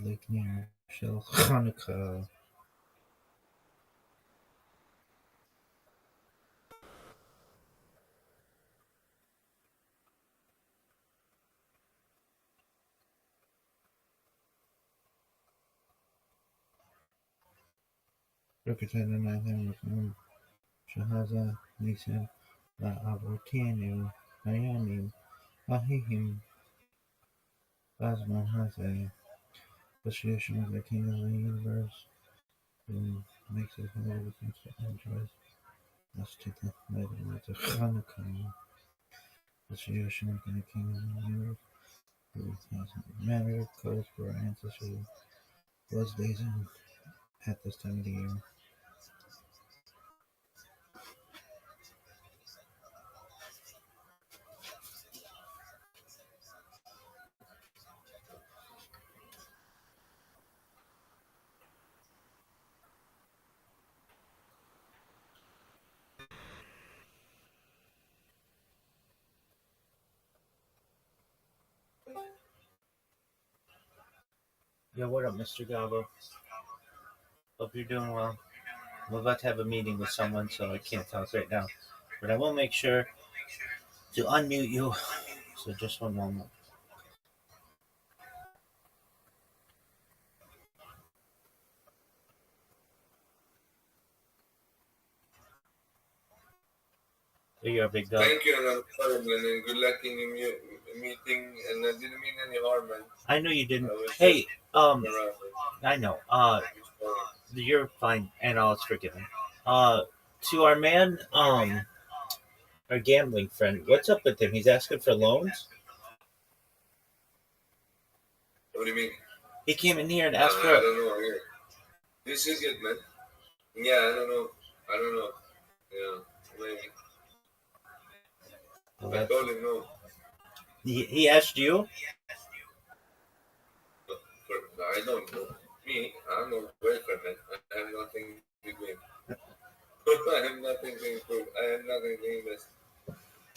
Lake near Shel Hanukkah. Shahaza Nisan La Avotinu Nayanim Ahihim Basman Haze Association of the King of the Universe who makes his way against the enjoys us to the night of Hanukkah. Association of the King of the Universe who has manner codes for our ancestors was days in at this time of the year. Yo, what up, Mr. Gabo? Hope you're doing well. I'm about to have a meeting with someone, so I can't talk right now. But I will make sure to unmute you. So just one moment. There you are, big dog. Thank you, and I'm sorry, man, and good luck in your meeting. And I didn't mean any harm, man. I know you didn't. Hey, I know. You're fine, and all is forgiven. To our man, our gambling friend, what's up with him? He's asking for loans. What do you mean? He came in here and asked for. I don't know. Yeah. This is it, man. Yeah, I don't know. Yeah, maybe. I told him no. He asked you? I don't know. Me, I'm no boyfriend, man. I have nothing to do. I have nothing to improve. I have nothing to invest.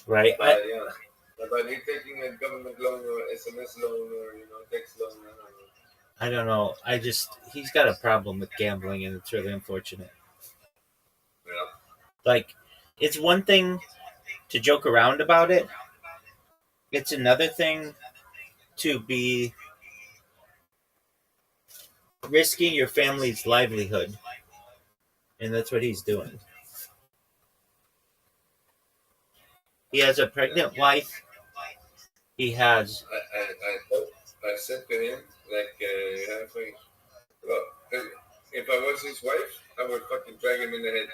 Right. But yeah. But he's taking a government loan or SMS loan or text loan. I don't know. He's got a problem with gambling, and it's really unfortunate. Yeah. Like, it's one thing to joke around about it. It's another thing to be risking your family's livelihood. And that's what he's doing. He has a pregnant wife. He has... I said to him, like, well, if I was his wife, I would fucking drag him in the head.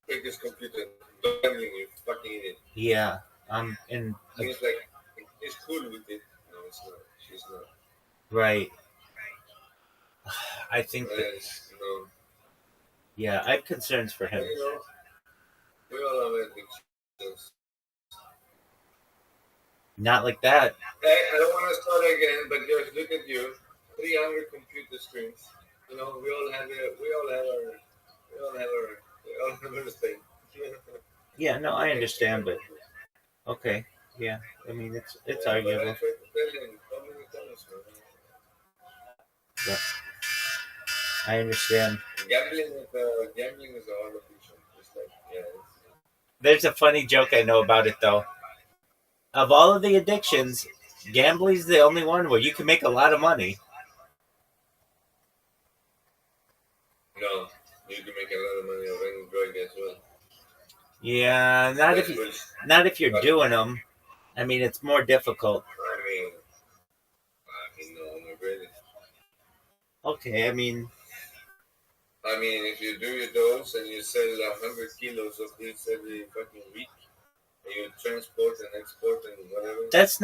Take his computer. Gambling, you fucking idiot. Yeah. He's like, he's cool with it. No, it's not. She's not. Right. I think that... Yeah, I have concerns for him. We all have addictions. Not like that. Hey, I don't want to start again, but just look at you. 300 computer screens. We all have our thing. Yeah, no, I understand, but okay, yeah. I mean, it's arguable. I tried to tell him how many times, man. Yeah. I understand. Gambling is a hard addiction. It's like, yeah. There's a funny joke I know about it, though. Of all of the addictions, gambling's the only one where you can make a lot of money. No, you can make a lot of money on drug as well. Yeah, not if you're doing them. I mean, it's more difficult. I mean, no, not really. Okay, I mean, if you do your dose and you sell 100 kilos of this every fucking week, and you transport and export and whatever. That's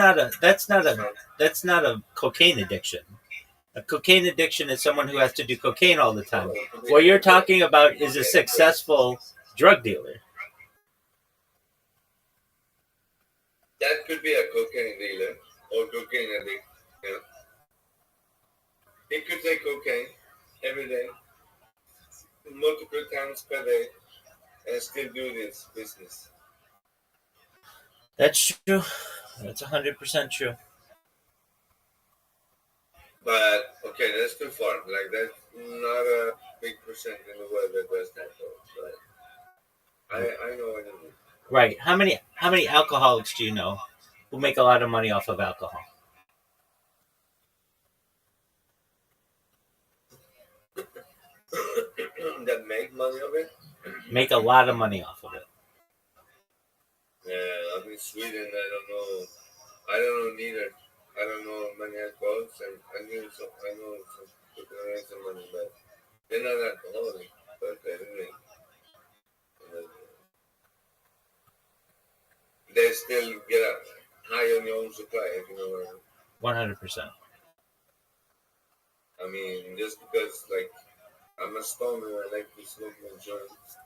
not a cocaine addiction. A cocaine addiction is someone who has to do cocaine all the time. What you're talking about is a successful drug dealer. That could be a cocaine dealer or cocaine addict. Yeah. He could take cocaine every day, multiple times per day, and still do this business. That's true. That's 100% true. But okay, that's too far. Like that's not a big percent in the world that does that though. But I know what I mean. Right. How many alcoholics do you know who make a lot of money off of alcohol? That make money of it. Make a lot of money off of it. Yeah, I'm in Sweden. I don't know neither. I don't know many alcoholics, and I know some people that make some money, but they're not alcoholic. But they still get a high on your own supply, if you know what I mean. 100%. I mean, just because like I'm a stoner, I like to smoke my joints,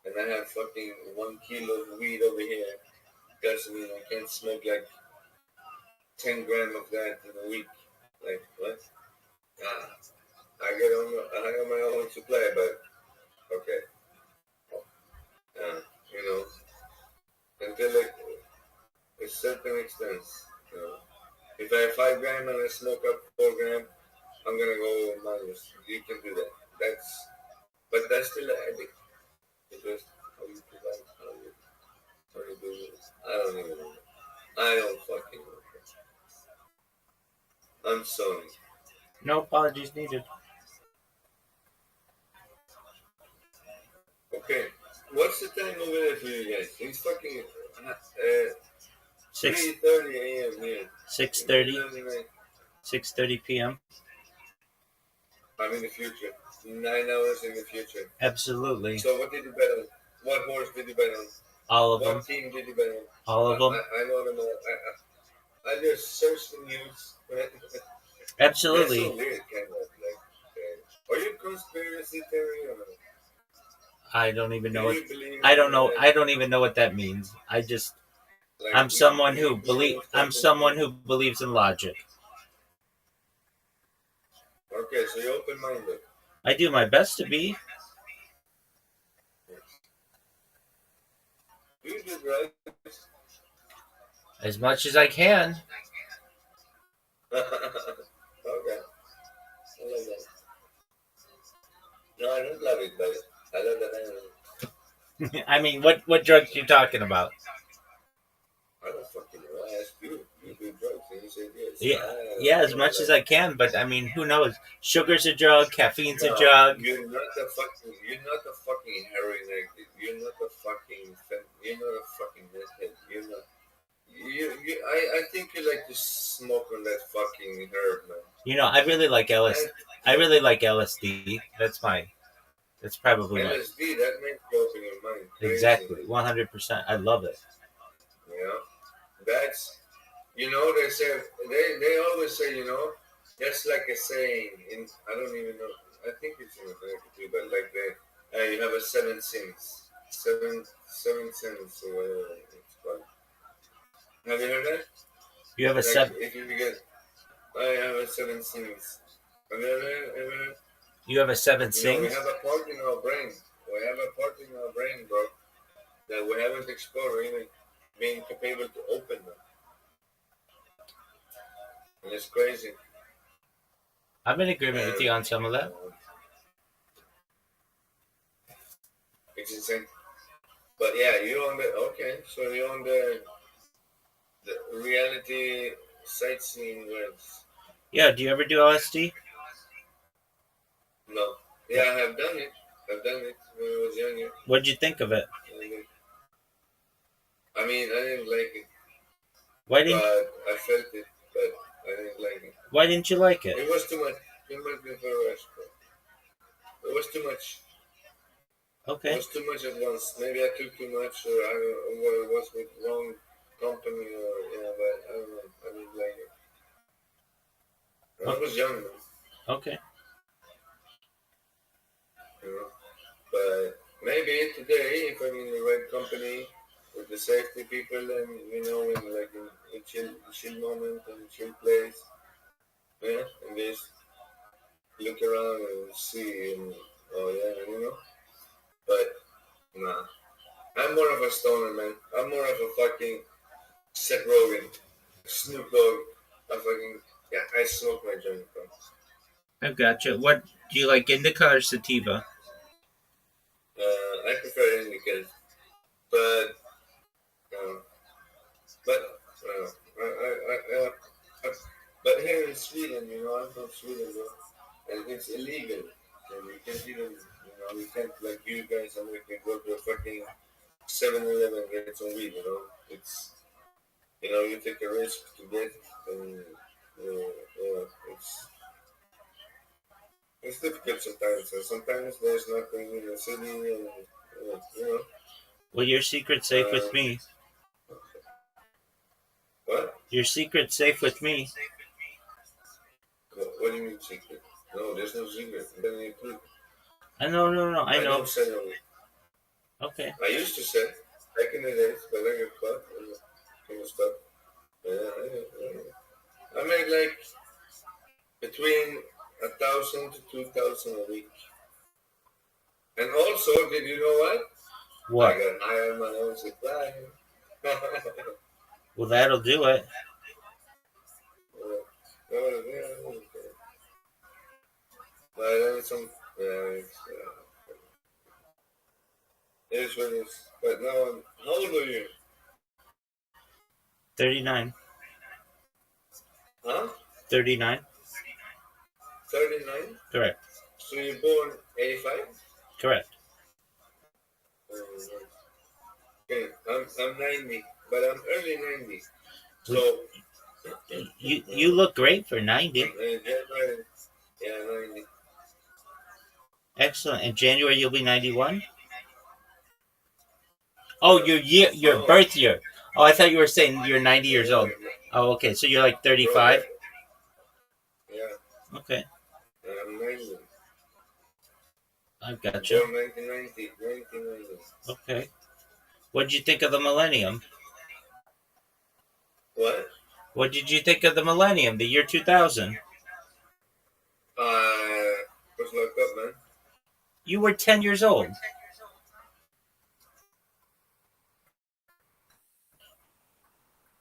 and I have fucking 1 kilo of weed over here. Doesn't mean I can't smoke like 10 grams of that in a week. Like what? Ah, I got my own supply, but okay. You know, until like a certain extent, you know. If I have 5 grams and I smoke up 4 grams, I'm gonna go minus. You can do that. But that's still an addict. Because how you provide, how you do this. I don't even know. I don't fucking know. I'm sorry. No apologies needed. Okay, what's the time over there for you guys? It's fucking 6 3:30 a.m. here. 6:30 6:30. 6:30 p.m. I'm in the future. 9 hours in the future. Absolutely. So what did you bet on? What horse did you bet on? All of them. What team did you bet on? All of them. I know them all. I just searched the news. Absolutely. That's so weird, kind of. Like, are you conspiracy theory or not? I don't even know Do what. you believe I don't in know. that? I don't even know what that means. Like, I'm do you someone who believe in I'm something? someone who believes in logic. Okay, so you're open-minded. I do my best to be. Do you do drugs? As much as I can. Okay, I love that. No, I don't love it, but I love that. I mean, what drugs are you talking about? I don't fucking know. I asked you. You do drugs, and you said yes. Yeah, as much as I can. But I mean, who knows? Sugar's a drug. Caffeine's a drug. You're not a fucking heroin addict. You're not a fucking meth head. You're not. I think you like to smoke on that fucking herb, man. You know, I really like LSD. I really like LSD. That's probably my LSD. That makes you open your mind. Crazy. Exactly, 100%. I love it. You know, that's they say they always say that's like a saying in I don't even know. I think it's in America too, but like you have a seven sins or whatever it's called. Have you heard that? You have a Like seven. if you get, I have a 7 sins. Have you ever heard? You have a seven We sins. have a part in our brain. We have a part in our brain, bro, that we haven't explored or even being capable to open them. And it's crazy. I'm in agreement with you on some of that. It's insane. But yeah, you're on the so you're on the reality sightseeing ones. Yeah. Do you ever do LSD? No. Yeah, I have done it. I've done it when I was younger. What'd you think of it? I mean, I didn't like it. Why didn't? But I felt it, but I didn't like it. Why didn't you like it? It was too much. Too much information. It was too much. Okay. It was too much at once. Maybe I took too much, or I don't know, or it was with wrong company, or but I don't know. I didn't like it. I was young, man. Okay. But maybe today, if I'm in the right company with the safety people, and in like in chill moment and chill place, and just look around and see, and But nah, I'm more of a stoner, man. I'm more of a fucking Seth Rogen, Snoop Dogg. I fucking yeah. I smoke my joint, bro. I've gotcha. What do you like, indica or sativa? I prefer indicas, but uh, but but here in Sweden, I'm from Sweden, bro, and it's illegal. And you can't even, you can't like you guys. And we can go to a fucking 7-Eleven and get some weed. It's you take a risk to get, and it's difficult sometimes. And sometimes there's nothing in the city, and Well, your secret's safe with uh, me. what? Your secret's safe with me. What do you mean secret? No, there's no secret. I'm telling you the truth. No. I I know. don't sell no weed. Okay. I used to sell back in the days, but I got caught and kind of stuff. I made like between 1,000 to 2,000 a week. And also, did you know what? What? I got high on my own supply. Well, that'll do it. But it's some, it's what it is. But now how old are you? 39. Huh? 39. 39? Correct. So you're born 85? Correct. Okay, I'm 90, but I'm early 90. Well, So, you look great for 90. January, yeah, 90. Excellent. In January you'll be 91. Oh, your Oh, birth year. Oh, I thought you were saying you're 90 years old. Oh, okay. So you're like bro, 35. yeah, Okay. I'm 90. I've gotcha. Born 1990, 1990. Okay. What did you think of the millennium? What? What did you think of the millennium, the year 2000? Was locked up, man. You were 10 years old.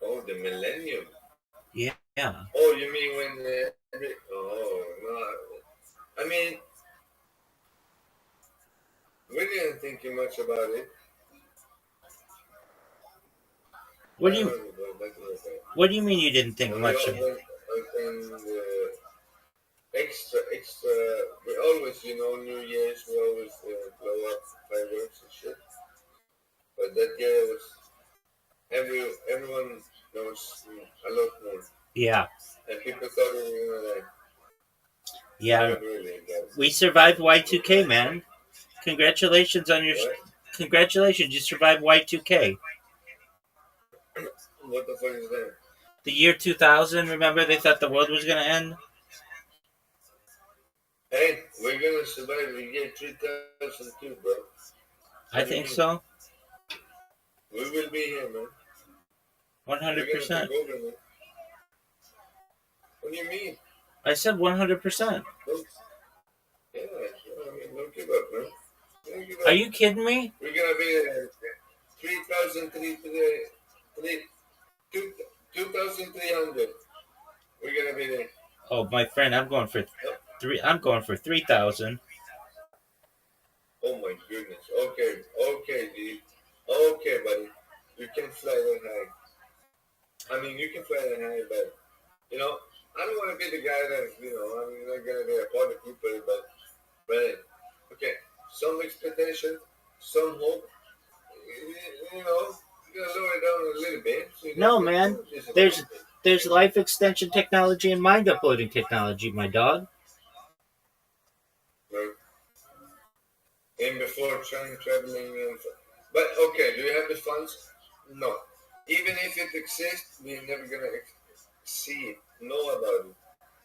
Oh, the millennium. Yeah. Oh, you mean when? Oh no. I mean, we didn't think too much about it. What do you What do you mean you didn't think much of? And extra. We always, New Year's, we always blow up fireworks and shit. But that year was everyone knows a lot more. Yeah. And people thought we were gonna die. Yeah. Not really, guys. We survived Y2K, man. Congratulations on your What? Congratulations, you survived Y2K. What the fuck is that? The year 2000, remember they thought the world was going to end? Hey, we're gonna survive the year 3002, bro. I think so. We will be here, man. 100%. We're gonna take over, man. What do you mean? I said 100%. Yeah, don't give up, man. Don't give up. Are you kidding me? We're gonna be 2,300. We're gonna be there. Oh, my friend, I'm going for 3,000. Oh my goodness. Okay, dude. Okay, buddy. You can fly that high. I mean, you can fly that high, but I don't want to be the guy that I'm not gonna be a party pooper, but okay, some expectation, some hope. You gotta lower it down a little bit. So No, man. There's life extension technology and mind uploading technology, my dog. Right. And before traveling, but okay, do you have the funds? No. Even if it exists, we're never gonna see it, know about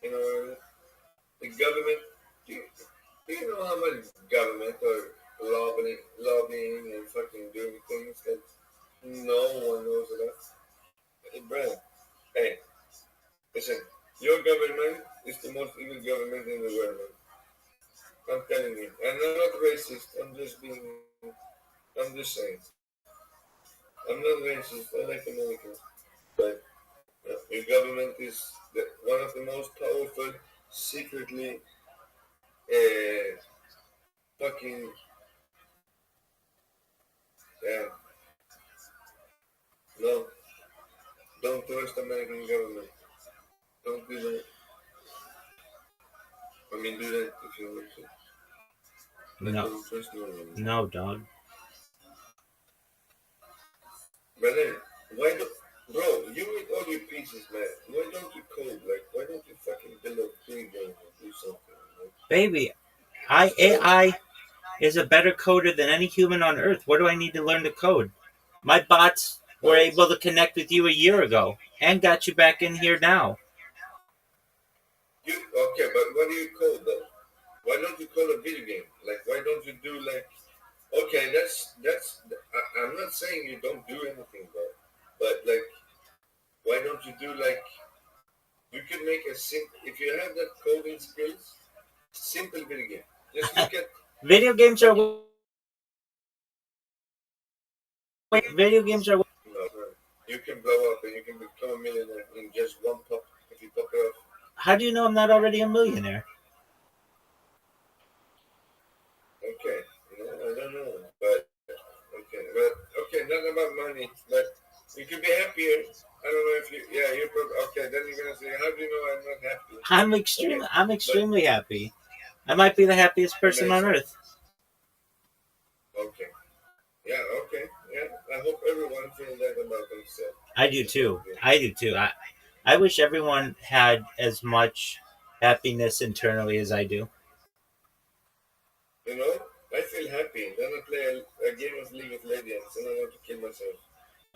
it. The government. Do you know how much government are lobbying and fucking doing things that no one knows about? Hey, Brad. Hey, listen. Your government is the most evil government in the world, man. I'm telling you. And I'm not racist. I'm just saying. I'm not racist. I like Americans. But your government is one of the most powerful, secretly uh, fucking yeah. No, don't trust American government. Don't do that. I mean, do that if you want to. But No, don't trust no one. no, dog. But then, why don't, bro? You with all your pieces, man. Why don't you code? Like, why don't you fucking build a big game and do something? Like, Baby, code. AI is a better coder than any human on earth. What do I need to learn to code? My bots were But able to connect with you a year ago and got you back in here now. you okay? But what do you code though? Why don't you code a video game? Like, why don't you do like? Okay, that's. I'm not saying you don't do anything, bro. But like, why don't you do like? You could make a simple. If you have that coding skills, simple video game. Just look at Video games are fucking. video games are. No, no. You can blow up and you can become a millionaire in just one pop if you pop it off. How do you know I'm not already a millionaire? Okay, I don't know, but okay, not about money, but you could be happier. I don't know if you, yeah, you're okay. Then you're gonna say, how do you know I'm not happy? Okay, I'm but extremely happy. I might be the happiest person on amazing. earth. Okay, yeah, okay, yeah. I hope everyone feels that about themselves. I do That's too. okay. I do too. I wish everyone had as much happiness internally as I do. You know, I feel happy. Then I play a game of League of Legends and I want to kill myself.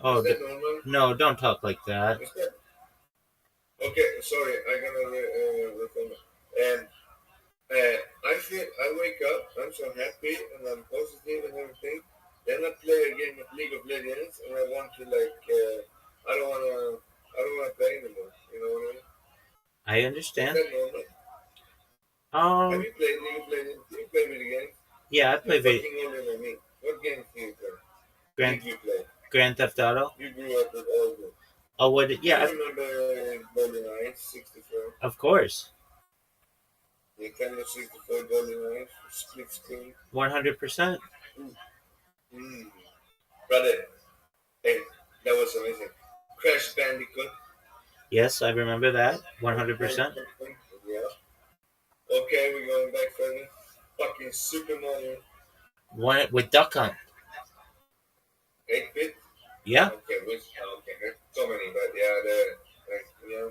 Is Oh that normal? no! Don't talk like that. Is that okay? Sorry, I gotta reform. And I wake up, I'm so happy and I'm positive and everything. Then I play a game of League of Legends and I want to I don't wanna play anymore. You know what I mean? I Is understand. that normal? Have Um, you played League of Legends? Do you play video games? yeah, I You're play fucking older than me. What games do you play? Grand Did you play? Grand Theft Auto. You grew up with all of them. Oh, what? Do Yeah, you remember Golden Eye 64? of course, Nintendo 64 Golden Eye, split screen? 100%. Mm. Mm. Brother, hey, that was amazing. Crash Bandicoot. Yes, I remember that. Crash 100%. Bandicoot. Yeah. Okay, we're going back further. Fucking Super Mario. One with Duck Hunt. 8-bit. Yeah, Okay, okay, there's so many, but yeah, like, yeah.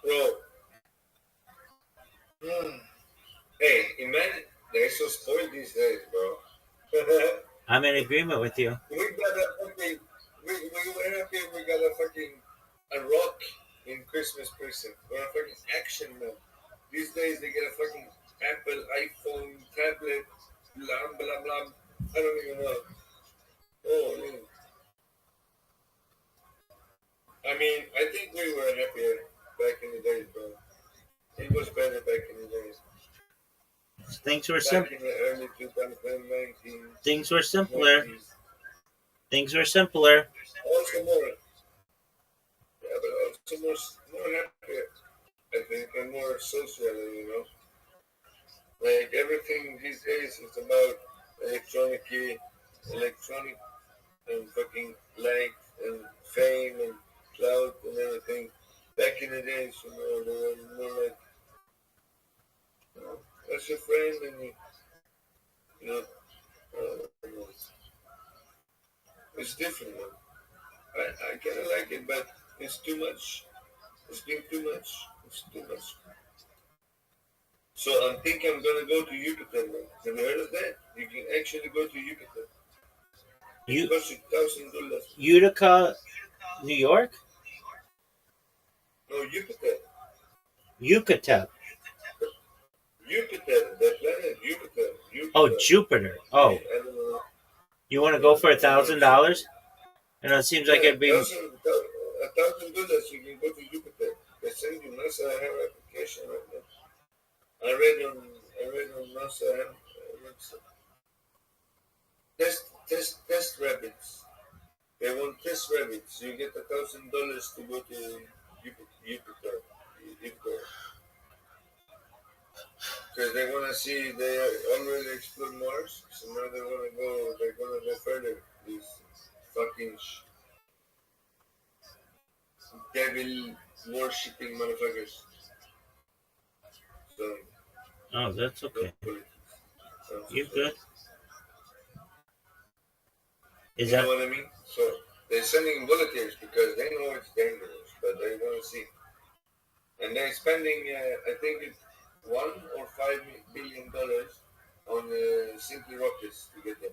Bro, hey, imagine they're so spoiled these days, bro. I'm in agreement with you. We got a fucking, we were happy we got a fucking, a rock in Christmas present. Or a fucking action man. These days they get a fucking Apple, iPhone, tablet, blah, blah, blah. I don't even know. Oh, man. I mean, I think we were happier back in the days, bro. It was better back in the days. Things were Back simple. in the early 2019, Things were simpler. 20s. Things were simpler. Also more, yeah, but also more happier, I think, and more social, you know. Like everything these days is about electronic and fucking likes and fame and clout and everything. Back in the days, they were more like, that's your friend and you know, it's different, man. I kind of like it, but it's too much. It's been too much. It's too much. So I'm thinking I'm gonna go to Yucatan, man. Have you heard of that? You can actually go to Yucatan. It U- costs you $1,000. Utica, New York. No, Yucatan. Yucatan. Yucatan, the planet Yucatan. Oh, Yucatan. Jupiter. I Oh, don't know. you want to go Yeah, for $1,000? And it seems like yeah, it'd be $1,000 you can go to Yucatan. They send you NASA have application right now. I read on NASA website. Test rabbits. They want test rabbits. You get $1,000 to go to Jupiter. Because they want to see, they already explored Mars, so now they want to go, they're going to go further. These fucking devil worshipping motherfuckers. So, Oh, that's okay. You're good. You know what I mean? So they're sending volunteers because they know it's dangerous, but they want to see. And they're spending, I think it's $1 or $5 billion on simply rockets to get them.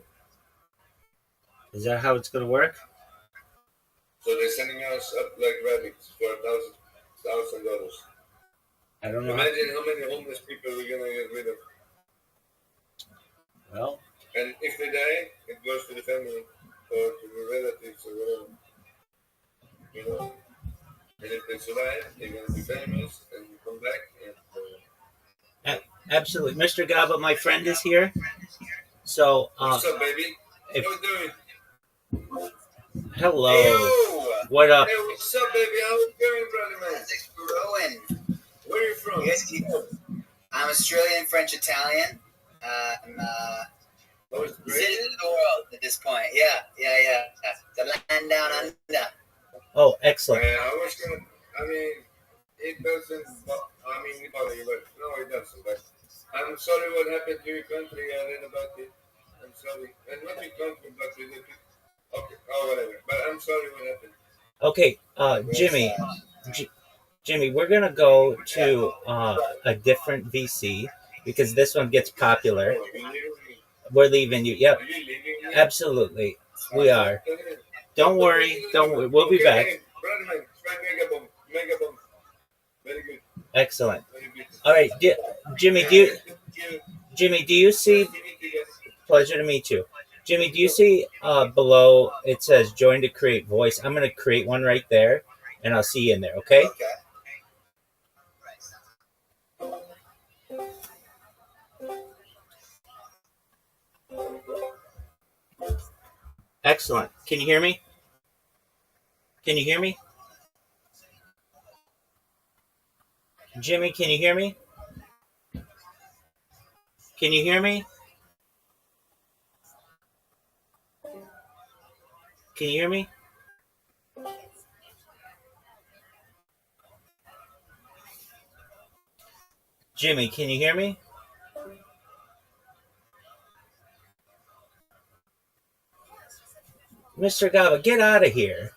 Is that how it's going to work? So they're sending us up like rabbits for $1,000. I don't know. Imagine how many homeless people we're gonna get rid of. Well, and if they die, it goes to the family or to the relatives or whatever. You know. And if they survive, they're gonna be famous and come back and. Absolutely, Mr. Gaba, my friend is here. So, what's up, baby? If, how you doing? Hello. Hey, what up? Hey, what's up, baby? How you doing, brother, man? It's growing. Where are you from? Yes, I'm Australian, French, Italian. I'm citizen of the world at this point. Yeah. The land down under. Oh, excellent. I was gonna. I mean, it doesn't. I mean, it bother you, but no, it doesn't. But I'm sorry what happened to your country. I read about it. I'm sorry. And not your country, but to the. Okay. Oh, whatever. But I'm sorry what happened. Okay, Jimmy, we're gonna go to a different VC because this one gets popular. We're leaving you. Yep, absolutely, we are. Don't worry. We'll be back. Very good. Excellent. All right, Jimmy. Do you see? Pleasure to meet you, Jimmy. Do you see below it says "Join to create voice"? I'm gonna create one right there, and I'll see you in there. Okay. Excellent. Can you hear me? Jimmy, can you hear me? Can you hear me? Can you hear me? Jimmy, can you hear me? Mr. Gaba, get out of here.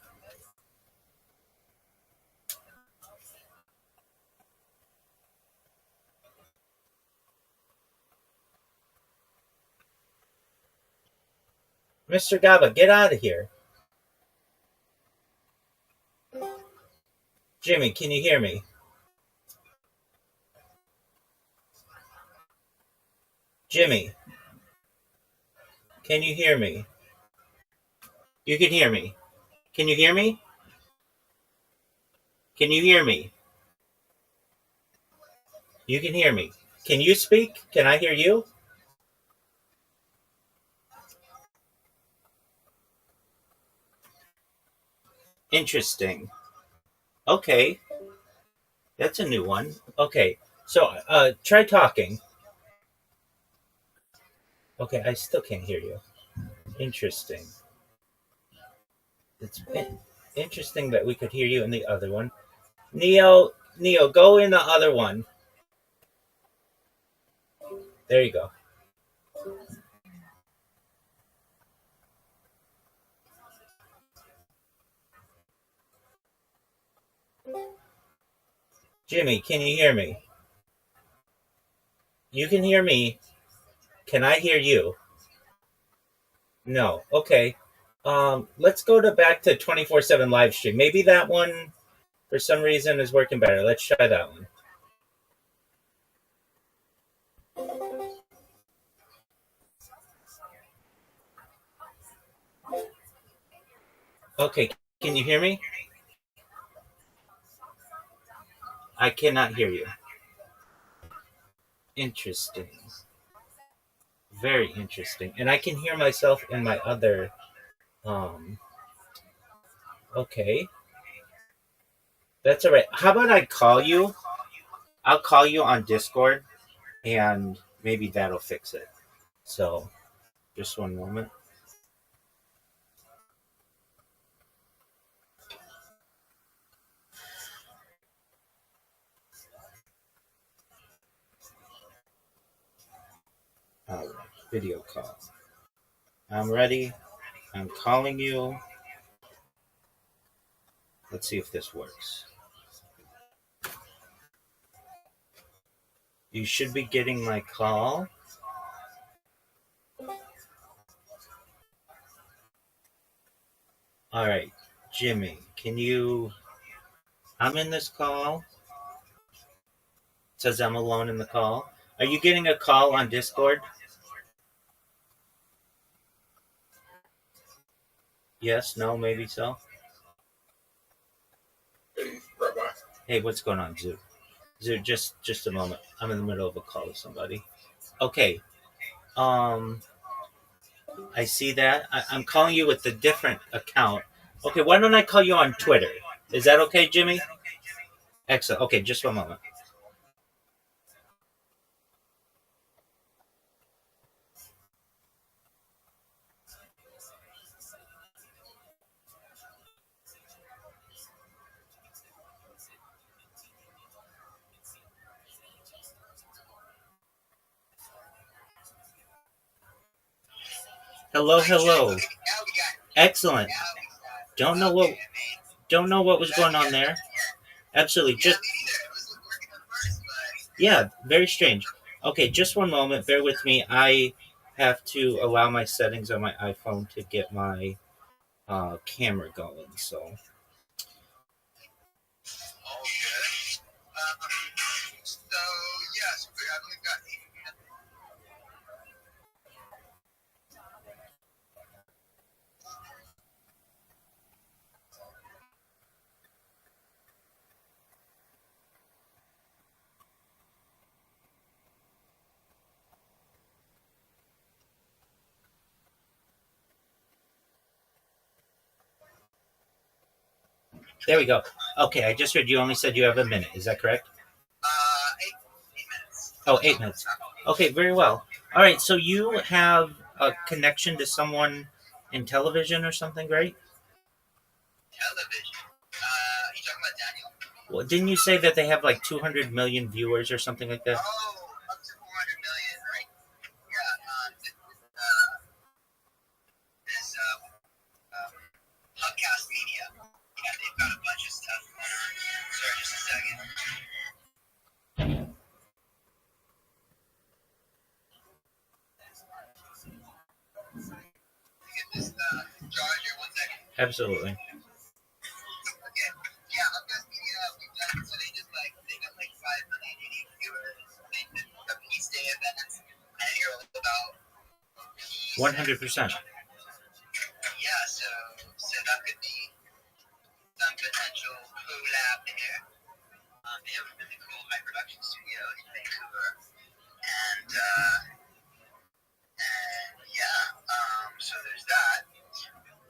Mr. Gaba, get out of here. Jimmy, can you hear me? Jimmy, can you hear me? You can hear me. Can you hear me? Can you hear me? You can hear me. Can you speak? Can I hear you? Interesting. Okay. That's a new one. Okay. So, try talking. Okay, I still can't hear you. Interesting. It's interesting that we could hear you in the other one. Neo, go in the other one. There you go. Jimmy, can you hear me? You can hear me. Can I hear you? No. Okay. Let's go back to 24/7 live stream. Maybe that one, for some reason, is working better. Let's try that one. Okay. Can you hear me? I cannot hear you. Interesting. Very interesting. And I can hear myself in my other Okay. That's all right. How about I call you? I'll call you on Discord, and maybe that'll fix it. So, just one moment. All right. Video call. I'm ready. I'm calling you. Let's see if this works. You should be getting my call. All right. Jimmy, can you. I'm in this call. It says I'm alone in the call. Are you getting a call on Discord? Yes, no, maybe so. Hey, Rabbi. Hey, what's going on, Zoo? Zoo, just a moment. I'm in the middle of a call with somebody. Okay. Um, I see that. I'm calling you with a different account. Okay, why don't I call you on Twitter? Is that okay, Jimmy? Excellent. Okay, just one moment. Hello, hello. Excellent. Don't know what was going on there. Absolutely. Just yeah, very strange. Okay, just one moment. Bear with me. I have to allow my settings on my iPhone to get my camera going. So there we go. Okay, I just heard you only said you have a minute. Is that correct? 8 minutes. Oh, 8 minutes. Okay, very well. All right, so you have a connection to someone in television or something, right? Television. You talking about Daniel? Well, didn't you say that they have like 200 million viewers or something like that? Oh, up to 400 million, right? Yeah. This podcast media. Yeah, they've got a bunch of stuff going on. Sorry, just a second. Get this charger. 1 second. Absolutely. Okay. Yeah, podcast media. We've done. So they got like 5 million unique viewers. They did the Peace Day events, and you're about 100%. Yeah, so that could be some potential collab there. They have a really cool high production studio in Vancouver, and yeah, so there's that.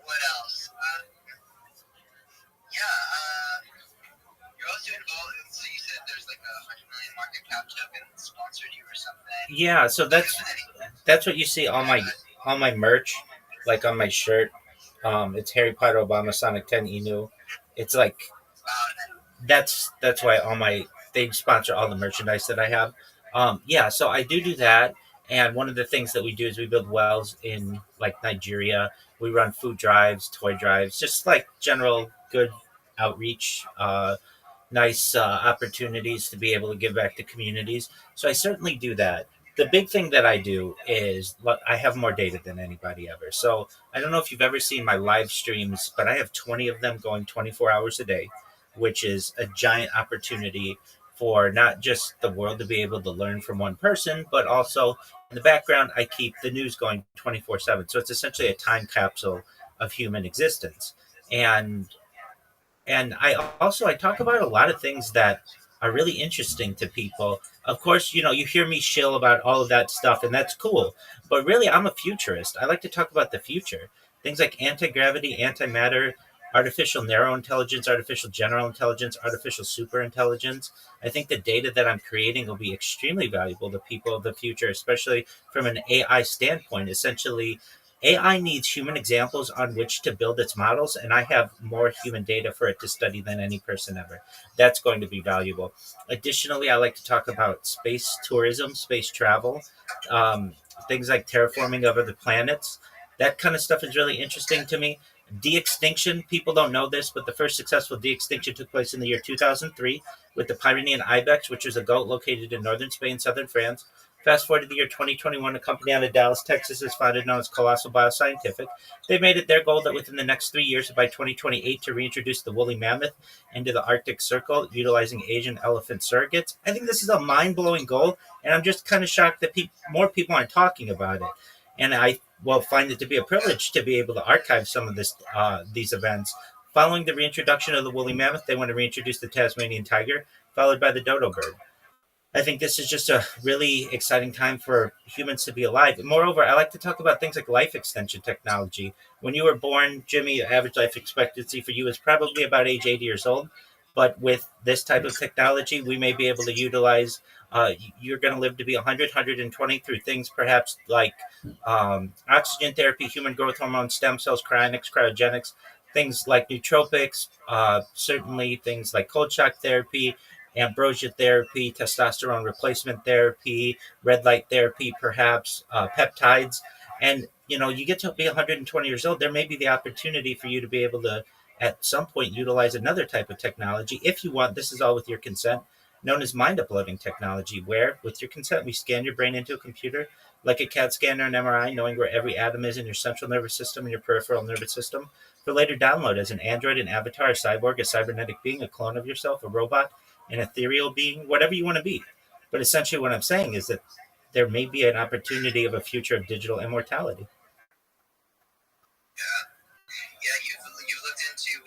What else? You're also involved. So you said there's like a 100 million market cap token sponsored you or something. Yeah, so that's what you see on my merch, like on my shirt. It's Harry Potter, Obama, Sonic 10, Inu. It's like that's why they sponsor all the merchandise that I have. Yeah, so I do that, and one of the things that we do is we build wells in like Nigeria. We run food drives, toy drives, just like general good outreach. Nice opportunities to be able to give back to communities. So I certainly do that. The big thing that I do is I have more data than anybody ever. So I don't know if you've ever seen my live streams, but I have 20 of them going 24 hours a day, which is a giant opportunity for not just the world to be able to learn from one person, but also in the background, I keep the news going 24/7. So it's essentially a time capsule of human existence. And I talk about a lot of things that are really interesting to people. Of course, you hear me shill about all of that stuff, and that's cool. But really, I'm a futurist. I like to talk about the future, things like anti-gravity, antimatter, artificial narrow intelligence, artificial general intelligence, artificial super intelligence. I think the data that I'm creating will be extremely valuable to people of the future, especially from an AI standpoint. Essentially, AI needs human examples on which to build its models, and I have more human data for it to study than any person ever. That's going to be valuable. Additionally, I like to talk about space tourism, space travel, um, things like terraforming of other planets. That kind of stuff is really interesting to me. De-extinction, people don't know this, but the first successful de-extinction took place in the year 2003 with the Pyrenean ibex, which was a goat located in northern Spain, southern France. Fast forward to the year 2021, a company out of Dallas, Texas, is founded known as Colossal Bioscientific. They've made it their goal that within the next 3 years, by 2028, to reintroduce the woolly mammoth into the Arctic Circle, utilizing Asian elephant surrogates. I think this is a mind-blowing goal, and I'm just kind of shocked that more people aren't talking about it. And I find it to be a privilege to be able to archive some of these events. Following the reintroduction of the woolly mammoth, they want to reintroduce the Tasmanian tiger, followed by the dodo bird. I think this is just a really exciting time for humans to be alive. Moreover, I like to talk about things like life extension technology. When you were born, Jimmy, average life expectancy for you is probably about age 80 years old. But with this type of technology, we may be able to utilize, you're going to live to be 100, 120 through things perhaps like oxygen therapy, human growth hormone, stem cells, cryonics, cryogenics, things like nootropics, certainly things like cold shock therapy, ambrosia therapy, testosterone replacement therapy, red light therapy, perhaps peptides. And you get to be 120 years old, there may be the opportunity for you to be able to, at some point, utilize another type of technology if you want. This is all with your consent, known as mind uploading technology, where, with your consent, we scan your brain into a computer like a CAT scan or an MRI, knowing where every atom is in your central nervous system and your peripheral nervous system, for later download as an android, an avatar, a cyborg, a cybernetic being, a clone of yourself, a robot, an ethereal being, whatever you want to be. But essentially, what I'm saying is that there may be an opportunity of a future of digital immortality. Yeah, you looked into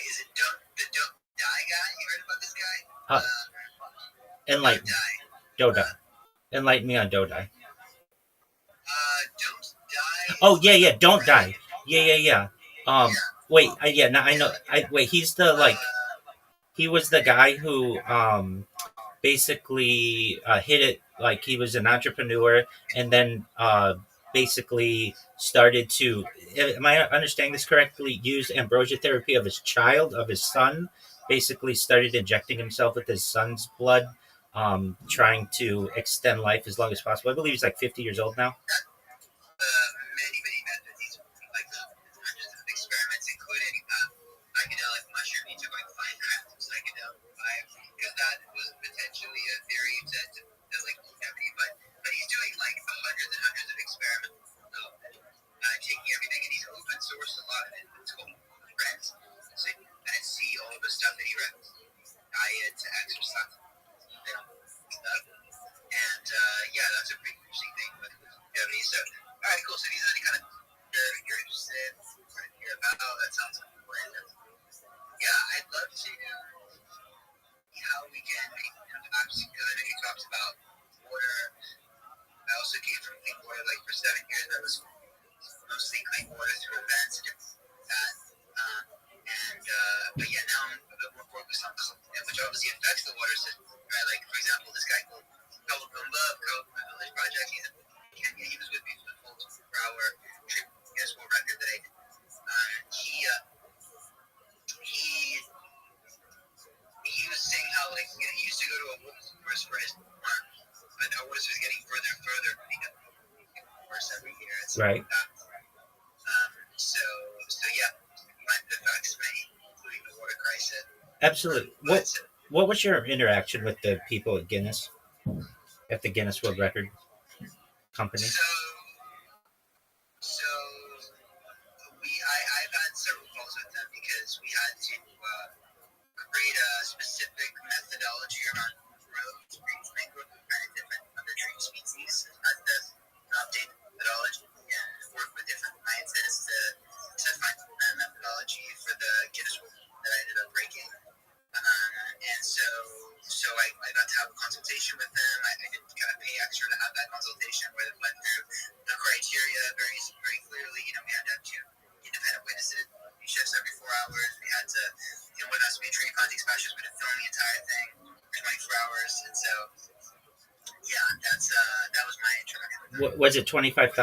is it the Don't Die guy? You heard about this guy? Enlighten Dodai. Enlighten me on Dodai. Don't Die. Oh yeah, Don't Die. Yeah. Wait, yeah, now I know. He's the he was the guy who basically hit it, like he was an entrepreneur, and then basically started to, am I understanding this correctly, use ambrosia therapy of his son, basically started injecting himself with his son's blood, trying to extend life as long as possible. I believe he's like 50 years old now. Many methods. He's like hundreds of experiments, including psychedelic mushroom. He took like 5 grams of psychedelic because that was potentially a theory to like longevity, but he's doing like hundreds and hundreds of experiments, taking everything, and he's open sourced a lot of it. It's called Friends, so you can see all the stuff that he runs, diet to exercise, stuff, and that's a pretty interesting thing with longevity. So, all right, cool. So these are the kind of you're interested in hear about. That sounds important. Yeah, I'd love to see how we can make because I know you talked about water. I also came from clean water like for 7 years. That was mostly clean water through events and that. But yeah, now I'm a bit more focused on content, which obviously affects the water system. Right? Like for example, this guy called Kawabumba of Kawabumba Village Project. He's in Kenya. He was with me for the full 24-hour trip, Guinness World Record that I did. He was saying how he used to go to a water source for his farm, but that water source was getting further and further because worse every year. Right. So yeah, climate affects many, including the water crisis. Absolutely. What was your interaction with the people at Guinness, at the Guinness World Record company? So I've had several calls with them because we had to create a specific methodology around growth, treatment growth of kind of different other tree species, as the update methodology and work with different scientists to find a methodology for the Guinness World that I ended up breaking. And so I got to have a consultation with them. I did kind of pay extra to have that consultation where they went through the criteria very clearly. We had to have 2 independent witnesses shifts every 4 hours. We had to, with us being training content specialists, we had to film the entire thing for 24 hours. And so, yeah, that was my introduction. Was it $25,000?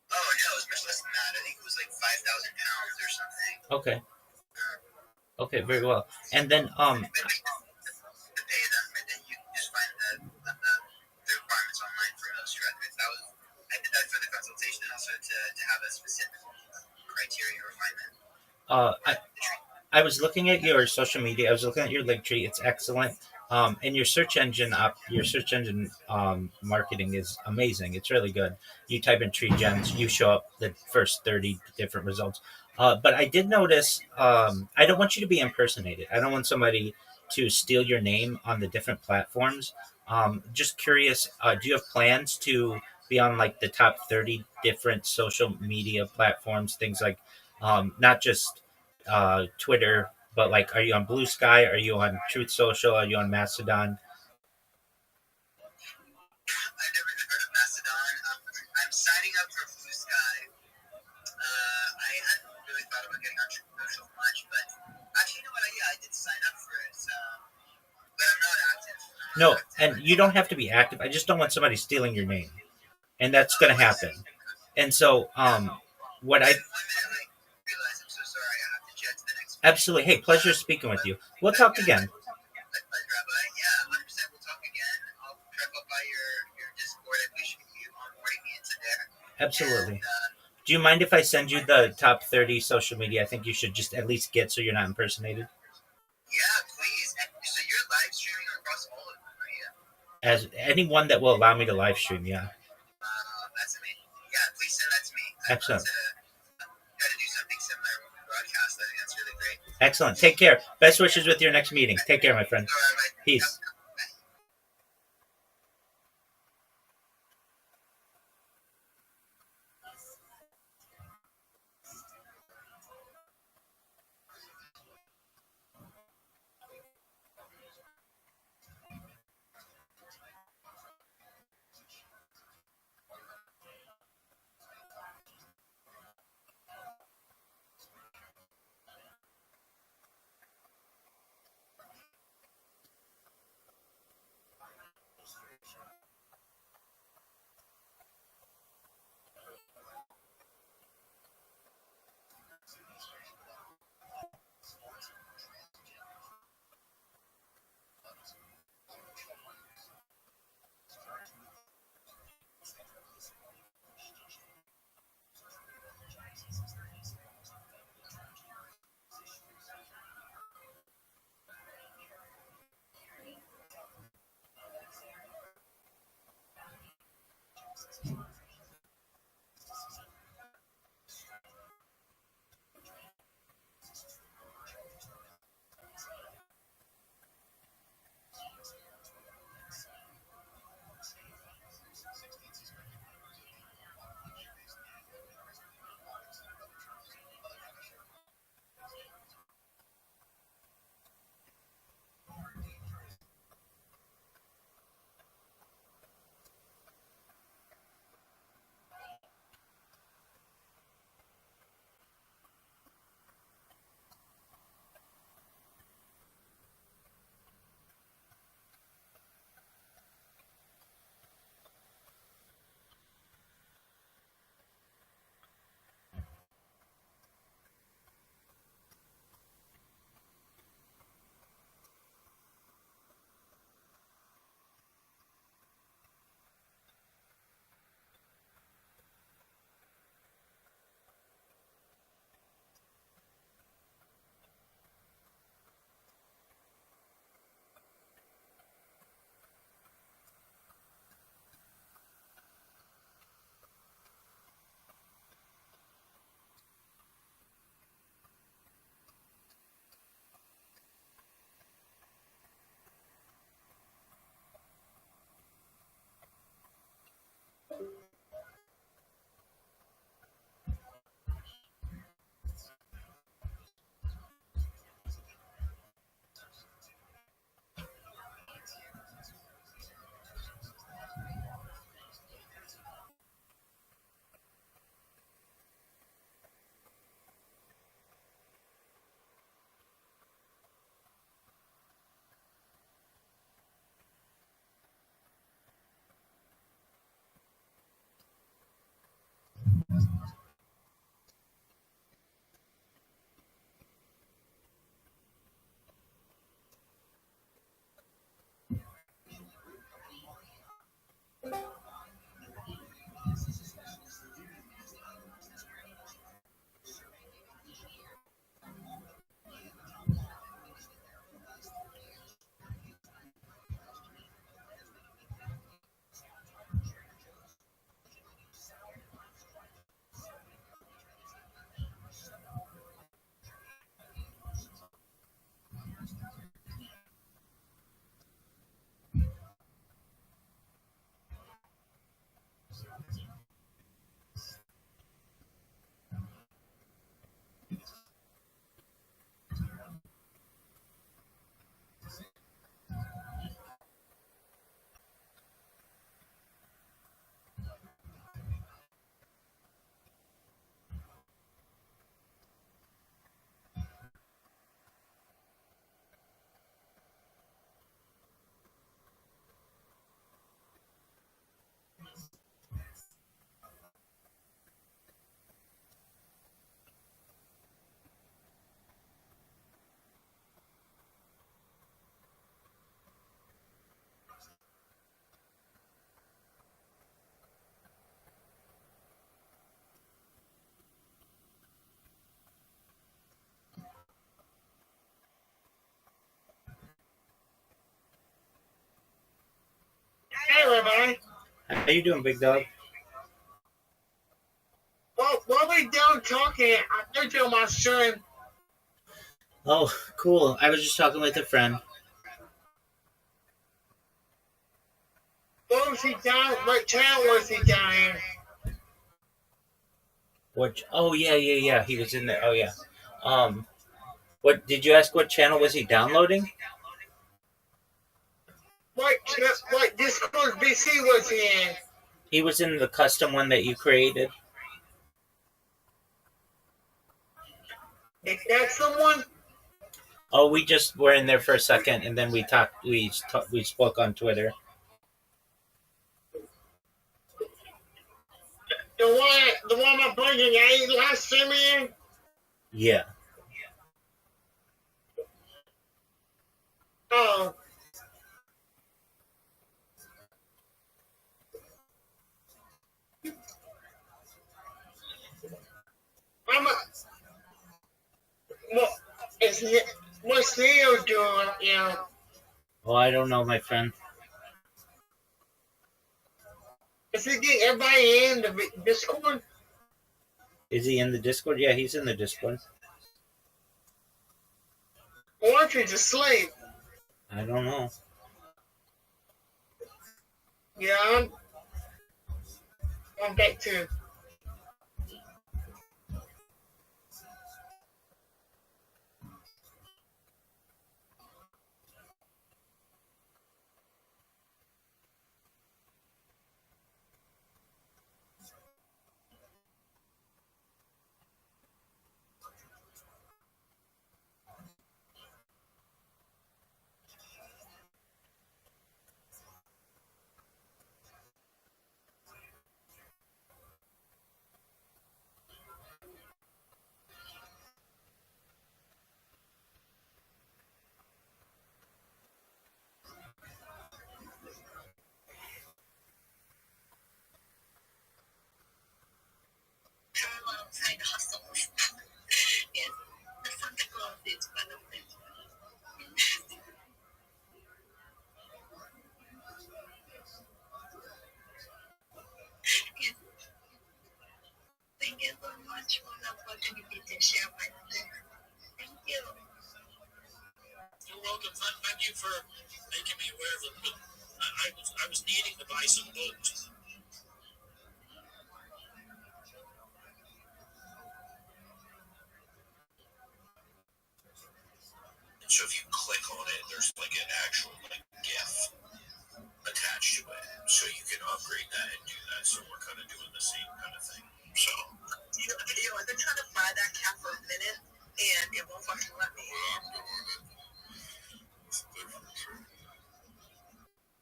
Oh, no, it was much less than that. I think it was like 5,000 pounds or something. Okay. Okay, very well. And then To pay them, and then you can just find the requirements online for illustrator. I did that for the consultation and also to have a specific criteria refinement. I was looking at your social media. I was looking at your link tree. It's excellent. And your search engine marketing is amazing. It's really good. You type in tree gens, you show up the first 30 different results. But I did notice, I don't want you to be impersonated. I don't want somebody to steal your name on the different platforms. Just curious, do you have plans to be on like the top 30 different social media platforms, things like not just Twitter, but like, are you on Blue Sky? Are you on Truth Social? Are you on Mastodon? I've never even heard of Mastodon. I'm signing up for Blue Sky. I hadn't really thought about getting on Truth Social much, but actually, you know what? I did sign up for it. But I'm not active. No, and you don't have to be active. I just don't want somebody stealing your name, and that's going to happen. And so, what I realize I'm so sorry. I have to jet to the next. Absolutely. Hey, pleasure speaking with you. We'll talk again. Rabbi. Yeah, 100%. We'll talk again. I'll trek up by your Discord. I appreciate you onboarding me into there. Absolutely. And, do you mind if I send you the top 30 social media? I think you should just at least get so you're not impersonated. Yeah, please. And so you're live streaming across all of them, right? Yeah. As anyone that will allow me to live stream, yeah. That's amazing. Yeah, please send that to me. Excellent. Try to do something similar when we broadcast. I think that's really great. Excellent. Take care. Best wishes with your next meeting. Take care, my friend. All right, Peace. Hey, Rabbi. How you doing, big dog? Well, while we done talking, I heard you on my stream. Oh, cool. I was just talking with a friend. What was he down? What town was he down in? What? Oh, yeah. He was in there. Oh, yeah. What did you ask? What channel was he downloading? What Discord BC was he in? He was in the custom one that you created. Is that someone? Oh, we just were in there for a second, and then we talked. We spoke on Twitter. The one my brother ate last time in? Yeah. Oh. What's Leo doing? Yeah. Oh, I don't know, my friend. Is he getting everybody in the Discord? Is he in the Discord? Yeah, he's in the Discord. Or if he's asleep? I don't know. Yeah, I'm back too. Side hustles. Yes, the Santa Claus is one of them. Yes, thank you so much for the opportunity to share my story. Thank you. You're welcome. Thank you for making me aware of it. But I was needing to buy some books. And so if you click on it, there's like an actual GIF attached to it, so you can upgrade that and do that. So we're kind of doing the same kind of thing. So I've been trying to buy that cap for a minute, and it won't fucking let me. I'm doing it. It's different.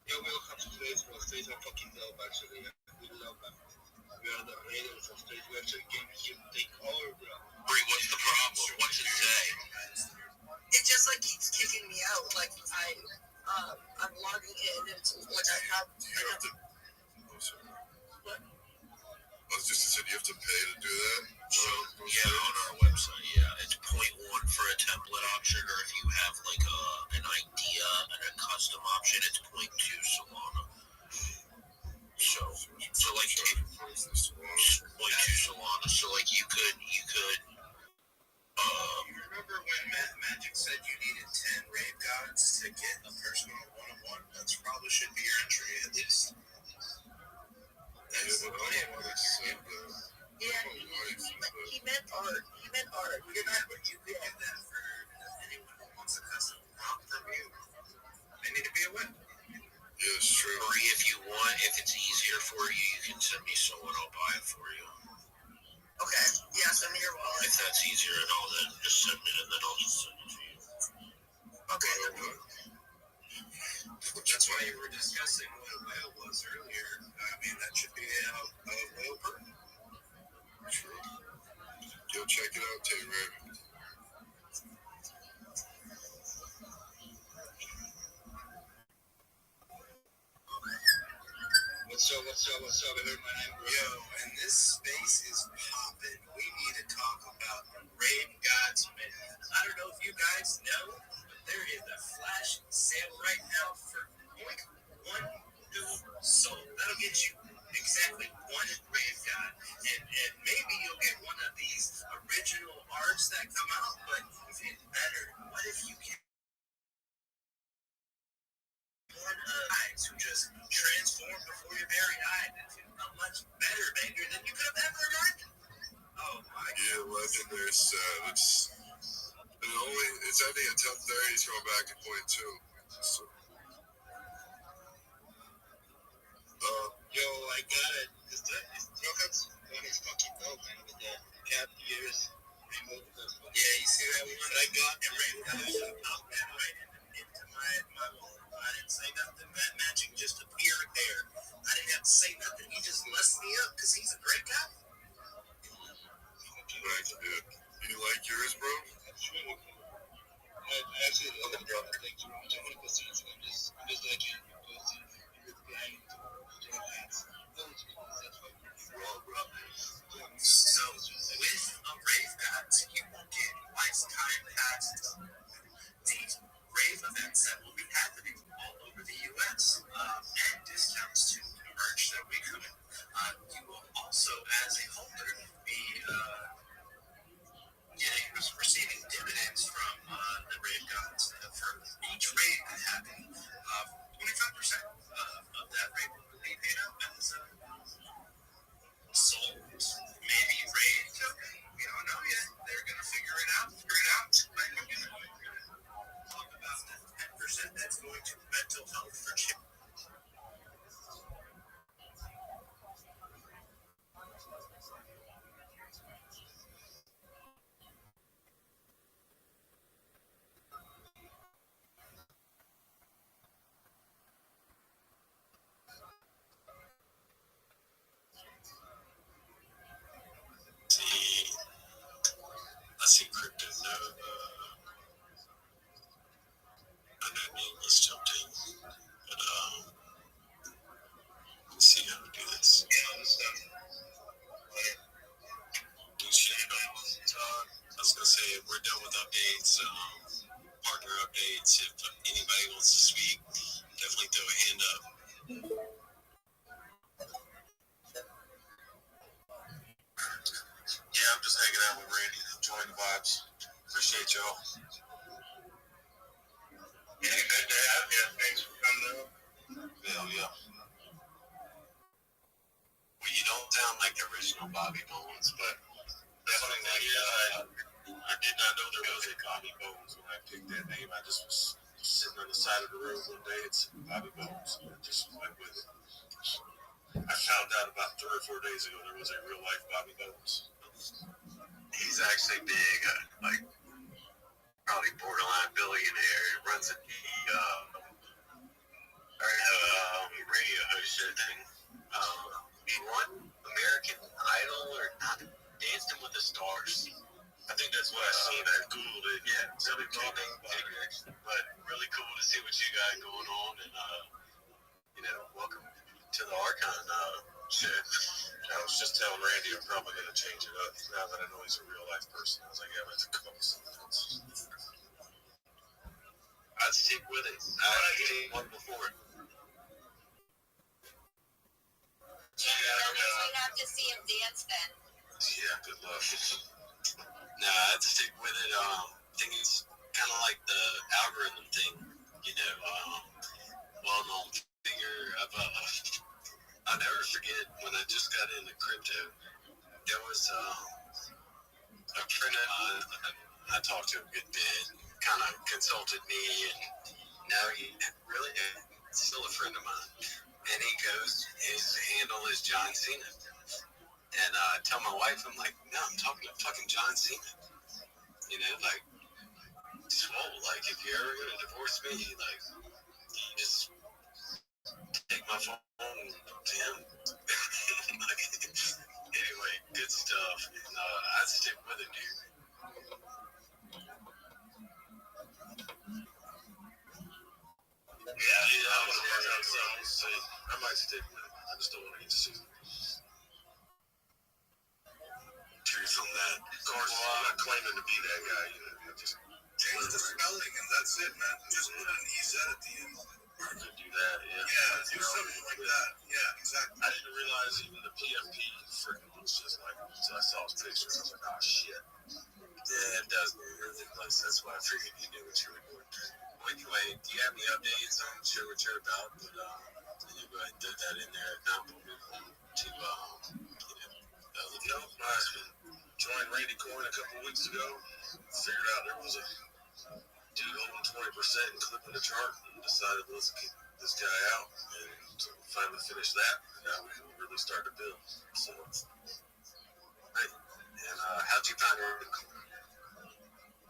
Yeah, we'll have today's fucking dope actually. We love them. We Bree, what's the problem? What's it say? It just like keeps kicking me out. Like I'm logging in. It's like I have. What? I was just said you have to pay to do that. So yeah, on our website, yeah, it's 0.1 for a template option, or if you have like an idea and a custom option, it's 0.2 Solana. So like 0.2 Solana. So like you could. Remember when Magic said you needed 10 rave gods to get a personal one-on-one? That probably should be your entry at least. That's Yeah, he meant art. He meant art. You're not, but you could do that for anyone who wants a custom prompt from you. They need to be a win. Yeah, it's true. Or if you want, if it's easier for you, you can send me someone, I'll buy it for you. Okay. Yeah, send me your wallet. If that's easier and all, then just send it and then I'll just send it to you. Okay. That's why you were discussing what a whale was earlier. I mean, that should be a whale bird. True. Yo, check it out, Tay-Ray. What's up? I heard my name. Yo, and this space is popping. We need to talk about Rave Gods myth. I don't know if you guys know, but there is a flash sale right now for 0.1 new soul. That'll get you exactly one Rave God, and maybe you'll get one of these original arts that come out. But even better, what if you get one eyes who just transform before your very eye and feel a much better banger than you could have ever imagined? Oh my God. Yeah, legendary set. It's ending at 10:30. It's going back to 0.2. So, yo, I got it. Is that is fucking dope, man, with the cap ears removable. Yeah, you see that one I got and popped that right into my wallet. I didn't say nothing. That Magic just appeared there. I didn't have to say nothing. He just messed me up because he's a great guy. Right, dude. You like yours, bro? Absolutely. Actually, I'm gonna drop the thing too much. I want to go see it. I'm just like you. Go see it. So, with a Rave Gods, you will get lifetime passes. These rave events that will be happening all over the U.S. And discounts to merch that we come in. You will also, as a holder, be receiving dividends from the Rave Gods. For each rave that happens, 25% of that rave will be paid out as sold, maybe rave token. We don't know yet. They're going to figure it out. Like we're going to talk about that 10% that's going to mental health for children. I see crypto and that name was jumped in. But let's see how we do this. Yeah, this stuff. Do shit. I was gonna say we're done with updates, partner updates. If anybody wants to speak, definitely throw a hand up. Yeah, I'm just hanging out with Randy, enjoying the vibes. Appreciate y'all. Yeah, good to have you. Thanks for coming out. Hell yeah. Well, you don't sound like the original Bobby Bones, but definitely not. I did not know there was a Bobby Bones when I picked that name. I just was sitting on the side of the road one day. It's Bobby Bones. And I just went with it. I found out about 3 or 4 days ago there was a real life Bobby Bones. He's actually big, like probably borderline billionaire. He runs a radio host thing. He won American what I seen. I Googled it. Yeah, really cool thing, but really cool to see what you got going on, and welcome to the Archon. Shit. I was just telling Randy I'm probably gonna change it up now that I know he's a real life person. I was like, yeah, I'm gonna come up with something else. I'd stick with it. I did one before. We'd have to see him dance then. Yeah, good luck. Nah, I'd stick with it. I think it's kind of like the algorithm thing, well-known figure of I'll never forget when I just got into crypto. There was a friend of mine I talked to a good bit, kind of consulted me, and now he really is still a friend of mine. And he goes, his handle is John Cena. And I tell my wife, I'm like, no, I'm talking to fucking John Cena. Like, swole, like, if you're ever going to divorce me, like, you just take my phone to him. Anyway, good stuff. And I'd stick with it, dude. Yeah, I'm going to work out something. So I might stick with it. I just don't want to get sued. Truth on that. Of course, I'm not claiming to be that guy. Just change the spelling and that's it, man. Just put an EZ at the end. I could do that, yeah. Yeah, do something like that. Yeah, exactly. I didn't realize even the PFP freaking looks just like him until I saw his picture. I was like, oh shit. Yeah, it does look really close. That's why I figured you knew what you were doing. Well, anyway, do you have any updates? I'm not sure what you're about, but go ahead and throw that in there. If not, we'll move on to I joined Randy Coin a couple weeks ago. Figured out there was a dude holding 20% and clipping the chart, and decided let's get this guy out, and so finally finished that. Now we can really start to build. So, and how'd you find her?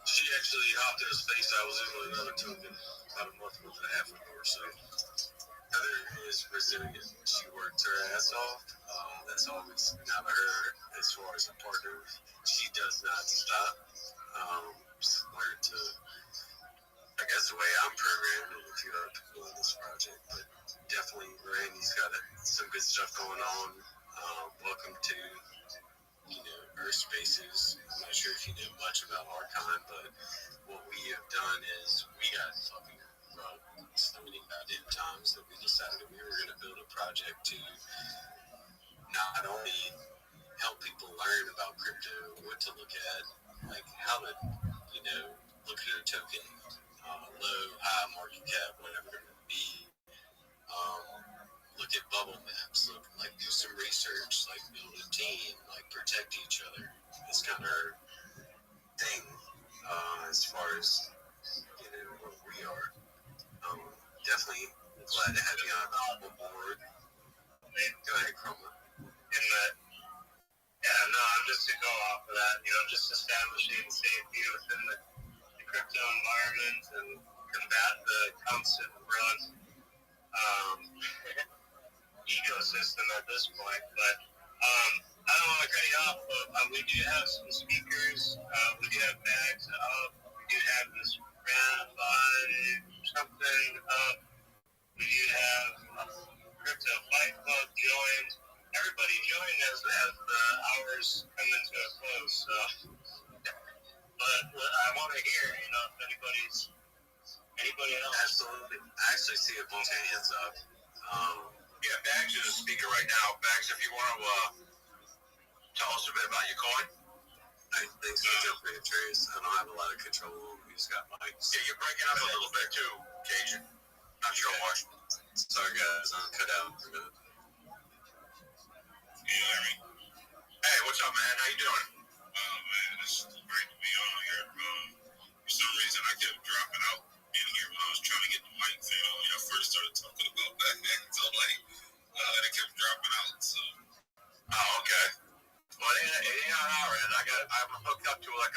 She actually hopped in a space I was in with another token about a month and a half ago or so. Heather is resilient. She worked her ass off. That's always never her as far as a partner. She does not stop. Learn to, I guess the way I'm programmed, and a few other people in this project, but definitely Randy's got some good stuff going on. Welcome to, Earth Spaces. I'm not sure if you know much about Archon, but what we have done is we got fucking rug so many goddamn times that we decided we were going to build a project to not only help people learn about crypto, what to look at, like how to, look at a token, low, high market cap, whatever it may be. Look at bubble maps, do some research, build a team, protect each other. It's kind of our thing as far as, what we are. Definitely glad to have you on board. Go ahead, Chroma. I'm just to go off of that, just establishing safety within the crypto environment and combat the constant broad ecosystem at this point. But I don't want to cut you off, but we do have some speakers. We do have bags up. We do have this Rabbi something up. We do have Crypto Fight Club joined. Everybody joined as the hours come into a close. So, but I want to hear, if anybody else. Absolutely. I actually see a bunch of hands up. Yeah, Bags is a speaker right now. Bags, if you want to tell us a bit about your coin. Thanks for jumping in, Trace. I don't have a lot of control over who's got mics. Yeah, you're breaking up a little bit too, Cajun. Not sure much. Sorry, guys. I'm cut out for a minute. Can you hear me? Hey, what's up, man? How you doing? Oh, man, it's great to be on here. For some reason, I kept dropping out in here when I was trying to get the mic thing on when I first started talking about that. So, it kept dropping out, so. Oh, okay. Well, it ain't on our end. I'm hooked up to what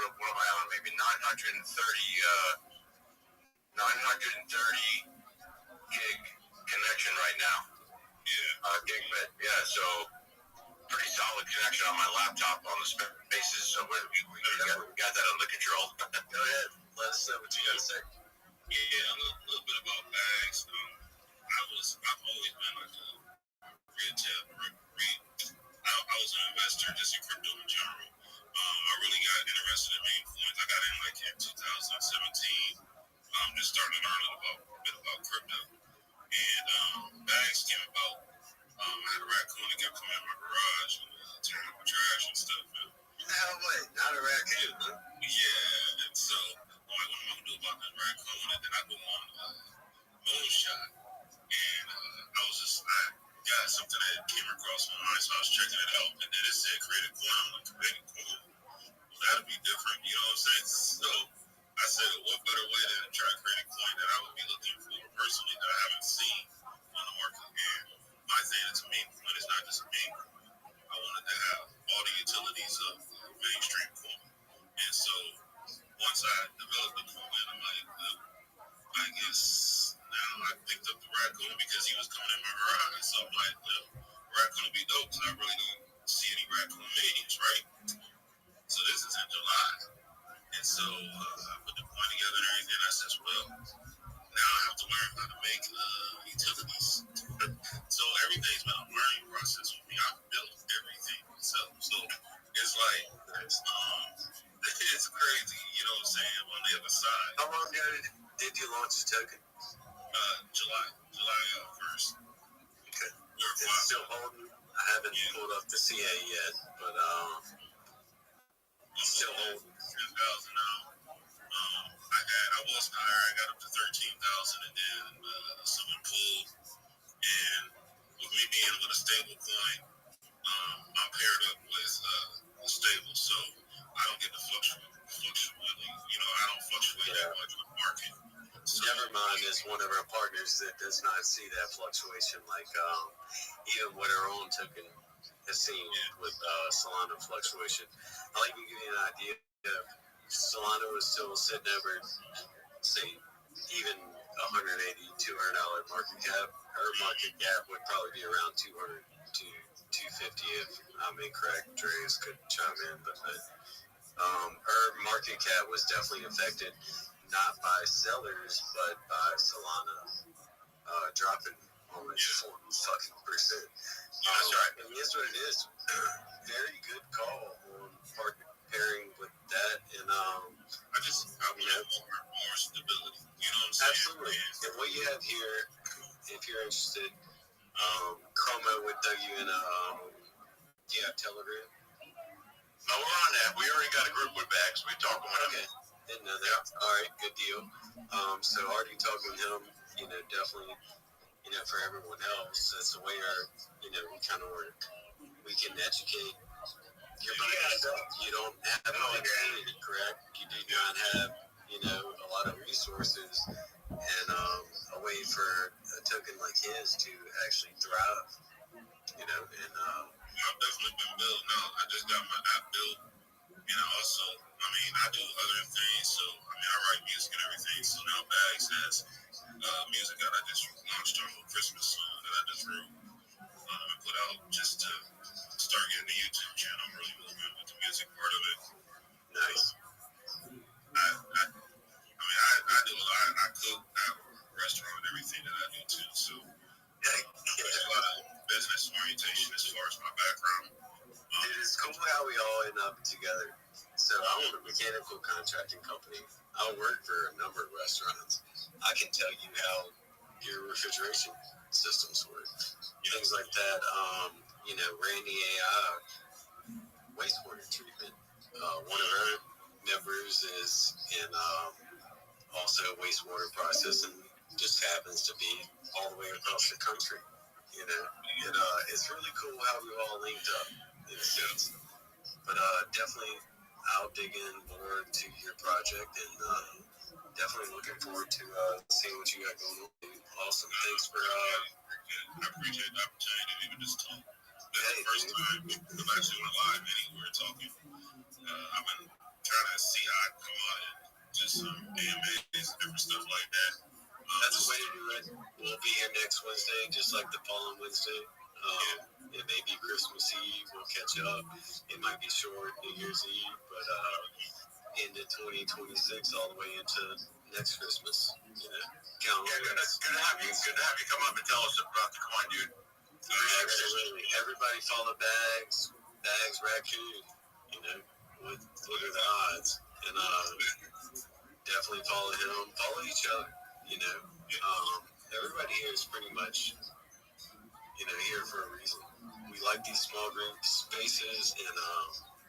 am I on? Maybe 930 gig connection right now. Yeah. Gigabit. Yeah, so pretty solid connection on my laptop on the space bases. So we got that under control. Go ahead. Let us know what you got to say. Yeah, a little bit about bags. I've always been like a retail. I was an investor just in crypto in general. I really got interested in main coins. I got in like in 2017. Just starting to learn a bit about crypto. And bags came about. I had a raccoon that kept coming in my garage and tearing up my trash and stuff. No way, not a raccoon, huh? Yeah, and so I'm like, what am I gonna do about this raccoon? And then I go on Moonshot, and I got something that came across my mind, so I was checking it out, and then it said create a coin. I'm like, create a coin? Well, that'd be different, you know what I'm saying? So I said, what better way than to try to create a coin that I would be looking for personally that I haven't seen on the market? And my thing is a meme coin is not just a meme coin. I wanted to have all the utilities of mainstream coin. And so once I developed the coin, I'm like, I guess now I picked up the raccoon because he was coming in my garage. So I'm like, raccoon would be dope because I really don't see any raccoon memes, right? So this is in July. And so I put the coin together and everything. I said, well, now I have to learn how to make utilities. So everything's been a learning process for me. I've built everything myself. So it's like, it's crazy, you know what I'm saying, on the other side. How long ago did you launch the token? July 1st. Okay. It's still holding. I haven't pulled up the CA yet, but still holding. 10,000 now. I got up to 13,000 and then someone pulled. And with me being with a stable coin, I'm paired up with stable, so I don't get to fluctuate. I don't fluctuate that much with the market. So, Nevermind is one of our partners that does not see that fluctuation, like even what our own token has seen with Solana fluctuation. I'll even give you an idea. Solana was still sitting over, say, even $180, $200 market cap. Her market cap would probably be around 200 to 250 if I'm incorrect. Dre's could chime in, but her market cap was definitely affected not by sellers, but by Solana dropping almost 40 fucking percent. That's right. And here's what it is. Very good call on pairing with that, and I want more stability. You know what I'm saying? Absolutely. And what you have here, if you're interested, Chroma would throw you in a Telegram. No, we're on that. We already got a group with Bags. We talked with him. Okay. Didn't know that. Yeah. All right, good deal. So already talking with him, definitely, for everyone else, that's the way we kind of work. We can educate your yourself. You don't have a big community, correct? You do not have, a lot of resources and a way for a token like his to actually thrive, and I've definitely been built. No, I just got my app built, and also, I do other things, so, I write music and everything, so now Bags has music that I just launched on a Christmas song that I just wrote and put out just to start getting the YouTube channel. I'm really moving with the music part of it. Nice. I do a lot. I cook, I have a restaurant and everything that I do too, so there's a lot of business orientation as far as my background. It is cool how we all end up together. So I own a mechanical contracting company. I work for a number of restaurants. I can tell you how your refrigeration systems work. Things like that. Randy AI, wastewater treatment. One of our members is in also wastewater processing. Just happens to be all the way across the country. It's really cool how we all linked up in a sense. But definitely, I'll dig in more to your project and definitely looking forward to seeing what you got going on. Awesome. Thanks for. I appreciate the opportunity to even just talk. This is the first time we've actually went live anywhere talking. I've been trying to see how I can come out and do some AMAs and different stuff like that. That's the way to do it. We'll be here next Wednesday, just like the following Wednesday. It may be Christmas Eve. We'll catch up. It might be short New Year's Eve, but into 2026 all the way into next Christmas. Count on it. Good to have you come up and tell us about the coin, dude. Absolutely. Everybody follow Bags Raccoon. What are the odds? And definitely follow him. Follow each other. Everybody here is pretty much here for a reason. We like these small group spaces and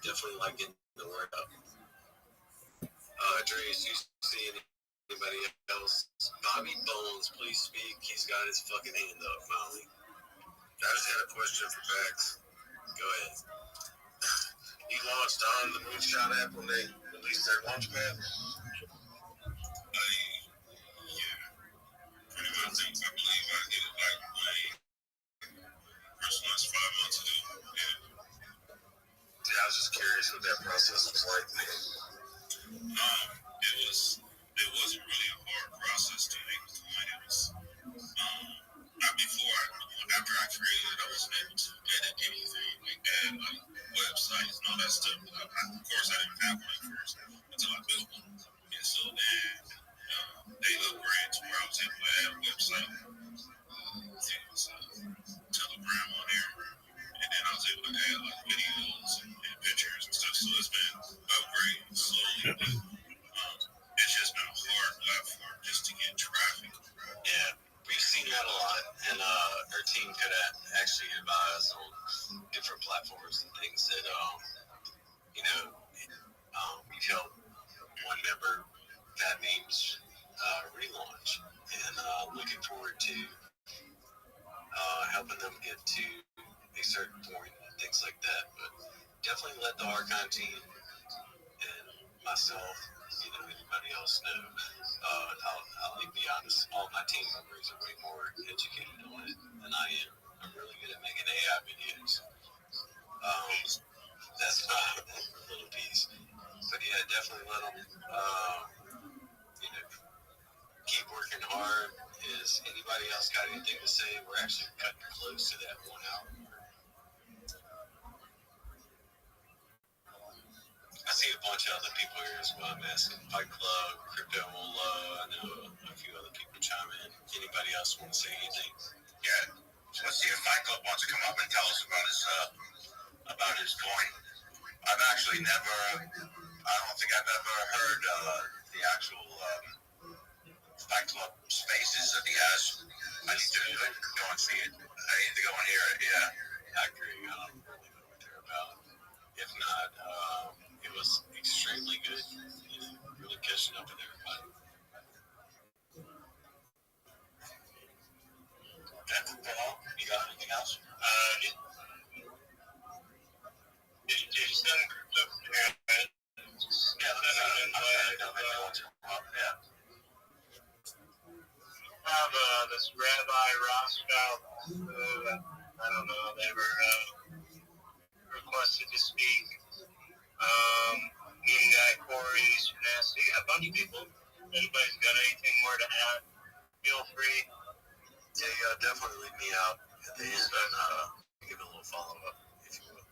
definitely like getting the word up. Drees, you see anybody else? Bobby Bones, please speak. He's got his fucking hand up, Molly. I just had a question for Bags. Go ahead. He launched on the Moonshot app when they released their launch pad. Yeah. Pretty much. I believe I did it like first launch 5 months ago. Yeah. I was just curious what that process was like. It wasn't really a hard process to make the coin. It was after I created it, I wasn't able to edit anything, like add websites and all that stuff. Of course, I didn't have one at first until I built one, and so then they upgraded to where I was able to add a website. It was Telegram on there, and then I was able to add videos and pictures and stuff. So it's been upgrading slowly, but it's just been a hard platform just to get traffic. Yeah, we've seen that a lot, and our team could actually advise on different platforms and things that we've helped one member, Fat Memes, relaunch, and looking forward to helping them get to a certain point and things like that. But definitely let the Archon team and myself, anybody else know. I'll be honest, all my team members are way more educated on it than I am. I'm really good at making AI videos. That's my little piece. But yeah, definitely let them, keep working hard. Is anybody else got anything to say? We're actually cutting close to that 1 hour. I see a bunch of other people here as well. I'm asking Fight Club, Crypto Mola. I know a few other people chime in. Anybody else want to say anything? Yeah. Let's see if Fight Club wants to come up and tell us about his coin. I've actually never. I don't think I've ever heard the actual Fight Club spaces that he has. I need to go and see it. I need to go and hear it. Yeah, I agree. I don't really know what they're about. If not, it was extremely good. Really catching up with everybody. That's all. You got anything else? Did you send crypto? Yeah, I have this Rabbi Rothschild. I don't know. They were requested to speak. Meeting guy Corey, Nasty, a bunch of people. If anybody's got anything more to add, feel free. Yeah, definitely leave me out at the end and give it a little follow up, if you will.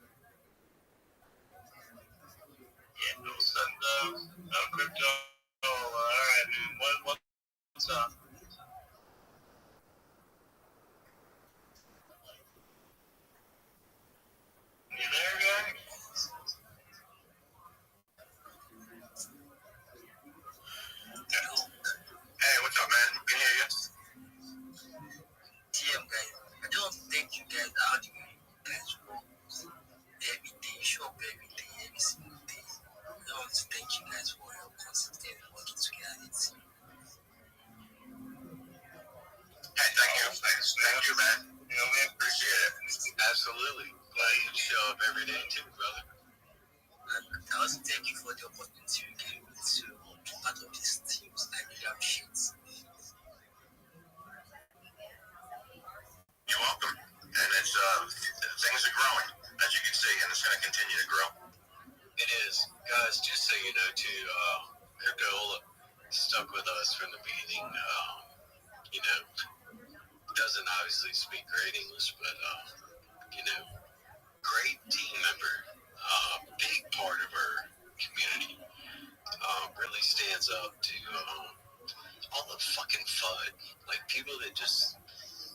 Yeah, we'll send crypto. All right, man. What's up? You there, guy? Hey, what's up, man? Can hear you. TM guys, I don't think you guys are doing guys wrong. Every day, shop every day, every single day. I want to thank you guys for your consistent working together. Hey, thank you. Thank you, man. We appreciate it. Absolutely. Glad you show up every day too, brother. I also thank you for the opportunity you gave me to be part of this team. I really appreciate it. You're welcome. And it's things are growing, as you can see, and it's going to continue to grow. It is. Guys, just so you know, too, Crypto stuck with us from the beginning. Doesn't obviously speak great English, but great team member, big part of our community. Really stands up to all the fucking FUD. Like people that just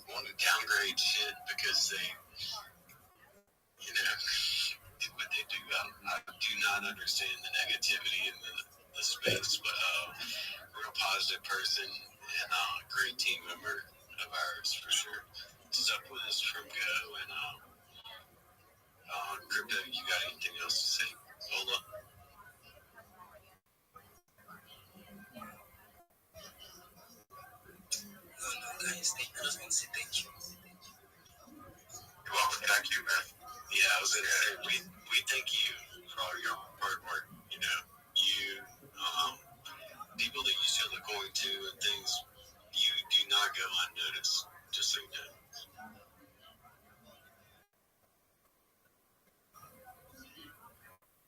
want to downgrade shit because they, do what they do. I do not understand the negativity in the space, but real positive person and great team member of ours for sure. Stuck with us from go. And Crypto, you got anything else to say? Ola? No, guys, I just want to say thank you. You're welcome. Thank you, man. Yeah, I was going to say, we thank you for all your hard work. You, people that you sell the coin to and things, you do not go unnoticed, just so you know.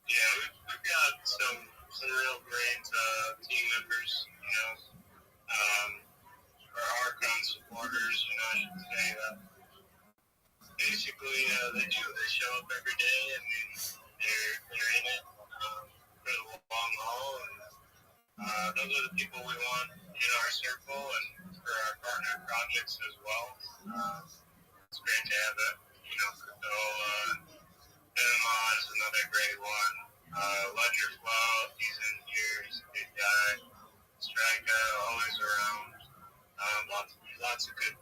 Yeah, we've got some real great team members, our Archon supporters, I should say. Basically, they show up every day and they're in it for the long haul. And those are the people we want in our circle and for our partner projects as well. It's great to have that, Crypto. Panama is another great one. Ledger Flow, he's in here, he's a good guy. Strika, always around. Lots of good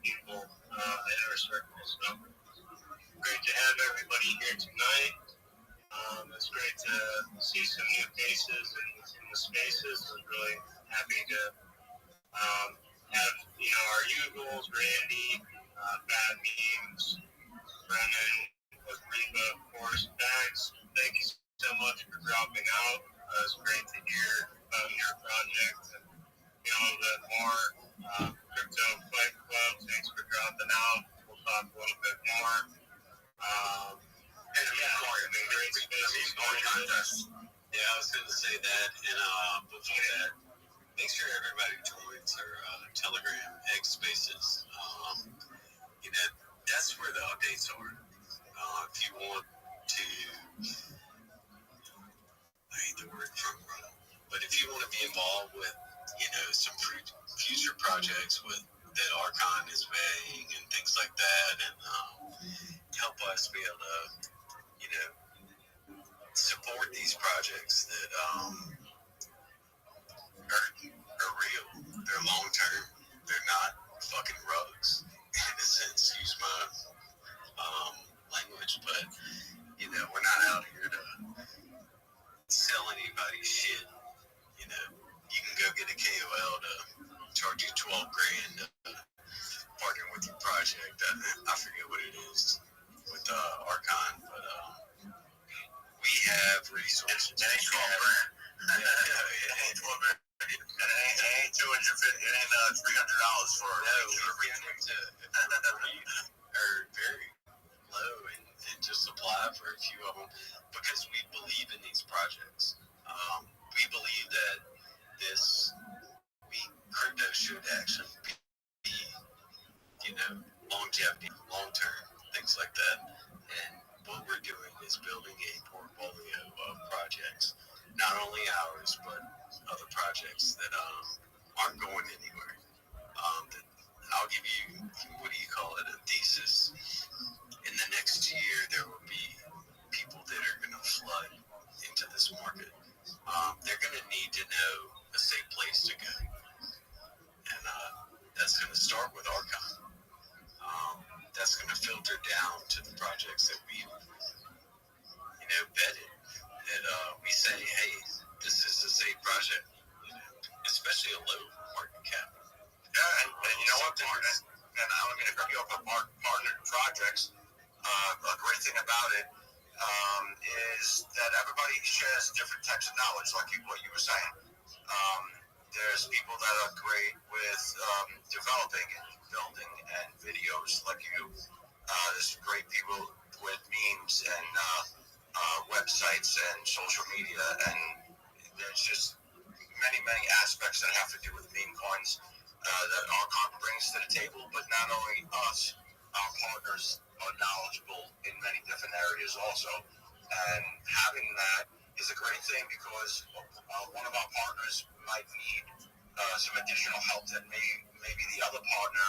people in our circle. So great to have everybody here tonight. It's great to see some new faces in the spaces. I was really happy to have our usuals, Randy, Bad Memes, Brennan, with Reba, of course. Bags, thank you so much for dropping out. It's great to hear about your project and a little bit more. Crypto Fight Club, thanks for dropping out. We'll talk a little bit more. Great spaces. Yeah, I was going to say that, and before that, make sure everybody joins our Telegram X Spaces. That's where the updates are. If you want to, I hate the word from but if you want to be involved with, some future projects that Archon is weighing and things like that, and help us be able to, support these projects that are real. They're long term. They're not fucking rugs, in a sense. Use my language, but we're not out here to sell anybody shit. You can go get a KOL to charge you $12,000 to partner with your project. I forget what it is with Archon, but we have resources. It ain't $12,000. It ain't $12,000. It ain't $250. It ain't $300 for are very low and just apply for a few of them because we believe in these projects. We believe that crypto should actually be, longevity, long term, things like that. And what we're doing is building a portfolio of projects, not only ours, but other projects that aren't going anywhere. I'll give you, what do you call it, a thesis. In the next year, there will be people that are going to flood into this market. They're going to need to know a safe place to go. And that's going to start with Archon. That's going to filter down to the projects that we've, vetted. That we say, hey, this is a safe project, especially a low market cap. Yeah, and you know what, Martin? And I don't mean to cut you off on partner projects. A great thing about it is that everybody shares different types of knowledge, like what you were saying. There's people that are great with developing and building and videos, like you. There's great people with memes and websites and social media, and there's just many aspects that have to do with meme coins that Archon brings to the table. But not only us, our partners knowledgeable in many different areas also. And having that is a great thing because one of our partners might need some additional help that maybe the other partner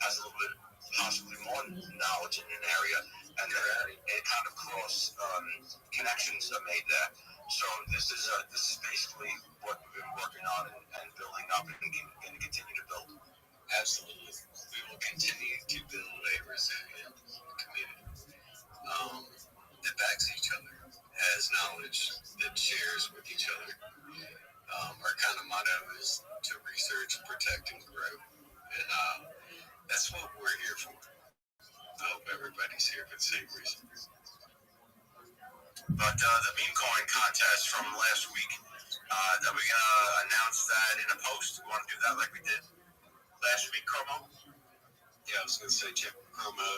has a little bit possibly more knowledge in an area, and it kind of cross connections are made there. So this is basically what we've been working on and building up and going to continue to build. Absolutely. We will continue to build a resilient community that backs each other, has knowledge, that shares with each other. Our kind of motto is to research, protect, and grow. And that's what we're here for. I hope everybody's here for the same reason. But the meme coin contest from last week, are we going to announce that in a post? We want to do that like we did last week, Carmo? Yeah, I was going to say check promo.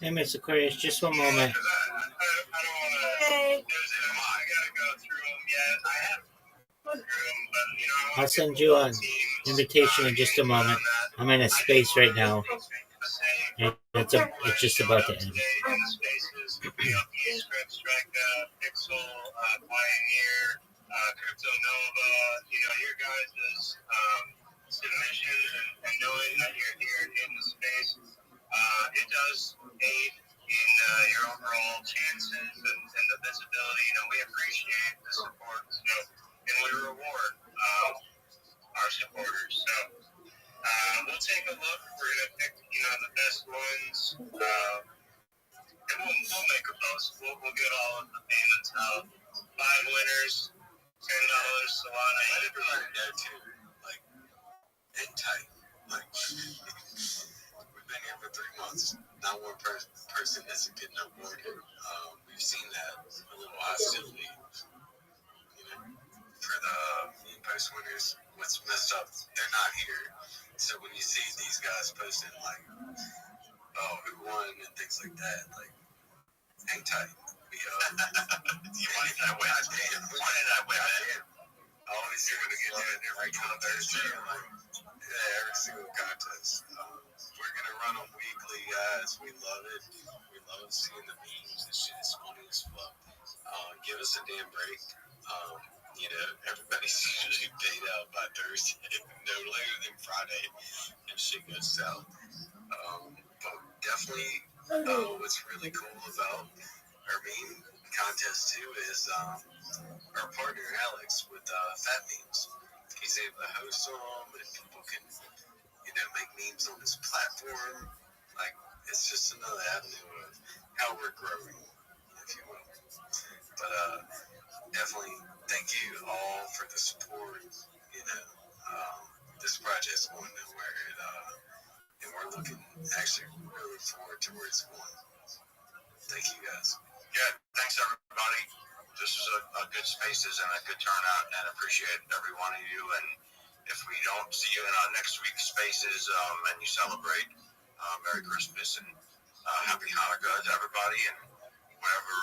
Hey, Mr. Aquarius, just one moment. I don't want to. I got to go through them yet. I have through them, but I'll send you an invitation in just a moment. I'm in a space right now, and it's just about to end. Pixel, Pioneer, Crypto Nova, your guys' submissions and knowing that you're here in the space, it does aid in your overall chances and the visibility. We appreciate the support, and we reward our supporters. So we'll take a look. We're gonna pick, the best ones, and we'll make a post. We'll get all of the payments out. 5 winners, $10 Solana. Let everybody know too. Like, hang tight. Like, we've been here for 3 months. Not one person isn't getting awarded. We've seen that a little hostility. For the post winners, what's messed up, they're not here. So when you see these guys posting like, oh, who won and things like that, like, hang tight. You want it that way? I did. Want it that way, man. Always here to get in every contest. Every single contest. We're gonna run them weekly, guys. We love it. We love seeing the memes. This shit is funny as fuck. Give us a damn break. Everybody's usually paid out by Thursday, no later than Friday, if shit goes south. But definitely, what's really cool about our main contest too is our partner Alex with Fat Memes. He's able to host them, and people can, make memes on his platform. Like, it's just another avenue of how we're growing, if you will. But definitely thank you all for the support. This project's going nowhere, and we're looking actually really forward towards one. Thank you guys. Yeah, thanks everybody. This is a good spaces and a good turnout, and appreciate every one of you. And if we don't see you in our next week's spaces, and you celebrate, Merry Christmas and Happy Hanukkah to everybody, and whatever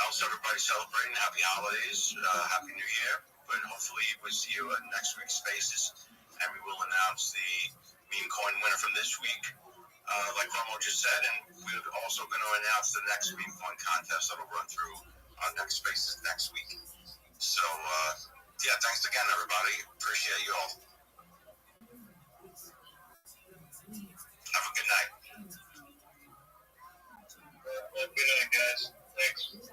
else everybody's celebrating. Happy holidays, Happy New Year. But hopefully we'll see you at next week's spaces, and we will announce the meme coin winner from this week, like Romo just said, and we're also going to announce the next meme coin contest that'll run through our next spaces next week. So, thanks again, everybody. Appreciate you all. Have a good night. Good night, guys. Thanks.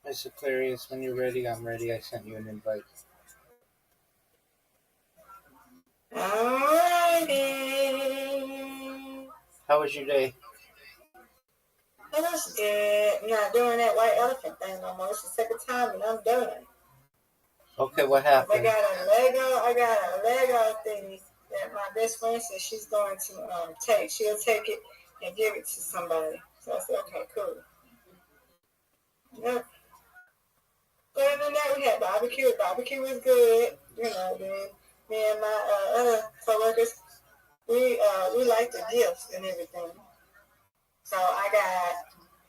Miss Aquarius, when you're ready, I'm ready. I sent you an invite. Alrighty. How was your day? It was good. I'm not doing that white elephant thing no more. It's the second time and I'm done. Okay, what I happened? got a Lego thing that my best friend said she's going to take. She'll take it and give it to somebody. So I said, okay, cool. Yep. Other than that, we had barbecue. Barbecue was good. You know, then me and my other coworkers, we like the gifts and everything. So I got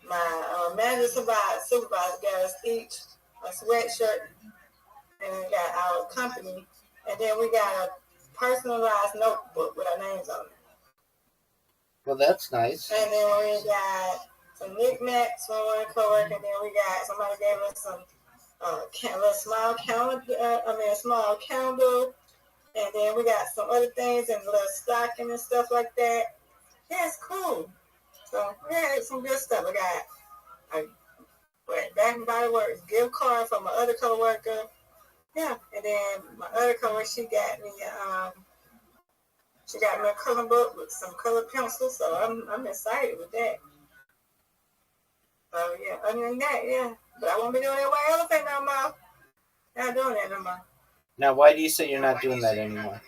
my manager supervisor got us each a sweatshirt, and we got our company, and then we got a personalized notebook with our names on it. Well, that's nice. And then we got some knickknacks from one coworker, and then we got somebody gave us some small candle, and then we got some other things and a little stocking and stuff like that. Yeah, it's cool. So we had some good stuff. I got a Bath and Body Works gift card from my other coworker. Yeah, and then my other coworker, she got me a coloring book with some colored pencils. So I'm excited with that. So yeah, other than that, yeah. But I won't be doing that white elephant no more. Not doing that no more. Now, why do you say you're not doing that anymore?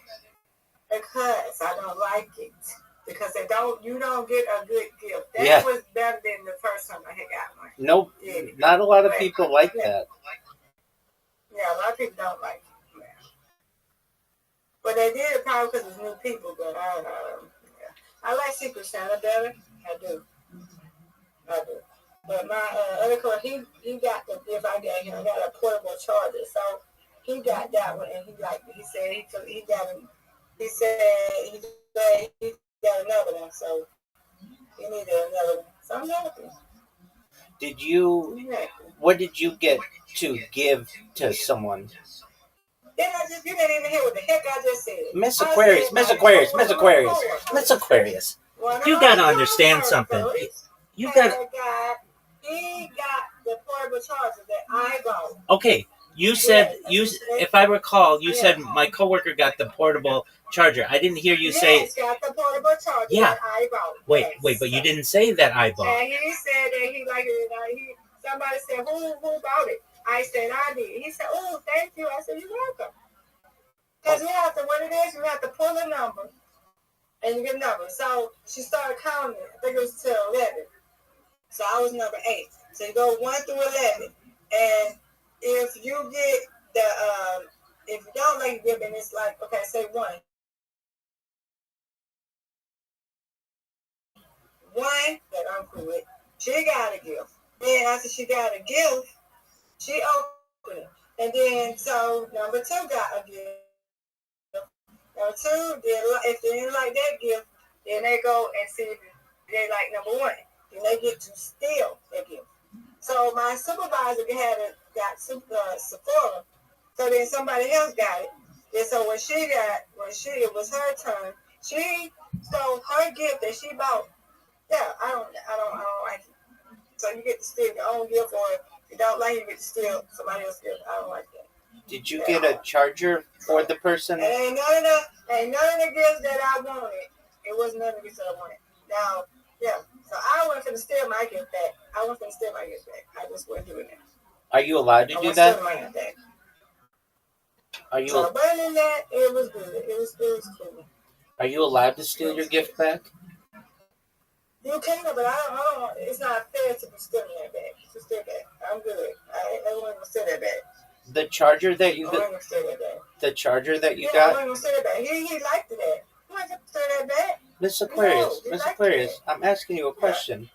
Because I don't like it. Because you don't get a good gift. That was better than the first time I had got one. Nope, not a lot of people like that. Yeah, a lot of people don't like it. Yeah. But they did it probably because it's new people. But I don't know. Yeah. I like Secret Santa better. I do. But my other coach, he got the gift I got him. I got a portable charger, so he got that one, and he liked it. He said he got another one, so he needed another one. So I'm happy. What did you get to give to someone? You didn't even hear what the heck I just said. Miss Aquarius. You gotta understand something. You gotta. He got the portable charger that I bought. Okay, you said if I recall, you said my coworker got the portable charger. I didn't hear you say. Got the portable charger that I bought. Wait, but you didn't say that I bought. And he said that he liked it. Somebody said, who bought it? I said, I did. He said, oh, thank you. I said, you're welcome. Because what it is, you have to pull a number, and you get a number. So she started counting it. I think it was till 11. So I was number 8. So you go 1 through 11. And if you get if you don't like it, then it's like, okay, say 1. 1 that I'm cool with. She got a gift. Then after she got a gift, she opened it. And then, so number 2 got a gift. Number 2, if they didn't like that gift, then they go and see if they like number 1. Then they get to steal their gift. So my supervisor got Sephora. So then somebody else got it. And so when it was her turn, she stole her gift that she bought. Yeah, I don't like it. So you get to steal your own gift, or if you don't like it, you get to steal somebody else's gift. I don't like that. Did you get a charger for the person? And ain't none of the gifts that I wanted. It wasn't none of the gifts that I wanted. Now, yeah. So I wasn't going to steal my gift back. I just wasn't doing that. Are you allowed to do that? Are you? So, other than that, it was good. It was cool. Are you allowed to steal your gift back? You can, but I don't. It's not fair to be stealing that back. To steal that, I'm good. I don't want to steal that back. The charger that you got. The charger that you got. I don't want to steal that back. He liked it. He wanted to steal that back. Miss Aquarius, I'm asking you a question.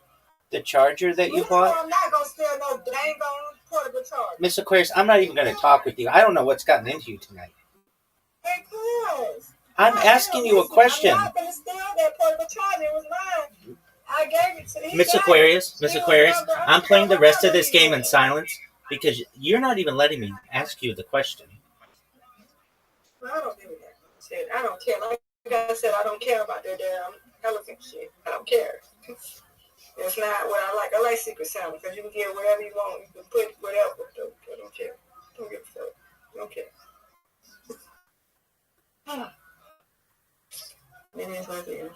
The charger that you bought. I'm not gonna steal no dang on portable charger. Miss Aquarius, I'm not even going to talk with you. I don't know what's gotten into you tonight. Because I'm asking you a question. I'm not gonna steal that portable charger. It was mine. I gave it to him. Miss Aquarius, I'm playing the rest of this game in silence because you're not even letting me ask you the question. Well, I don't do that shit. I don't care. Like I said, I don't care about their damn elephant shit. I don't care. It's not what I like. I like Secret Santa because you can get whatever you want. You can put whatever. I don't care. Don't give a fuck. Don't care. It is what it is.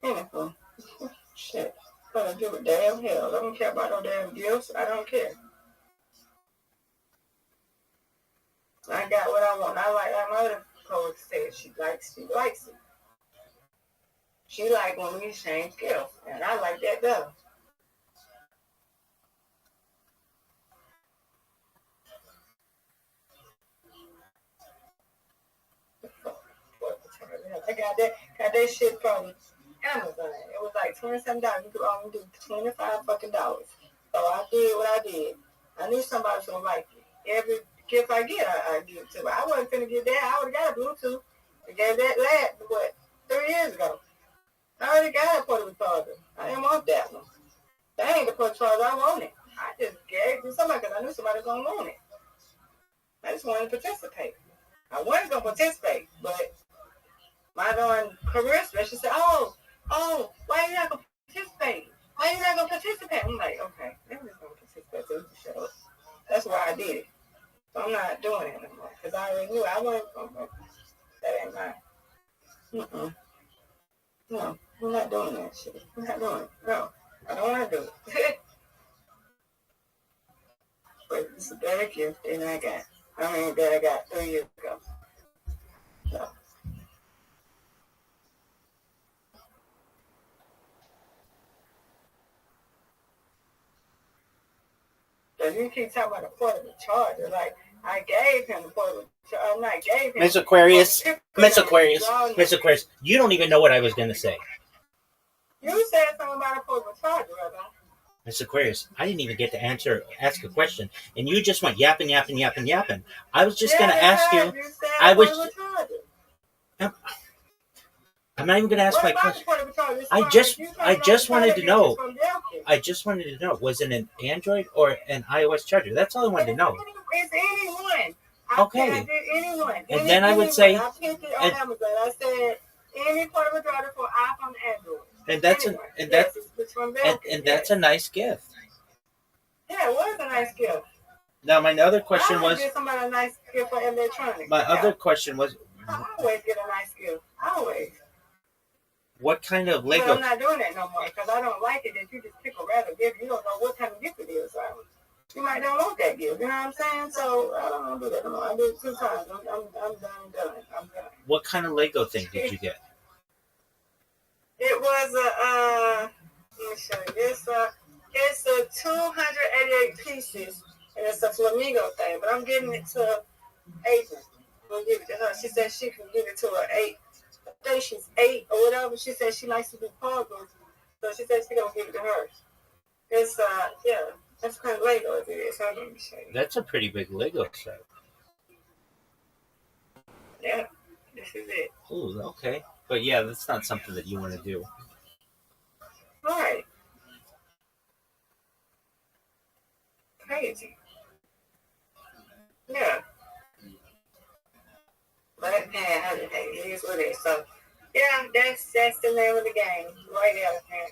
Anyway, shit. I don't give a damn hell. I don't care about no damn gifts. I don't care. I got what I want. I like my other poet said she likes it. She like when we exchange gifts, and I like that better. I got that shit from Amazon. It was like $27. You could only do $25 fucking dollars. So I did what I did. I knew somebody was gonna like it. Every gift I get, I give it to her. I wasn't finna get that. I would have got a Bluetooth. I gave that last 3 years ago. I already got a portable charger. I didn't want that one. That ain't the portable charger I wanted. I just gave it to somebody because I knew somebody was gonna want it. I just wanted to participate. I wasn't gonna participate, but my darn career specialist said, oh, why are you not gonna participate? Why are you not gonna participate? I'm like, okay, I'm just gonna participate so you can shut up. That's why I did it. So I'm not doing it anymore because I already knew I wasn't gonna. That ain't mine. No, I'm not doing that shit. I'm not doing it. No, I don't want to do it. But it's a better gift than I got. That I got 3 years ago. So. So you keep talking about a portable charger. Like, I gave him the portable charger. I'm not gave him. Miss Aquarius, you don't even know what I was going to say. You said something about a portable charger, Rabbi. Miss Aquarius, I didn't even get to ask a question, and you just went yapping. I was just going to ask you. I'm not even going to ask my question. I just wanted to know. Was it an Android or an iOS charger? That's all I wanted to know. It's anyone. Okay. Anyone. And then I would say. I picked it on Amazon. I said any portable charger for iPhone, Android. And that's a nice gift. Yeah, it was a nice gift. Now my other question was. Give somebody a nice gift for electronics. My other question was. I always get a nice gift. Always. What kind of Lego? Well, I'm not doing that no more because I don't like it. That you just pick a random gift. You don't know what kind of gift it is. So you might not want that gift. You know what I'm saying? So I don't want to do that no more. I did it 2 times. I'm done. I'm done. What kind of Lego thing did you get? It was let me show you. It's a 288 pieces, and it's a flamingo thing. But I'm giving it to April. I'm gonna give it to her. She said she can give it to her 8. I think she's 8 or whatever. She said she likes to do puzzles, so she said she's gonna give it to her. It's that's kind of Lego it is. So let me show you. That's a pretty big Lego set. Yeah, this is it. Ooh, okay. But yeah, that's not something that you want to do. All right. Crazy. Yeah. But it is what it is. So yeah, that's the name of the game. Right there, man.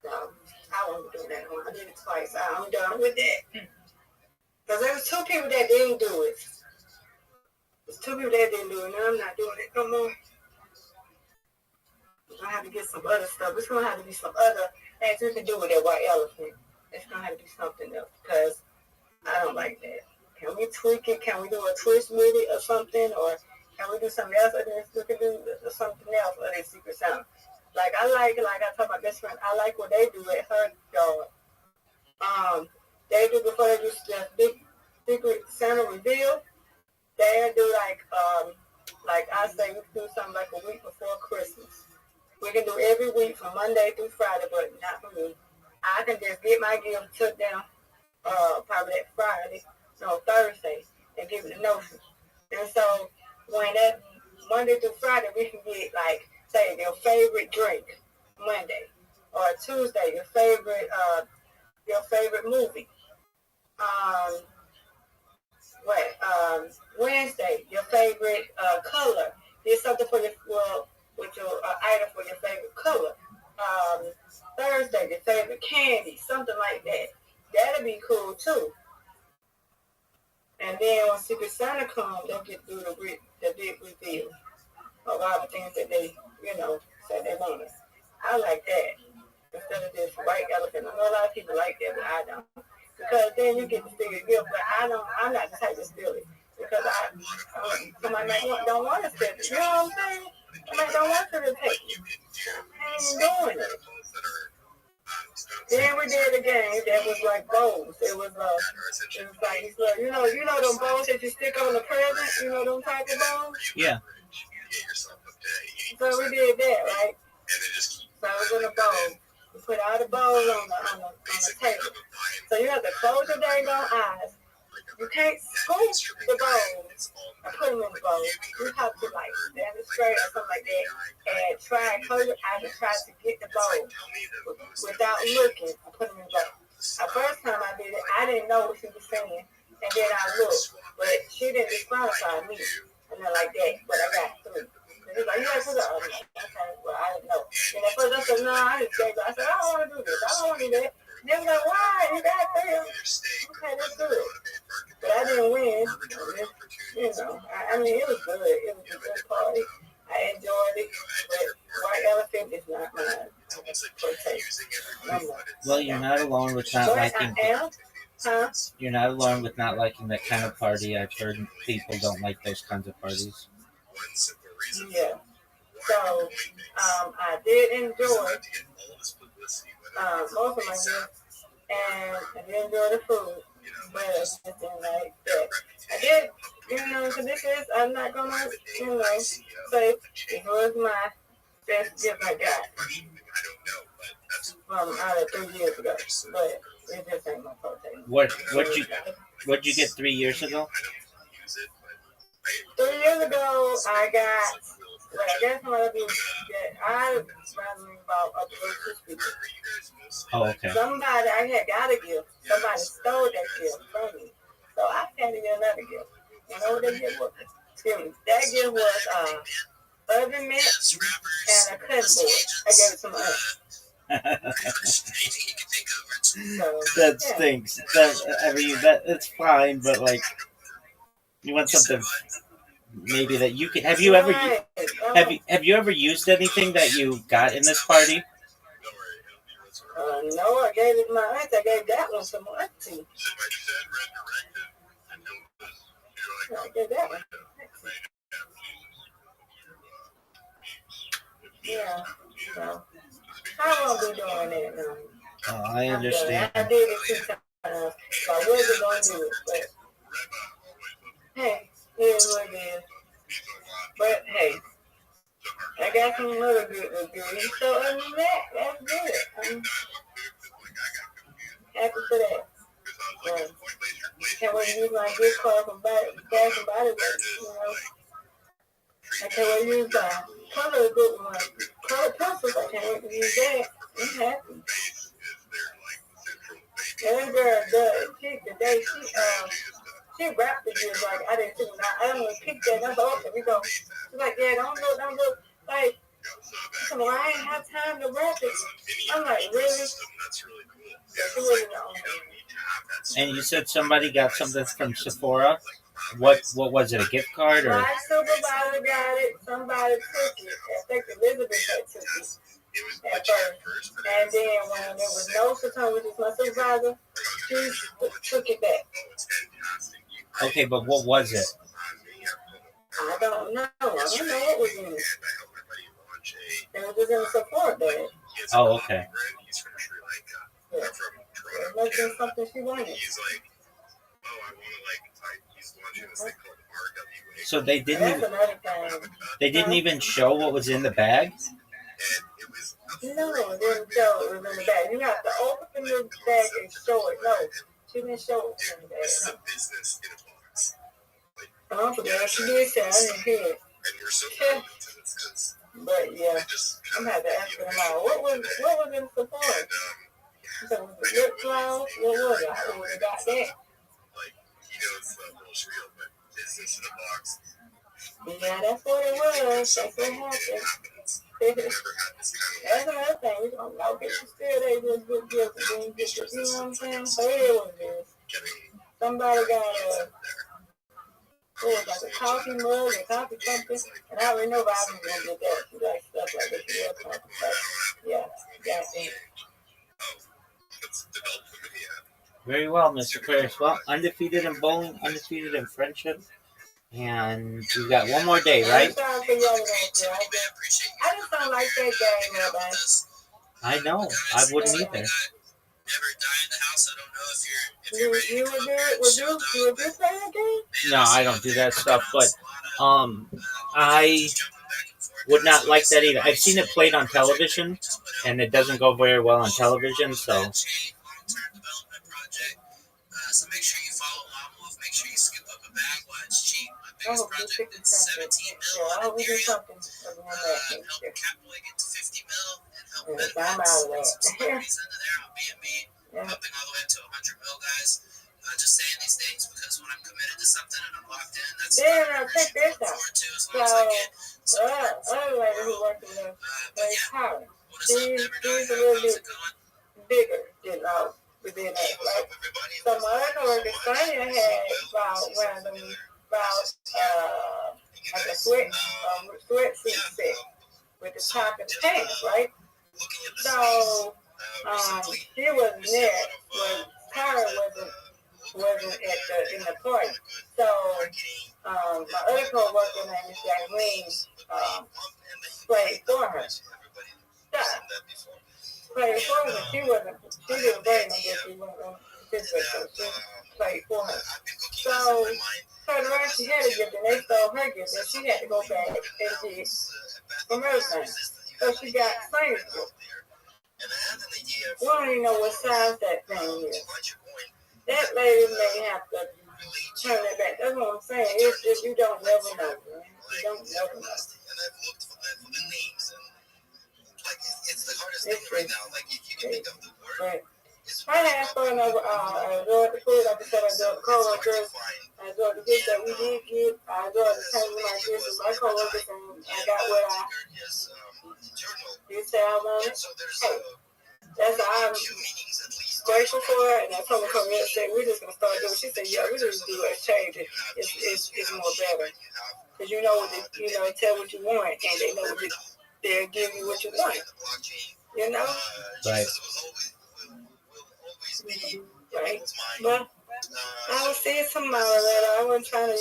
No, I won't do that one. I did it twice. I'm done with that. Because there was 2 people that didn't do it. There's 2 people that didn't do it. Now I'm not doing it no more. I'm going to have to get some other stuff. It's going to have to be some other things we can do with that white elephant. It's going to have to be something else because I don't like that. Can we tweak it? Can we do a twist with it or something? Or can we do something else? Or we can do something else or their Secret Santa. Like I told my best friend, I like what they do at her yard. They do before they do the big Secret Santa reveal. They do like I say, we can do something like a week before Christmas. We can do every week from Monday through Friday, but not for me. I can just get my gift took down probably that Thursday, and give it a notion. And so when that Monday through Friday, we can get like, say, your favorite drink Monday, or Tuesday, your favorite movie. Wednesday, your favorite color. Get something for with your item for your favorite color. Thursday, your favorite candy, something like that. That'll be cool too. And then when Secret Santa comes, they'll get through the big reveal of all the things that they, say they wanted. I like that instead of this white elephant. I know a lot of people like that, but I don't. Because then you get to steal your gift, but I'm not the type to steal it. Because somebody don't want to steal it. You know what I'm saying? Somebody don't want to take it. I ain't doing it. Then we did a game that was like bowls. It was like, you know them bowls that you stick on the present? You know them type of bowls? Yeah. So we did that, right? So it was in a bowl. We put all the bowls on the table. So you have to close your dang eyes. You can't scoop the bowls and put them in the bowl. You have to like stand it straight or something like that and try and close your eyes and try to get the bowl without looking and put them in the bowl. The first time I did it, I didn't know what she was saying, and then I looked, but she didn't disqualify me, and then like that. But I got through. And he's like, you got to do that. Okay, well I didn't know. And at first I said, no, I didn't say that. I said, I don't want to do this. I don't want to do that. They were like, why? You got through. Okay, let's do it. But I didn't win. I mean, it was good. It was a good party. I enjoyed it. But white elephant is not mine. Well, you're not alone with not liking. You're not alone with not liking that kind of party. I've heard people don't like those kinds of parties. Yeah. So, I did enjoy most of my gifts, and I did enjoy the food, but I just didn't like that. I did, because this is, I'm not going to, say it was my best gift I got from out of 3 years ago, but it just ain't my forte. What'd you get 3 years ago? 3 years ago, I got, well, I guess what I do is that I was about a Bluetooth speaker. Oh, okay. Somebody, I had got a gift. Somebody stole that gift from me. So I had to get another gift. You know what that gift was? Excuse me. That gift was oven mitt and a cutting board. I gave it to my aunt. So, that stinks. That's fine, but like, you want something maybe that you can. Have you ever used anything that you got in this party? No, I gave it to my aunt. I gave that one to my auntie. I gave that one. Yeah. So, I won't be doing that now. Oh, I understand. I did it 2 times. So I wasn't going to do it. But, hey, it is what it is. But, hey, I got some other good reviews. So, other than that, that's good. I'm happy for that. Can't wait to use my gift card from Bath and Body Works, I can't wait to use my color good one. Color pencils, I can't wait to use that. I'm happy. And that girl, she wrapped the gift like I didn't think. I don't pick that. That's open. We go. She's like, yeah, don't look. Like, come on, I ain't have time to wrap it. I'm like, really? She wasn't the only one. And you said somebody got something from Sephora. What was it? A gift card or? My supervisor got it. Somebody took it. I think Elizabeth had took it at first. And then when there was no Satone, which is my supervisor, she took it back. Okay, but what was it? I don't know. I don't know what was in it. It was in a support bag. Oh, okay. Yeah. It must have been something she wanted. So they didn't That's even, another thing. they didn't even show what was in the bag? No, it didn't show it was in the bag. You have to open the bag and show it. No, she didn't show it in the bag. Oh, but she did say I didn't hear it. But yeah, I'm gonna have to ask her tomorrow. What was in support? So was it lip gloss? What was it? I would have got that. Yeah, that's what it was. That's what happened. That's another thing. We don't know people still they just get guilty. Then get the, you know what I'm saying? So it is what it is. Somebody got like a coffee mug and coffee something, and I already know I'm gonna get that. You like stuff like this. You talking about? Yeah, got it. Very well, Mr. Aquarius. Well, undefeated in bowling, undefeated in friendship, and we got one more day, right? I just don't like that game, Rabbi. I know. I wouldn't either. Never die in the house. I don't know if you're ready You to would come do up here it? and Would show you up. play a game? No, I don't do that stuff, but I would not like that either. I've seen it played on television, and it doesn't go very well on television, so. So make sure you follow Mom Wolf. Make sure you scoop up a bag while it's cheap. My biggest project is 17 mil on Ethereum. Help Catboy get to 50 mil and help Benefits and some celebrities into there on B&B. Helping all the way up to 100 mil, guys. Just saying these things because when I'm committed to something and I'm locked in, that's Check this out. forward to as long as I get. So, other lady who worked in the Howard, what is up, Never Die? she's a little How's bit it going? bigger than within us, right? So my other worker, Sonia, had about like a sweatsuit set with the top and the pants, right? So she wasn't there when Tara wasn't in the party. So my other co-worker named Miss Jacqueline played for her. Played for her. She didn't bring them, but she wasn't on she played for her. So turned around, she had a gift, and they stole her gift, and she had to go back and get from everything. So she got Slaney's gift. We don't even know what size that thing is. That lady may have to turn it back. That's what I'm saying. If you don't never know, man. You don't never know. It's the hardest thing right now. Like, if you can think of the word. Right. I had fun over, I enjoyed the food. Like I said, I enjoyed the co-workers. I enjoyed the gifts that we did get. I enjoyed the time with my gifts with my co-workers, and I got what you say I wanted. Hey, that's all I'm grateful for, and I told her, said, we're just going to start doing. She said, yeah, we just do it, change it. It's more better. Because you know what tell what you want, and they know they'll give you what you want. You know? Right. Right. But I will see it tomorrow later. I wasn't trying to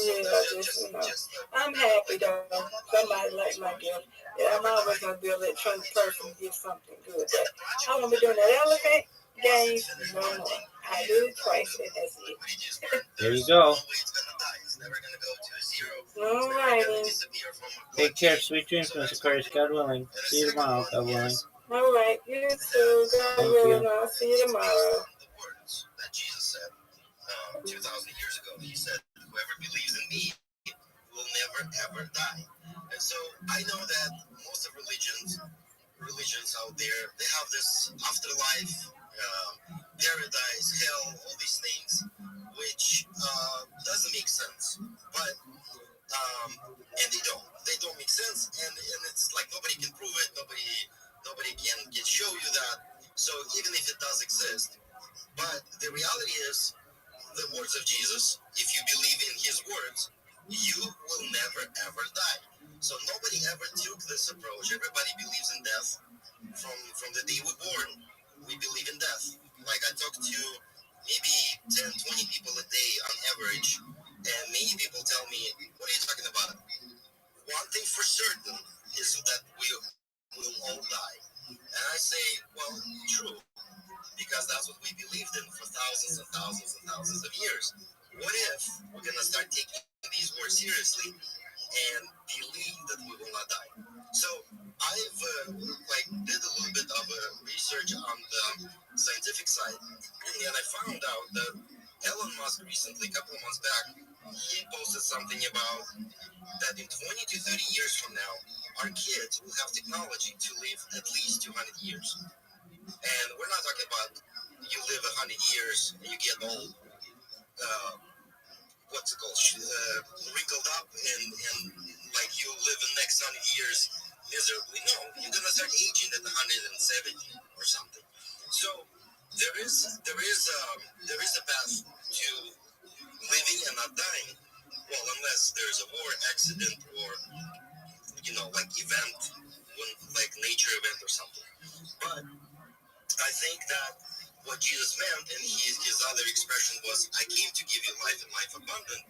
just, I'm happy though. Somebody liked my gift. Yeah, I'm always going to be a electronic person to give something good. But I won't be doing that elephant game no more. I did it twice, and that's it. There you go. All righty. Take care. Sweet dreams, Mr. Aquarius. God willing. See you tomorrow, God willing. All right. You too. God willing. I'll see you tomorrow. That Jesus said 2,000 years ago. He said, whoever believes in me will never ever die. And so I know that most of religions out there, they have this afterlife, paradise, hell, all these things, which doesn't make sense. But and they don't make sense, and it's like nobody can prove it, nobody can show you that. So even if it does exist, but the reality is, the words of Jesus, if you believe in his words, you will never ever die. So nobody ever took this approach. Everybody believes in death. From the day we're born, we believe in death. Like, I talk to maybe 10, 20 people a day on average, and many people tell me, what are you talking about? One thing for certain is that we will all die. And I say, well, true, because that's what we believed in for thousands and thousands and thousands of years. What if we're going to start taking these words seriously and believe that we will not die? So I've did a little bit of research on the scientific side, and I found out that Elon Musk recently, a couple of months back, he posted something about that in 20 to 30 years from now, our kids will have technology to live at least 200 years. And we're not talking about you live 100 years and you get old. what's it called, wrinkled up and like you live in the next 100 years miserably. No, you're gonna start aging at 170 or something. So there is a path to living and not dying. Well, unless there's a war, accident, or like event, like nature event or something. But I think that what Jesus meant, and his other expression was, "I came to give you life and life abundant,"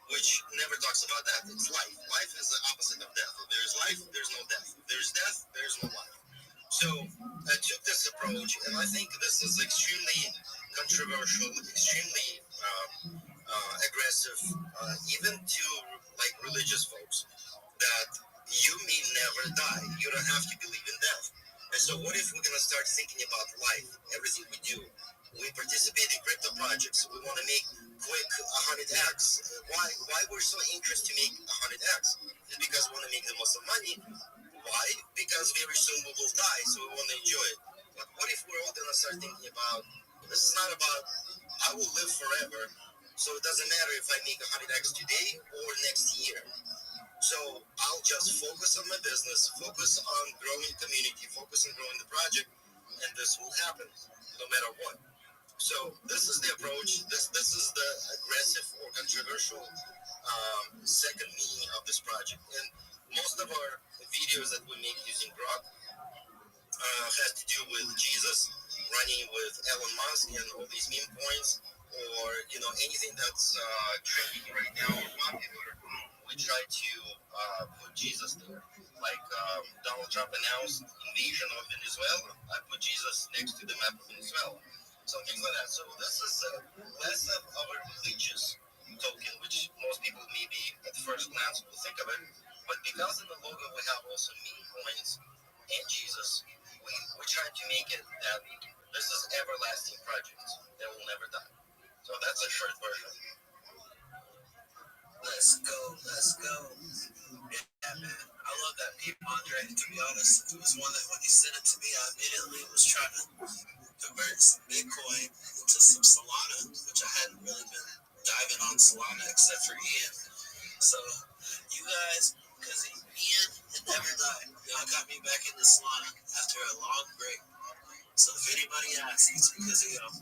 which never talks about that. It's life. Life is the opposite of death. If there's life, there's no death. If there's death, there's no life. So I took this approach, and I think this is extremely controversial, extremely aggressive, even to like religious folks, that you may never die. You don't have to believe in death. And so what if we're going to start thinking about life, everything we do? We participate in crypto projects. We want to make quick 100x. Why we're so interested to make 100x? Is because we want to make the most of money. Why? Because very soon we will die, so we want to enjoy it. But what if we're all going to start thinking about, this is not about, I will live forever, so it doesn't matter if I make 100x today or next year. So I'll just focus on my business, focus on growing community, focus on growing the project, and this will happen no matter what. So this is the approach. This is the aggressive or controversial second meaning of this project. And most of our videos that we make using Grok has to do with Jesus running with Elon Musk and all these meme points, or anything that's trending right now or popular. We try to put Jesus there. Like Donald Trump announced invasion of Venezuela, I put Jesus next to the map of Venezuela. So things like that. So this is less of our religious token, which most people maybe at first glance will think of it. But because in the logo we have also meme coins and Jesus, we try to make it that this is everlasting project that will never die. So that's a short version. Let's go. Yeah, man. I love that meme, Andre. To be honest, it was one that when you sent it to me, I immediately was trying to convert some Bitcoin into some Solana, which I hadn't really been diving on Solana except for Ian. So you guys, because Ian had never died, y'all got me back into Solana after a long break. So if anybody asks, it's because of y'all.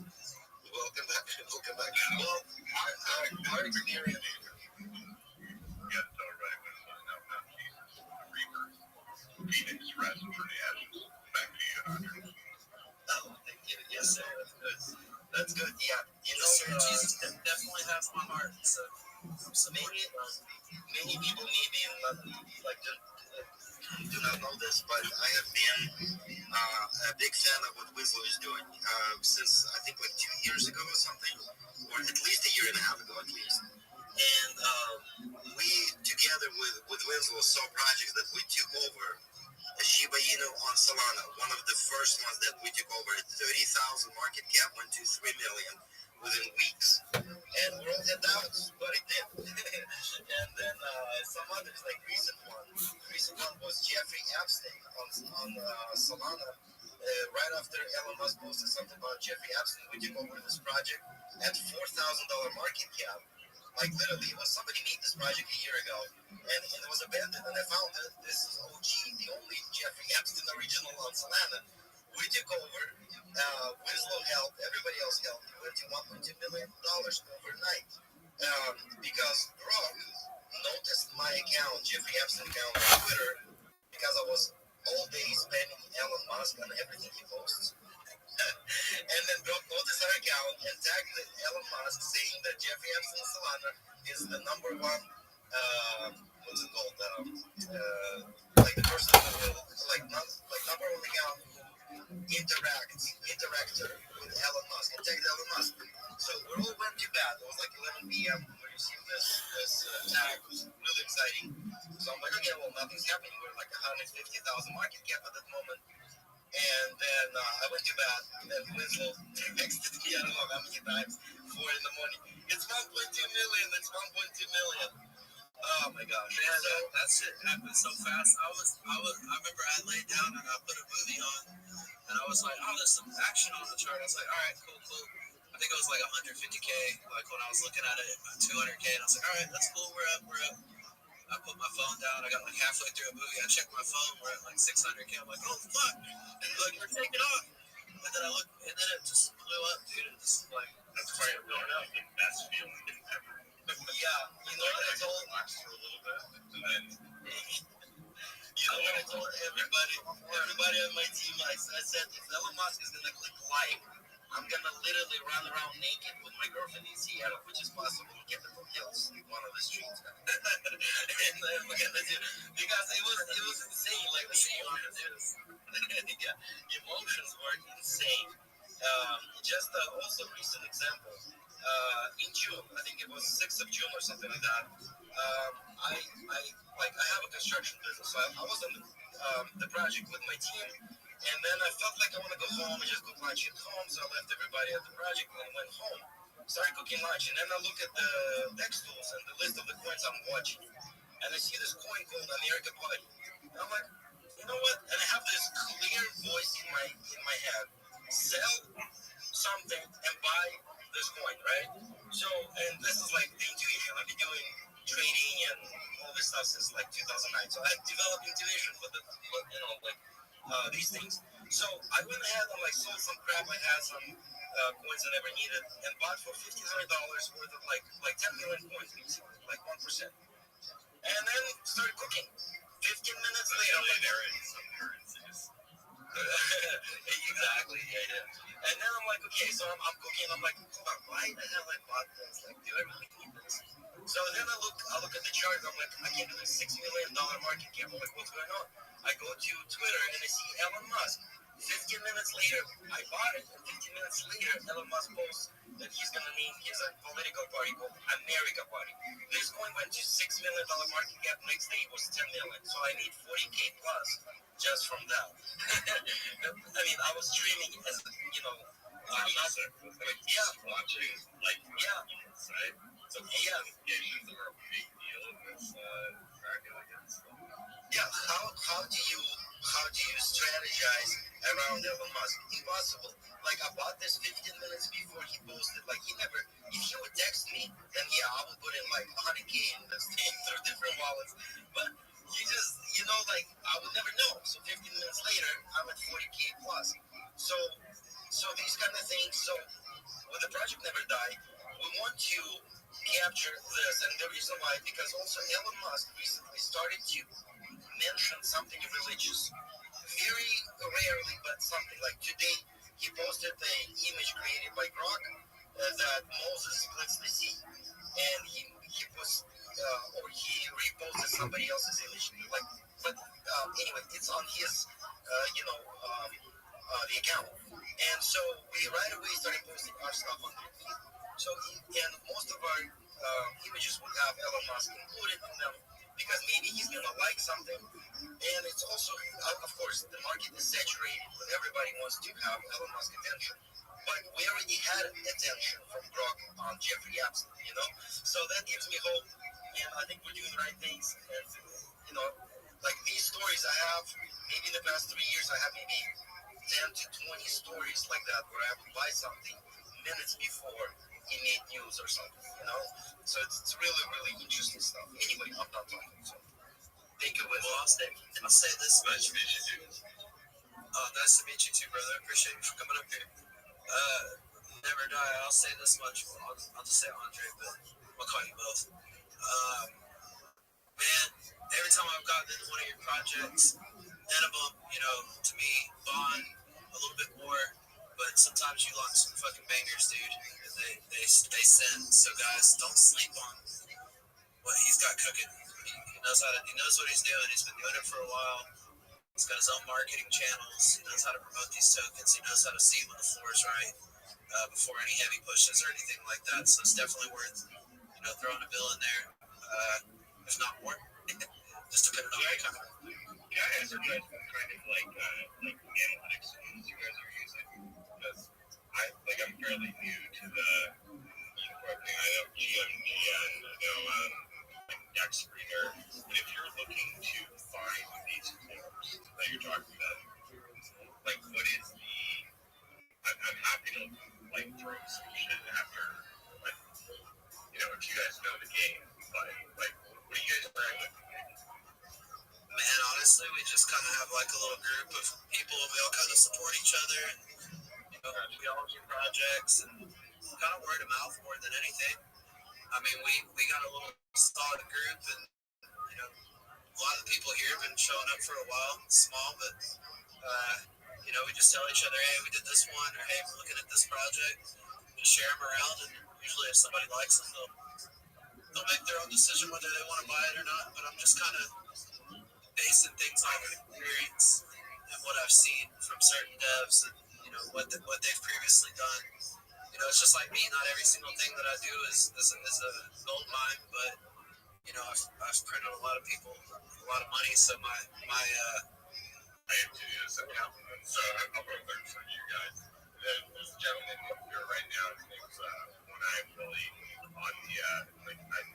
Welcome back. Well, our experience. Yes, all right. Now, Jesus, the Reaper, Phoenix, rest from the ashes. Back to you, Andre. Oh, thank you. Yes, sir. That's good. Yeah. Sir, Jesus definitely has my heart. So many people maybe do not know this, but I have been a big fan of what Winslow is doing since I think like 2 years ago or something, or at least a year and a half ago at least. And we, together with Winslow, saw projects that we took over. Shiba Inu on Solana, one of the first ones that we took over at 30,000 market cap, went to 3 million within weeks. And we're all had doubts, but it did. And then some others, like recent one was Jeffrey Epstein on Solana. Right after Elon Musk posted something about Jeffrey Epstein, we took over this project at $4,000 market cap. Like literally, somebody made this project a year ago, and it was abandoned. And I found that this is OG, the only Jeffrey Epstein original on Solana. We took over. Winslow helped. Everybody else helped. It went to $1.2 million overnight. Because Grok noticed my account, Jeffrey Epstein account on Twitter, because I was all day spamming Elon Musk on everything he posts. And then Grok noticed our account and tagged Elon Musk, saying that Jeffrey Epstein Solana is the number one, what's it called? Like the person who will, number one account interactor with Elon Musk, and tagged Elon Musk. So we all went to bed. It was like 11 p.m. We received this tag. It was really exciting. So I'm like, okay, well, nothing's happening. We're like 150,000 market cap at that moment. And then I went to bed, and then Winslow texted me, I don't know how many times, 4 in the morning. It's 1.2 million, it's 1.2 million. Oh my gosh. Man, that shit happened so fast. I remember I laid down and I put a movie on, and I was like, oh, there's some action on the chart. I was like, all right, cool. I think it was like 150K. Like when I was looking at it, 200K, and I was like, all right, that's cool. We're up. I put my phone down. I got like halfway through a movie. I checked my phone. We're at like 600K. I'm like, oh fuck! And look, we're taking off. And then I look, and then it just blew up, dude. It just like That's probably the best feeling ever. yeah, you know what I told? Relax for a little bit, and then You know what I told everybody on my team? I said, if Elon Musk is gonna click like, I'm gonna literally run around naked with my girlfriend in Seattle, which is possible, and get the hills, one of the streets. And we're gonna do, because it was insane, like the yeah, emotions were insane. Just also recent example. In June, I think it was 6th of June or something like that. I have a construction business, so I was on the project with my team, and then I felt like I want to go home and just cook lunch at home, so I left everybody at the project and went home, started cooking lunch, and then I look at the text tools and the list of the coins I'm watching, and I see this coin called America Party, and I'm like, you know what? And I have this clear voice in my head: sell something and buy this coin, right? So, and this is like the intuition. I've been doing trading and all this stuff since like 2009. So I developed intuition for these things. So I went ahead and like sold some crap. I had some coins I never needed, and bought for $1,500 worth of like 10 million coins, basically, like 1%. And then started cooking. 15 minutes later, I'm like, there in some currencies. exactly, yeah. And then I'm like, okay, so I'm cooking. I'm like, hold on, why the hell I bought this? Like, do I really need this? So then I look at the chart. I'm like, I get to the $6 million market cap. I'm like, what's going on? I go to Twitter and I see Elon Musk. 15 minutes later, I bought it. And 15 minutes later, Elon Musk posts that he's going to name his political party called America Party. This coin went to $6 million market cap. Next day it was 10 million. So I need 40K plus just from that. I mean, I was dreaming as, Watching, like, right? So notifications are a big deal in this tracking against them. Yeah, how do you strategize around Elon Musk? Impossible. Like, I bought this 15 minutes before he posted. Like, if he would text me, then I would put in like 100K in this thing through different wallets. But like, I would never know. So 15 minutes later, I'm at 40K plus. So these kind of things. So when the project never died, we want to capture this, and the reason why, because also Elon Musk recently started to mention something religious, very rarely, but something. Like today, he posted an image created by Grok that Moses splits the sea, and he reposted somebody else's image. Anyway, it's on his the account, and so we right away started posting our stuff on there. So and most of our images would have Elon Musk included in them, because maybe he's gonna like something. And it's also, of course, the market is saturated, but everybody wants to have Elon Musk attention. But we already had attention from Grok on Jeffrey Epstein, So that gives me hope, and I think we're doing the right things. And like these stories I have, maybe in the past 3 years, I have maybe 10 to 20 stories like that where I have to buy something minutes before he made news or something, So it's really, really interesting stuff. Anyway, I'm not talking, so thank you. Well, I'll say this much. Nice to meet you, dude. Nice to meet you too, brother. I appreciate you for coming up here. Never die. I'll say this much. Well, I'll just say Andre, but I'll call you both. Man, every time I've gotten into one of your projects, minimum, to me, bond a little bit more, but sometimes you launch some fucking bangers, dude. They send. So guys, don't sleep on what he's got cooking. He knows what he's doing. He's been doing it for a while. He's got his own marketing channels. He knows how to promote these tokens. He knows how to see when the floor is right before any heavy pushes or anything like that. So it's definitely worth, throwing a bill in there, if not more. Just depending on your time. Yeah, I answered that kind of like analytics tools you guys are using, because I'm fairly new to the unicorn thing. I know GMGN, I know Dex Screener, but if you're looking to find these forms that you're talking about, what is I'm happy to throw some shit after, like, if you guys know the game, but, like, what are you guys playing with? Man, honestly, we just kind of have like a little group of people. We all kind of support each other, and we all do projects and kind of word of mouth more than anything. I mean, we got a little solid group, and a lot of the people here have been showing up for a while. It's small, but we just tell each other, hey, we did this one, or hey, we're looking at this project. Just share them around, and usually if somebody likes them, they'll make their own decision whether they want to buy it or not. But I'm just kind of basing things off of experience and what I've seen from certain devs, and what they've previously done. It's just like me. Not every single thing that I do is a gold mine, but I've printed a lot of people a lot of money, so my I am to do some compliment. So I'll go third for you guys. There's a gentleman here right now. His name's One Eye Billy on the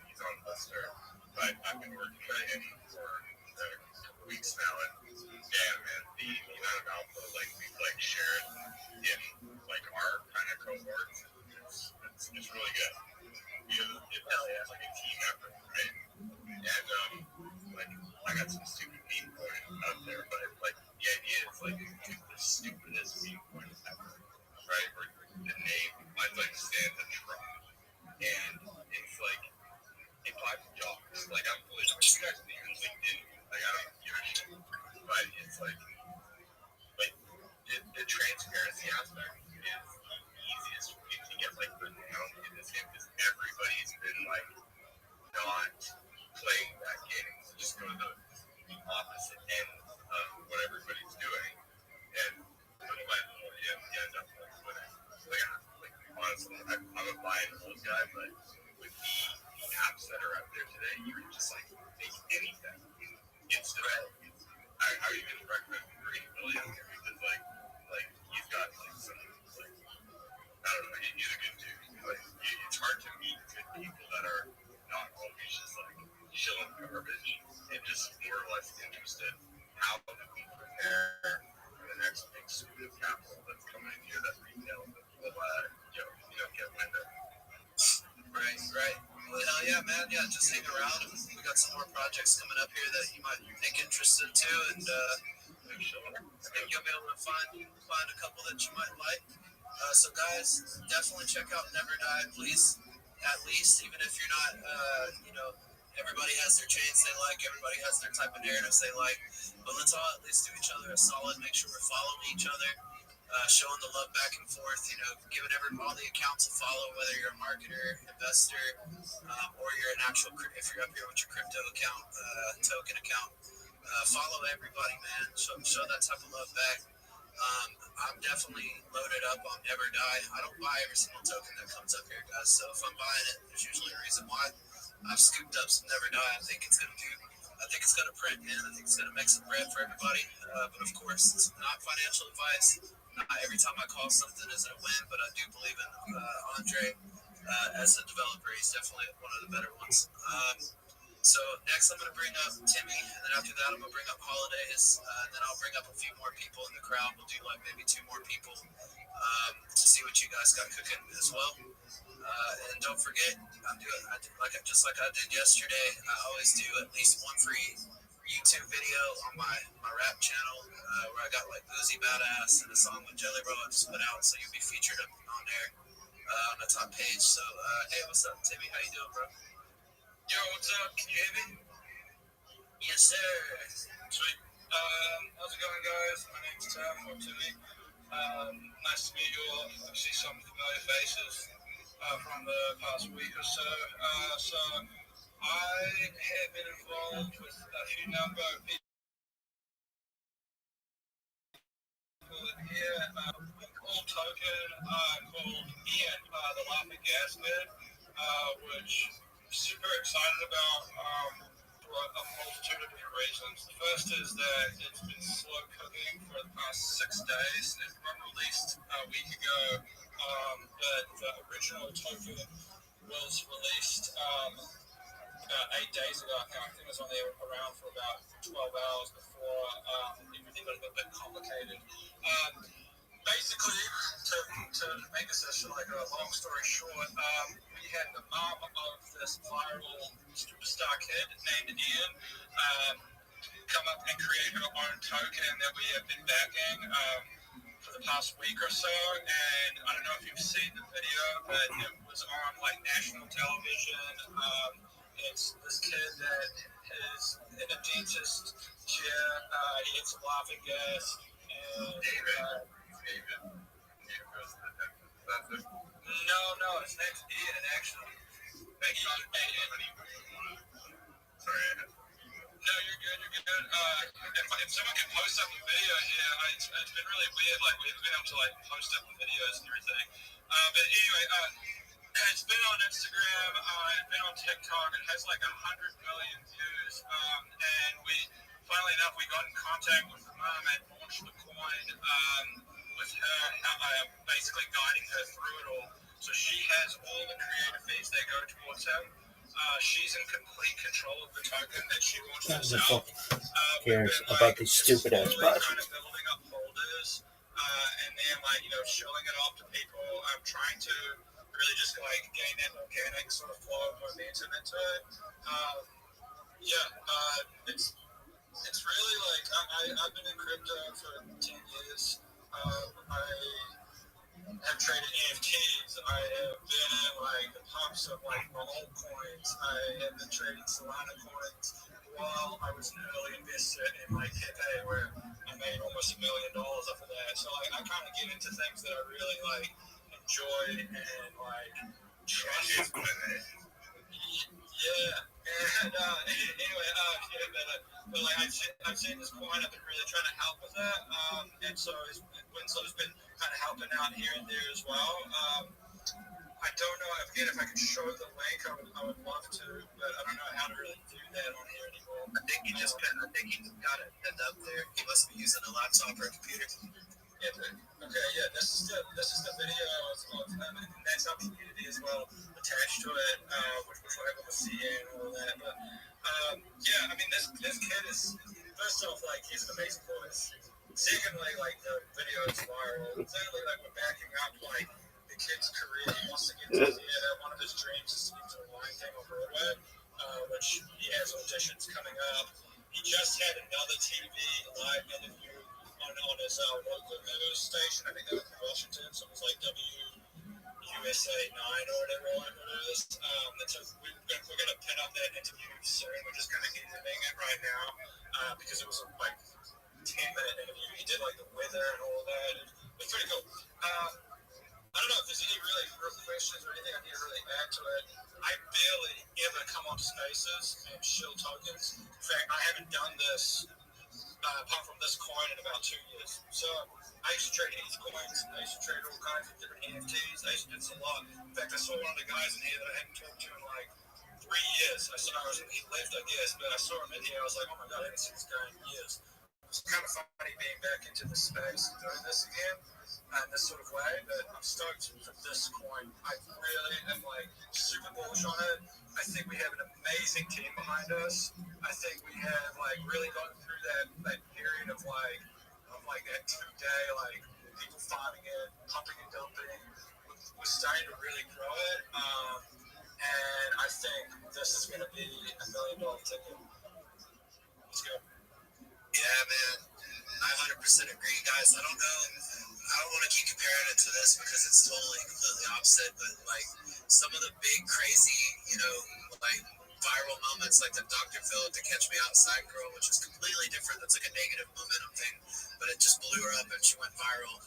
he's on Buster, but I've been working with him for a couple weeks now, and damn man, the amount of alpha we've shared in our kind of cohorts, it's really good. It's like a team effort, right? And I got some stupid meme point out there, but the idea is the stupidest meme point ever, right? Where the name mine's Santa Truck, and it's hey, five dogs. I'm fully you guys need your LinkedIn. I don't give a shit, but it's the transparency aspect is the easiest for me to get the down in this game, because everybody's been not playing that game. So just go to the opposite end of what everybody's doing, and you end up winning. Honestly, I'm a buy and hold guy, but with the apps that are out there today, you can just make anything instantly. I even recommend Green Billion here, because he's got some I don't know, he's a good dude. It's hard to meet good people that are not always just chilling garbage and just more or less interested how to prepare for the next big suite of capital that's coming in here that retail will get wind of. Right. Well, hell yeah, man. Yeah, just hang around. We got some more projects coming up here that you might take interest in too, and I think you'll be able to find a couple that you might like. So guys, definitely check out Never Die, please. At least, even if you're not, everybody has their chains they like, everybody has their type of narratives they like, but let's all at least do each other a solid. Make sure we're following each other. Showing the love back and forth, giving all the accounts a follow, whether you're a marketer, investor, or you're an actual, if you're up here with your crypto account, token account, follow everybody, man. Show that type of love back. I'm definitely loaded up on Never Die. I don't buy every single token that comes up here, guys. So if I'm buying it, there's usually a reason why. I've scooped up some Never Die. I think it's going to print, man. I think it's going to make some bread for everybody. But of course, it's not financial advice. Not every time I call something is it a win, but I do believe in Andre as a developer. He's definitely one of the better ones. So next I'm going to bring up Timmy, and then after that I'm going to bring up Holidays, and then I'll bring up a few more people in the crowd. We'll do maybe two more people to see what you guys got cooking as well. And don't forget, just like I did yesterday, I always do at least one free YouTube video on my rap channel where I got Boozy Badass and a song with Jelly Roll I just put out, so you'll be featured on there on the top page. So hey, what's up, Timmy? How you doing, bro? Yo, what's up? Can you hear me? Yes, sir. Sweet. How's it going, guys? My name's Tim, or Timmy. Nice to meet you all. I see some familiar faces from the past week or so. So I have been involved with a few number of people here. Cool token called Ian, the Laughing Gas Man, which I'm super excited about for a multitude of different reasons. The first is that it's been slow cooking for the past 6 days. It was released a week ago, but the original token was released about 8 days ago. I think it was only around for about 12 hours before everything got a bit complicated. basically, to make this like a long story short, we had the mom of this viral superstar kid named Ian come up and create her own token that we have been backing for the past week or so. And I don't know if you've seen the video, but it was on like national television. It's this kid that is in a dentist chair. He gets a laughing gas. And no, his name's Ian, actually. Sorry. No, you're good. If someone can post up a video here, it's been really weird. Like, we haven't been able to like post up the videos and everything. But anyway, it's been on Instagram, it's been on TikTok. It has like 100 million views. And finally enough, we got in contact with the mom and launched the coin with her, basically guiding her through it all. So she has all the creative fees that go towards him. She's in complete control of the token that she wants to sell. Cares about these stupid ass bots. Kind of building up holders, and then showing it off to people. I'm trying to really just gain that organic sort of flow of momentum into it. It's really I've been in crypto for 10 years. I have traded EFTs. I have been in the pumps of my altcoins. I have been trading Solana coins while I was an early investor in Pepe, where I made almost $1 million off of that. So I kind of get into things that I really enjoy and trust. I've seen this coin. I've been really trying to help with that, and so Winslow's been kind of helping out here and there as well. I don't know if I can show the link. I would love to, but I don't know how to really do that on here anymore. I think he got it pinned up there. He must be using a laptop or a computer. This is the video of him, and that's our community as well attached to it, which we're able to see and all that. But this kid is, first off, he's an amazing voice. Secondly, the video is viral. Thirdly, we're backing up the kid's career. He wants to get to theater. One of his dreams is to get to the Lion King on Broadway, which he has auditions coming up. He just had another TV live interview on his local news station. I think that was in Washington, so it was WUSA 9 or whatever it is. And so we're going to pin up that interview soon. We're just kind of editing it right now because it was a 10-minute interview. He did the weather and all that. It was pretty cool. I don't know if there's any really real questions or anything I need to really add to it. I barely ever come on spaces and shill tokens. In fact, I haven't done this apart from this coin in about 2 years. So I used to trade ETH coins. I used to trade all kinds of different NFTs. I used to do this a lot. In fact, I saw one of the guys in here that I hadn't talked to in 3 years. He left, I guess, but I saw him in here. I was like, oh my God, I haven't seen this guy in years. It's kind of funny being back into the space and doing this again in this sort of way, but I'm stoked for this coin. I really am super bullish on it. I think we have an amazing team behind us. I think we have really gone through that period of that 2-day people farming it, pumping and dumping. We're starting to really grow it, and I think this is going to be $1 million ticket. Let's go. Yeah, man. I 100% agree, guys. I don't know. I don't want to keep comparing it to this because it's totally completely opposite, but some of the big, crazy, viral moments like the Dr. Phil to Catch Me Outside girl, which is completely different. That's a negative momentum thing, but it just blew her up and she went viral.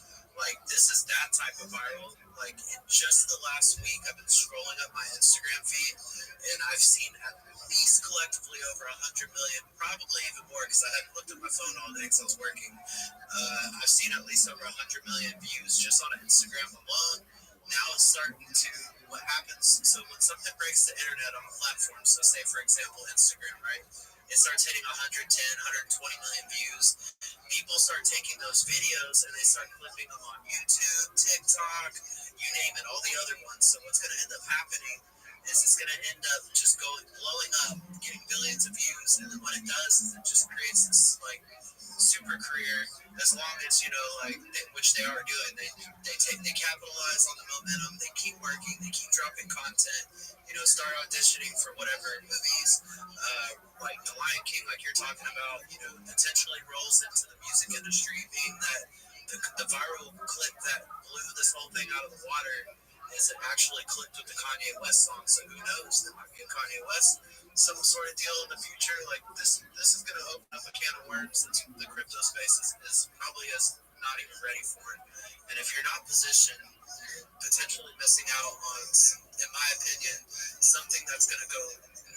This is that type of viral. In just the last week, I've been scrolling up my Instagram feed, and I've seen at least collectively over 100 million, probably even more because I hadn't looked at my phone all day because I was working. I've seen at least over 100 million views just on Instagram alone. Now it's starting to, what happens, so when something breaks the internet on a platform, so say for example Instagram, right? It starts hitting 110, 120 million views. People start taking those videos and they start clipping them on YouTube, TikTok, you name it, all the other ones. So what's going to end up happening is it's going to end up just blowing up, getting billions of views. And then what it does is it just creates this super career, as long as, which they are doing, they capitalize on the momentum, they keep working, they keep dropping content, start auditioning for whatever movies, like The Lion King, like you're talking about, potentially rolls into the music industry, being that the viral clip that blew this whole thing out of the water is it actually clipped with the Kanye West song, so who knows, there might be a Kanye West some sort of deal in the future. Like this is going to open up a can of worms that the crypto space is probably not even ready for it. And if you're not positioned, you're potentially missing out on, in my opinion, something that's going to go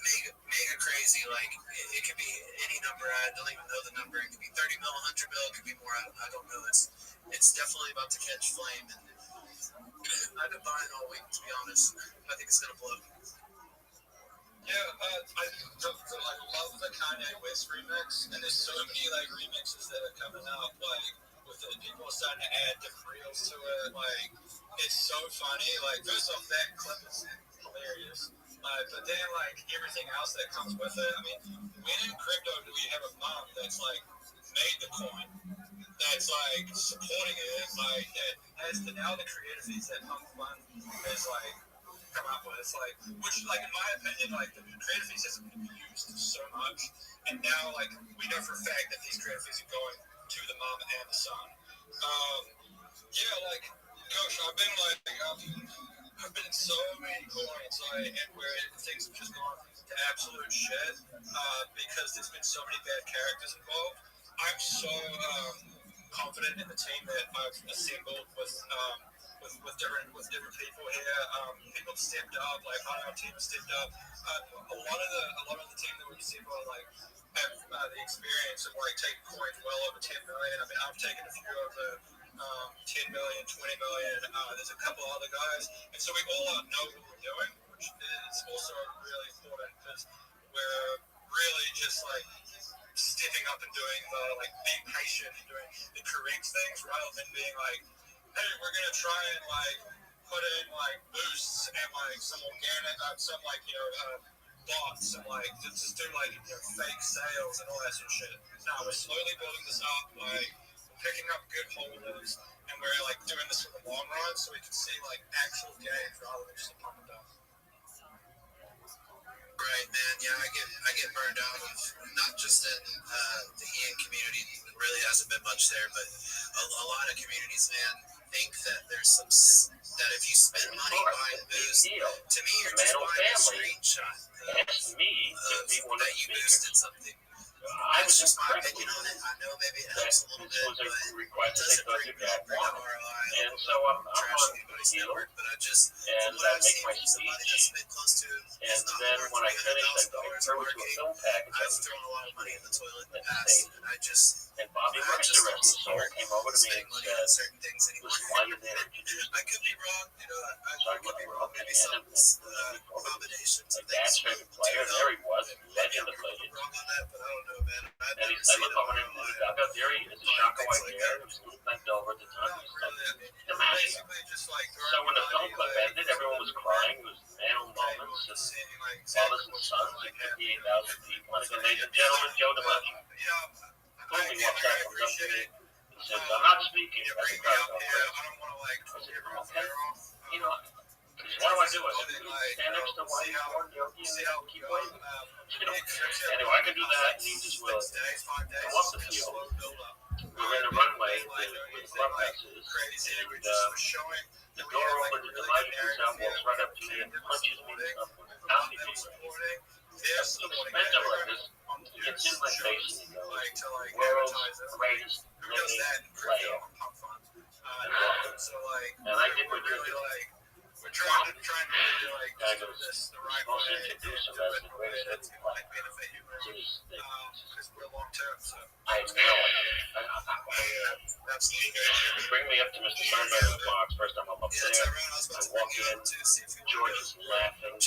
mega crazy. Like it could be any number. I don't even know the number. It could be 30 mil, 100 mil. It could be more. I don't know. It's definitely about to catch flame. And I've been buying all week, to be honest. I think it's going to blow. Yeah, I love the Kanye West remix, and there's so many remixes that are coming out, with the people starting to add different reels to it. It's so funny. First off, that clip is hilarious, but then everything else that comes with it. I mean, when in crypto do we have a mom that's made the coin, that's supporting it, that has now the creative fees that Punk Fund has come up with, which in my opinion, the creative fees hasn't been used so much, and now we know for a fact that these creative fees are going to the mom and the son. Gosh, I've been in so many coins, and where things have just gone to absolute shit, because there's been so many bad characters involved. I'm so confident in the team that I've assembled with different people here. People have stepped up, our team has stepped up. A lot of the team that we assembled have the experience of taking coins well over 10 million. I mean, I've taken a few over 10 million, 20 million. There's a couple other guys, and so we all know what we're doing, which is also really important because we're really just stepping up and doing being patient and doing the correct things rather than being hey, we're gonna try and put in boosts and some organic, some bots and just do fake sales and all that sort of shit. Now we're slowly building this up, picking up good holders, and we're doing this for the long run, so we can see actual gains rather than just a pump and dump. Right, man. Yeah, I get burned out of not just in the Ian community. It really hasn't been much there, but a lot of communities, man, think that there's that if you spend money buying booze, to me you're just buying a screenshot that you boosted something. That's just my opinion on it. I know maybe it helps a little bit, but it doesn't bring ROI. And so I'm on anybody's network, but I just, from what I've seen from somebody that's been close to, and then when I finished, I go over to a film package. I've thrown a lot of money in the toilet in the past, and I just Bobby Mercer, the rest of the soul, came over to me and said, certain things anymore. why you there? I could be wrong, I could be wrong. Maybe some combinations of Dad's things. favorite player, there he was, legend of legend. Wrong on that, but I don't know, man. And I look over him, I got there, he is a shock of white hair, he was a little bent over at the time. He's like, so when the film clip ended, everyone was crying, it was manly moments, and fathers and sons, and 58,000 people, and again, ladies and gentlemen, Joe DiMaggio. Totally walked out from up to me, he said, I'm not speaking, that's a crowd of prayer. I said, okay, what do I do? I said, stand next to Whitey Ford, and keep waving. Anyway, I can do that, and he just will. Go up the field. We're in the runway where the clubhouse is, and the door opens, and DiMaggio comes out, walks right up to me, and punches me up without me being ready. Looks bent over like this, he gets in my face, and he goes, world's greatest living player. And I did what you're doing. We're trying to do this the right way. That's going to benefit you, because we're long term. So I know it. Bring me up to Mr. Steinberg's box. First time I'm up there. I walk in. George is laughing.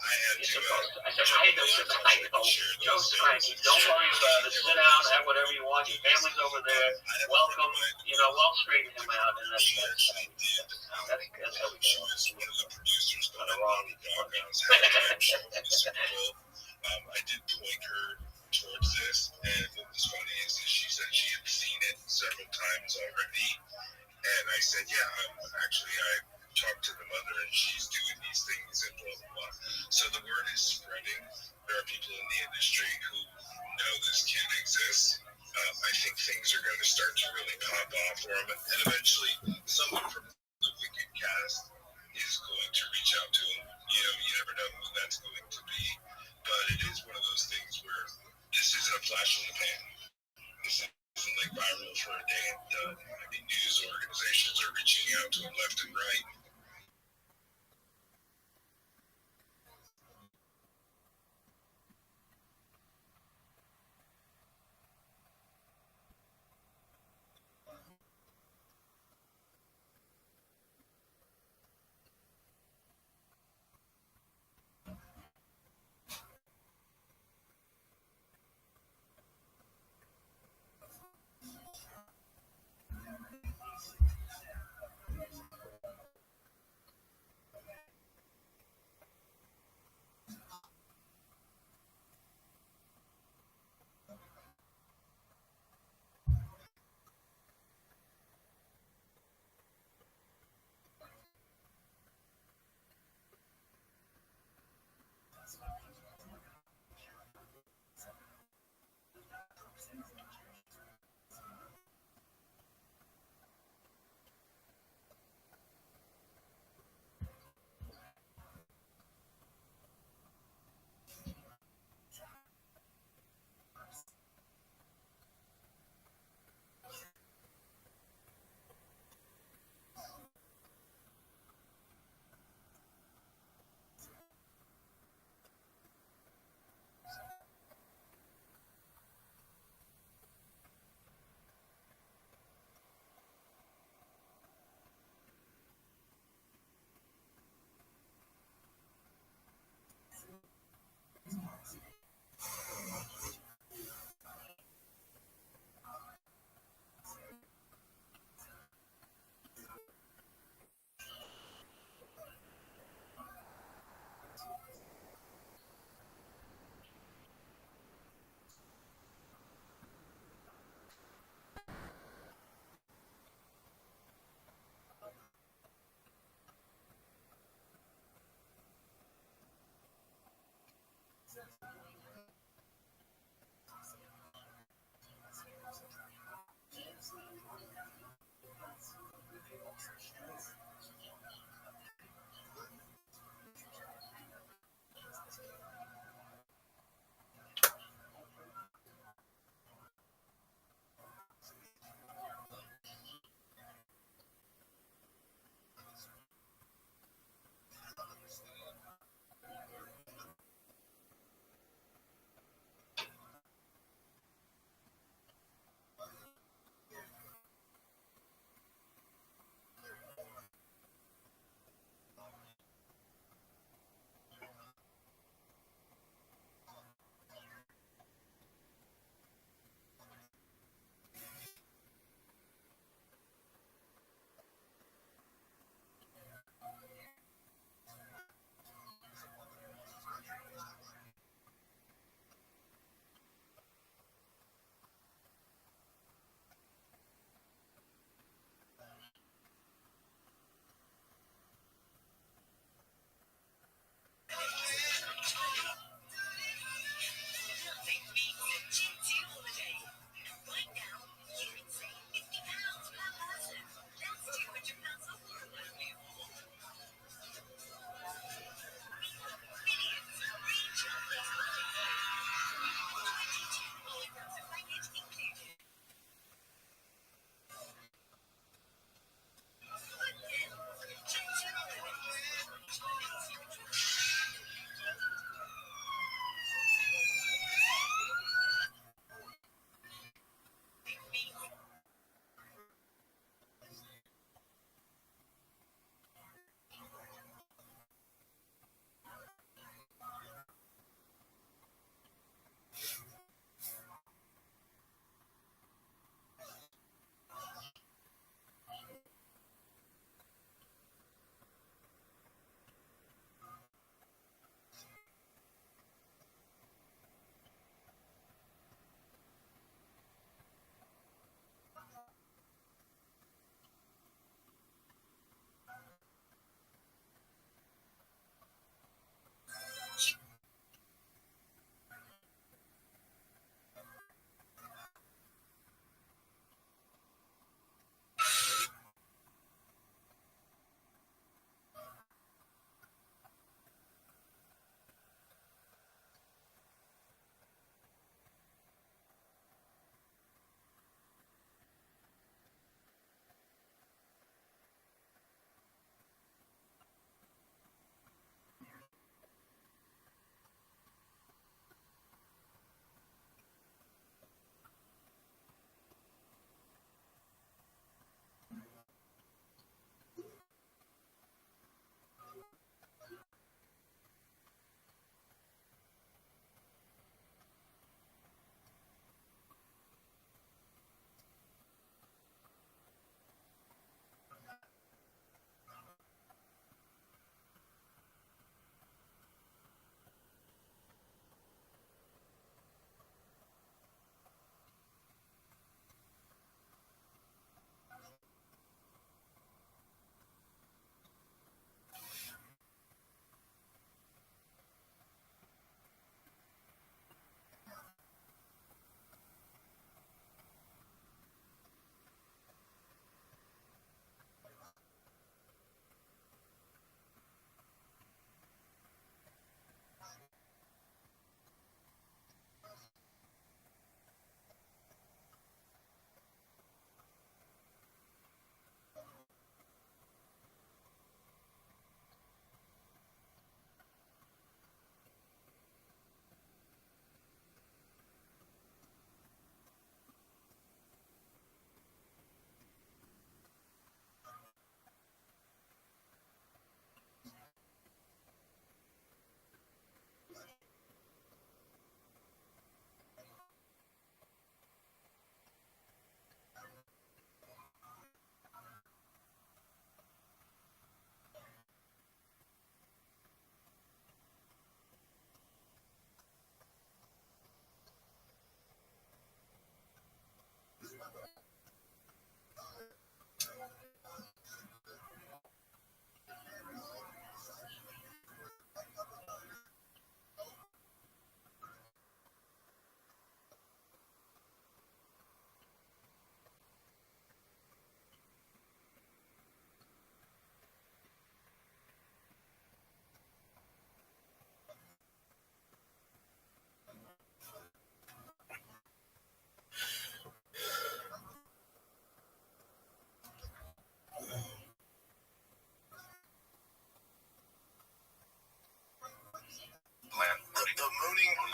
You're supposed to. I said, I know. Joe's cranky. Don't worry about it. Sit down, have whatever you want. Your family's over there. Welcome. We'll straighten him out. And that's how we go. On the wrong. I did point her towards this, and she's doing these things and blah, blah, blah. So the word is spreading. There are people in the industry who know this kid exists. I think things are going to start to really pop off for him. And eventually, someone from the Wicked cast is going to reach out to him. You know, you never know who that's going to be. But it is one of those things where this isn't a flash in the pan. This isn't like viral for a day and done. I mean, news organizations are reaching out to him left and right.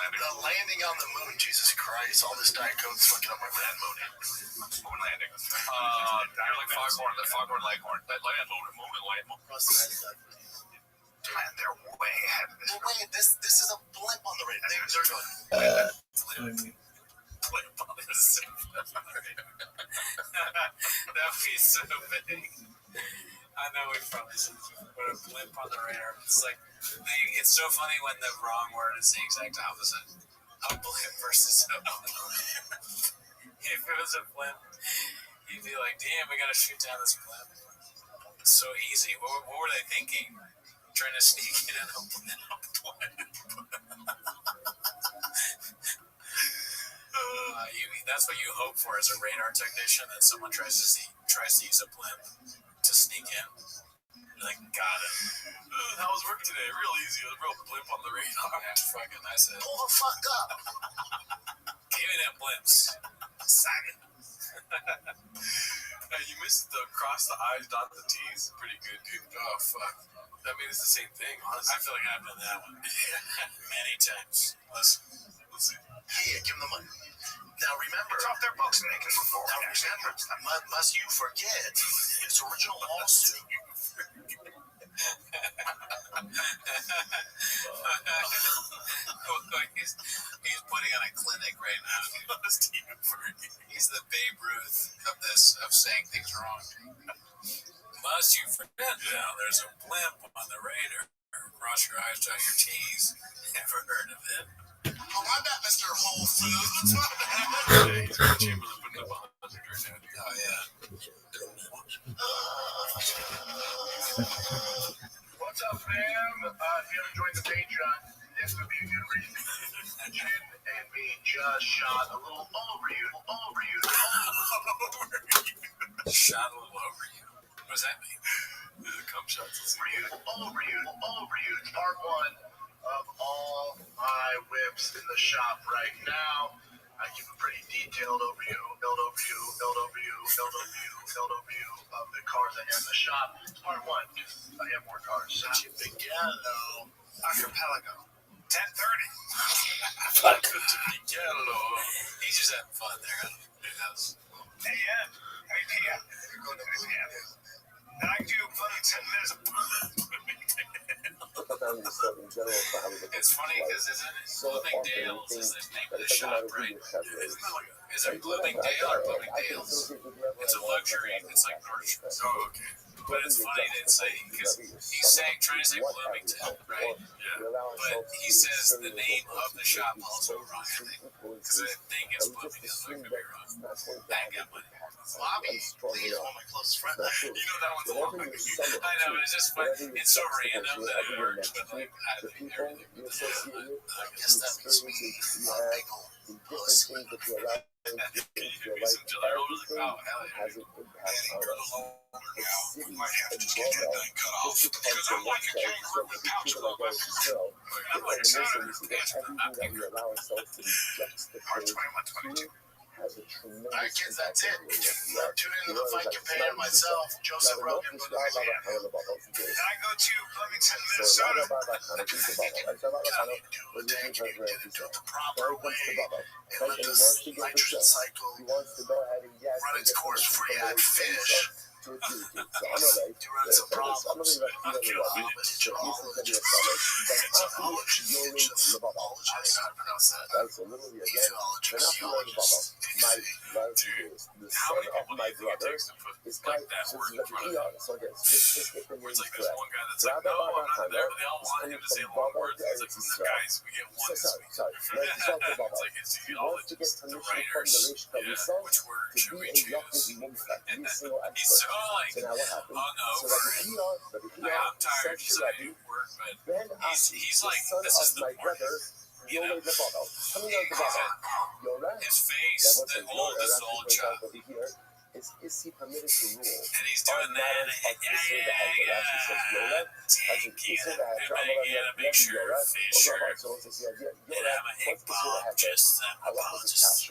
landing. The landing on the moon, Jesus Christ. All this Diet Coke's fucking up my land moon. Moon landing. You're like Foghorn Leghorn. Moon and land. Man, they're way ahead of this. No way, this is a blip on the radar. They're going. Blip on the radar. That would be so big. I know we probably should put a blip on the radar. It's like, it's so funny when the wrong word is the exact opposite. A blip versus a blip. If it was a blip, you'd be like, damn, we gotta shoot down this blip. It's so easy. What were they thinking? Trying to sneak in a blip. That's what you hope for as a radar technician, that someone tries to use a blimp to sneak in. You're like, got it. How was work today? Real easy. A real blip on the radar. Yeah, fucking, I said, Pull the fuck up. give me them blimps. Sagging. Hey, you missed the cross the I's, dot the T's. Pretty good, dude. Oh, fuck. I mean, it's the same thing, honestly. I feel like I've done that one. Many times. Listen. Let's see. Here, give them the money. Now remember. It's off their books and they can move forward. Now remember, must you forget its original lawsuit. He's putting on a clinic right now. He's the Babe Ruth of saying things wrong. Must you forget now? There's a blimp on the radar. Cross your I's, dot your T's. Never heard of it. Oh, I'm not Mr. Whole Foods. Chamberlain putting up 100 right now. Oh, yeah. What's up, fam? If you haven't joined the Patreon, this would be a good reason. Jin and me just shot a little over you. Shot a little over you. What does that mean? Come shots. Over you. It's part one of all my whips in the shop right now. I give a pretty detailed overview of the cars I have in the shop. It's part one, because I have more cars. Chipigalo, Archipelago, 10:30. Fuck. He's just having fun there. AM, 8 p.m. You're going to 8 p.m. And I do probably 10 minutes of It's funny because Bloomingdale's is the name of the shop, right? Is it Bloomingdale or Bloomingdale's? It's a luxury. It's like Nordstrom's. Oh, okay. But it's funny to say because he's trying to say Bloomington, right? Yeah. But he says the name of the shop also wrong, I think. Because I think it's Bloomingdale, so I could be wrong. That got money. Bobby, Lee is one of my closest friends. You know that one's a long I know, but it's just fun. It's so random that it works, but like, I think everything with the I guess that means me, big old pussy. Give me some July rollers. Oh, hell yeah. And you're the longer now. We might have to just get that thing cut off. Because I'm like a kangaroo with pouch club. I'm like a senator. March 21, 22. Alright, kids, that's it. Tune into the Fight Companion myself, Joseph Rogan, with the man. And I go to Bloomington, Minnesota. You do it the proper way and let this nitrogen cycle run its course before you add fish. You run some problems. Archaeology. I don't know how to pronounce that. Epheologist. Dude, how many people do you think it takes to put like that word in front of him? Where it's like there's one guy that's like, no, I'm not there, but they all want him to say long words. It's like, guys, we get one this week. It's like, it's all the writers. Yeah, which word should we choose? He's so like hungover and like, I'm tired because I do work, but he's like, this is the part. You know, his face, the oldest old job. is he permitted to rule? And he's doing that. I'm gonna make sure Fisher and I'm a egg bomb just my apologies.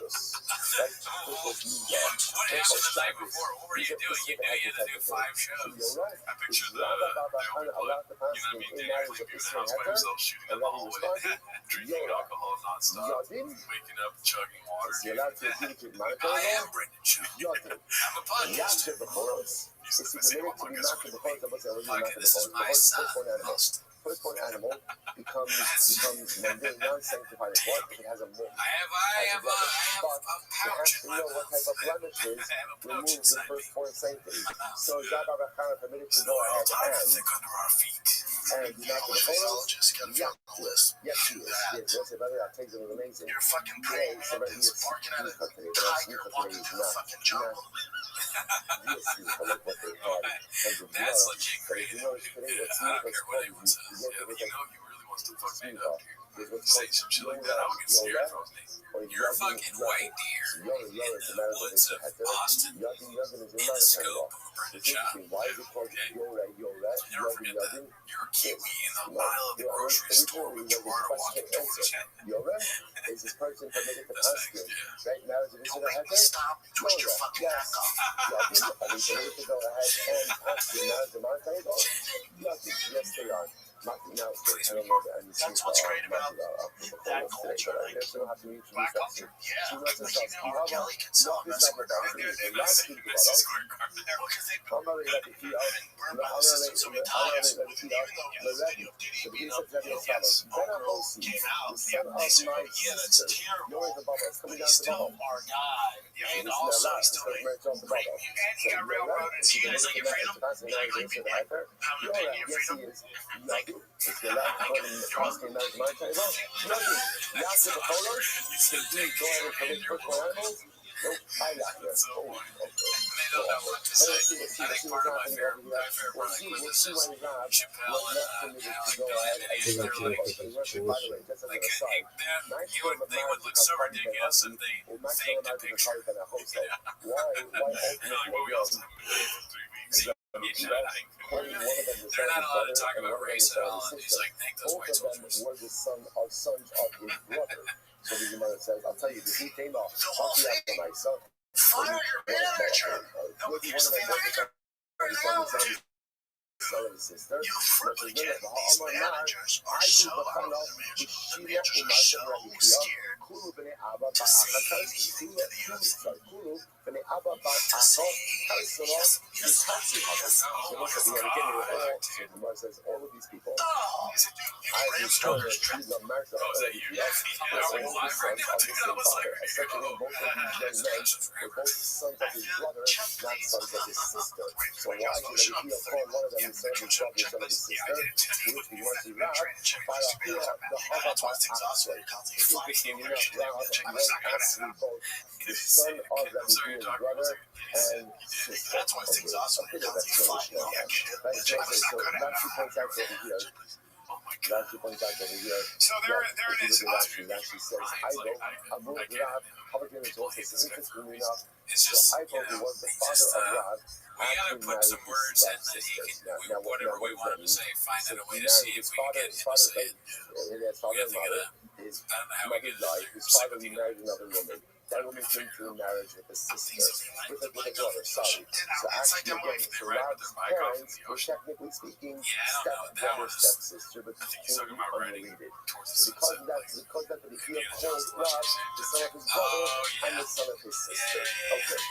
What happened the night before? What were you doing? You knew you had to do 5 shows. I picture the open clip. You know what I mean? Daniel leaving the house by himself, shooting in the hallway, drinking alcohol nonstop, waking up, chugging water. I am Brendan Chung. I'm a podcaster. He's the best thing about podcasts for me. This is my son, Austin. Firstborn animal becomes mundane, non-sanctified as what? It has a mold. I have a pouch in my know what type of blemishes remove the firstborn sanctity. So God permitted to go ahead and do not to the photos. Yes, he is. Yes, brother, that takes it amazing. You're fucking praying man's barking at a tiger walking through the fucking jungle. That's legit crazy. I don't care what anyone says. You know he really wants to fuck me up here. Say some shit like that, I would get scared if I was me. You're a fucking white deer in the woods of Austin, in the scope of a Brendan shop. Okay? Never forget that. You're a Kiwi in the aisle of the grocery store with Gerardo walking towards you. Is this person permitted to That's ask nice, you? yeah. Right now, is it Don't make me stop and twist your fucking neck off. Are they permitted to go ahead and ask you now to mark it? Yes, they are. Now, That's what's great about that culture. Like black culture. Yeah. Like, R. Kelly can sell a Mexican card. They Mexican card. Because they've been burned by the system so many times. Even though the video of Diddy beating up Girl came out, they said, yeah, that's terrible. But he's still our guy. And also, he's still a great music. And he got railroaded. So you guys like your freedom? You like people like having an opinion of freedom? Like, I like that. So funny. They don't know what to say. I think part of my favorite project was this is Chappelle and Anthony they're like, they would look so ridiculous if they faked a picture. They're not allowed to talk about race at all. And he's like, thank those white soldiers. Were the sons of his brother. So the mother says, I'll tell you, the heat came off. I'll be after my son. Fire your manager! No, here's the thing right now. Sister, You forget these managers are so out of their managers. The managers are so scared to say anything to the innocent. To say, yes, says all of these people. oh, is it you Bram Stoker's trip? Oh, is that you? Yeah, are we live right now? Dude, I was like, Both sons of his brother, not sons of his sister. So why should he have called one of them son of his brother, son of his sister, which he wants to rob by a fear of the other by actually both the son of his brother and sister. That's why things awesome. That's flying. oh my God. So there it is. She says, I will grab It's just, I told you was the father of God. we gotta put some words in that he can, whatever we want him to say, find a way to see if we can get him to say it. We have to get a, I don't know how we get it. His father married another woman. That woman came through marriage with his sister, with a daughter, sorry. So actually, again, so Rob's parents were technically speaking stepbrother, stepsister, but fully unrelated. So because of that, he called Rob the son of his brother and the son of his sister. Okay.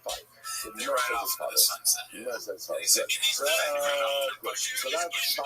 Fine. So They're right off into the sunset. He knows that's And he said, you need to so that's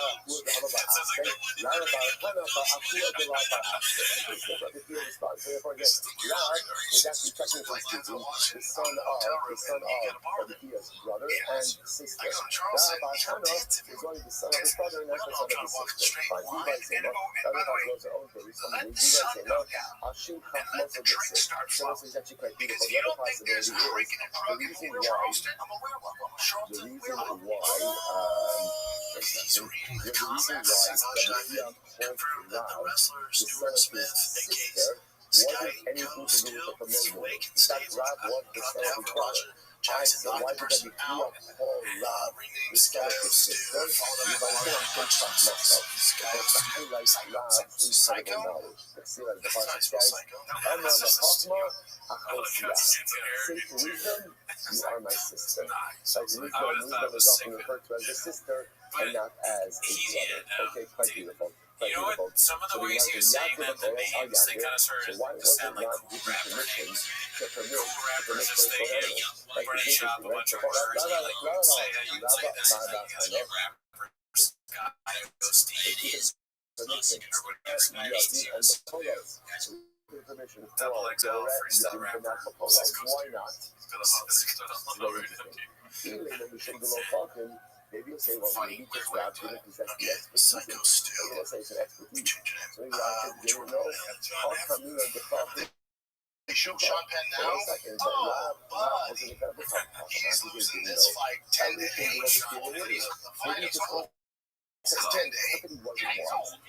Sky comes to wake and save. I'm proud to have Roger Jackson knock the person out. Renamed Sky Stu, followed up by Mario Hutchinson. Sky Psycho. That's nice, Psycho. I'm That's on the just a Hotma, Achosia. Say to wisdom, you are my sister. Nice. Like wisdom is often referred to as a sister and not as a brother. Okay, quite beautiful. You know what? Some of the ways he was saying that, the names, they kind of sort of just sound like cool rapper names. Cool rappers just think, yeah, running shop, a bunch of words, and like you would say this, and then you guys get rappers, Sky, Steve, or whatever. Double XL freestyle rapper. Why not? Maybe you'll say, well, maybe just Rob didn't possess the expertise. Psycho Stu. Maybe you'll say it's an expertise. So you Which don't one? know how come you don't default. They show Sean Penn now? Buddy. Losing this fight 10 to 8. Sean Penn is the fight is over. It's 10 to 8. Again, he wasn't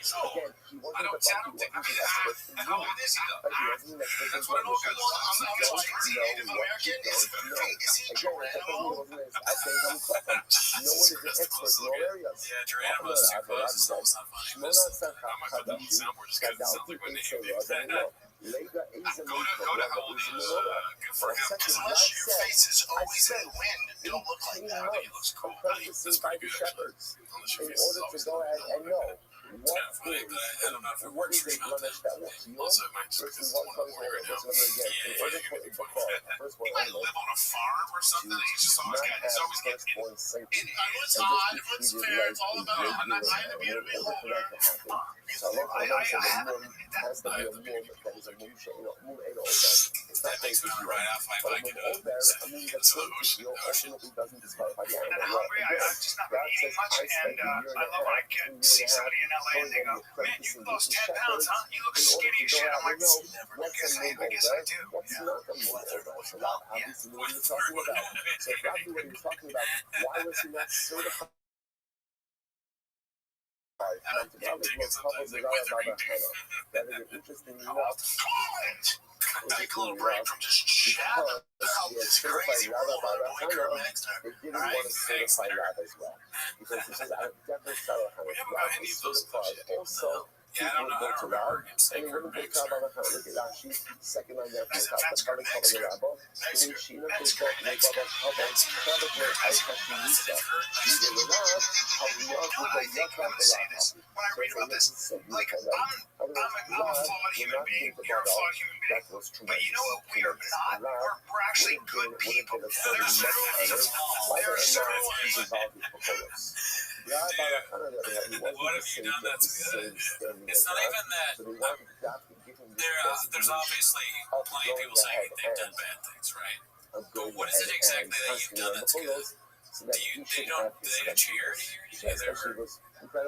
I don't think, how old is he though? That's what I'm looking for. I'm just like, is he Native American? Is he Geronimo? no one is an expert in all areas. Yeah, Geronimo's too close. It's almost not funny. I might put that on soundboard just because it sounds like my name. Go to how old he is. Good for him. Unless your face is always in wind, don't look like that. I think he looks cool. That's pretty good, actually. Unless your In face is order to always go ahead and know Funny, but I don't know if it what works is for a you not. blemish that works for you. Also, it might just Versus because one it's one comes more right now. again. In order for it to fall, first He one might animal live on a farm or something. He's just always not got. He's have always getting. firstborn safety. What's odd, what's fair, it's all about I'm not trying to be a beholder. So I has to be a moon that is a moon shade, moon eight or older. It's not That makes me going to want to ride off my but bike when into older, a moon that's the going to ocean. feel ultimately doesn't disqualify the And animal. hungry. I've just not been God eating says, much, I spent and a year I and a love when I half, can 2 years see and a half, somebody in LA and they go, "Man, you lost 10 pounds, huh? You look skinny as shit." I'm like, "Never what's guess a I moon guess I older? do." What's not a moon older? So Rob obviously knew what he was talking about. So if Rob knew what he was talking about, why was he not certified? Yeah, I'm digging sometimes like withering. That is an interesting enough. Take a little break from just chatting about this crazy world. Boy, Kermit next time. They didn't want to certify Rob as well. Because this is definitely Sarah We haven't got any of those certified. Also, Yeah, I don't know. I don't remember him saying Kurt Banks. Look at that. She's second line there for the top. That's Coming from the Rabbi. Then Sheena That's is great. back. They got a couple. Probably I touched the Lisa. She did it up. How we are with the yuck out the lot. When I read about this, like, I'm a flawed human being. You're a flawed human being. That was true. But you know what we are not? We're actually good people. There's no flaw. There's no What have you done that's good? It's not even that. There's obviously plenty of people saying they've done bad things, right? But what is it exactly that you've done that's good? Do they do charity or anything?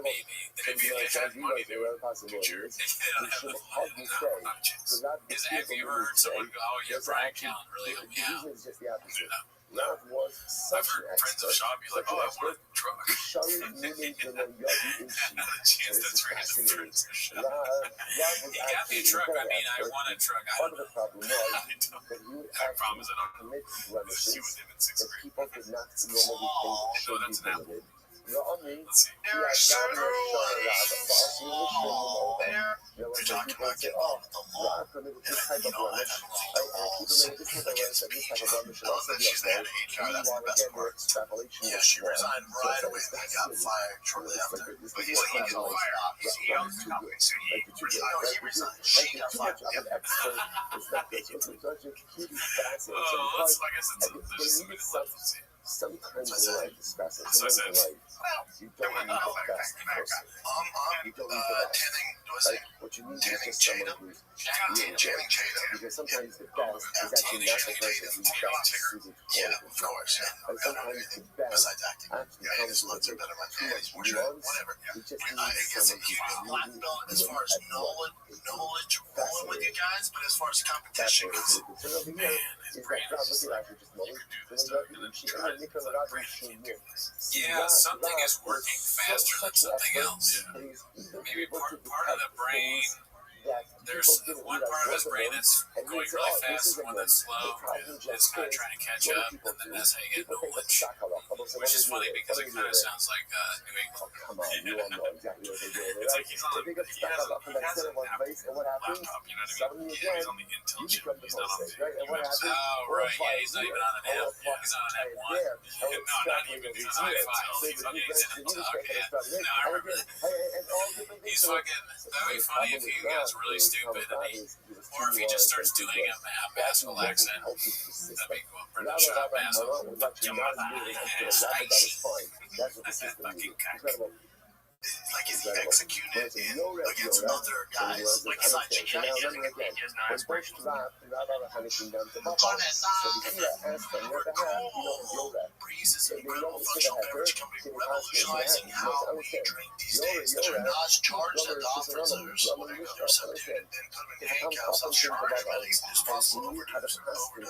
Maybe if you guys had money, they would do charity. They don't have the money. No, not a chance. Have you ever heard someone go, "Oh yeah, Brian Callen really helped me out"? No. I've heard friends of Sean be like, "Oh, I want a truck." Not a chance. That's random friends of Sean. He got me a truck. I mean, I want a truck. I don't know. I promise I don't know. See with him in 6th grade. No, that's an apple. Let's see. There are several there. We're talking about getting off the law. And you know, I have a lot of laws against me. I love that she's the head of HR. That's the best part. Yeah, she resigned right away. I got fired shortly after. But he's fired off. He owns the company, so he resigned. She got fired. Yep. Oh, I guess there's just some middle left. Let's see. Sometimes I like discussing. So I said, You don't need the best person. You don't need the best. What you need is just someone who's Channing Tatum. because sometimes the best is actually not the person who's best suited for Yeah, it. of course. And sometimes the best Besides acting. actually Yeah, comes his with looks are better than too my much nuance. nuance. Whatever. We just I need guess someone you get a black belt as far as knowledge rolling with you guys, but as far as competition goes, yeah, something is working faster than something else. Maybe part of the brain, there's one part of his brain that's going really fast and one that's slow. It's kind of trying to catch up, and then that's how you get knowledge. Which is funny because it kind of sounds like New England. Come on, you all know exactly what they're doing. It's like he has an laptop, you know what I mean? Yeah, he's on the Intel chip. He's not on the UMS. Oh, right. Yeah, he's not even on an M. Yeah, he's on an M1. No, not even. He's on i5. He's on Intel. Yeah. No, I remember that. He's fucking. That'd be funny if he gets really stupid and or if he just starts doing a Bassel accent. That'd be cool. Brendan Shaw Bassel. Fucking cock. Like, is he executed against other guys? Like, it's not GI, he doesn't get his aspirations. Breeze is an incredible functional beverage company revolutionizing how we drink these days. They're not charged at the officers when they're subdued and put them in handcuffs. I'm sure everybody is possible overdose.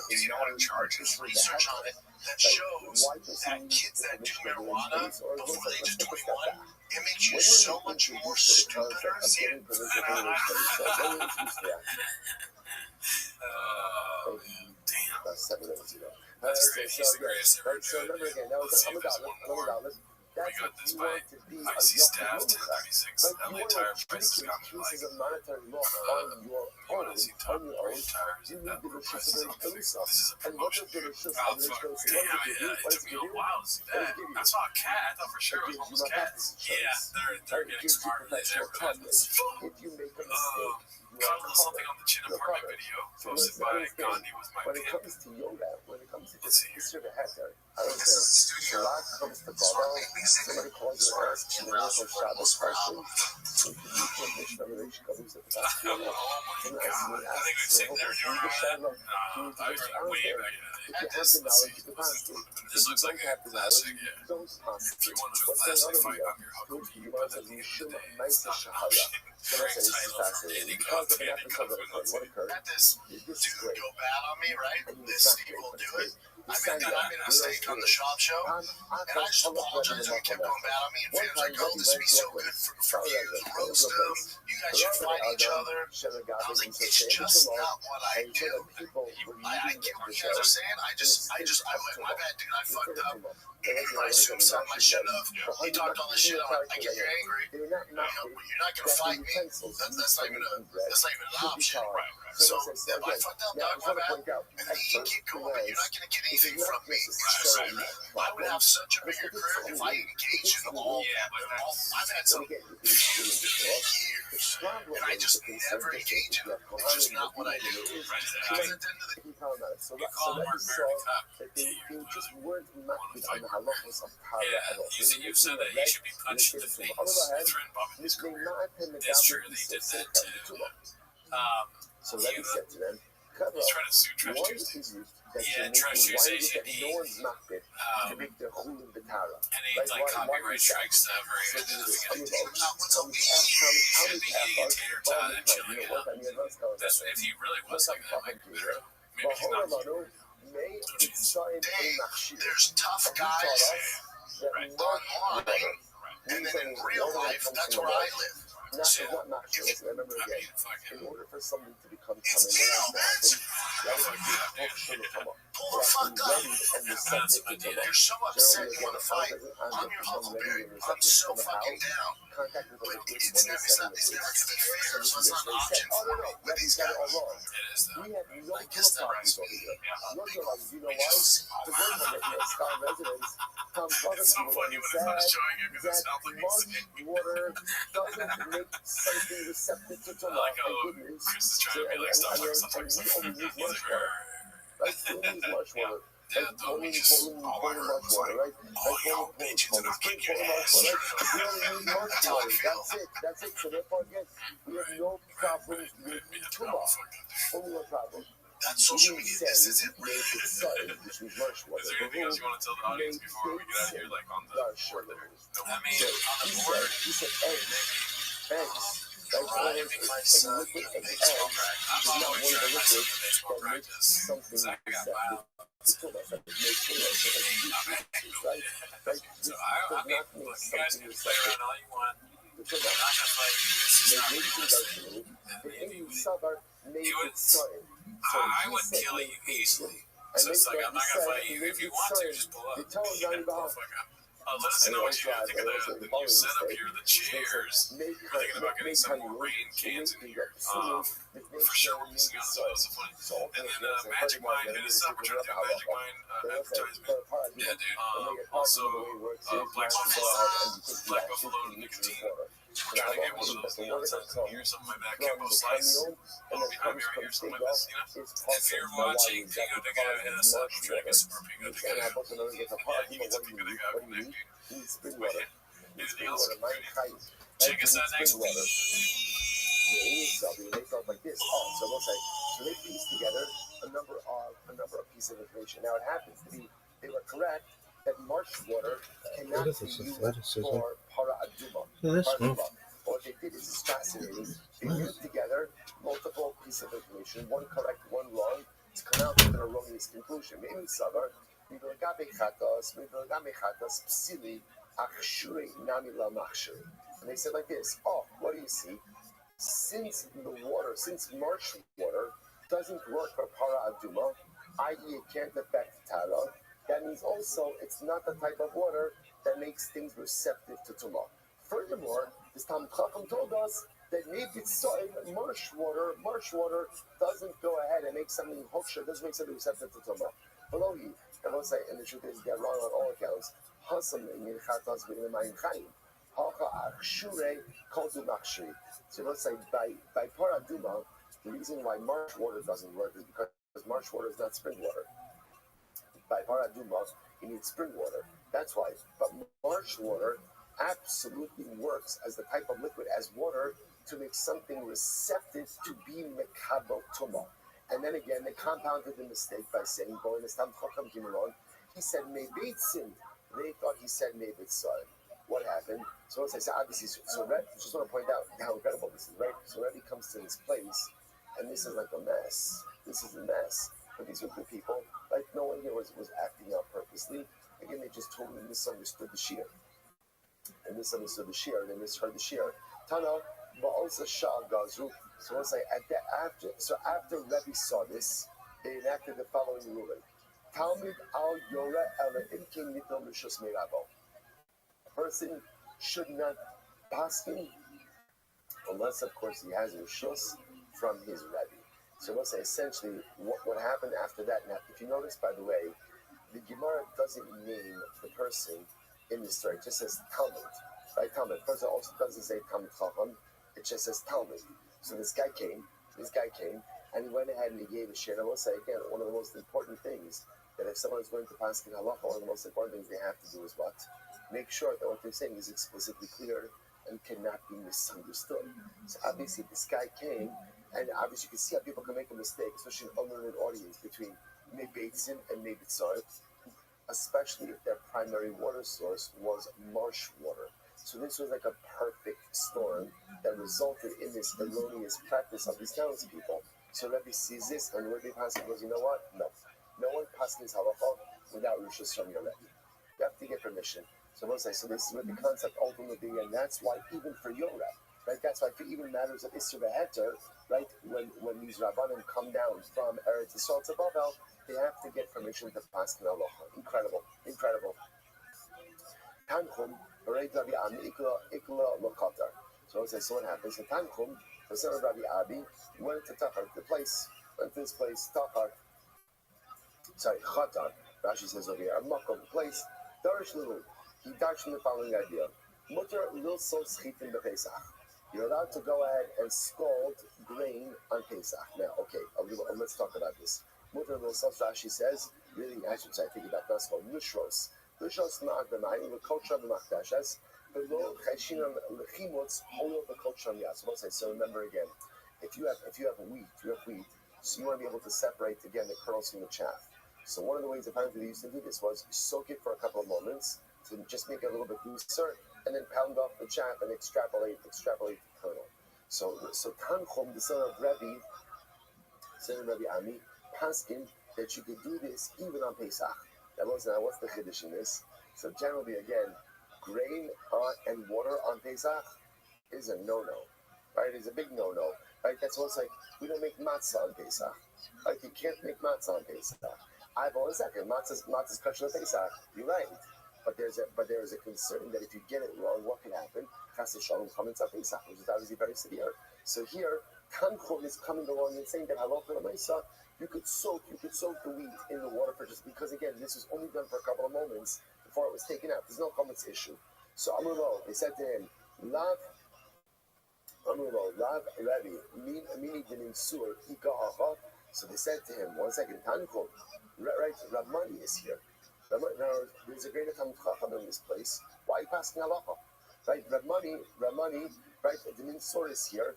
You don't want to charge. There's research on it that shows that kids that do marijuana before they age 21, it makes you so much more stupider. See it? Oh, damn. That's great. He's the greatest ever to do it. Let's see if there's one more. We got this by Icy Staff 1036. LA Tire prices got me like, you want to see top grade tires and that were prices on there. This is a promotion here. Oh, fuck. Damn, yeah. It took me a while to see that. I saw a cat. I thought for sure it was one of those cats. Yeah, they're getting smarter than these advertisements. Got a little something on the chin apartment video posted by Gandhi with my pimp. Let's see here. This is the studio. This one made me sick. This one in Russell almost for album. Oh my god. I think we've seen there. Do you remember that? I was way back in the day. This looks like a classic, yeah. If you want a classic fight on your Huckle P, but at the end of the day, it's not an option. Great title for any companion company. Had this dude go bad on me, right? This evil dude. I made a mistake on the shop show, and I just apologized, and he kept going bad on me, and fans were like, oh, this would be so good for you to roast him, you guys should fight each other. I was like, it's just not what I do. I get what you guys are saying, I went, my bad, dude, I fucked up. I assumed something I should have. He talked all this shit. I'm like, I get you're angry. You're not gonna fight me. That's not even an option. So I fucked up, dog. My bad. And then he keep going. You're not gonna get anything from me. I would have such a bigger career if I engaged in all. Yeah, but I've had some years, and I just never engage in it. It's just not what I do. Because at the end of the You call him American Cop. You said that he should be punched in the face. That's written Bobby his career. That's true. They did that too. So let me say to them, He's trying to sue Trash Tuesday. Yeah, Trash Tuesday. And he like copyright strikes stuff or should be eating tater tot and chilling out. That's if he really was like that, like maybe he's not. There's tough guys online, and then in real life, that's where I live. So, remember again, in order for something to become it's real, man. Pull the fuck up. You're so upset you want to fight. I'm your Huckleberry. I'm so fucking down. But it's never going to be fair, so it's not an option for me with these guys. It is though. I guess that reminds me. It's so funny when it's not showing you because it sounds like he's singing. I like how Chris is trying to be like, stop talking, stop talking. He's like, yeah, don't we just all I heard was like, oh, y'all bitches and I'll kick your ass. That's how I feel. That's it. So therefore, again, we have no problem with tomorrow. That's social media. This is it. Is there anything else you want to tell the audience before we get out of here, like on the board there? I mean, on the board, maybe giving my son baseball practice. I'm always driving my son to baseball practice. Zach got mild. So I mean, look, you guys can play around all you want. I'm not gonna play you. This is not realistic. maybe Sabar made it certain. I would kill you easily. So it's like, I'm not going to fight you. If you want to, just pull up. You can pull the fuck up. Let us know what you think of the new setup here, the chairs. We're thinking about getting some more rain cans in here. For sure, we're missing out, so that's funny. And then Magic Mind, hit us up. We're trying to do a Magic Mind advertisement. Yeah, dude. Also, Black Buffalo Nicotine. Trying to get one of those neons on here, some of my back Campo Slice. Little behind me right here, something like this, you know? If you're watching Pico de Gallo, hit us up. We're trying to get some more Pico de Gallo. Yeah, you get some Pico de Gallo connect, dude. But yeah, anything else? Check us out next week. They felt like this. So we'll say, so they pieced together a number of pieces of information. Now it happens to be they were correct that marsh water cannot be used for para aduma. What they did is fascinating. They put together multiple pieces of information, one correct, one wrong, to come out with an erroneous conclusion. Maybe Savar, psili, nami la and they said like this, what do you see? Since marsh water doesn't work for para aduma, i.e. it can't affect tara, that means also it's not the type of water that makes things receptive to tumah. Furthermore, this Tam Chacham told us that marsh water doesn't go ahead and make something hoksha, doesn't make something receptive to tumah. Below you, I will say, and the truth is they're wrong on all accounts. So let's say by paraduma, the reason why marsh water doesn't work is because marsh water is not spring water. By paraduma, you need spring water. That's why. But marsh water absolutely works as the type of liquid as water to make something receptive to be mekabel tumah. And then again, they compounded the mistake by saying, he said mebeitzin. They thought he said mebeitzin. What happened? So as I said, obviously, so Rabbi, just want to point out how incredible this is, right? So Rabbi comes to this place, and this is like a mess. This is a mess. But these were good people. Like no one here was acting out purposely. Again, they just totally misunderstood the shir. And misunderstood the shir, and they misheard the shir. Tana, ba'alsa shah gazru. So once after Rabbi saw this, they enacted the following ruling. Talmud al yora ela imkin nito mishus meirabo. A person should not paskin unless, of course, he has rishus from his Rabbi. So let's say essentially what happened after that. Now, if you notice, by the way, the Gemara doesn't name the person in the story. It just says Talmud, right? Talmud. First, it also doesn't say Talmud Chacham. It just says Talmud. So this guy came, and he went ahead and he gave a shir. And I will say again, one of the most important things that if someone is going to pass in halacha, one of the most important things they have to do is what? Make sure that what they're saying is explicitly clear and cannot be misunderstood. So obviously this guy came, and obviously you can see how people can make a mistake, especially an unlearned audience, between mebeitzin and mebitzar, especially if their primary water source was marsh water. So this was like a perfect storm that resulted in this erroneous practice of these townspeople. So Rabbi sees this, and Rabbi Paskin goes, you know what? No one paskins halacha without rishus from your Rabbi. You have to get permission. So we'll say, so this is what the concept ultimately, and that's why even for your Rabbi, right? That's why for even matters of Isser Beheter, right? When these Rabbanim come down from Eretz Yisrael to Babel, they have to get permission to paskin halacha. Incredible. Tanchum, Rabbi Ami, Ikla Lokatar. So we'll say, so what happens? So Tanchum, the son of Rabbi Abi, went to Tachar, went to this place, Chatar. Rashi says over here, a makom place, Darish Lulu. He darshan the following idea. Mutter lil so schitin bePesach. You're allowed to go ahead and scald grain on Pesach. Now, okay, let's talk about this. Mutter lil so, Rashi says, really, I should say, I think about that's called Nushros. Nushros ma'agdamayim, l'kotra b'makdashas, below chayshina l'chimutz, holo b'kotra miyas. So remember again, if you have wheat, so you want to be able to separate, again, the kernels from the chaff. So one of the ways apparently they used to do this was soak it for a couple of moments to just make it a little bit looser, and then pound off the chaff and extrapolate the kernel. So Tanchum, the son of Rabbi Ami, paskin that you could do this even on Pesach. Now what's the chiddush in this? So generally, again, grain and water on Pesach is a no-no. right? It's a big no-no, right? That's what's like, we don't make matzah on Pesach. Like, you can't make matzah on Pesach. I've always said, matzah's kosher on Pesach. You're right. But there is a concern that if you get it wrong, what can happen? Chas v'shalom chametz on Pesach, which is obviously very severe. So here, Tanchum is coming along and saying that halacha l'maisa, you could soak the wheat in the water for just, because again, this was only done for a couple of moments before it was taken out. There's no chametz issue. So Amrulo, they said to him, Lav Rabbi, mini dinim sur ika. So they said to him, 1 second, Tanchum, right, Rabbi is here. Now, there's a great Talmud Chacham in this place. Why are you passing halacha? Right, Rabbi, right, the Minsor is here.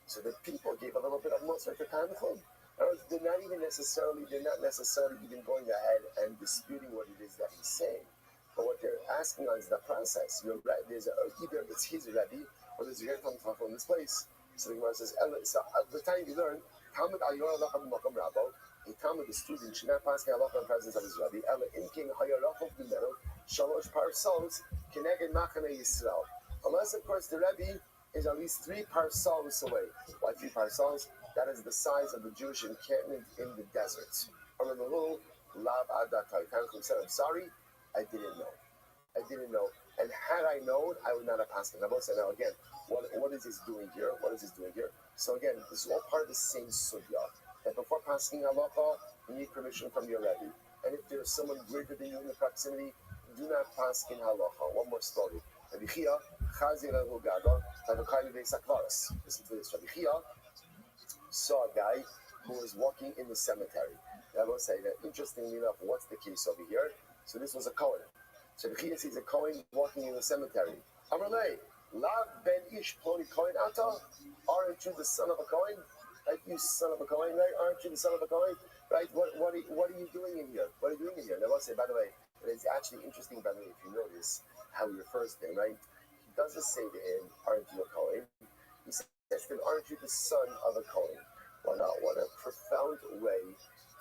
So the people gave a little bit of Musar to Tanchum. They're not necessarily even going ahead and disputing what it is that he's saying. But what they're asking on is the process. There's either it's his Rabbi or there's a great Talmud Chacham in this place. So the Gemara says, so at the time you learn, Talmud Ayor Halacha B'Makom Rabbo, a Talmud, the student, should not pass halacha in presence of his Rabbi. Ela Imkin Hayarachov B'Mero Shalosh Parsos Keneged Machane Yisrael. Unless, of course, the Rabbi is at least 3 parsos away. Why 3 parsos? That is the size of the Jewish encampment in the desert. Lav Adatai. Tanchum said, I'm sorry, I didn't know. And had I known, I would not have passed it. Now, now again, what is this doing here? So again, this is all part of the same sugya. That before passing halacha, you need permission from your Rebbe. And if there's someone greater than you in the proximity, do not pass in halacha. One more story. Rabbi Chia, listen to this. Rabbi Chia saw a guy who was walking in the cemetery. I will say that, interestingly enough, what's the case over here? So this was a Kohen. So Rabbi Chia sees a Kohen walking in the cemetery. Amalei, Lav ben ish ploni Kohen ata? Aren't you the son of a Kohen? Right, you son of a Kohen, right? Aren't you the son of a Kohen? Right? What are you doing in here? And I will say, by the way, it's actually interesting, by the way, if you notice how he refers to him, right? He doesn't say to him, aren't you a Kohen? He says to him, aren't you the son of a Kohen? What a profound way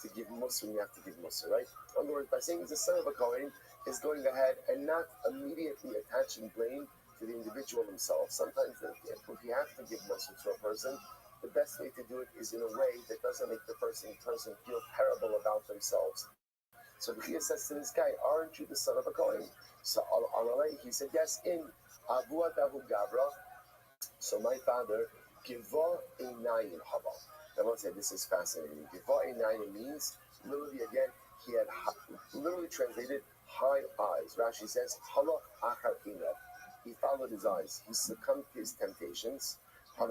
to give Mussar when you have to give Mussar, right? In other words, by saying he's the son of a Kohen, is going ahead and not immediately attaching blame to the individual himself. Sometimes if you have to give Mussar to a person, the best way to do it is in a way that doesn't make the person feel terrible about themselves. So Bechia says to this guy, aren't you the son of a Kohen? So he said, yes, in Avuat Avu Gavra. So my father, Giva Einayin Haba. I want to say this is fascinating. Giva Einayin means, literally again, he had, literally translated, high eyes. Rashi says, Halach Achar Inav. He followed his eyes. He succumbed to his temptations. He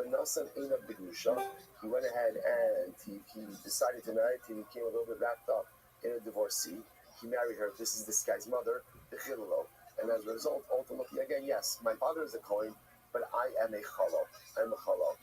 went ahead and he decided to marry. He became a little bit wrapped up in a divorcee. He married her. This is this guy's mother, the Chilolo. And as a result, ultimately, again, yes, my father is a Kohen, but I am a Chalo. I'm a Chalo.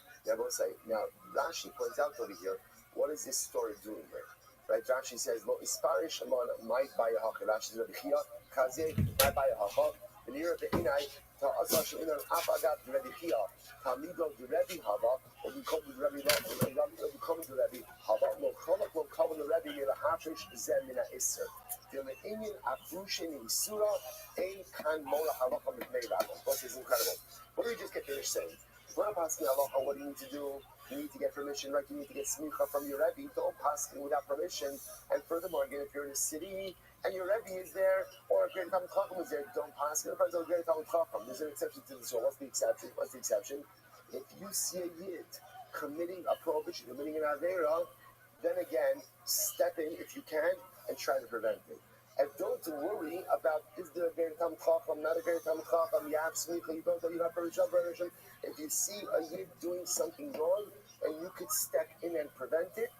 Now, Rashi points out over here, what is this story doing here? Right? Rashi says, Lo isparish amon my bayahacha. Rashi says, Rabbi Chia, Kaze, my bayahacha. And here at the Inai, Ta'asash Inan Apagat Rabbi Chia. Tamido the Rabbi Hava, or become the Rabbi Lo, become the Rabbi Hava, no Cholak will cover the Rabbi Mila Hafish Zemina Isser. The Indian Afrushin in Surah, Ein Kan Mola Halacha Mitmei Rabbi. This is incredible. What do we just get finished saying? If we're not passing halacha, what do you need to do? You need to get permission, right? You need to get smicha from your Rebbe. Don't pass without permission. And furthermore, again, if you're in a city and your Rebbe is there, or if Great Talmud Chacham is there, don't pass it. Depends on Great Talmud Chacham. There's an exception to this rule. What's the exception? If you see a Yid committing a prohibition, committing an Aveira, then again, step in if you can and try to prevent it. And don't worry about, is there a Great Talmud Chacham, not a Great Talmud Chacham, you have smicha, you don't know, you have permission. If you see a Yid doing something wrong and you could step in and prevent it,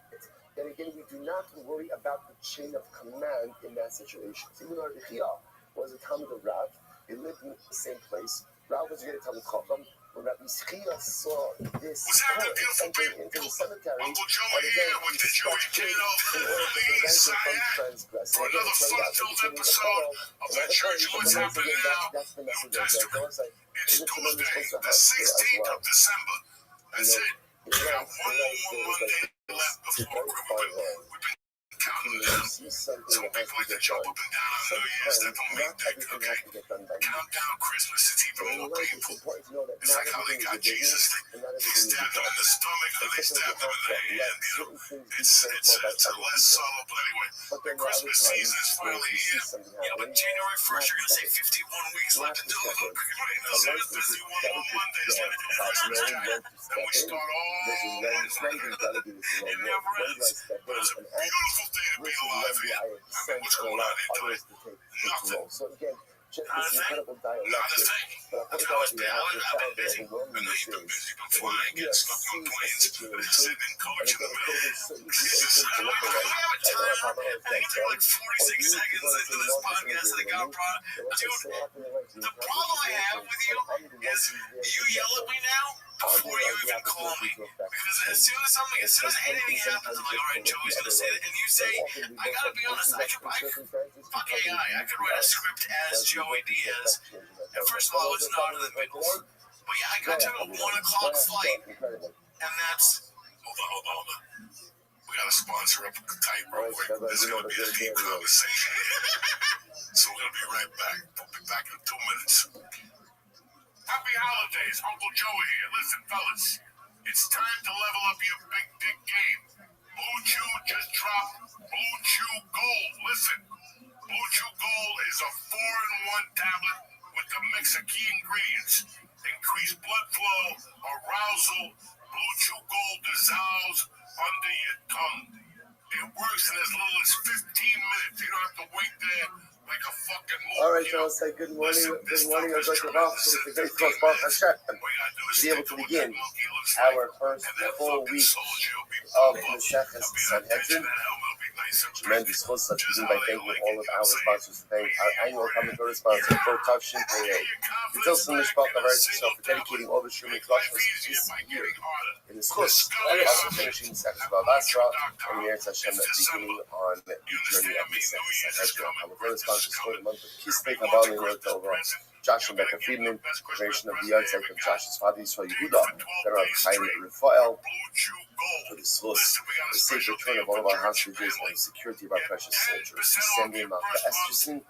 then again, we do not worry about the chain of command in that situation. So even though Rabbi Chia was a Talmud of Rav, they lived in the same place. Rav was a Great Talmud Chacham. When Rabbi Chia saw this entering into the cemetery, and again, he stepped in order to prevent it from transgressing. Again, it turned out that he didn't that's the message of God. So it's Tuesday, the 16th of December. That's it. We have one more Monday left before we've been executing, you see something that has to get done, sometimes not everything has to get done by you. Countdown Christmas is even And in more life, it's painful. important to know that It's not like how they everything is got a business Jesus. and not They everything is a stabbed him in job. the stomach and they And sometimes you stabbed him have in to the hand. let You know, certain things be it's paid for by less other people. subtle, but anyway, But the then there are other Christmas times season is where finally you see here. something Yeah, but happening, January 1st, you're gonna say not 51 weeks not left to until step in. everybody A knows life it's is a 51 on delicate Mondays. dance about knowing when to Then step we in start all versus when it's not even delicate, it's the It wrong word. never When do I ends. step But in it's a and act beautiful day to be versus when alive do here. I I mean, accept what's and going allow on here, others Tony? to take Nothing. control? So again, check Not a this thing. incredible Not a dialectic. thing. But I That's point how out it's to been. you how I've been profound and busy. I overwhelming know this you've been is. busy. You've been That when flying, you getting stuck on sees a planes, situation, sitting in coach and in the again, it could middle. have been so easy It's for just, anything to I look don't away. have a I don't have timer. how I think it's it took like done. Or 46 you seconds want to into say this no to podcast something that it good got women. brought. But like I Dude, so often in life, you the accomplish problem I your have things, with so you I'm the one is who's there you to get yell at them. me now I'll before give you out the even call opportunity me. to affect Because as change. soon as something, as soon as anything happens, I'm like, all right, Joey's gonna say that, and you say, I gotta be honest, I could, fuck AI, I could write a script as Joey Diaz. And first of all, it's not in the middle. But yeah, I took a 1 o'clock flight, and that's. Hold on. We gotta sponsor up tight real quick. This is gonna be a deep conversation. So we're gonna be right back. We'll be back in 2 minutes. Happy holidays, Uncle Joey here. Listen, fellas, it's time to level up your big dick game. Blue Chew just dropped Blue Chew Gold. Listen, Blue Chew Gold is a 4-in-1 tablet with a mix of key ingredients. Increased blood flow, arousal. Blue Chew Gold dissolves under your tongue. It works in as little as 15 minutes. You don't have to wait there like a fucking movie. All right, so I'll say good morning. Good morning. I'm Dr. Roth. So it's a great close bar for Hashem to be able to begin our first full week of Maseches Sanhedrin. Tremendous chus. Let's begin by thanking all of our sponsors. Thank our annual commentary sponsor, Production Payday. It's also Mishpach of ROTHSCHILD for dedicating all the Shumei Klashmas this year in the chus of finishing Maseches Bavasra and the Eretz Hashem beginning on the journey of Maseches Sanhedrin. Our sponsors for the month of Kislev, Kabbalah, and October. Josh and Becca Friedman, creation of the yahrzeit of Josh's father, Yisrael Yehuda, General Chaim Raphael, for the source, the safe return of all of our hostages, and the security of our precious soldiers. Descending Malka Esterson,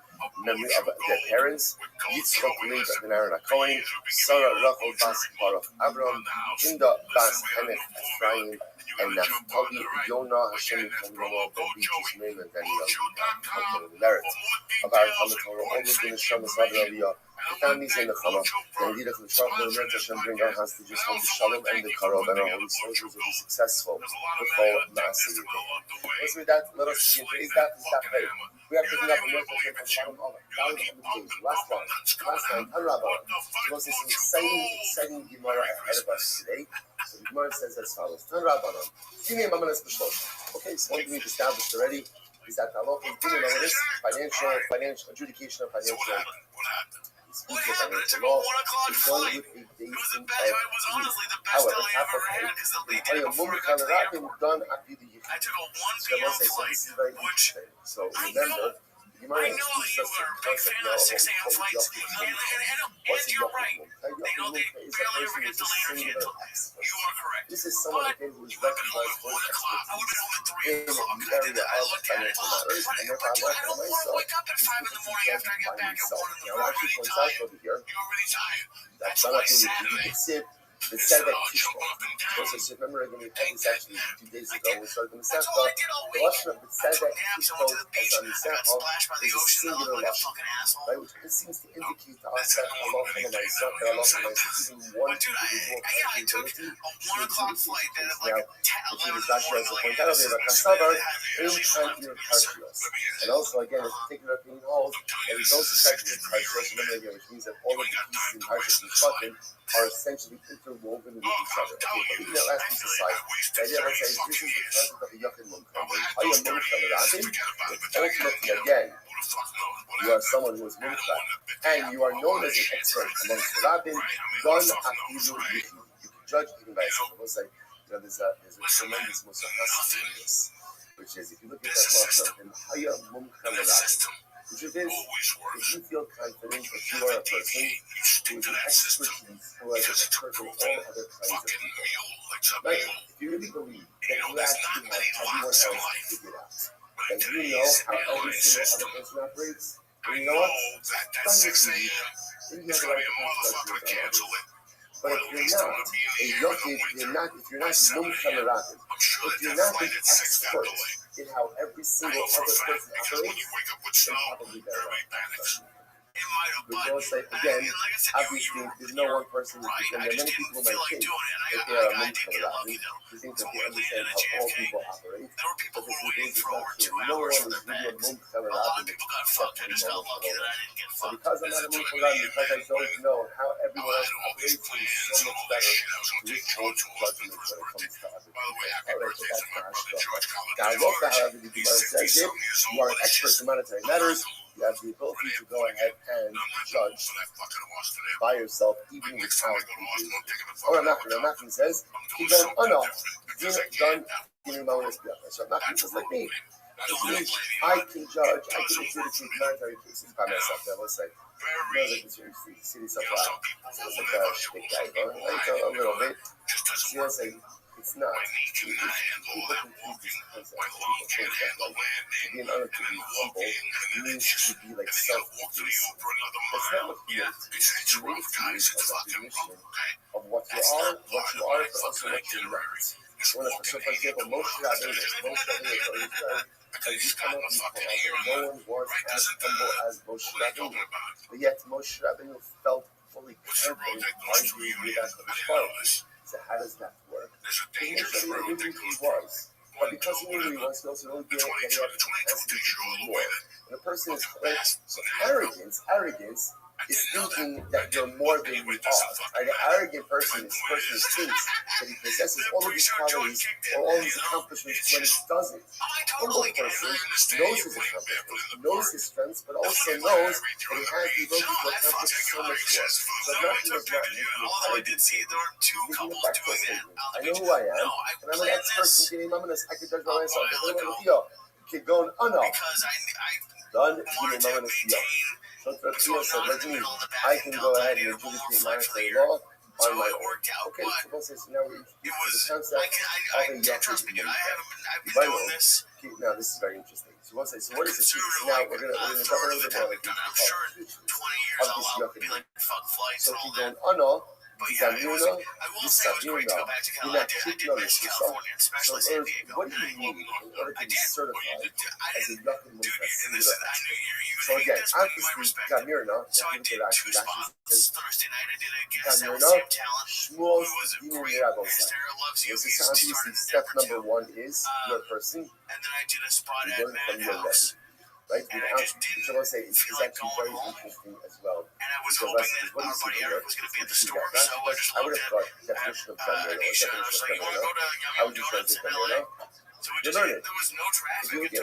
memory of their parents, Yitzchok Leib Ben Aaron Cohen, Sarah Rachel Bas Baruch Avram, Hinda Bas Henech Ephraim, and Naftali Yonah Hashem Yikam Ben Beaches Mim and Daniel Merit. Of our Torah, all of the Neshamas Rabbi Aliyah, the families in the Chama, and indeed of the Shach and the Hashem bring our hostages home to Shalom and the Karov, and our holy soldiers will be successful with all Maaseh. Let's read that. Let us begin. Today's daf is daf Hey. We are picking up a North Hashem from the bottom of the page. Last line, Rabbi. So we'll see some exciting Gemara ahead of us today. So the Gemara says as follows: Tan Rabbanon. Okay, so one thing we've established already is that halacha is financial adjudication of financial. What happened? It took a 1 o'clock flight. It was the best. It was honestly the best delay I ever had because the day before I got to the airport, I took a 1 p.m. flight, which I know that you are a big fan of 6 a.m. flights, and you're right. They barely ever get delayed or canceled. You are correct. This is someone But who's you would have been home at 1 o'clock. I would have been home at 3 o'clock. I looked at it. But dude, I don't want to wake up at 5 in the morning after I get back at 1 in the morning. I'm already tired. You're already tired. That's why Saturday. The Saturday Tishkot. Remember, again, we had this actually 2 days ago. We started the Masechta. The lesson of the Saturday Tishkot as on the Sechot is a singular lesson, right? Which seems to indicate to us that Allah is even one individual capability. A 1 o'clock flight that at like 11 in the morning. And also, again, a particular opinion holds that we don't detect in Parshas, which means that all of the pieces in Parshas Mishpatim are essentially interwoven with each other. Okay, but leaving that last piece aside, the idea of saying this is the concept of a Yachid Mumcha. Ultimately, again, you are someone who is Mumcha, and you are known as an expert amongst the Rabbin, Gon Afilu Yichi. You can judge even by yourself. I will say, there's a tremendous Musaf in this, which is, if you look at that law in Haya Mumcha Rabbin, the truth is, if you feel confident that you are a person who is an expertise, who has an expert in all other kinds of people, like, if you really believe that you actually have everyone else figured out, that you know how every single other person operates. And you know what? That 6 a.m. Then you is have the going to right be a to motherfucker cancel it. but if you're not a yogi, if you're not mum kameragim, if you're not the expert in how every single other person operates, then probably better off. We don't say again. Obviously, there's no one person. And there are many people who might think that they are mum kameragim. They think that they understand how all people operate. But this is not true. No one is really a mum kameragim except for the so because I'm not a mum kameragim, because I don't know how everyone else operates, it is so much better to withhold judgment when it comes to other people. Alright, so that's not Now, look, however, the Gemara says it. You are an expert in monetary matters. You have the ability to go ahead and judge by yourself, even without I'm not going says, keep going, oh no, done, so I'm not going just like me. I can judge, I can adjudicate monetary cases by myself. Now, let's say, see this up loud. Sounds like a big guy, like a little bit. So let's say, it's not. People confuse this concept. People think that like, to be an honor, to be humble, means to be like self-effacing. That's not what he is. Humility is a recognition of what you are, but also what you're not. So, for example, Moshe Rabbeinu has become no one was as humble as Moshe Rabbeinu. But yet Moshe Rabbeinu felt fully confident arguing with us. So how does that work? He knew who he was. But because he knew who he was, he also knew that he had the capacity to do more. And a person is like, so arrogance is thinking that you're more than you are. Right? An arrogant person is a person who thinks that he possesses all of these qualities or all these accomplishments when he doesn't. Humble person knows his accomplishments, knows his strengths, but also knows that he has the ability to accomplish so much more. So nothing is not making it I know who I am, and I'm an expert in getting I can judge by myself. Keep going, oh no. Done, getting so I can go ahead and adjudicate monetary law on my own. Okay, so let's say now we use the concept of a yucky. Now this is very interesting. So let's say, so what is this? Now we're gonna talk a little bit more like of this yucky. So keep going, oh no. You're not keeping on this yourself. So what do you need in order to be certified as a yucky singular? So again, obviously, Gamirna, Shmuel's Dinu Mirabosa. This is obviously step number one is your person. You learn from your Rebbe. Right? So let's say it's actually very interesting as well. Because what do you see here? I would have thought definition of Gamirna. I would just translate Gamirna. You learn it. If you look at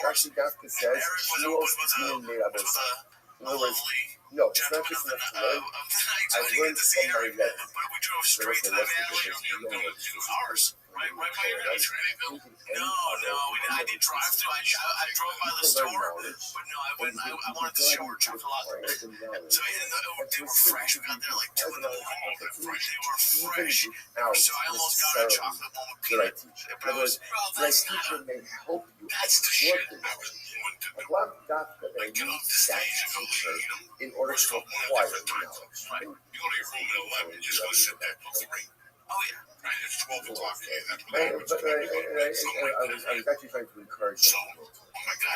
Rashi Dafka says, Shmuel's Dinu Mirabosa. In other words, no, it's not just enough to learn. I've learned from my Rebbe. The rest of ours. No, I did drive through. I drove by the store, but no, I went. I wanted the short chocolate. So they were fresh. We got there like 2 in the morning. They were fresh. So I almost got a chocolate one with peanut. But it was That's teacher may help you absorb the knowledge. A lot of doctor may need that teacher in order to acquire the knowledge. You go to your room at 11, you just want to sit there till 3. Oh yeah. Right, it's 12 o'clock. I was actually trying to encourage them.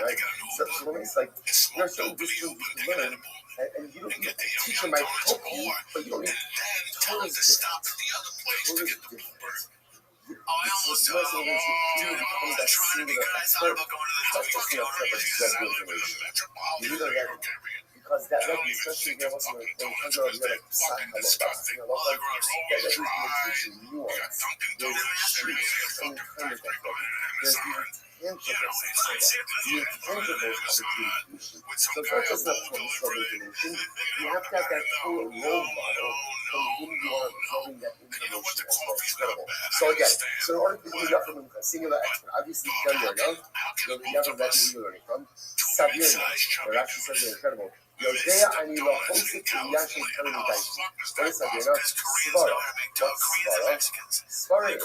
Right? So when it's like, there are certain disciplines you can learn, and you don't need, the teacher might help you, but you don't need tell them to stop at the other place to get the bluebird. Oh, I almost dude, I'm trying to be good. I thought about going to the because that Rebbe, especially when you're like, that Rebbe is going to teach you nuance. There's truth and kind of like that. There's the intangibles of adjudication. So it's not just enough to absorb information. You have to have that full role model from whom you are absorbing that information as well. Incredible. So again, so in order to be a singular expert, obviously you've done your enough. You're the young Rebbe you're learning from. Savirna, or actually something incredible. יודע אני לא חוסק עניין של כמה מדי. What is Sabina? Svara. What's Svara? Svara is,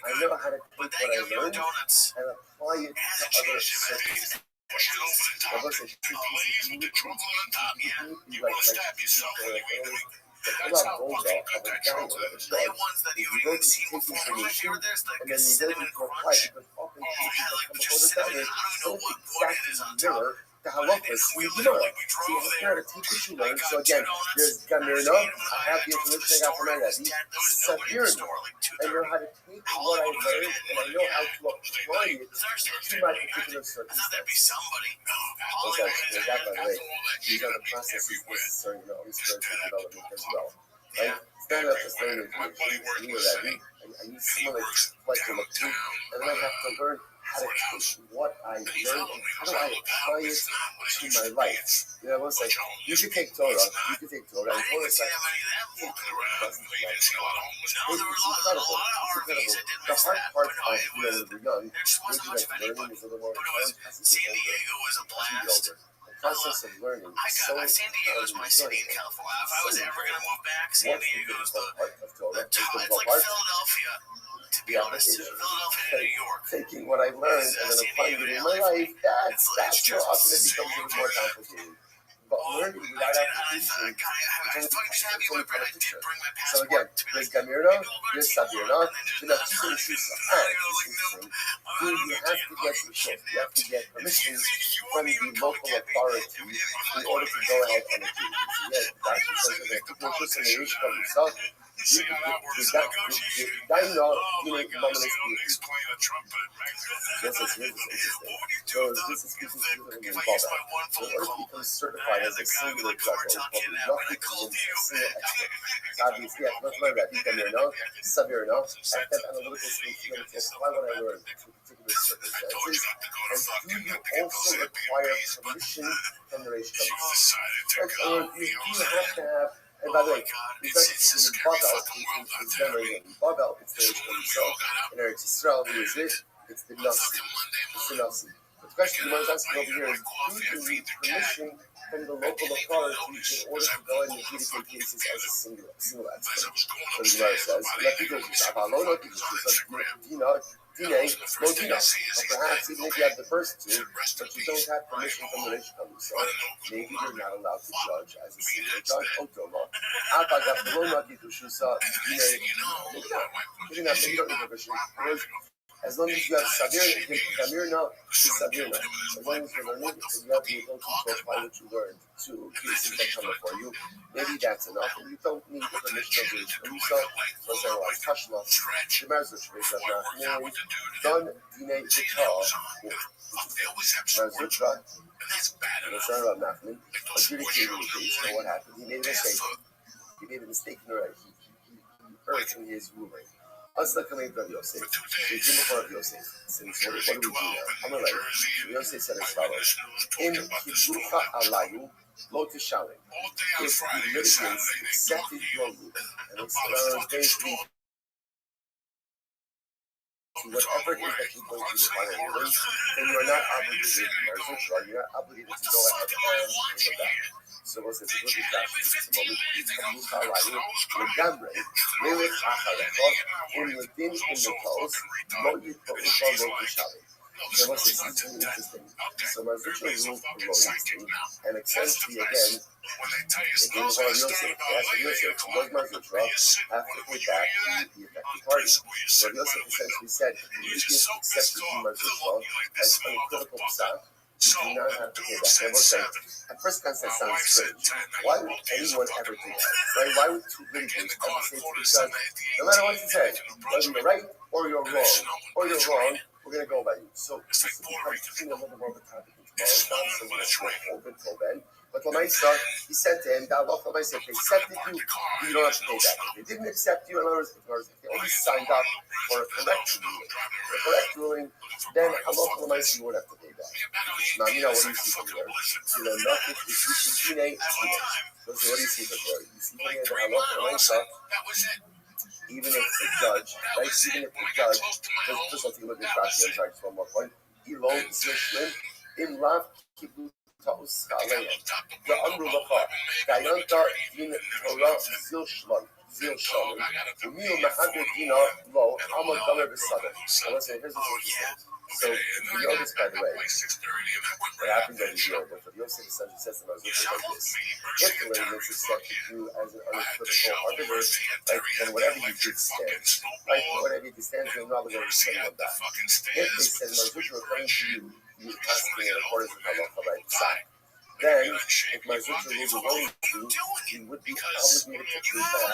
I know how to take what I learned and apply it to other circumstances. Now let's say two pieces of meat, you like the vulva of a giant of a shark, if you go to take information and then you go to apply it, because often people come before the diet don't exactly mirror the halachas in the Gemara. So you have to take what you learn. So again, there's Gamirna, I have the information I got from my Rabbi, Savirna, I know how to take what I learned and I know how to apply it to my particular circumstance. Okay, so that, by the way, these are the processes necessary in all spiritual development as well. Right? It's not enough just learning information. You know that. I need someone like to look to, and then I have to learn how to take what I learned and how do I apply it to my life. You know, it's like, you can take Torah, and Torah is like, it's incredible. The hard part of, when we're young, maybe like learning is a little more fun. San Diego is a blast. The process of learning is so San Diego's my city in California. If I was ever going to move back, San Diego's it's like Philadelphia. To be honest, Philadelphia and New York. Taking what I've learned and then applying it in my life, that's where often it becomes even more complicated. But learning without application, so again, there's Gamirna, there's Sabirna, then a piece of the shoes interesting. You have to get permission. You have to get permissions from the local authority in order to go ahead and do it. Yeah, that's because of the person in the from yourself. Certified as a singular judge, obviously, let's learn that. You can know, severe enough, at that analytical stage, you know, apply what I learned to particular circumstances. And do you also require permission from the Reish Or do you have to have, and by the way, it's not just in Babel, it's memory in Babel, it's the Reish himself. In Eretz Yisrael, who is it? It's the Nasi. It's the Nasi. The question you want to ask over here is, do you need permission from the local authority in order to go and adjudicate cases as a single expert? So the Gemara says, but perhaps even if you have the first two, but you don't have permission from the Reish so maybe you're not allowed to judge as a single judge. Maybe not, you don't need permission. As long as you have Savirna, is Savirna. As long as you're learning, and you have the ability to apply what you learned to cases that come before you, maybe that's enough, and you don't need the permission of the Reish Hamisha. For example, like Tashma, Shemer's the Shvei Zavnach, Don Dinei Vita, Merzutra, and it's not about Nachman, adjudicating the case, and what happened? He made a mistake. He made a mistake in erred in his ruling. Let's look at Rabbi Yosef. We came before Rabbi Yosef. Since what do we do now? I'm going to Rabbi Yosef said as follows. In Kibbucha Alayu, Lo Tishalim. If the litigants accepted your ruling, and it's basically whatever it is that you're going to do the final ruling, then you are not obligated, you're not obligated to go ahead and go back. So what's the good example? Legamre, Melech Acharechot, in within the coast, Lo Yitpo'ucha Lo Tishalim. So what's this? It's really interesting. So Marzucha ruled for Lo Yitpo'ucha, and essentially again, the game of Yosef, Yosef, was Marzucha, have to pay back the affected party. So Yosef essentially said, if you accept the Marzucha as unequivocal psak, you do not have to pay back. I will say, at first glance that sounds strange. Why would anyone ever do that? Right? Why would two litigants ever say to each other, no matter what you say, whether you're right or you're wrong, we're going to go by you. So this is becoming a little more of a topic tomorrow. It's not so much until then. But Lamaisa, he said to him, Lamaisa, if they accepted you, you don't have to pay back. If they didn't accept you, in other words, if they only signed up for a correct ruling, then Lamaisa, you would have to pay back. Now, you know what do you see from there? So the nothing is Dine. So what do you see from there? You see from there that Lamaisa, even if the judge, right? Even if the judge, just let's look at Rashi, I'm sorry, just one more point. Elon Zishman, in Rav Kibbutz ta'uska aleihem. Ve'amru lacha, dayanta din Torah zil shalom, u'miu mehadr dina lo, amad damer b'sadeh. Now listen, here's what's interesting. So, you know this, by the way, what happens every year, but for Yosef essentially says to Mazuka like this: if the litigants accepted you as an unequivocal arbiter, right, then whatever you did stands. Right, whatever you did stands, you're not going to say on that. If they said Mazuka according to you, you were passing in accordance with halacha, right, side. Then, if Mazuka ruled erroneously, you would be obligated to prove that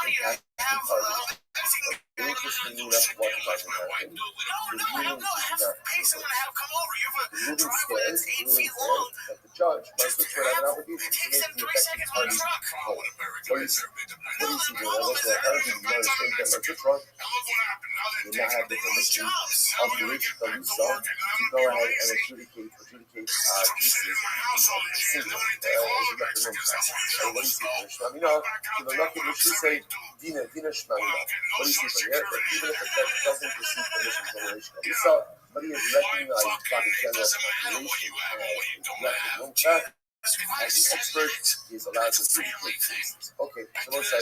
you can pass the party. Interestingly enough, what doesn't happen? The ruling stands that the judge must have an obligation to make the affected party whole. What do you see here? Also, apparently, you understand that Mazutra did not have the permission of the rich Caruso to go ahead and adjudicate cases single as a Yakin And what do you see here? Shmamina, the Yakin which you say, Dina Shmamina. What do you see here? That even if the judge doesn't receive permission from the rich Caruso, but he is recognized by the general population as a as an expert, he is allowed to adjudicate cases. Okay, so let's say,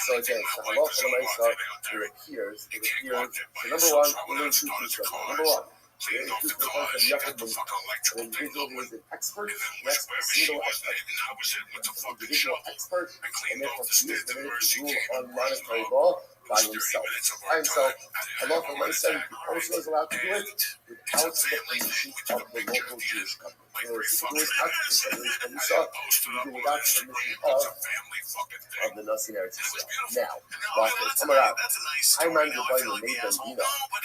so again, so halacha l'maisa, it appears, so number one, we learn two things. Number one, there is two things from Yachid Mumka. An individual who is an expert, next, a single expert. An individual expert, and therefore he is permitted to rule on monetary law by himself. Halacha l'maisa, he also is allowed to do it without the permission of the local Jewish government. In other words, he was not the permission without the permission of the Nasi Eretz Yisrael. Now, watch this. Come around. I mind the Bible made them,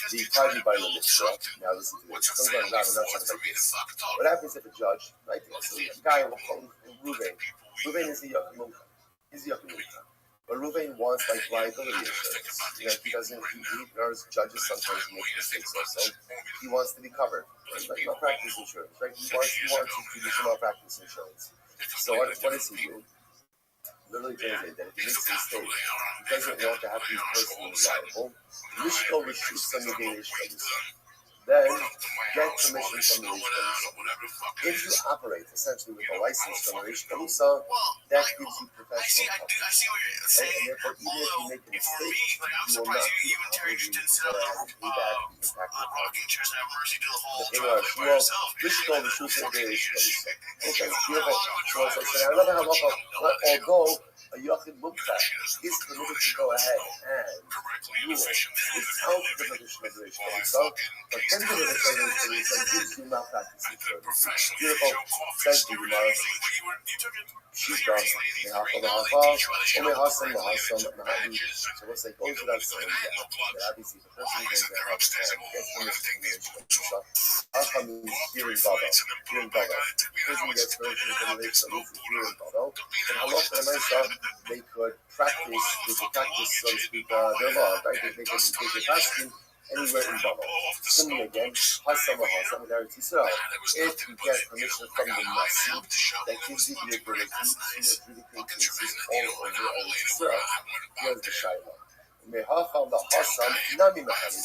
the party Bible Mitzvah. Now listen to this. Sometimes not enough like this. What happens if a judge, right? So a guy will call Ruvain. Ruvain is the Yakumumka. He's the Yakumumka. But Ruvain wants like liability insurance. You know, he ignores judges sometimes make mistakes also. He wants to be covered. Right? Like malpractice insurance, right? He wants judicial malpractice insurance. So what does he do? Literally translate that if he makes a mistake, he doesn't want to have to be personally liable. Mishko Rishus Samudanish. Then get permission from the Rish Kalusa. If you operate essentially with a license from the Rish Kalusa, that gives you professional coverage. And therefore, even if you make a mistake, you will not be obligated to pay back the impact of the Rishko Rishus Samudanish Kalusa. Okay, beautiful. So as I said, another halacha, although a Yachid Mumka is permitted to go ahead and rule without the permission of the Rish Kalusa, but then the Rish Kalusa gives you malpractice insurance. Beautiful. Says the Gemara. Shita, Mehacha Mehacha, or Mehasam Mahasam Mahadi. So what's like, goes without saying that obviously the person goes ahead and gets permission from the Rish Kalusa. Hacha means hearing Baba. Person gets permission from the Rish Kalusa, hearing Baba. And halacha l'maisa, they could practice, so to speak, their law, right? They could practice anywhere in Baba. Similarly again, Hasam in Eretz Yisrael. If you get permission from the Nasi, that gives you the ability to adjudicate cases all over Eretz Yisrael. Here's the Shaila. Mehacha la'hasam nami mehalim.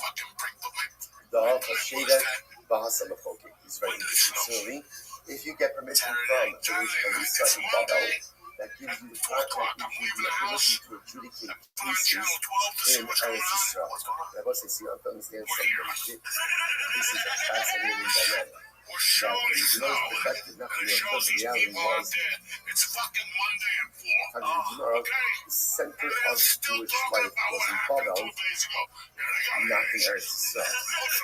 Da hashevet b'hasam achoki. He's very interesting. Similarly, if you get permission from the Rish Kalusa in Babel, that gives you the ability to adjudicate cases in Eretz Yisrael. I must say, you have to understand something. This is a fascinating dynamic. That you know it's perfected, nothing else. The reality was, the center of Jewish life was in Babel, not in Eretz Yisrael.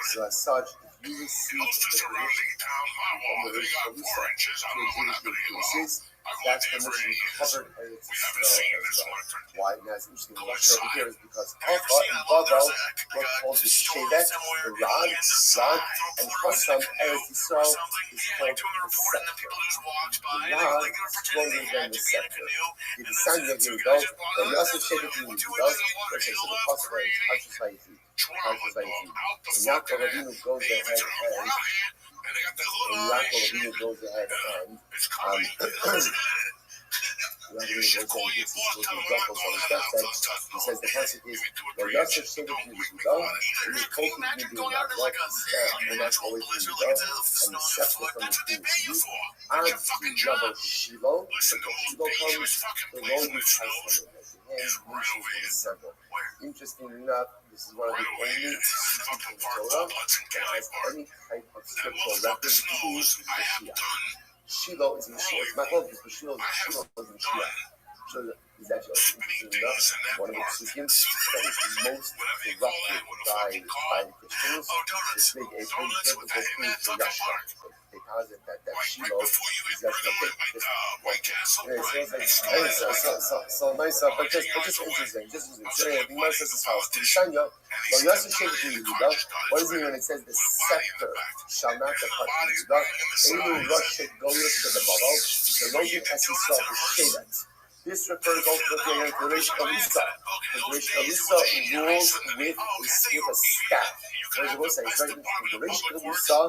So as such, if you receive the permission from the Rish Kalusa to adjudicate cases, that's permission covered Eretz Yisrael as well. Why? Now it's interesting. The lesson over here is because Alpha and Babel were called the Shevet, the Rod, and Chasam Eretz Yisrael is called the scepter. The Rod is stronger than the scepter. The Desanya, here we go. But we also Shevet in the Yudas. Let's say, so the possible is Hashis Hayati. And Yaakov Avinu goes ahead and You should call your boss, tell him I'm not going to that house. He says the pasuk is "V'yasser Sheva Yehuda." Can you imagine going out there like a and that's always literally from get the to the snow and the your scepter foot? from That's the what they king's pay you feet. for. That's your fucking job. Shiloh, Listen, but those the Shiloh dangerous comes, fucking the places road with is snows. hands Right over here. assembled. Where? Interesting enough, this is one of Right the over only here. This is fucking in part Torah of Hudson that County has Park. any type of That scriptural motherfucker reference to snows. I have Mashiach. done. Shiloh is Mashiach. It's not called because Shiloh is Mashiach. So is actually interesting enough, one of the psukim that is most corrupted by the Christians, this big a biblical proof for Yashua. They posit that Shiloh is Yashua. So nice, but just interesting. So the Gemara says this house. Tishanya, well, Yosef Sheva Yehuda. What does it mean when it says the scepter shall not depart from Yehuda? Elu Rosh Goyos to the Babel. The Logan as he saw the Shevet. This refers ultimately to the Reish Kalisa. The Reish Kalisa rules with a staff. As I was saying, it's very interesting. The Reish Kalisa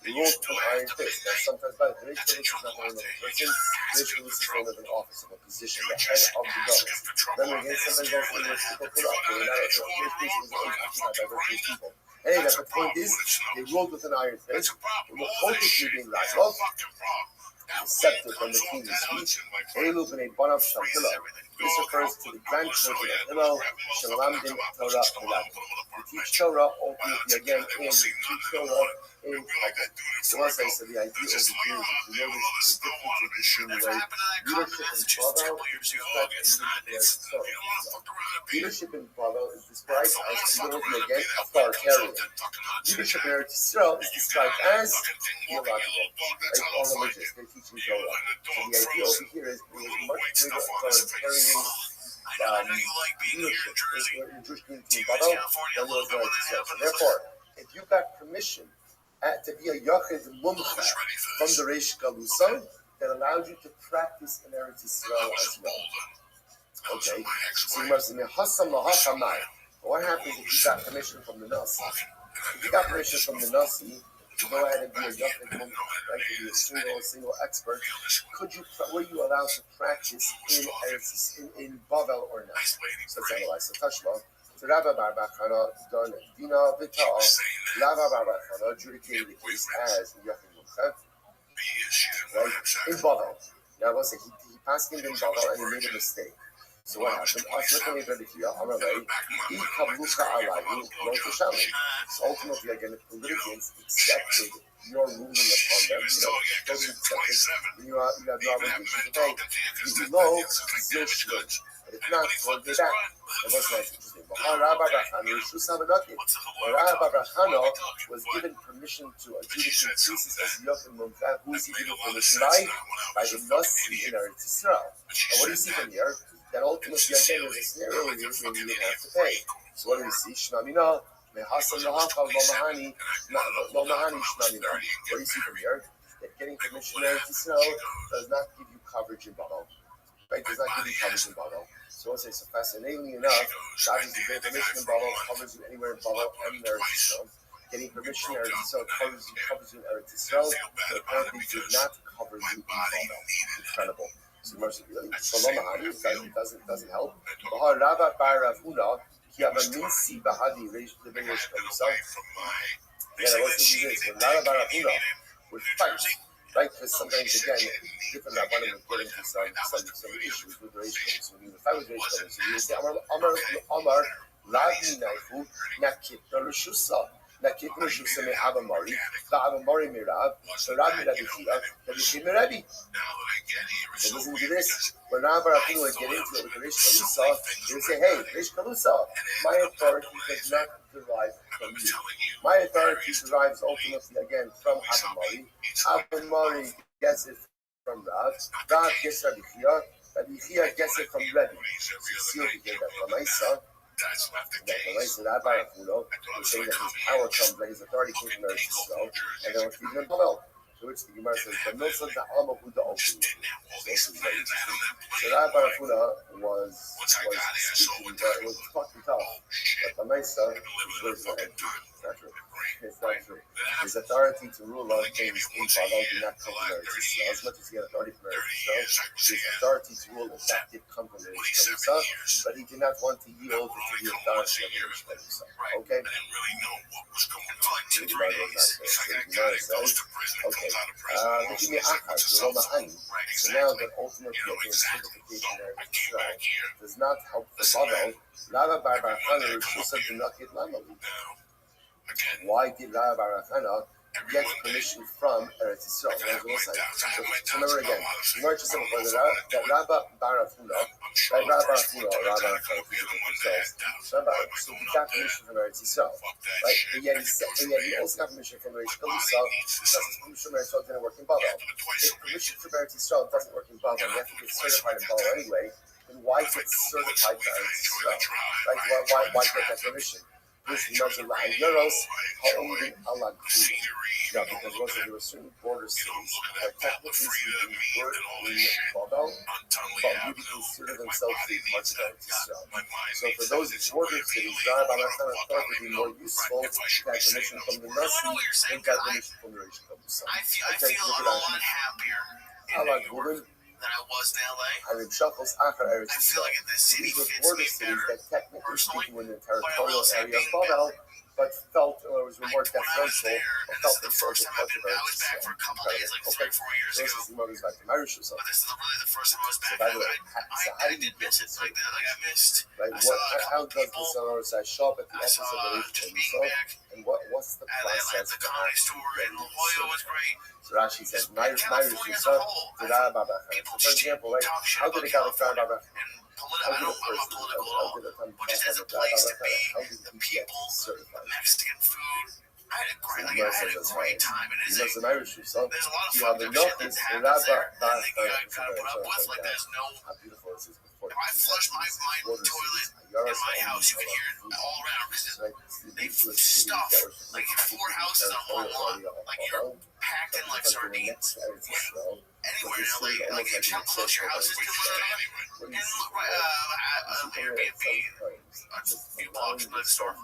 rules with an iron fist. Now, sometimes by the Reish Kalisa is not the name of a person. Reish Kalisa is the name of an office, of a position, the head of the government. Remember again, sometimes also the Reish people put up. Reish Kalisa is always occupied by very few people. Anyway, the point is, they ruled with an iron fist. The Chotich being Rajlov. The scepter from the king's feet. Elu b'nei banav shel Hillel. This refers to the grandchildren of Hillel, Shalamdin Torah Milad. They teach Torah ultimately again in teach Torah in public. So as I said, the idea over here is that you notice the difference between the way leadership in Bavel is described and leadership in Bavel is described as literally again authoritarian. Leadership in Eretz Yisrael is described as theological, right? All religious. They're teaching Torah. So the idea over here is there was much greater authoritarian leadership in Jewish community in Bavel than there was in Eretz Yisrael. So therefore, if you got permission to be a Yachid Mumcha from the Reish Galusa, that allowed you to practice in Eretz Yisrael as well. Okay, so you must say, but what happens if you got permission from the Nasi? If you got permission from the Nasi to go ahead and be a Yachid Mumcha, right, to be a single expert, were you allowed to practice in Eretz in Bavel or not? So let's analyze. So Tashma. So Rabbi Barbachana done Dina Vita, Rabbi Barbachana adjudicated the case as Yachid Mumcha, right, in Bavel. Now I will say he passed him in Bavel and he made a mistake. So what happened? So ultimately, again, if the litigants accepted your ruling upon them, totally accepted, you have no obligation to pay. You know, but if not, so they back. That was nice, interesting. Rabbi Brachano was given permission to adjudicate cases as Yochim Mumcha. Who is he given permission by? By the Nasi in Eretz Yisrael. And what do you see from here? That ultimately, again, there's a scenario where you have to pay. So what do we see? Shnamina, Mehasan Lahacha, Lomahani, Lomahani, Shnamina. What do you see from here? That getting permission in Eretz Yisrael does not give you coverage in Bavel. Right? Does not give you coverage in Bavel. So I'll say, so fascinatingly enough, obviously getting permission in Bavel covers you anywhere in Bavel and in Eretz Yisrael. Getting permission in Eretz Yisrael covers you in Eretz Yisrael, but apparently did not cover you in Bavel. Incredible. So really, doesn't help. Rabbi Bar Ravuna, he have a minsi bahadi raised the English himself. Yeah, that was the case. When Rabbi Bar Ravuna would fight, right? Because sometimes again, different Rabbanim would get into some issues with racial. So when he would fight with racial, so he would say, Amar Lavni Naifu Nakit Shusa. Nakit Shusa me Abamari, the Abamari Mirab, the Rabbi Rabbi the Rabbi. So listen to this. When Rabbi Rapin would get into it with the Reish Kalusa, they would say, hey, Reish Kalusa, my authority does not derive from you. My authority derives ultimately, again, from Abamari. Abamari gets it from Rav. Rav gets Rabbi Chia. Rabbi Chia gets it from Rebbe. So you see over here that from Isa, Rabbi Rapin was saying that his power comes, that his authority came from Eretz Yisrael, and then was given in Pavel. To which the Gemara says, "The Milsa the Alma Buddha opened." So Rabbi Barafuna was speaking, but it was fucking tough. But the Mesa was very empty. Not true. It's not true. His authority to rule on things in Bavel did not come from Eretz Yisrael. As much as he had authority from Eretz Yisrael, his authority to rule in fact did come from Eretz Yisrael, but he did not want to yield to the authority of Eretz Yisrael. Okay? I didn't really know what was going on. For like 2-3 days. It's like that guy that goes to prison and comes out of prison. Give me Achad, so now that ultimately the certification of Eretz Yisrael does not help the Bavel. Rabbi Bar Bar Chana Rishusah did not get Lamali. Why did Rabbi Bar Bar Chana get permission from Eretz Yisrael? Remember again, Gemara just said before that Rabbi Bar Afuna, so he got permission from Eretz Yisrael, right? But yet he also got permission from Eretz Yisrael because his permission from Eretz Yisrael didn't work in Bavel. If permission from Eretz Yisrael doesn't work in Bavel, you have to get certified in Bavel anyway. Then why get certified to Eretz Yisrael? Right? Why get that permission? This measure euros, only Allah. Yeah, because there were certain border cities that technically speaking were in Bavel, but would consider themselves to be parts of Eretz Yisrael. So for those border cities, Rabbi Nachman thought it would be more useful to get permission from the Nasi than get permission from the Reish Kabusah. I feel a lot happier in New York than I was in LA. I feel like in this city fits me better that technically personally, speaking were in the but I will territorial say area of being Bavel, but felt it was more when I was deferential, there, or and this felt is the first time I was back for a couple days, like 3 or 4 years ago. But this is really the first time I was back. I did miss it. Like I missed. Right? I saw a How couple does people. the Sonoros show up at the I office saw of the Reish just being Kabusah? back And what's the at process? the comedy store in La Jolla was great. So Rashi says, In California as a whole, people for example, right? talk shit How about did it get a California. Baba? I'm not political at all, but just as a place to be, the people, the Mexican food, I had a great time. And He there's knows an Irish yourself. a lot of You have fucked the up shit that notice, happens there that Rabbi, I gotta put up with. Like there's no. how beautiful this is before. If I flush my toilet in my house, you can hear it all around because they stuff like 4 houses on one lot. Like you're packed in like sardines. Anywhere now, like how close your house is to one another. And Airbnb, just a few blocks from the store.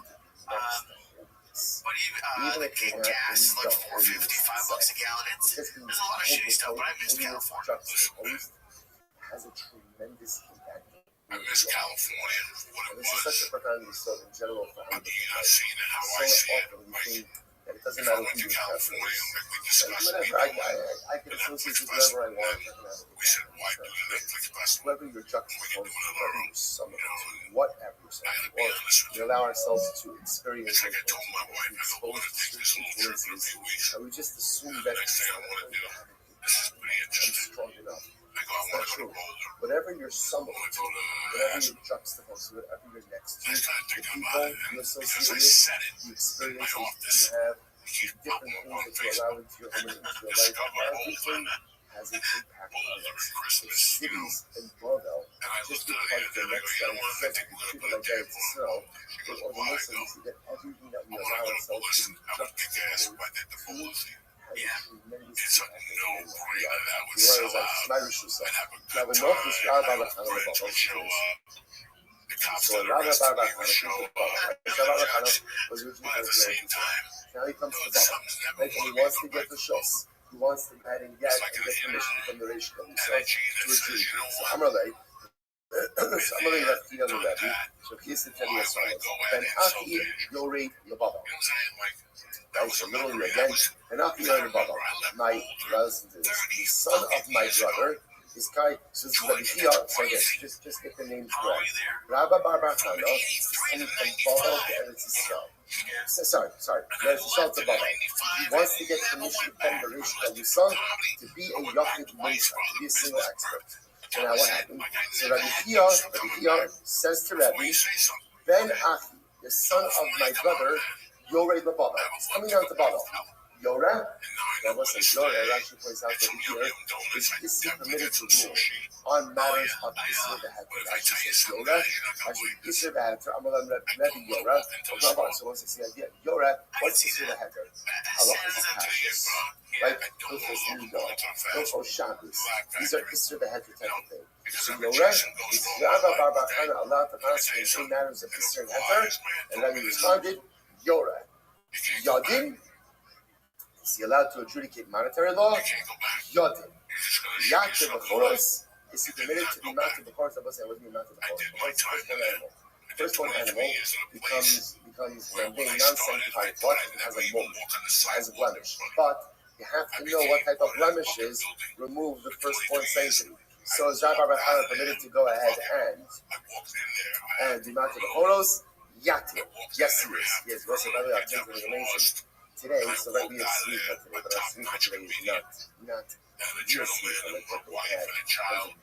But even the gas is like $4.50, $5 a gallon. There's a lot of shitty stuff, but I miss California. Has a tremendous impact. I miss California. What it This is such a was. profound stuff in general for I see it how I see it. often we think that it doesn't If I matter went who to you California, have. like we discussed, Whatever, I can associate with whoever I want. we said, why do the Netflix festival? Whoever you're juxtaposed to, whoever you're summoned You know, to, whatever you're I gotta saying, be or honest with we you. allow ourselves to experience It's like I told my wife, I go, we're exposed gonna take to this little trip in a influences, few weeks. and we just assume And that the next thing I want to do, this is pretty I'm interesting. strong enough. I go, I want to go to Boulder. Whatever you're I summoned want to to, go to whatever Aspen. you're juxtaposed to, whatever you're next to, I started the thinking people about it, you and because associate I with, said it the in my experiences office, you have, I keep different popping up on things that you allow Facebook. into your And home and then into your life, discover, holy everything man, has an impact on Boulder us. and Christmas, you know. Cities and Bavel, And I just looked at because it the and I go, next you know guy what? I says think we we're treat gonna it put a like damn that, phone so, on. She goes, or the why? I go, Muslims see that everything that we I want allow to go to ourselves to Listen, I would kick ass if I did the Boulder thing. It's a no-brainer. That would sell out. I'd have a good time. I know friends would show up. The cops that arrested me would show up. The judge. But at the same time, now he comes to Bavel, something's never right? And he wanted me wants to to go get back the to shows. He wants to add and get permission from the Reish Kabusah energy to that a says, Jew. you know So what? Amalei, left the other Done Rabbi, that. so he's the Why Teddy would I Asylum. go at Then him so Aki big? Yorei Lababa. You know what I'm saying? Like, that Right, was so a literally memory. again, That was and Aki Yorei Lababa. My, listen to this, the son of my brother is Kai, so this is Rabbi Chia, so again, just get the names how long were correct. you there? Rabbi Bar Bar Chana From is 83 to coming from 95. Bavel to Eretz Yisrael. Yeah. Sorry, And I Eretz Yisrael left to in Bavel. 95. He wants to get I never permission went from back. the I Reish was doing Kabusah comedy. to be I a went back Yachid twice Mesa, for to be the a single business expert. growth. So now what happened? Like I So never Rabbi had Chia, interest in coming back. says to Before Rabbi, you say something, Ben Aki, the son of my brother, Yorei Lababa. He's coming down to Bavel. Yora? Rabbi says Yora, it actually points out that here is Issi permitted to rule on matters of Isser the Heter. Actually says Yora, actually Isser the Heter. I'm going to let Rabbi Yora. So once you see the idea, Yora, what's Isser the Heter? Allah is Kashrus. Right? Those are Nidor. Those are Shabbos. These are Isser the Heter type of thing. So Yora is Rabbi Bar Bar Chana allowed to ask in matters of Isser and Heter, and Rabbi responded, Yora. Yadin, is he allowed to adjudicate monetary law? Yadin. Yaakov Bechoros, is he permitted to be mounted Bechoros? I was saying, what do you mean mounted Bechoros? Firstborn animal becomes when being non-sanctified, what it has a mum, has a blemish. But you have to know what type of blemishes remove the firstborn sanctity. So is Rabbi Bachara permitted to go ahead and be mounted Bechoros? Yatir. Yes, he is. Yes, Rosh Hashanah, our things are amazing. Today, so that we have Smicha today, but our Smicha today is not real Smicha like what they had.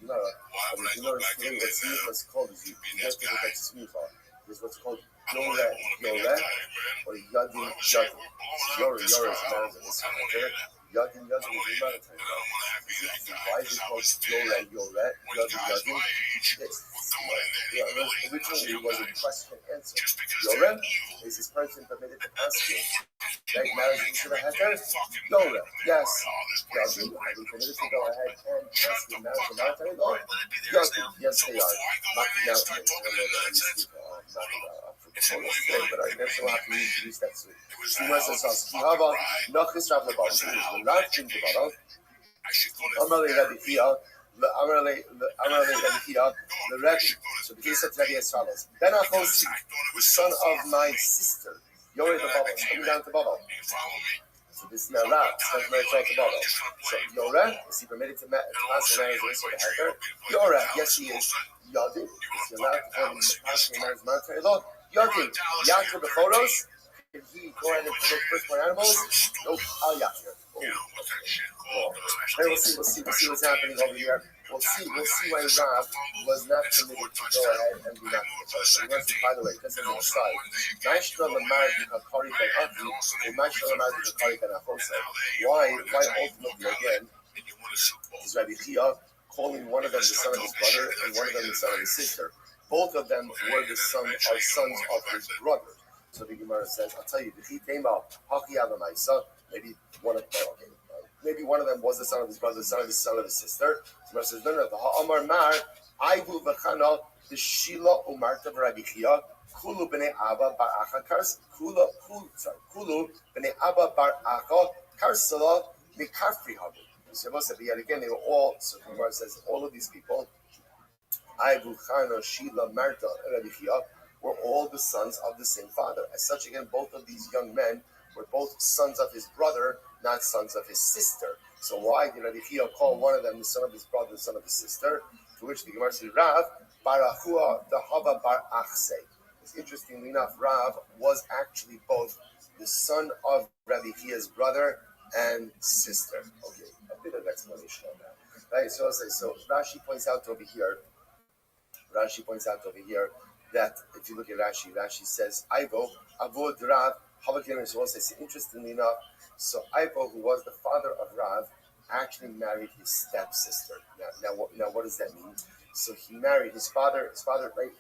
But if you notice today, what Smicha is called is you have to look at Smicha. Is what's called Yore, or Yadin. Yore is a man of this one. Yadin is a man. Why is it called Yadin? Originally it was a question and answer. Yore, is this person permitted to ask you? That marriage into the heter? Yore, yes. Yadin, are they permitted to go ahead and ask you marriage and maritime law? Yadin, yes they are. But I guess we'll have to introduce that soon. Gemara says, "Kihava nachis Rav Labal." The last thing about Amalei Rabbi Chia, Amalei Rabbi Chia, the Rabbi. So the case of Rabbi as follows: Ben Achosi, the son of my sister, Yore the Baba, coming down to Baba. So this is now Rav, it's married to Baba. So Yore, is he permitted to pass the marriage with the heter? Yore, yes he is. Yadin, is he allowed to pass the marriage monetary law? Yadin, Yaakov Bechoros, can he go ahead and predict firstborn animals? Nope, Al Yaakov. We'll see what's happening over here. We'll see why Rav was not permitted to go ahead and be not permitted. By the way, just as an aside, Mashra Lamar B'Kakari Ben Aki, and Mashra Lamar B'Kakari Ben Achosa. Why ultimately again is Rabbi Chia calling one of them the son of his brother and one of them the son of his sister? Both of them were sons of his brother. So the Gemara says, I'll tell you, maybe one of them was the son of his brother, the son of his sister. So Gemara says, no. Ha'amar mar, Aivu v'chana, the Shila umarta v'Rabbi Chia, Kulu b'nei Abba bar Acha Kars, Kulu b'nei Abba bar Acha Karsala mikafri habu. So yet again, they were all. So Gemara says, all of these people, Aivu Chana, Shila, Marta, and Rabbi Chia, were all the sons of the same father. As such, again, both of these young men were both sons of his brother, not sons of his sister. So why did Rabbi Chia call one of them the son of his brother, the son of his sister? To which the Gemara says, Rav, Barachua, the Hava Bar Achse. Interestingly enough, Rav was actually both the son of Rabbi Chia's brother and sister. Okay, a bit of explanation on that. Right, so Rashi points out over here that if you look at Rashi says, Aivo, Avod Rav, interestingly enough, so Aivo, who was the father of Rav, actually married his stepsister. Now, what does that mean? So he married his father, right?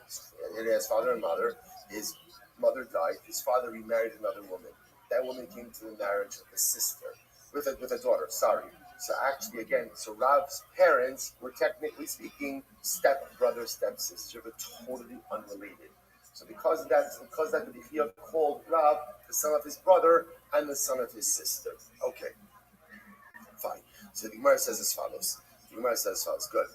It has father and mother. His mother died. His father remarried another woman. That woman came to the marriage of the sister, with a daughter, sorry. So actually, again, so Rav's parents were technically speaking stepbrother, stepsister, but totally unrelated. So because of that, the Chia called Rav the son of his brother and the son of his sister. Okay, fine. So the Gemara says as follows. Good.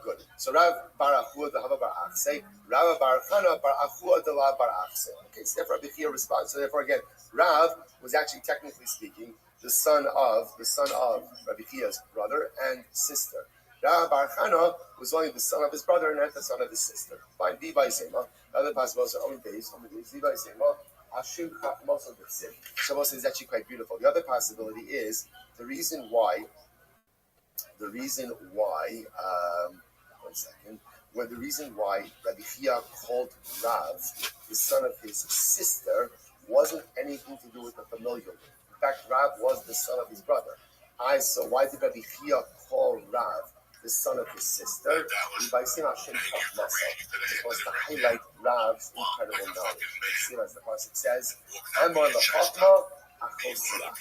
Good. So Rav bar Achua the Hava bar Achse, Rav bar Chana bar Achua the La bar Achse. Okay, so therefore the Chia responds. So therefore again, Rav was actually technically speaking the son of Rabbi Chia's brother and sister. Rav bar Chana was only the son of his brother and not the son of his sister. Fine. Diva Isema. Other possibilities are only days. Diva Isema. Ashim Chachmos of the Sim. Shabbos is actually quite beautiful. The other possibility is the reason why. The reason why Rabbi Chia called Rav the son of his sister wasn't anything to do with the familial. In fact, Rav was the son of his brother. So why did Rabbi Chia call Rav the son of his sister? By saying Hashem it was to highlight Rav's incredible knowledge. See, as the pasuk says, Amar l'chachma achosila.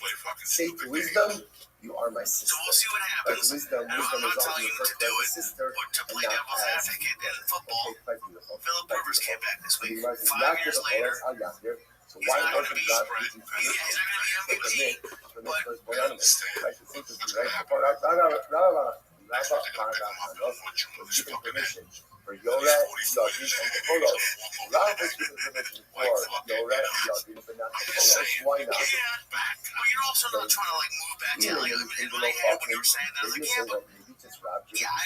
Say to wisdom, you are my sister. So we'll see what happens. Wisdom is often referred to as a sister, or to play devil's advocate in football. Philip Rivers came back this week. 5 years later. So why wasn't Rav given permission to permit firstborn animals? Right? It's interesting, right? Was given permission for Yoret, Yodin, and Kolos. Rav was given permission for Yoret, Yodin, but not for Kolos. Why not? You're also not trying to like move back to LA. Like, in my head, when you were saying that, I was like, yeah, but I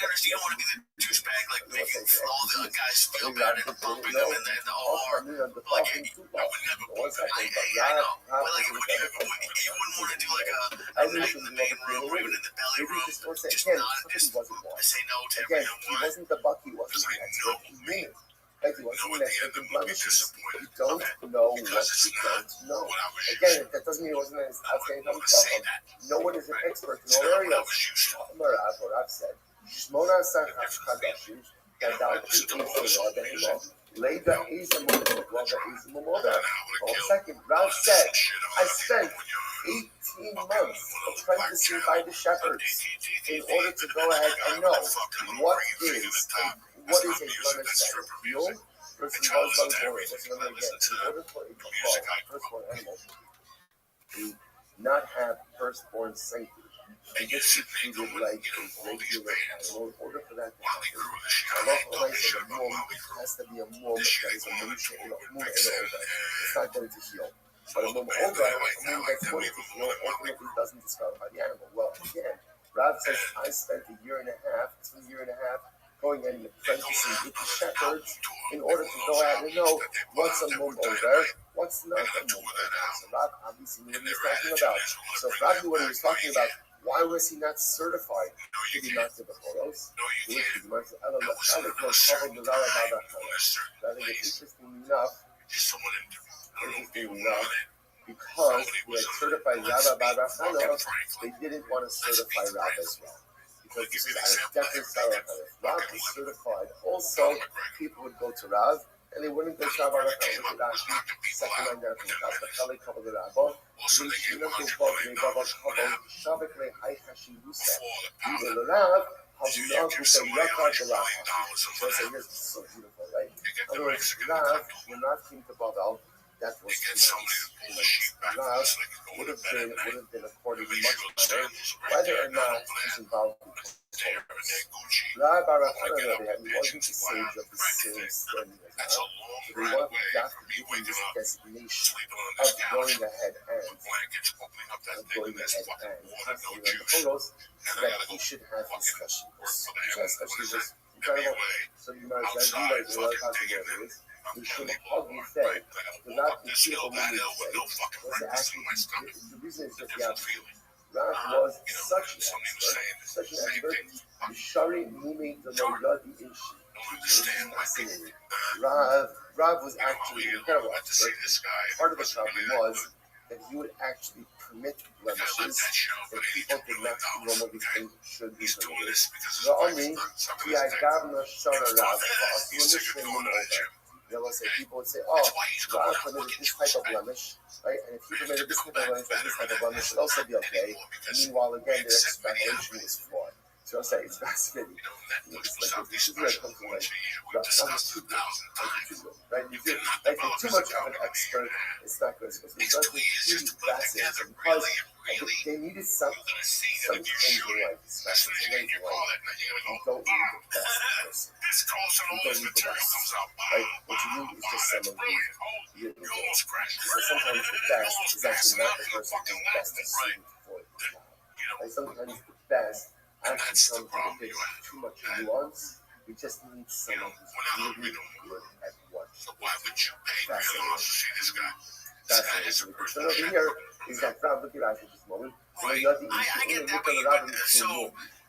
understand. You don't want to be the douchebag, like making all the guys feel bad and bumping them in the OR. Like, I wouldn't have a book. I know. But like, you wouldn't want to do like a night in the main room or even in the belly room. Just say no to Again, everyone. he wasn't the buck, he wasn't the expert, he knew. Like he wasn't an expert in blemishes. You don't know what you don't know. Again, that doesn't mean he wasn't as outstanding on himself. No one is an expert in all areas. Rav said, Shmona Chadashim, Later, second, Rav said, I spent 18 months apprenticing by the shepherds in order to go ahead and know what is a blemish that is healed versus what is unborn. In order for a firstborn animal to not have firstborn sanctity, and just be treated like a regular animal, in order for that to happen, Allah said a mum has to be a mum that is a manusia, it's not going to heal. But a mum that's going to heal ultimately doesn't disqualify the animal. Well, again, Rav says, I spent a year and a half going and apprenticing with the shepherds in order to go out and know what's a mum over, what's not a mum over. So Rav obviously knew what he was talking about. So if Rav knew what he was talking about, why was he not certified to be master of the photos? Interesting enough, because he had certified Rabbi Baba Chana, they didn't want to certify Rav as well. Because this is out of deference to Rav. If Rav was certified, also people would go to Rav, and they wouldn't go to Rabbi Baba with Rashi, second line down from the top, but how they cover the Rabbi. So beautiful, right? In other words, when Rav came to Babel, that was too much. Rav would have been afforded much better, whether or not he's involved in Rabbi Baruch he wasn't the sage of the same standing as Rav. So they wanted to give him this designation of going ahead and so that he should have his specialness. Especially this incredible. So you might realize the other possibility is we should hardly say the not the people moving was actually the reason is just the opposite. Rav was such an expert, the Shari Mumi the Loyadi Inshi. Fascinating. Rav was actually an incredible expert. Part of the problem was that he would actually permit blemishes that people did not normally think should be permitted. The only Governor Shara Rav they will say, people would say, oh, Rav permitted this type of blemish, right? And if he permitted this type of blemish and this type of blemish, it would also be okay. And meanwhile, again, their extrapolation was flawed. So I'll say it's fascinating. It's like this is where it comes from, like, too good, right? You feel like you're too much of an expert. It's not good. It's really fascinating because they needed some things in life, especially in life. You don't need the best person. You don't need the best, right? What you need is just someone who's really good. Because sometimes the best is actually not the person who's best at suited for the job. Like sometimes the best actually comes with a bit too much nuance. We just need someone who's really good at what. Fascinating. So over here is that Rav, look at us at this moment. I get that, but so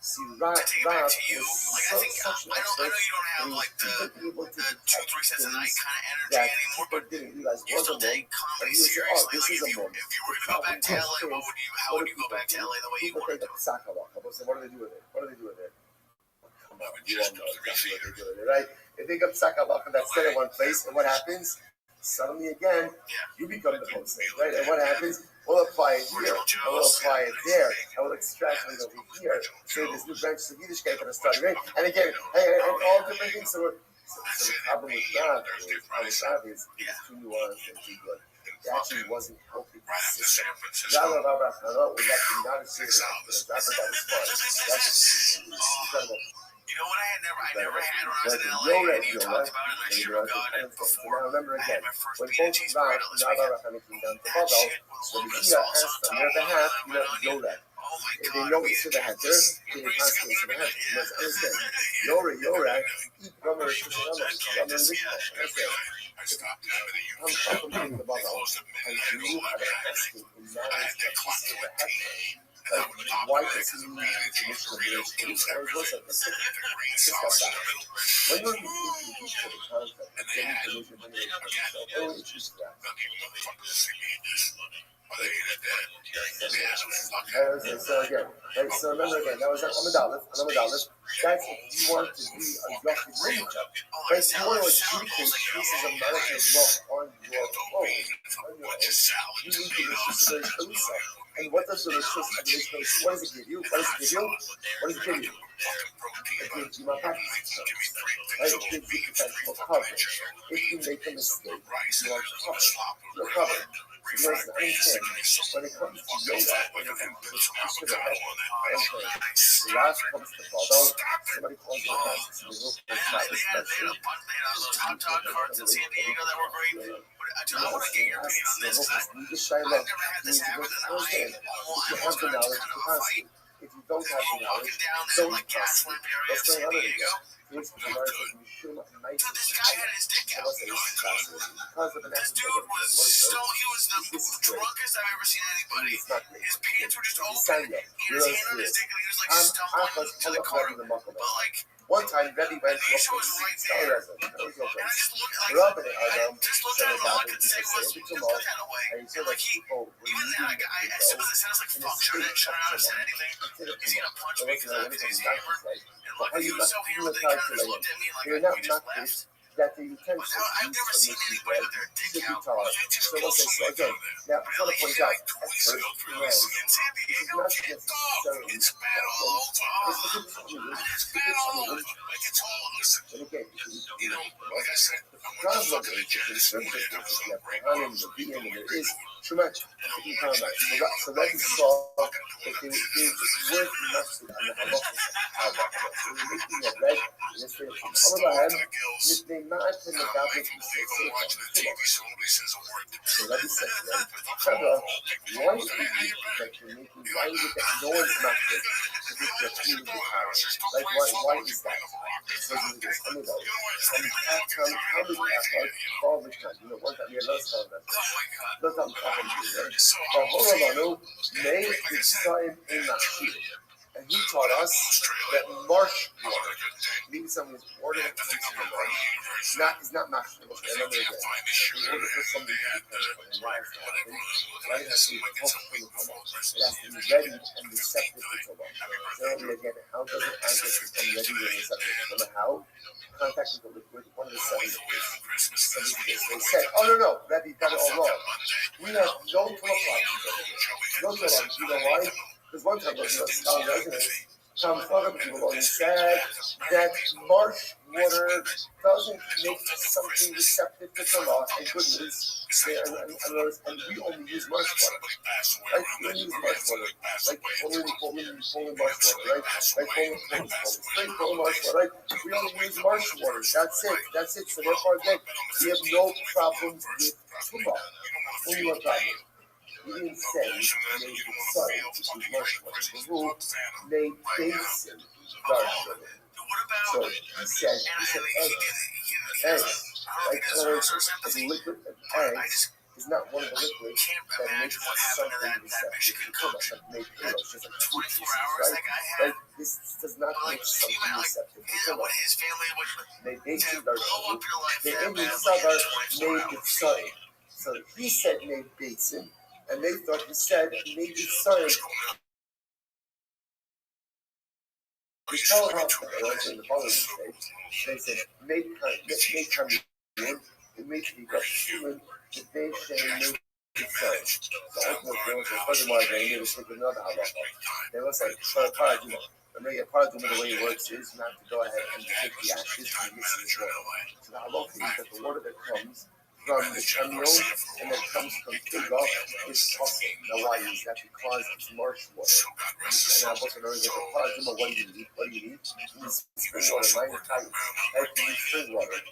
see, to Rav take it back to you, like I think such an I know you don't have like the 2-3 cents a night kind of energy anymore, but you still take comedy seriously. Like if you were to go back to LA, how would you go back to LA the way you wanted to? What do they do with it? Come on, you all know exactly what they do with it, right? They pick up Sakalaka that's set in one place, and what happens? Suddenly again, you become the host, right? And what happens? We'll apply it here, and we'll apply it there, and we'll extrapolate over here. So there's new branches of Yiddishkeit that are starting, right? And again, and all different things. So the problem with Rav is too nuanced and too good. actually wasn't healthy. Right after San Francisco. Was actually not as serious as that, but that was fun. That's incredible. You know what I never had when I was in LA, and you talked about it, and I shared with God, and before I remember I again, had my first when pita both cheeseburrito this weekend. That shit with a little bit of salsa on top of red onion. Oh my They God, know we it's the head. They're in the past case of the head. You must understand. You're eat gummer to the other. I stopped having it. I'm talking about the bottle. And you had a escape in marriage that this is the head. Why does he need to miss the village? When you're eating for the concept, then you can lose your village. So, issues to that. So again, right, so remember again, that was I'm a dollar. That's if you want to be a yucky ninja. Right, so you want to adjudicate pieces of American law on your own. You need to listen to the yourself. And what does the legislation, what does it give you? What does it give you? What does it give you? It gives you malpractice. Right? It gives you potential coverage. If you make a mistake, you are covered. You're covered. You understand, when it comes to yoga, when it comes to the head, the last comes to fall. Somebody calls you a narcissist. They had those hot dog carts in San Diego that were great. But I want to get your opinion on this, because I've never had this happen, and I'm willing to kind of fight. If you don't have the knowledge, walking down that like gas lamp area of San Diego. So this guy had his dick out. This dude was so, he was the drunkest I've ever seen anybody. His pants were just open. He had his hand on his dick and he was like stumbling to the car. But like, one time, Rabbi went he to was right there. And I just looked at him, all I could say was, just look that away. And like even then, I simply said, I was like, fuck, should I not have said anything? He's gonna punch me because he's hammered. And look, he was so hammered that he kind of just looked at me like we just left. That the utensils I've never seen anybody with their dick out. They just so go so much. again, now I want to point out, In San Diego, it's bad all over. It's bad all over. Like it's all, listen, you know, like I said, I went to fucking Genesis and I was so great. is too much. So that is saw that they just weren't enough to making a red on the hand, they not in the garbage. So that is said, Trevor, why is it that you're making, why is it that no one's not good to get your team in the power? Like, why is that? So you just tell me about it. How many all the time, you know, one time, yeah, let's talk about that. Look, I'm talking to you, right? But hold on, May is starting in that field. And he taught us that marsh water means something is water that comes from the water. It's not marsh water. Remember again. In order for something to be life to happen, life has to be pumped from the tunnel. It has to be ready and receptive to tunnel. So again, how does it answer become ready and receptive? Remember how? Contact with the liquid, one of the seven is. They said, oh no, Rabbi got it all wrong. We have no tunnel problems. No tunnel. You know why? Because one time, some other people said that marsh water doesn't make something receptive to the law, and good news, and we only use marsh water. Right? We only use marsh water. Like Poland marsh water, right? Like Poland marsh water, right? We only use marsh water. That's it. So therefore, again, we have no problems with tuba. Only one problem. He didn't say made sun, which is marsh water. The rule made basin garden. So he said eggs. Like eggs, liquid eggs is not one of the liquids that makes something receptive to tuba. Like made pillows, just like 24 hours, right? Like this does not make something receptive to tuba. Made basin garden. The Indian Sagar made the sun. So he said made basin. And they thought he said made the sun. We told how was in the following stage. They said make communion. It makes me got human. The day say make the sun. The ultimate rules are furthermore they never take another halacha. They was like so paradigm. Remember, a paradigm the way it works is you have to go ahead and take the ashes and mix it as well. So the halacha is that the water that comes from the Camion and then comes from Tiga is Chassid. Now why is that? Because it's marsh water. And I wasn't always like, what do you need? What do you need? You need spring water, 9 times. Right? You need spring water.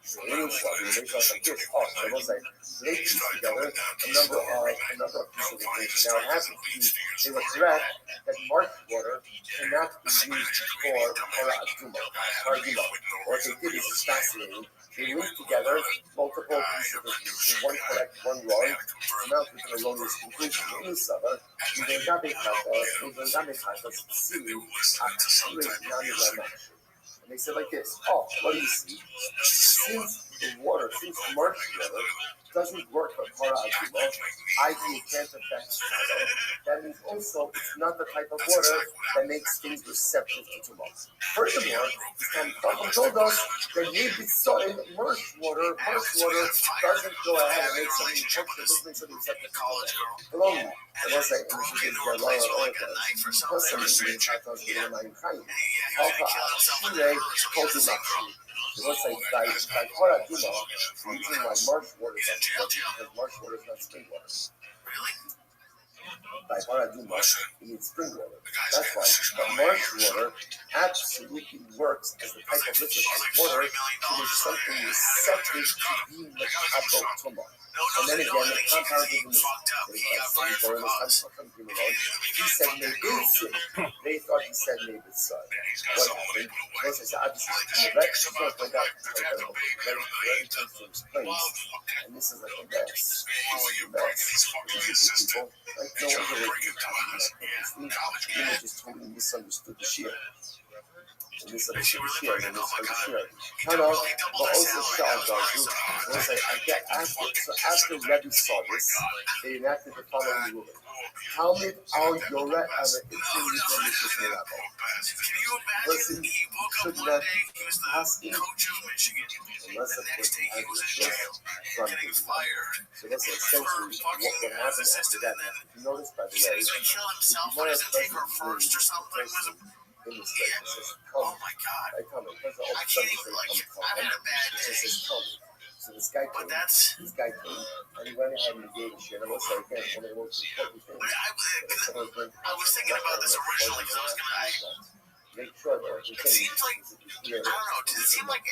So it is water. It makes us like this. Oh, so it was like, they piece together a number of pieces of information. Now it happens to be, they were correct that marsh water cannot be used for Paraduma. Or what they did is fascinating. They linked together multiple pieces of information, one correct, one wrong, and now we can erroneous conclusion. In the summer, we will not make and they said like this, oh, what do you see? Since the water, since marsh water doesn't work for Paraduma, i.e. it can't affect soil, that means also it's not the type of water that makes things receptive to tumult. Furthermore, Chacham told us that maybe soil, marsh water doesn't go ahead and make something receptive, doesn't make something receptive to tumult. Along that, I was like, and this is the law of it was like by Paraduma, the reason why marsh water doesn't work because marsh water is not spring water. By Paraduma, you need spring water. That's why. But marsh water absolutely works as the type of liquid water to make something receptive to be mechabel tumah. And then again, the compound is in the he said Navid's they thought he said Navid's son. What happened? Was his obviously the rest of the and this is like a mess. This is a mess. People, like no one really just totally misunderstood the Shia. And misunderstood the Shia, and misunderstood the Shia. But also ROTHSCHILD was like, after Rabbi saw this, they enacted the following ruling. Talmud al Yoret al person should not ask him unless of course he has from his life. So that's essentially what happens after that. If you notice, by the way, if you want to in this way, it says come. I come. I can't even it says come. So this guy came, and he went ahead and gave a shit. And let's say again, one of the most important things. I was thinking about this originally because I was gonna make sure that it seems like I don't know. Does it seem like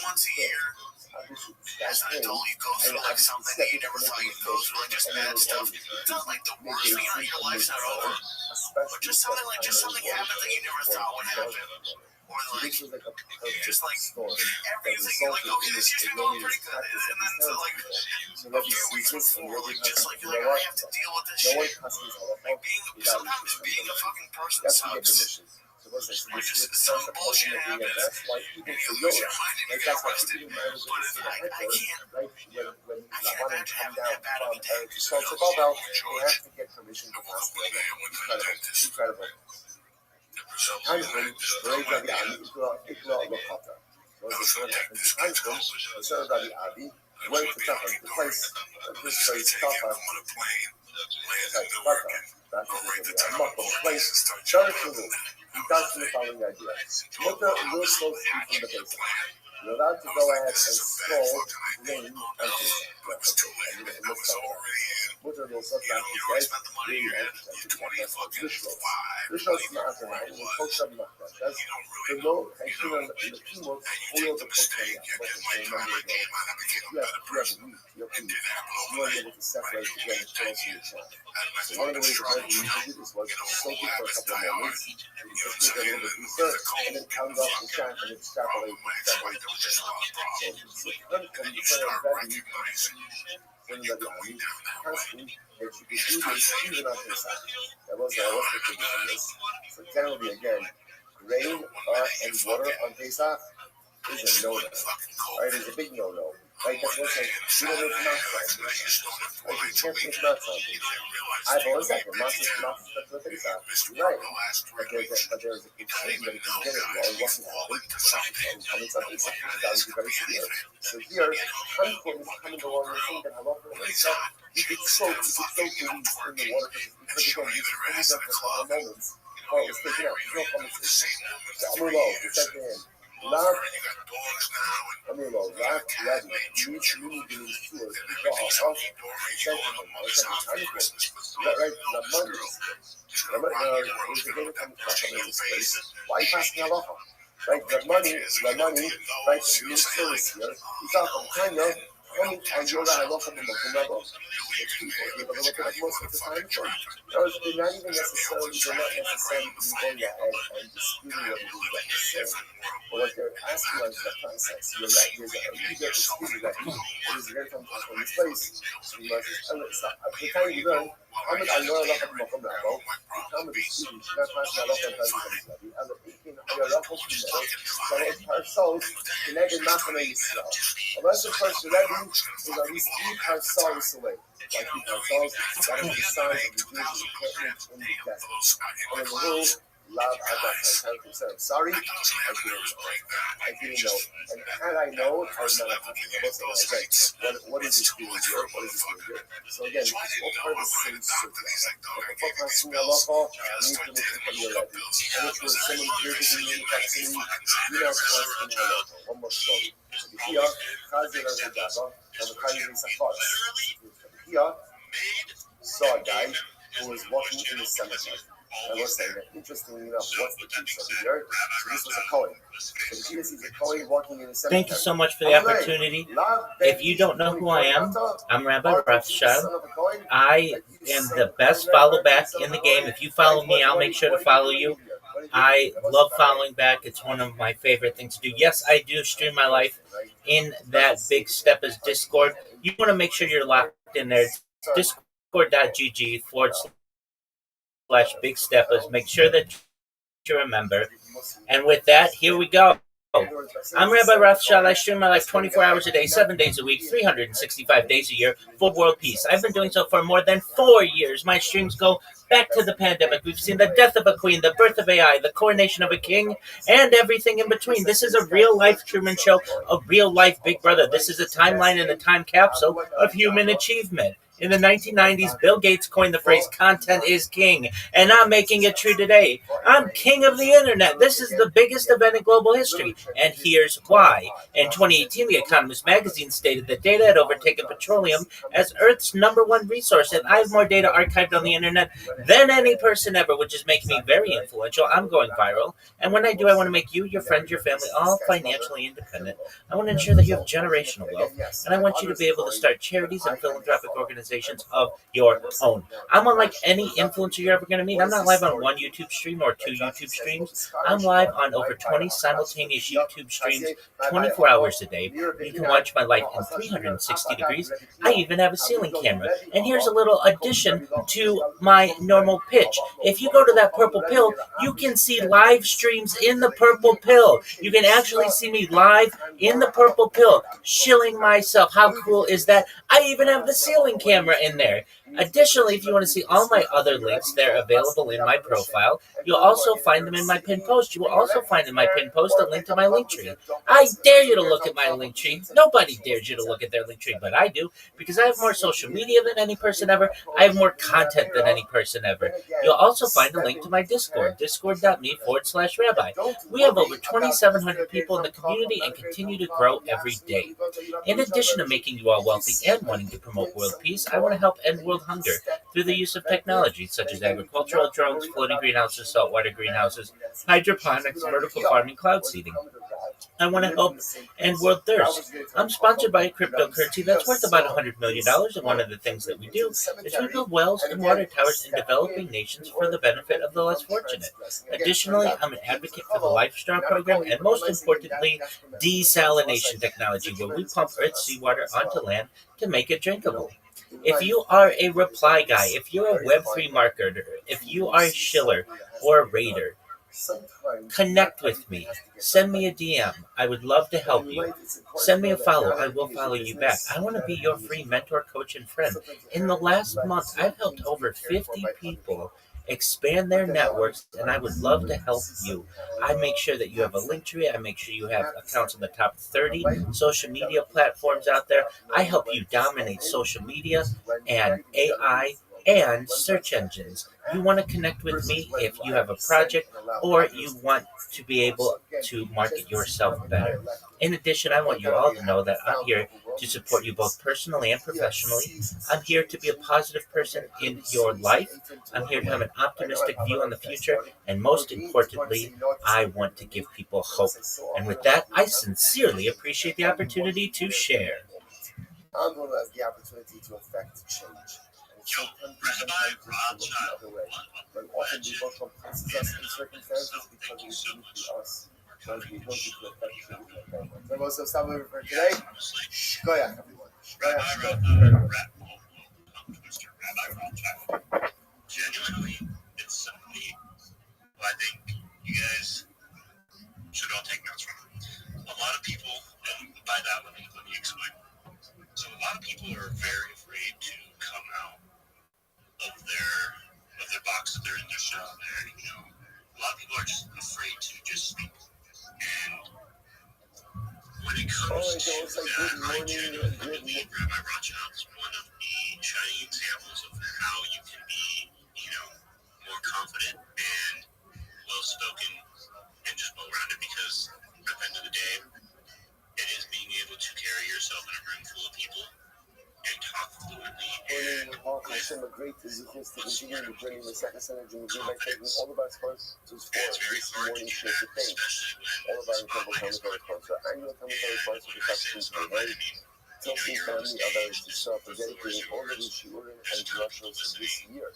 once a year? As an adult, you go through like something that you never thought you'd go through, like just bad stuff. It's not like the worst thing, your life's not over, but just something happened that you never thought would happen. Or like, just like everything, like, okay, this year's been going pretty good, and then so like a few weeks before, like just like you're like, I have to deal with this shit. Like sometimes being a fucking person sucks. Like just some bullshit happens, and you lose your mind and you get arrested. But I can't imagine having that bad of a day. So you have to get permission to pass the incredible. Went to Tafan, the place, this place, Tafan, he got to the following idea. Look at real close from the base. You're allowed to go ahead and scroll rain and Mutter will sometimes be said, Rishos Ma'azan, and Kosham Ma'azan. That's the low and human in the keyboard, oil the Kosham. You have food. You are able to separate the grain from the child. So one of the ways that we did this was soak it for a couple of moments, and just get a little bit deeper, and then count off the shine and extrapolate. So when the army constantly that you could do this even on his side. That was the condition. So generally, again, rain and water on Pesach is a no-no. Right? It's a big no-no. Right? That's what I'm saying. You don't make nuts on Pesach. Right? You can't make nuts on Pesach. I've always said, nuts is for Pesach. Right. But there's a condition that if you get it wrong, what can happen? Coming on Pesach, it's very severe. So here, Hanukah is coming along the thing that halacha is you could soak the leaves in the water because again, you can only for a couple of moments before it was taken out. There's no conversation. So I'm alone, it's like the end. Love, You got dogs now, I mean, well, love, Rabbi, you doing tours, you go off, right, the money, is the game from this place. Why passing a lot? Right, the money, right, the service here, it's all from China, coming and you're not welcome to the level. It's people, you know, look at most of the time. They're not even necessarily be going ahead and disputing what it is that you're saying. But what they're asking is the context. You're right, there's a legal dispute that it is very from this place. So you must stop. At the time you learn, how much I know a lot of them from that about, the common dispute, that's why I love that the other 18 are a lot of people. So our souls, connected not from yourself. Unless the first Rabbi is at least keep our souls away. Like keep our souls, that is the sign of the Jewish encampment in the desert. And in the rule, love at that time. I'm sorry, I didn't know. And had I known, I would not have happened. I wasn't like, what is this doing here? What is this doing here? So again, all part of the same circle. Like a fucking local, you need to listen from your Rabbi. And if you're someone visiting in the proximity, you know what's in your local. One more story. Here, Chazir and Hudaba, and the Chayim Here, saw a guy who was walking in the cemetery. I was saying that, interestingly enough, what's the case over here? So this was a Kohen. So the kid sees a Kohen walking in the cemetery. Thank you so much for the opportunity. If you don't know who I am, I'm Rabbi Rothschild. I am the best follow back in the game. If you follow me, I'll make sure to follow you. I love following back. It's one of my favorite things to do. Yes, I do stream my life in that Big Step as Discord. You want to make sure you're locked in there. Discord.gg/Big Steppers. Make sure that you're a member. And with that, here we go. I'm Rabbi Rothschild. I stream my life 24 hours a day, 7 days a week, 365 days a year for world peace. I've been doing so for more than 4 years. My streams go back to the pandemic. We've seen the death of a queen, the birth of AI, the coronation of a king, and everything in between. This is a real-life Truman Show, a real-life Big Brother. This is a timeline and a time capsule of human achievement. In the 1990s, Bill Gates coined the phrase, content is king, and I'm making it true today. I'm king of the internet. This is the biggest event in global history, and here's why. In 2018, The Economist magazine stated that data had overtaken petroleum as Earth's #1 resource, and I have more data archived on the internet than any person ever, which is making me very influential. I'm going viral, and when I do, I want to make you, your friends, your family, all financially independent. I want to ensure that you have generational wealth, and I want you to be able to start charities and philanthropic organizations of your own. I'm unlike any influencer you're ever going to meet. I'm not live on one YouTube stream or 2 YouTube streams. I'm live on over 20 simultaneous YouTube streams, 24 hours a day. You can watch my life in 360 degrees. I even have a ceiling camera. And here's a little addition to my normal pitch. If you go to that purple pill, you can see live streams in the purple pill. You can actually see me live in the purple pill, shilling myself. How cool is that? I even have the ceiling camera in there. Additionally, if you want to see all my other links, they're available in my profile. You'll also find them in my pinned post. You will also find in my pinned post a link to my link tree. I dare you to look at my link tree. Nobody dares you to look at their link tree, but I do, because I have more social media than any person ever. I have more content than any person ever. You'll also find a link to my Discord, discord.me/rabbi. We have over 2,700 people in the community and continue to grow every day. In addition to making you all wealthy and wanting to promote world peace, I want to help end world hunger through the use of technology such as agricultural drones, floating greenhouses, saltwater greenhouses, hydroponics, vertical farming, cloud seeding. I want to help end world thirst. I'm sponsored by a cryptocurrency that's worth about $100 million, and one of the things that we do is we build wells and water towers in developing nations for the benefit of the less fortunate. Additionally, I'm an advocate for the Life Straw program, and most importantly, desalination technology, where we pump Earth's seawater onto land to make it drinkable. If you are a reply guy, if you're a Web3 marketer, if you are a shiller or a raider, connect with me. Send me a DM. I would love to help you. Send me a follow. I will follow you back. I want to be your free mentor, coach, and friend. In the last month, I've helped over 50 people expand their networks, and I would love to help you. I make sure that you have a link tree. I make sure you have accounts on the top 30 social media platforms out there. I help you dominate social media and AI and search engines. You want to connect with me if you have a project or you want to be able to market yourself better. In addition, I want you all to know that I'm here to support you both personally and professionally. I'm here to be a positive person in your life. I'm here to have an optimistic view on the future, and most importantly, I want to give people hope. And with that, I sincerely appreciate the opportunity to share. I'm going to have the opportunity to affect change. Yo, Rabbi ROTHSCHILD, But often people from places us in circumstances because it is uniquely us. So the ability to affect change. So most of some for today. Shkoyach, everyone. Rabbi ROTHSCHILD. Genuinely, it's somebody who I think you guys should all take notes from. A lot of people, and by that let me explain. So a lot of people are very afraid to come out of their box that they're in, their shell there. A lot of people are just afraid to just speak. And when it comes to that, I genuinely believe Rabbi ROTHSCHILD is one of the shining examples of how you can be, more confident and well-spoken and just well-rounded, because at the end of the day, it is being able to carry yourself in a room full of people and talk fluently and Hashem, a great Zichus to continue the journey in the second synergy with by taking all of our sponsors for this morning shift of things. All of our incredible commentary sponsors, annual commentary sponsors, the Captain Today, Tilson family of ours to start for dedicating all of the Shiurim and Drushos for this year.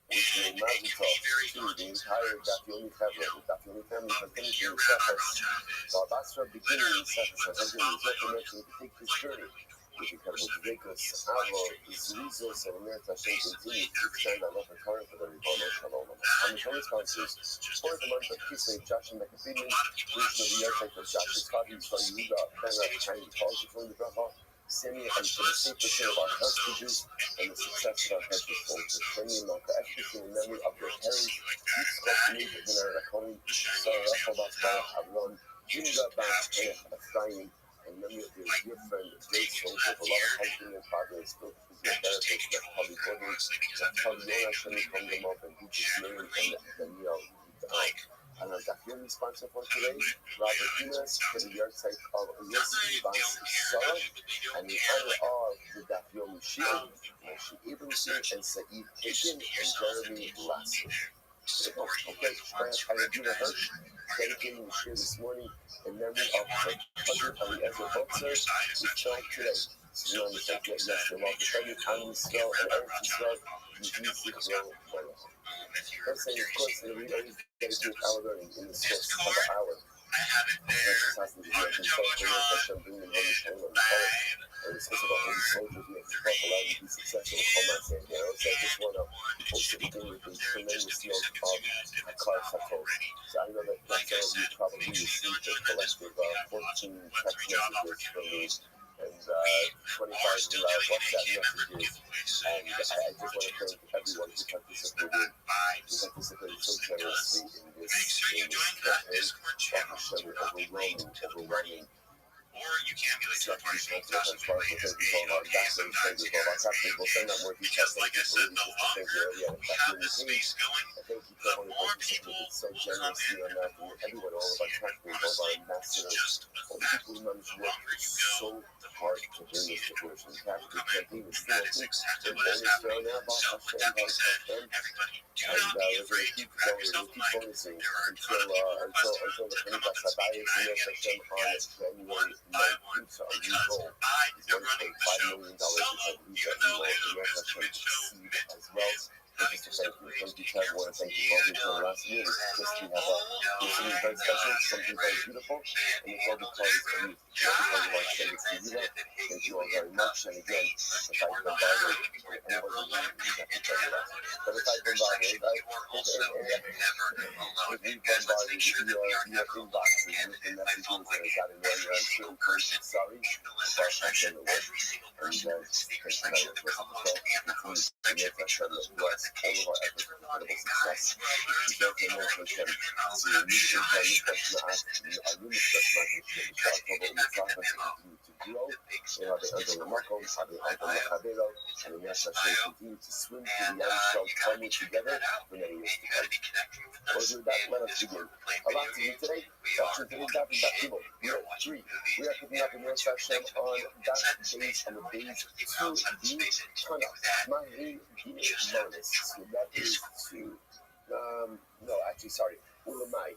Which will Mazel Tov to the entire Dafyomi family. The Dafyomi family has finished in the Sefas. While Basra beginning in the Sefas, has been resurrected to take this journey. With incredible Dvekus, Avo, Zrizos, and Amir Tashem continues to extend our love and current for the Ribono Shalom. Commentary sponsors for the month of Kislev, Josh and McAfee, Krishna Viyosek of Josh's father, son Yuda, Ben Rav College from the Bracha, Semi, and for the safe of our hostages, and the success of our hedges folks, training Malka Eshkis in memory of their parents, Yitzchak, Nid, and Rakoni, Sarah Rafalbat, Baruch Avron, Judah, Baruch, Ephraim, and many of their dear friend, great soldier, a lot of husband and father, and still physiotherapist, that probably orders, that probably Yonah Shemi from them up, and he just named and Daniel. And our Dafyomi sponsor for today, Robert GUINNESS, for the yard site of Yossi Bas Sarah, and in honor of the Dafyomi Shield, Moshe Abramson, and Saeed Aiken, and Jeremy Lasser. Okay, Hayadina Hirsch, dedicating the share this morning in memory of her husband, Eliezer Botzer, who fell today. So on the fact that yes, the law of the Am Yisrael and Eretz Yisrael, Yidin Zichro Melech. Let's say, of course, that we always dedicate our learning in the source of the hour. I have it there. Hashem bring them home Shalom and Khaled. And it's also about holy soldiers who have to talk allow you to be successful in Hamas. And so I just want to also begin with a tremendous note of Hakar Satov. So I know that some of you probably received a collective 14 text messages from me and 25 WhatsApp messages. And I just want to thank everyone who participated so generously in this campaign. Overwhelming. Or you can be like We'll send out more details. Because like I said, the longer we have this space going, the more people so will come generously in, on that. and Everyone, more all of our people tech will people, all of our honestly, it's ambassadors, just a all the fact. people who manage The to work longer you so go, the more hard people to will bring see this it. to fruition. The Will come in. campaign is That still is exactly the what is bonus happening. right now. So with that being said, everybody, do not be afraid to grab yourself a mic. Bonusing There are a ton of people requesting to come up and speak, and I am going to take you guys one by one because I am running the show solo, even though there's a Mr. Mitchell as well. Just to thank you, thank you, Ted. I want to thank you for the last year. Just we have something very special, something very beautiful, and it's all because of you. It's all because of our service to you. Thank you all very much. And again, if I can bother anyone who you have to tell you that. But if I can bother, if we bombarded your inboxes with the messages that I got in there, I'm sure I'm sorry. But I can work. And thank you very much for the call. And if I can bless all of our efforts for incredible success. We don't know if we can see a new question to ask our new question to start over in the process to grow. We have the under the Makom, have the under the Chabelo, and the Yasha Hashem continue to swim through the Yam Talmud together for many years to come. With that, let us begin. A lot to do today. Watching today's daf is daf Gimel. We are 3. We are picking up in Rosh Hashem on daf base on the base 2b Tanakh. Mahim Gimel Monis. So that is 2. No, actually, sorry. Ulamai,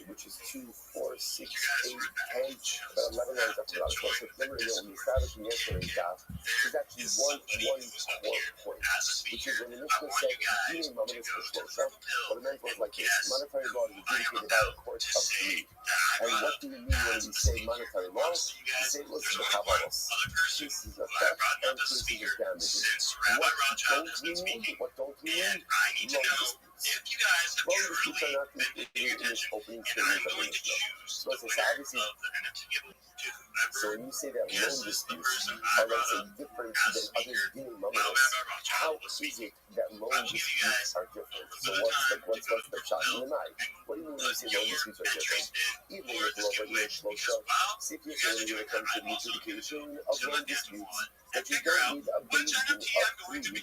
which is 2, 4, 6, 8, 10, about 11 lines up to that. So remember, when we established in yesterday's daf, there's actually one core point, which is when the Mishnah said, Dine Mamanis B'Shlosha, what it meant was like this: monetary law is adjudicated by a court of 3. And what do we mean when we say monetary law? We say, listen to Kabbalos. Cases of theft and cases of damages. What don't we mean? Long disputes. Long disputes are not included in this opening statement of the Mishnah. So obviously, so when you say that loan disputes are, let's say, different than other dealing moments, how is it that loan disputes are different? So what's the shot in the night? What do you mean when you say loan disputes are different? Even with lower Shlosha, CPS when it comes to the adjudication of loan disputes, that you don't need a base of 3. So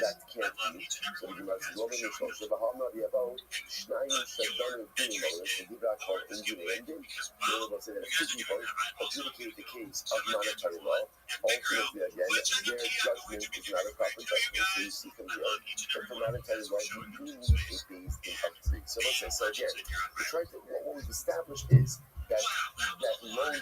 that can't be. So you must go in the Shlosha, Bahama, the about Schneider, Shadon, Dealing moments, and give out for injury ending. They will say that 2 people adjudicate the case of monetary law. Ultimately, again, their judgment is not a proper judgment. So you see from here, but for monetary law, you do need a base of 3. So let's say, so again, what we've established is that loan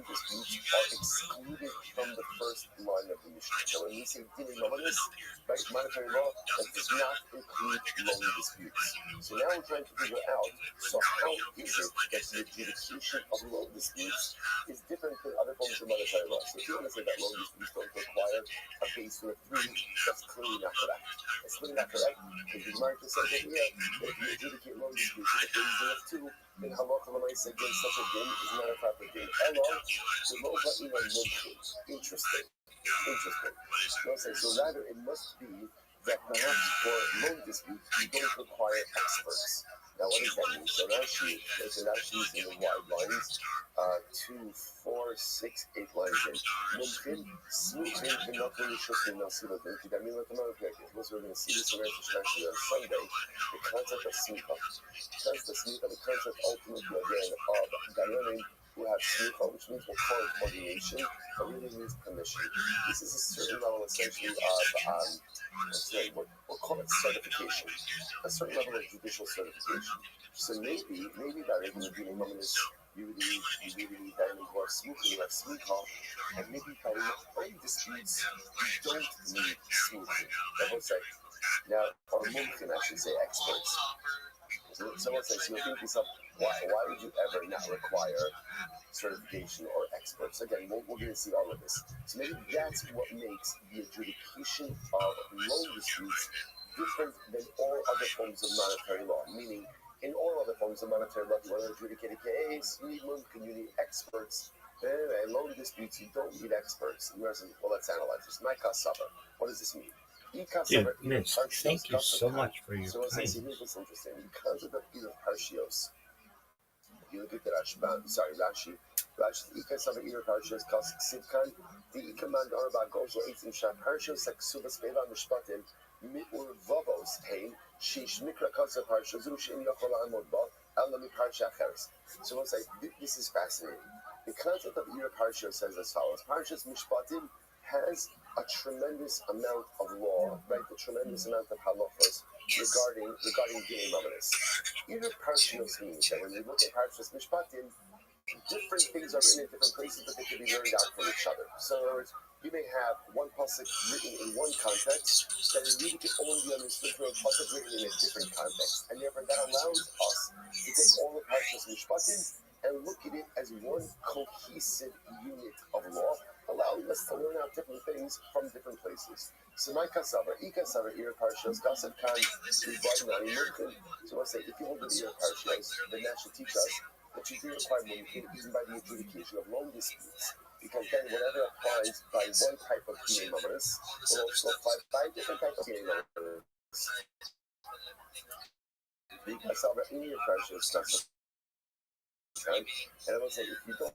disputes are excluded from the first line of the Mishnah. So when we say dealing monetis, right, monetary law, that does not include loan disputes. So now we're trying to figure out, so how is it that the adjudication of loan disputes is different than other forms of monetary law? So if you want to say that loan disputes don't require a base of 3, that's clearly not correct. It's clearly not correct, because the market says that here, that if you adjudicate loan disputes with a base of 2, then halacha l'maaseh against such a din is not a proper din. Interesting. So rather, it must be that perhaps for loan disputes, you don't require experts. Now, what does that mean? So Rashi is in the wide lines, 2, 4, 6, 8 lines in. Mumkin, smoothing, and not really shusting, not see what they're doing. We're going to see this in Rashi on Sunday, the concept of smicha. The concept ultimately again of dayanim who have smicha, which means we'll call it ordination, but really means permission. This is a certain level essentially of we'll call it certification, a certain level of judicial certification. So maybe by regular dealing moments, you really need dayanim who are smicha, and maybe by loan disputes, you don't need smicha. I will say. Now, or mumkin, I should say, experts. So someone says, you think to yourself, why would you ever not require certification or experts? Again, we're going to see all of this. So maybe that's what makes the adjudication of loan disputes different than all other forms of monetary law. Meaning, in all other forms of monetary law, you want to adjudicate a case, you need mumkin, you need experts. And loan disputes, you don't need experts. Well, let's analyze this. My kasava. What does this mean? Dude, Mitch, thank you so much for your time. Here's what's interesting. Because of the Parshios, if you look at the Rashi, Ikasava Ira Parshios calls Sivkan, the Ikaman Arba goes or 18 Shah Parshios, like Subas Beva Mishpatim, Mitur Vovos, Hain, Shish Mikra Kasa Parshios, Rushin Yokola Modba, Alami Parsha Cheres. So we'll say, this is fascinating. The concept of Ira Parshios says as follows: Parshios Mishpatim has a tremendous amount of law, right? A tremendous amount of halachos regarding dinei mamanis. Either parshios means that when you look at parshios mishpatim, different things are written in different places, but they can be learned out from each other. So in other words, you may have one pasuk written in one context that really can only be understood through a pasuk written in a different context, and therefore that allows us to take all the parshios mishpatim and look at it as one cohesive unit of law, allowing us to learn out different things from different places. So my kasava, ikasava, ira parshios, kasav kan, rivayinani mumkin. So I say, if you hold the ira parshios, then that should teach us that you do require mumkin even by the adjudication of loan disputes. Because then whatever applies by one type of dinei mamanis will also apply by a different type of dinei mamanis. Ikasava, ira parshios, kasav kan, and I will say, if you don't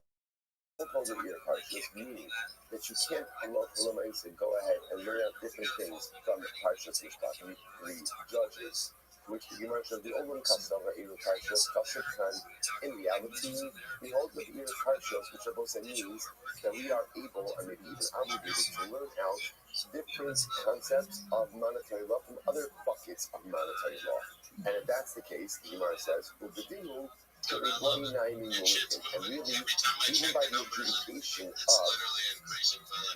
close your ear parshas, meaning that you can't go ahead and learn out different things from parshas mishpat. We judges, which the Gemara says the only kasava ear parshas kashakan. In reality, we hold the ear parshas, which are both means that we are able and maybe even obligated to learn out different concepts of monetary law from other buckets of monetary law. And if that's the case, the Gemara says, "Ubedinu." And really, even by the adjudication of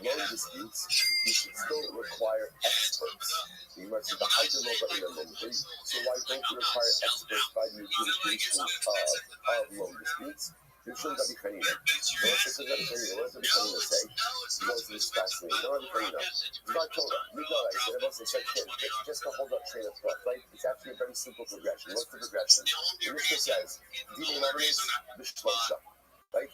loan disputes, you should still require experts. You must have the hydrolova in a moment. So why don't you require experts by the adjudication of loan disputes? You shouldn't be Hanina. What does Rabbi Hanina say? He goes to this fascinating. No, Rabbi Hanina. It's Torah. Legal, I said, about just to hold up train of thought, right? It's actually a very simple progression. What's the progression? The Mishnah says, Dina Mavis, Bishlosa. Right?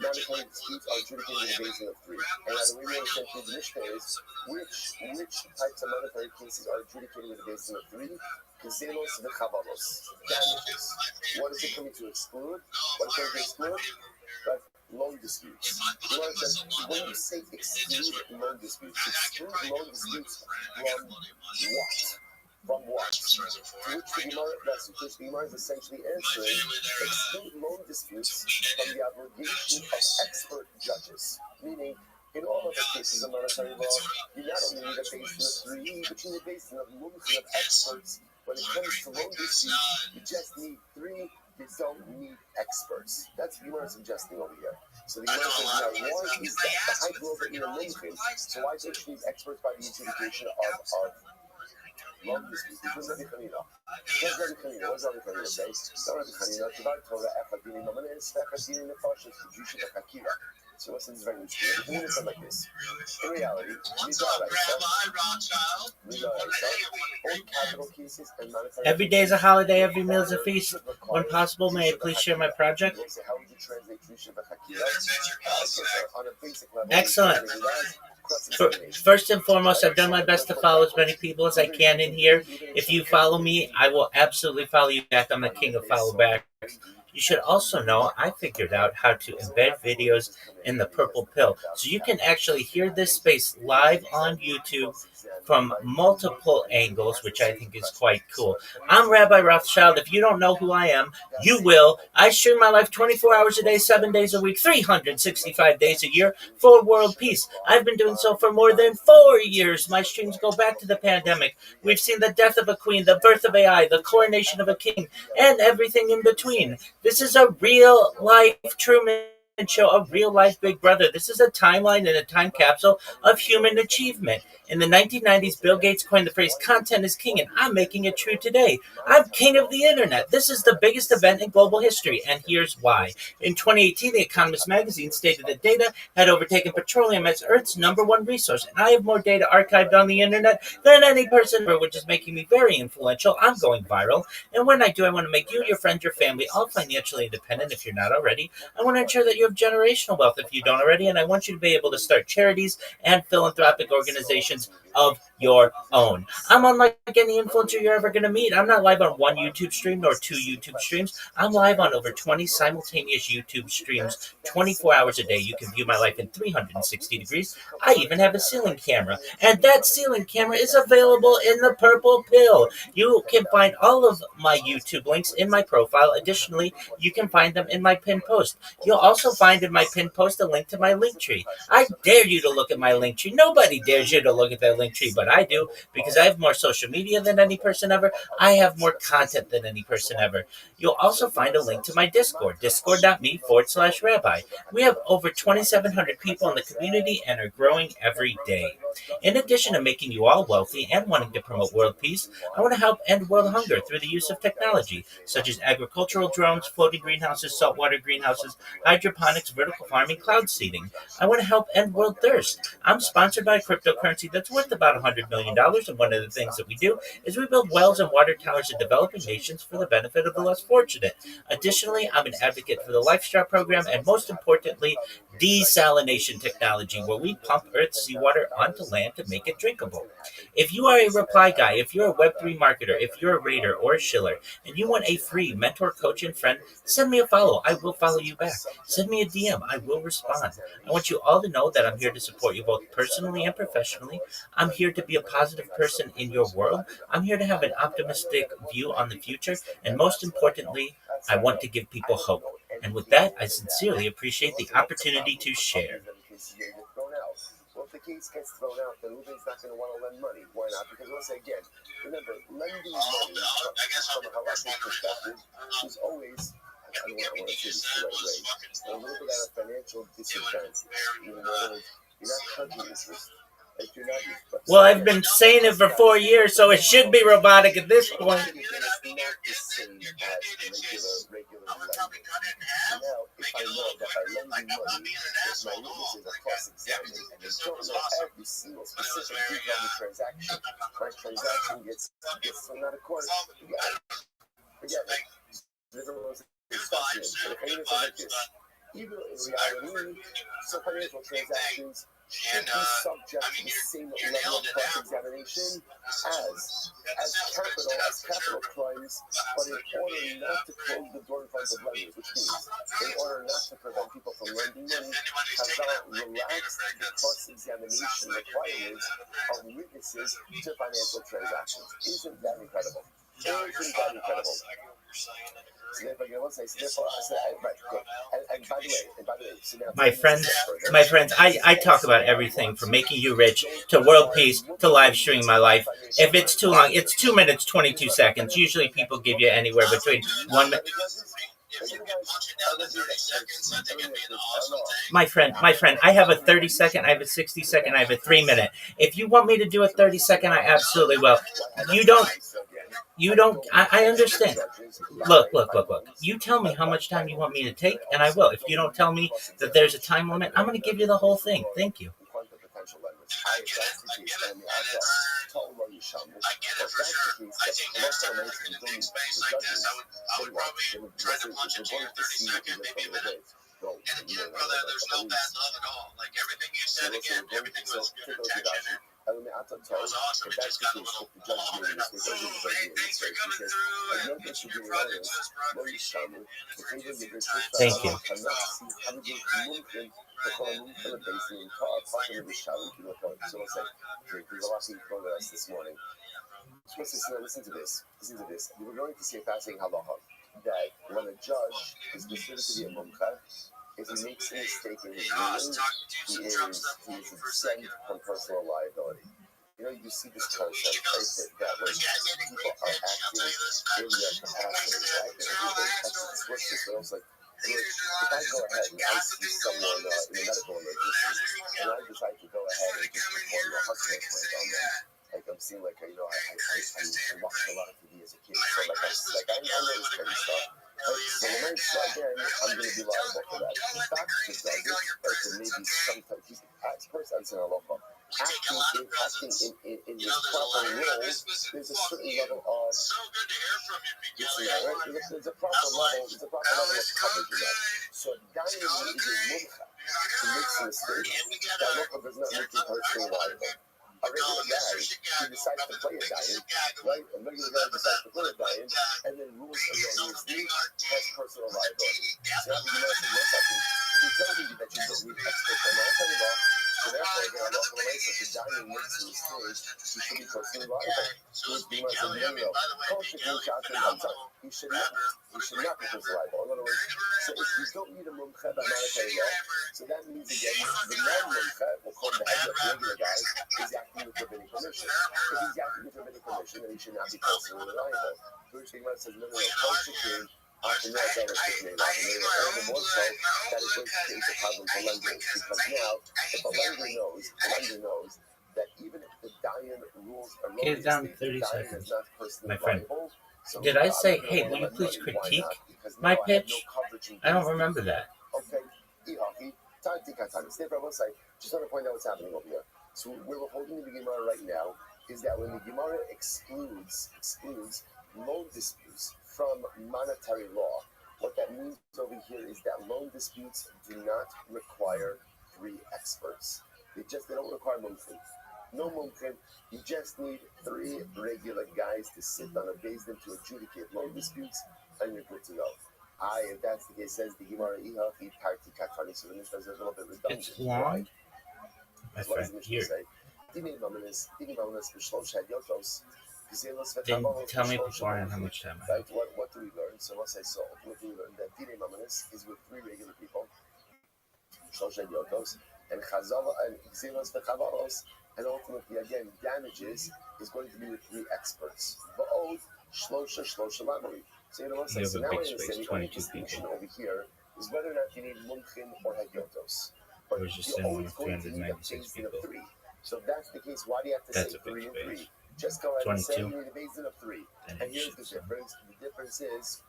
Mandatory disputes are adjudicated in the basin of three. And now the way we understand the Mishnah is, which types of monetary cases are adjudicated in the basin of three? Gezelos v'chavalos, damages. What is it coming to exclude? What is it coming to exclude? Right? Loan disputes. When you say exclude loan disputes, exclude loan disputes from what? From what? To which the Gemara is essentially answering, exclude loan disputes from the obligation of expert judges. Meaning, in all other cases of monetary law, you not only need a basin of three, but you need a basin of mumkin of experts. When it comes to loan disputes, you just need three. You don't need experts. That's what Gemara is suggesting over here. So the Gemara says, now, one is that the high global in a mumkin. So why don't you need experts by the adjudication of loan disputes? Because Rabbi Hanina. What does Rabbi Hanina say? Rabbi Hanina, Tvar Torah, Echad Dini Mamanes, Echad Dini Nefashos, Kedusha V'Chakira. So listen, it's very interesting. The Hanina like this. In reality, every day is a holiday, every meal is a feast. When possible, may I please share my project? How would you translate Kedusha V'Chakira? On a basic level. Excellent. First and foremost, I've done my best to follow as many people as I can in here. If you follow me, I will absolutely follow you back. I'm the king of follow back. You should also know I figured out how to embed videos in the purple pill. So you can actually hear this space live on YouTube from multiple angles, which I think is quite cool. I'm Rabbi Rothschild. If you don't know who I am, you will. I stream my life 24 hours a day, 7 days a week, 365 days a year for world peace. I've been doing so for more than 4 years. My streams go back to the pandemic. We've seen the death of a queen, the birth of AI, the coronation of a king, and everything in between. This is a real-life Truman Show, a real-life Big Brother. This is a timeline and a time capsule of human achievement. In the 1990s, Bill Gates coined the phrase, content is king, and I'm making it true today. I'm king of the internet. This is the biggest event in global history, and here's why. In 2018, The Economist magazine stated that data had overtaken petroleum as Earth's #1 resource, and I have more data archived on the internet than any person ever, which is making me very influential. I'm going viral, and when I do, I want to make you, your friends, your family, all financially independent if you're not already. I want to ensure that you have generational wealth if you don't already, and I want you to be able to start charities and philanthropic organizations of your own. I'm unlike any influencer you're ever going to meet. I'm not live on one YouTube stream nor 2 YouTube streams. I'm live on over 20 simultaneous YouTube streams 24 hours a day. You can view my life in 360 degrees. I even have a ceiling camera, and that ceiling camera is available in the purple pill. You can find all of my YouTube links in my profile. Additionally, you can find them in my pinned post. You'll also find in my pinned post a link to my link tree. I dare you to look at my link tree. Nobody dares you to look at that link tree, but I do, because I have more social media than any person ever. I have more content than any person ever. You'll also find a link to my Discord, discord.me/rabbi. We have over 2,700 people in the community and are growing every day. In addition to making you all wealthy and wanting to promote world peace, I want to help end world hunger through the use of technology, such as agricultural drones, floating greenhouses, saltwater greenhouses, hydroponics, vertical farming, cloud seeding. I want to help end world thirst. I'm sponsored by a cryptocurrency that's worth about $100 million, and one of the things that we do is we build wells and water towers in developing nations for the benefit of the less fortunate. Additionally, I'm an advocate for the LifeStar program, and most importantly, desalination technology, where we pump Earth's seawater onto land to make it drinkable. If you are a reply guy, if you're a Web3 marketer, if you're a raider or a shiller, and you want a free mentor, coach, and friend, send me a follow. I will follow you back. Send me a DM. I will respond. I want you all to know that I'm here to support you both personally and professionally. I'm here to be a positive person in your world. I'm here to have an optimistic view on the future. And most importantly, I want to give people hope. And with that, I sincerely appreciate the opportunity to share. Well, if the case gets thrown out, then Ruben's not going to want to lend money. Why not? Because once again, remember, lending money from a halachic perspective is always, I don't want to say this the right way, a little bit at a financial disadvantage. In other words, you're not charging interest. Like you're not. Well, I've been saying it for 4 years, so it should be robotic at this point. It's not the same as regular lending. Now, if I know that by lending money, if my witnesses are cross-examined and they don't know every single specific detail of the transaction, my transaction gets thrown out of court. Forget it. It's fascinating. But if anyone says like this, even in reality, some financial transactions should be subject to the same level of cross-examination as capital crimes, but in order not to close the door in front of lenders, which means in order not to prevent people from lending money, Chazal relaxed the cross-examination requirements of witnesses to financial transactions. Isn't that incredible? Isn't that incredible? So therefore, you know what I'm saying? Right, good. And by the way, so now My friends, I talk about everything from making you rich to world peace to live streaming my life. If it's too long, it's 2 minutes, 22 seconds. Usually people give you anywhere between 1 minute. My friend, I have a 30-second, I have a 60-second, I have a 3-minute. If you want me to do a 30-second, I absolutely will. You don't, I understand. Look. You tell me how much time you want me to take, and I will. If you don't tell me that there's a time limit, I'm going to give you the whole thing. Thank you. And again, brother, there's no bad love at all. Like everything you said, again, everything was good intention. It was awesome. It just got a little long. Hey, thanks for coming through and pitching your project to us, bro. Appreciate it. And it's going to give you time. Thank you. This morning. Listen to this. We're going to see a fascinating halacha that when a judge is considered to be a mumcha, if he makes a mistake in his ruling, he is exempt from personal liability. You know, you see this concept, right? That when people are acting in their capacity, right? It's worse this way. It's like, if I go ahead and I see someone in a medical emergency, and I decide to go ahead and just perform a heart transplant on them, like I'm seeing, like, you know, I watched a lot of TV as a kid, so I know this kind of stuff. So when I start again, I'm going to be liable for that. The doctor does it, right? So maybe sometimes he's first I'm saying a local. Acting in his proper role, there's a certain level of there's a proper level of coverage in that. So Diane is a mumcha who makes a mistake. That local does not make him personally liable. A regular guy who decides to play a Diane, right? A regular guy decides to play a Diane, and then rules erroneously, has personal liability. So now you know some law something. If you tell me that you don't need experts on military law, so therefore, again, a local relation to Diane makes a mistake, he should be personally liable. So it's being like, no, culture can shout him, I'm sorry, he should not be personally liable. In other words, so if you don't need a mumcha by military law, so that means, again, the non-mumcha, we'll call him the head of regular guys, is acting with forbidden permission. If he's acting with forbidden permission, then he should not be personally liable. First thing says, no, culture can often know that was taken out. And even more so, that is going to create a problem for lenders. Because now, if a lender knows that even if the Diane rules are Get it down in 30 seconds. My friend, did I say, hey, will you please critique my pitch? I don't remember that. Okay, just want to point out what's happening over here. So where we're holding the Gemara right now is that when the Gemara excludes loan disputes from monetary law, What that means over here is that loan disputes do not require 3 experts. They don't require mumkin. No mumkin. You just need 3 regular guys to sit on a basin to adjudicate loan disputes, and you're good to go. If that's the case, says the Gemara Ihachi Parti Katani. So the Mishnah is a little bit redundant. It's long. Why? My What does friend, the Mishnah here. say? Then tell me beforehand how much time I have. Right? What do we learn? So let's say so. What do we learn? That Dine Mamanis is with 3 regular people, Shlosh Yotos, and Chazava and Xilos Vechavalos, and ultimately again damages is going to be with 3 experts. Va'od Shlosha Lamari. So you know what I'm saying? So You have now a we're big going to space, say the only 22 distinction people. over here is whether or not you need Mumchin or Hadyotos. But We're just you're in always going to need a 396 basin of people. 3. So if that's the case, why do you have to That's say a big 3 and space. 3? Just go ahead and say 22. you need a basin of 3. Then And it here's should the say. difference. The difference is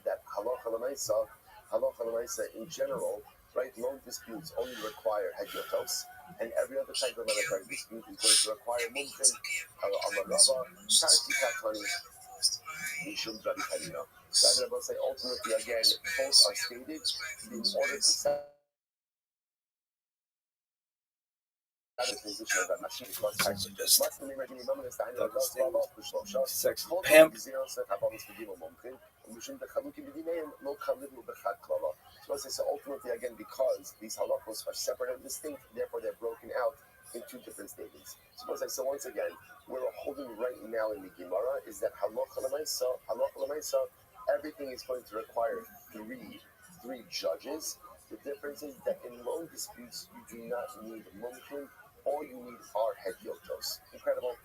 that halacha l'maisa in general, right? Loan disputes only require hadyotos, and every other type of monetary dispute is going to require mumkin, amarava, tarti katani, mishum drabi hadina. Rather than say ultimately again, both are stated in order to set position of that machine. Sexy pimp. So ultimately, again, because these halachos are separate and distinct, therefore they're broken out in 2 different statements. So once again, we're holding right now in the Gemara is that halacha l'maisa, everything is going to require 3 judges. The difference is that in loan disputes, you do not need mumkin. All you need are hedyotos. Incredible.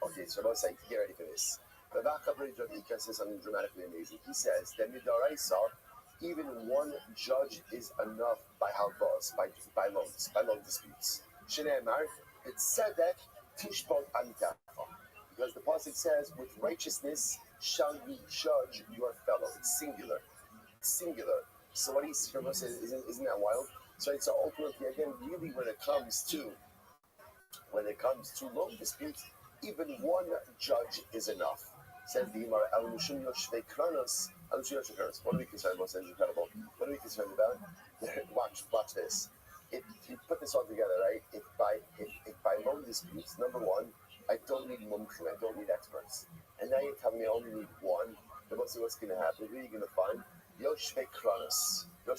Okay, so let's say, get ready for this. Says something dramatically amazing. He says that midaraisa, even 1 judge is enough by halvos, by loan disputes. Shneimar, it's tzedek tishbot amitacha. Because the pasuk says, with righteousness shall you judge your fellow. It's singular. So what he's saying, isn't that wild? So ultimately, again, really when it comes to loan disputes, even 1 judge is enough. Says the Gemara, what are we concerned about? Says incredible. What are we concerned about? Watch this. If you put this all together, right? If by loan disputes, number 1, I don't need mumkin, I don't need experts. And now you're telling me I only need 1. Then what's going to happen? Who are you going to find? Yoshvei Kronos. Who are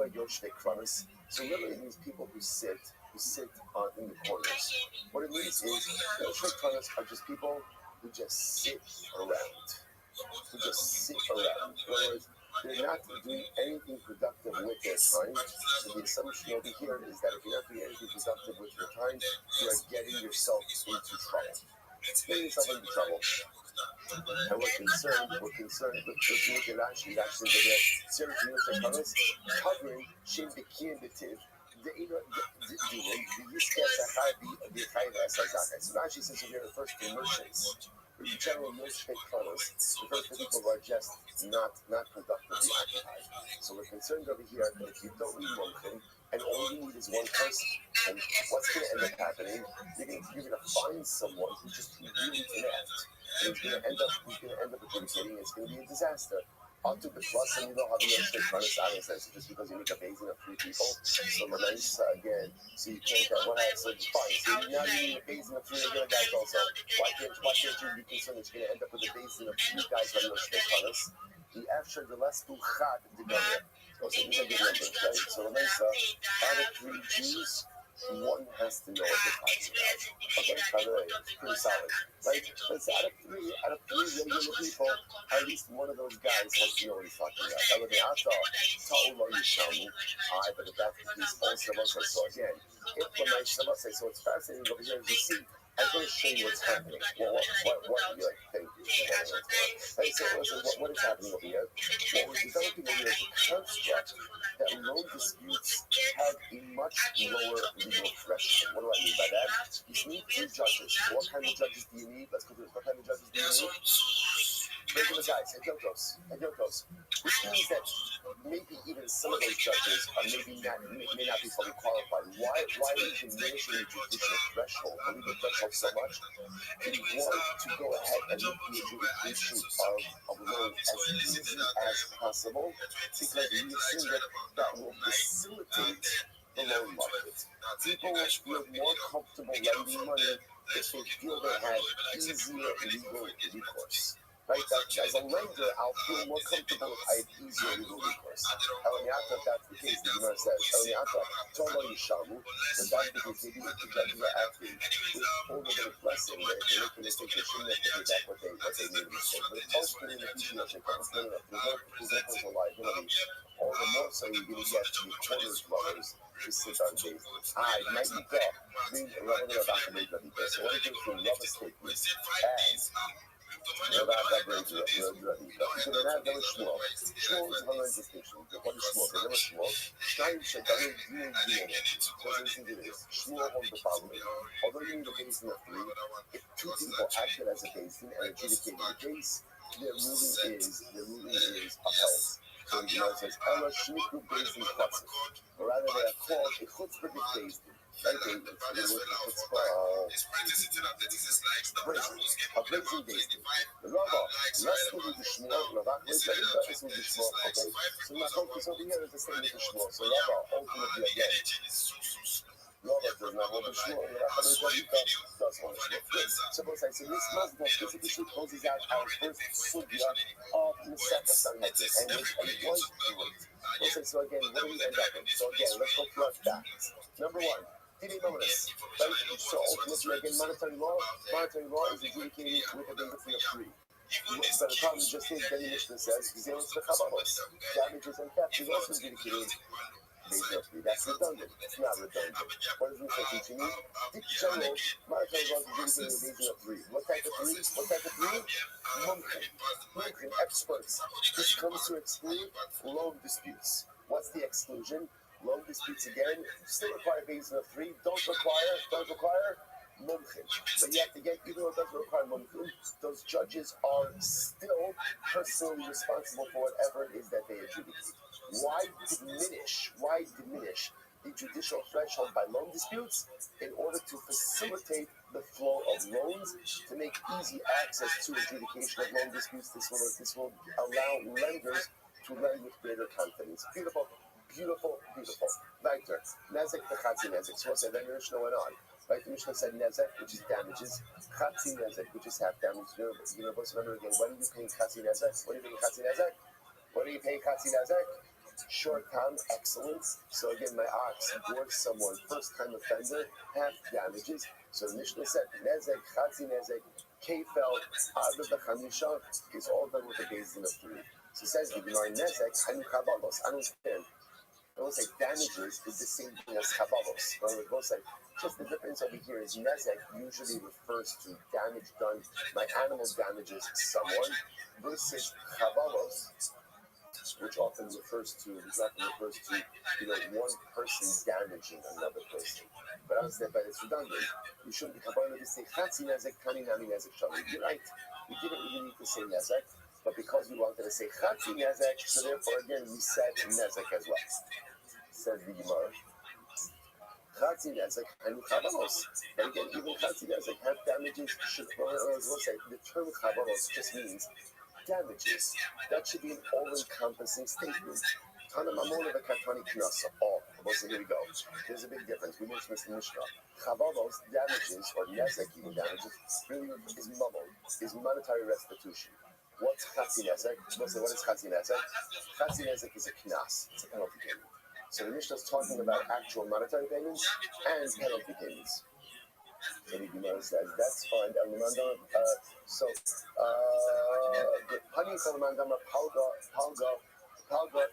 Yoshvei Kronos? So really it means people who sit in the corners. What it means is Yoshvei Kronos are just people who just sit around. In other words, they're not doing anything productive with their time. So the assumption over here is that if you're not doing anything productive with your time, you are getting yourself into trouble. And we're concerned with looking at Rashi. Rashi is there. Sarah Jewish Kamas covering Shin Bekian Betiv. So Rashi says here refers to merchants. In general, most fake colors refers to people who are just not productively occupied. So we're concerned over here that if you don't need one thing and all you need is 1 person, and what's going to end up happening? You're going to find someone who's just really inept. And he's going to end up adjudicating. It's going to be a disaster. Onto the plus, and you know how the extra Kronos says just because you make a basin of 3 people. So nice again. So you can't get what else? So fine. So now you need a basin of 3 regular guys also. Why can't you be concerned that you're going to end up with a basin of 3 guys on your Kronos? The after the last 2 chad the government. Also, these are good numbers, right? So nice. Out of 3 Jews, 1 has to know what they're talking about. Okay, by the way, it's pretty solid, right? But out of 3 regular people, at least one of those guys has to know what he's talking about. But if that's the case, so again, so it's fascinating over here as you see. I'm going to show you what's happening. What? You're like, thank you. Right, so listen, what is happening over here? What we're developing over here is a construct that loan disputes have a much lower legal threshold. What do I mean by that? You need 2 judges. What kind of judges do you need? Let's go through this. What kind of judges do you need? guys, Hediokos. Which means that maybe even some of those judges may not be fully qualified. Why are we diminishing the judicial threshold, the legal threshold so much? We want to go ahead and make the adjudication of loan as easy as possible because we assume that will facilitate the loan market. People will feel more comfortable lending money if they feel they have easier legal recourse. Right? As a lender, I'll feel more comfortable if I have easier legal recourse. Eleniata, if that's the case, the Gemara says, Eleniata, Tolo Yishamu, but that's because maybe the judges are acting with all the bit of blessing that if they make a mistake, they shouldn't have to pay back what they made a mistake. But ultimately, in the future, there's no liability. All the more so you're going to get the quarters dwellers to sit on days. It might be tough. So what do you think from Rabbi statement as Shmuel is a learned distinction. What is Shmuel? There was Shmuel. Shmuel holds the following. Although you need a basin of three, if two people acted as a basin and adjudicated the case, their ruling is upheld. So the Gemara says, Ella Shniku Basin Chatzah. Or rather, they are called a chutzpah basin. A blazing basin. The Rabbi, less than the Shmuel, Rabbi, less than the Shmuel. Okay, so my focus over here is the same as the Shmuel. So Rabbi, ultimately again, Rabbi does not hold the Shmuel, Rabbi does hold the Shmuel. So both sides. So this Muslim specifically closes out our first sugya of Masechet Sanhedrin, and it was great. So again, what do we end up with? So again, let's go through our facts. Number one, Diddy Mominus. Right? So ultimately, again, monetary law is adjudicated with a basin of three. But the problem just is, then the Mishnah says, damages and theft is also adjudicated basin of three. That's redundant. It's not redundant. What does Mishnah teach me? General, monetary law is adjudicated with a basin of three. What type of three? Mumkin, experts. This comes to exclude loan disputes. What's the exclusion? Loan disputes again, still require basin of three, don't require mumkin. But you have to get, even though it doesn't require mumkin, those judges are still personally responsible for whatever it is that they adjudicate. Why diminish the judicial threshold by loan disputes? In order to facilitate the flow of loans, to make easy access to adjudication of loan disputes. This will allow lenders to lend with greater confidence. Beautiful. Weiter. Nezek v'chatzi nezek. So what's that? Then the Mishnah went on. Right? The Mishnah said nezek, which is damages. Chatzi nezek, which is half damage. You know, remember again, when are you paying chatzi nezek? What are you paying chatzi nezek? Short time, excellence. So again, my ox gored someone, first time offender, half damages. So the Mishnah said nezek, chatzi nezek, kefel, ad v'chamisha is all done with a basin of three. So it says the Gemara nezek, hanu chabalos. I don't understand. I will say damages is the same thing as chabalos. Both say just the difference over here is nezek usually refers to damage done. My animal damages someone versus chabalos, which often refers to one person damaging another person. But I understand, but it's redundant. You shouldn't be chabalos to say chatzi nezek, kani nami nezek shali. You're right. We didn't really need to say nezek. But because we wanted to say chatzi nezek, so therefore again we said nezek as well. Says the Gemara. Chatzi nezek and chabalos. But again, even chatzi nezek have damages. The term chabalos just means damages. That should be an all-encompassing statement. Tana mamona v'katani knasa. Oh, here we go. There's a big difference. We mentioned this in Mishnah. Chabalos damages or nezek even damages really is mamon, is monetary restitution. What's chatzi nezek? What is chatzi nezek? Chatzi nezek is a knas. It's a penalty payment. So the Mishnah is talking about actual monetary payments and penalty payments. So the Gemara says that's fine. So honey kalamandama palga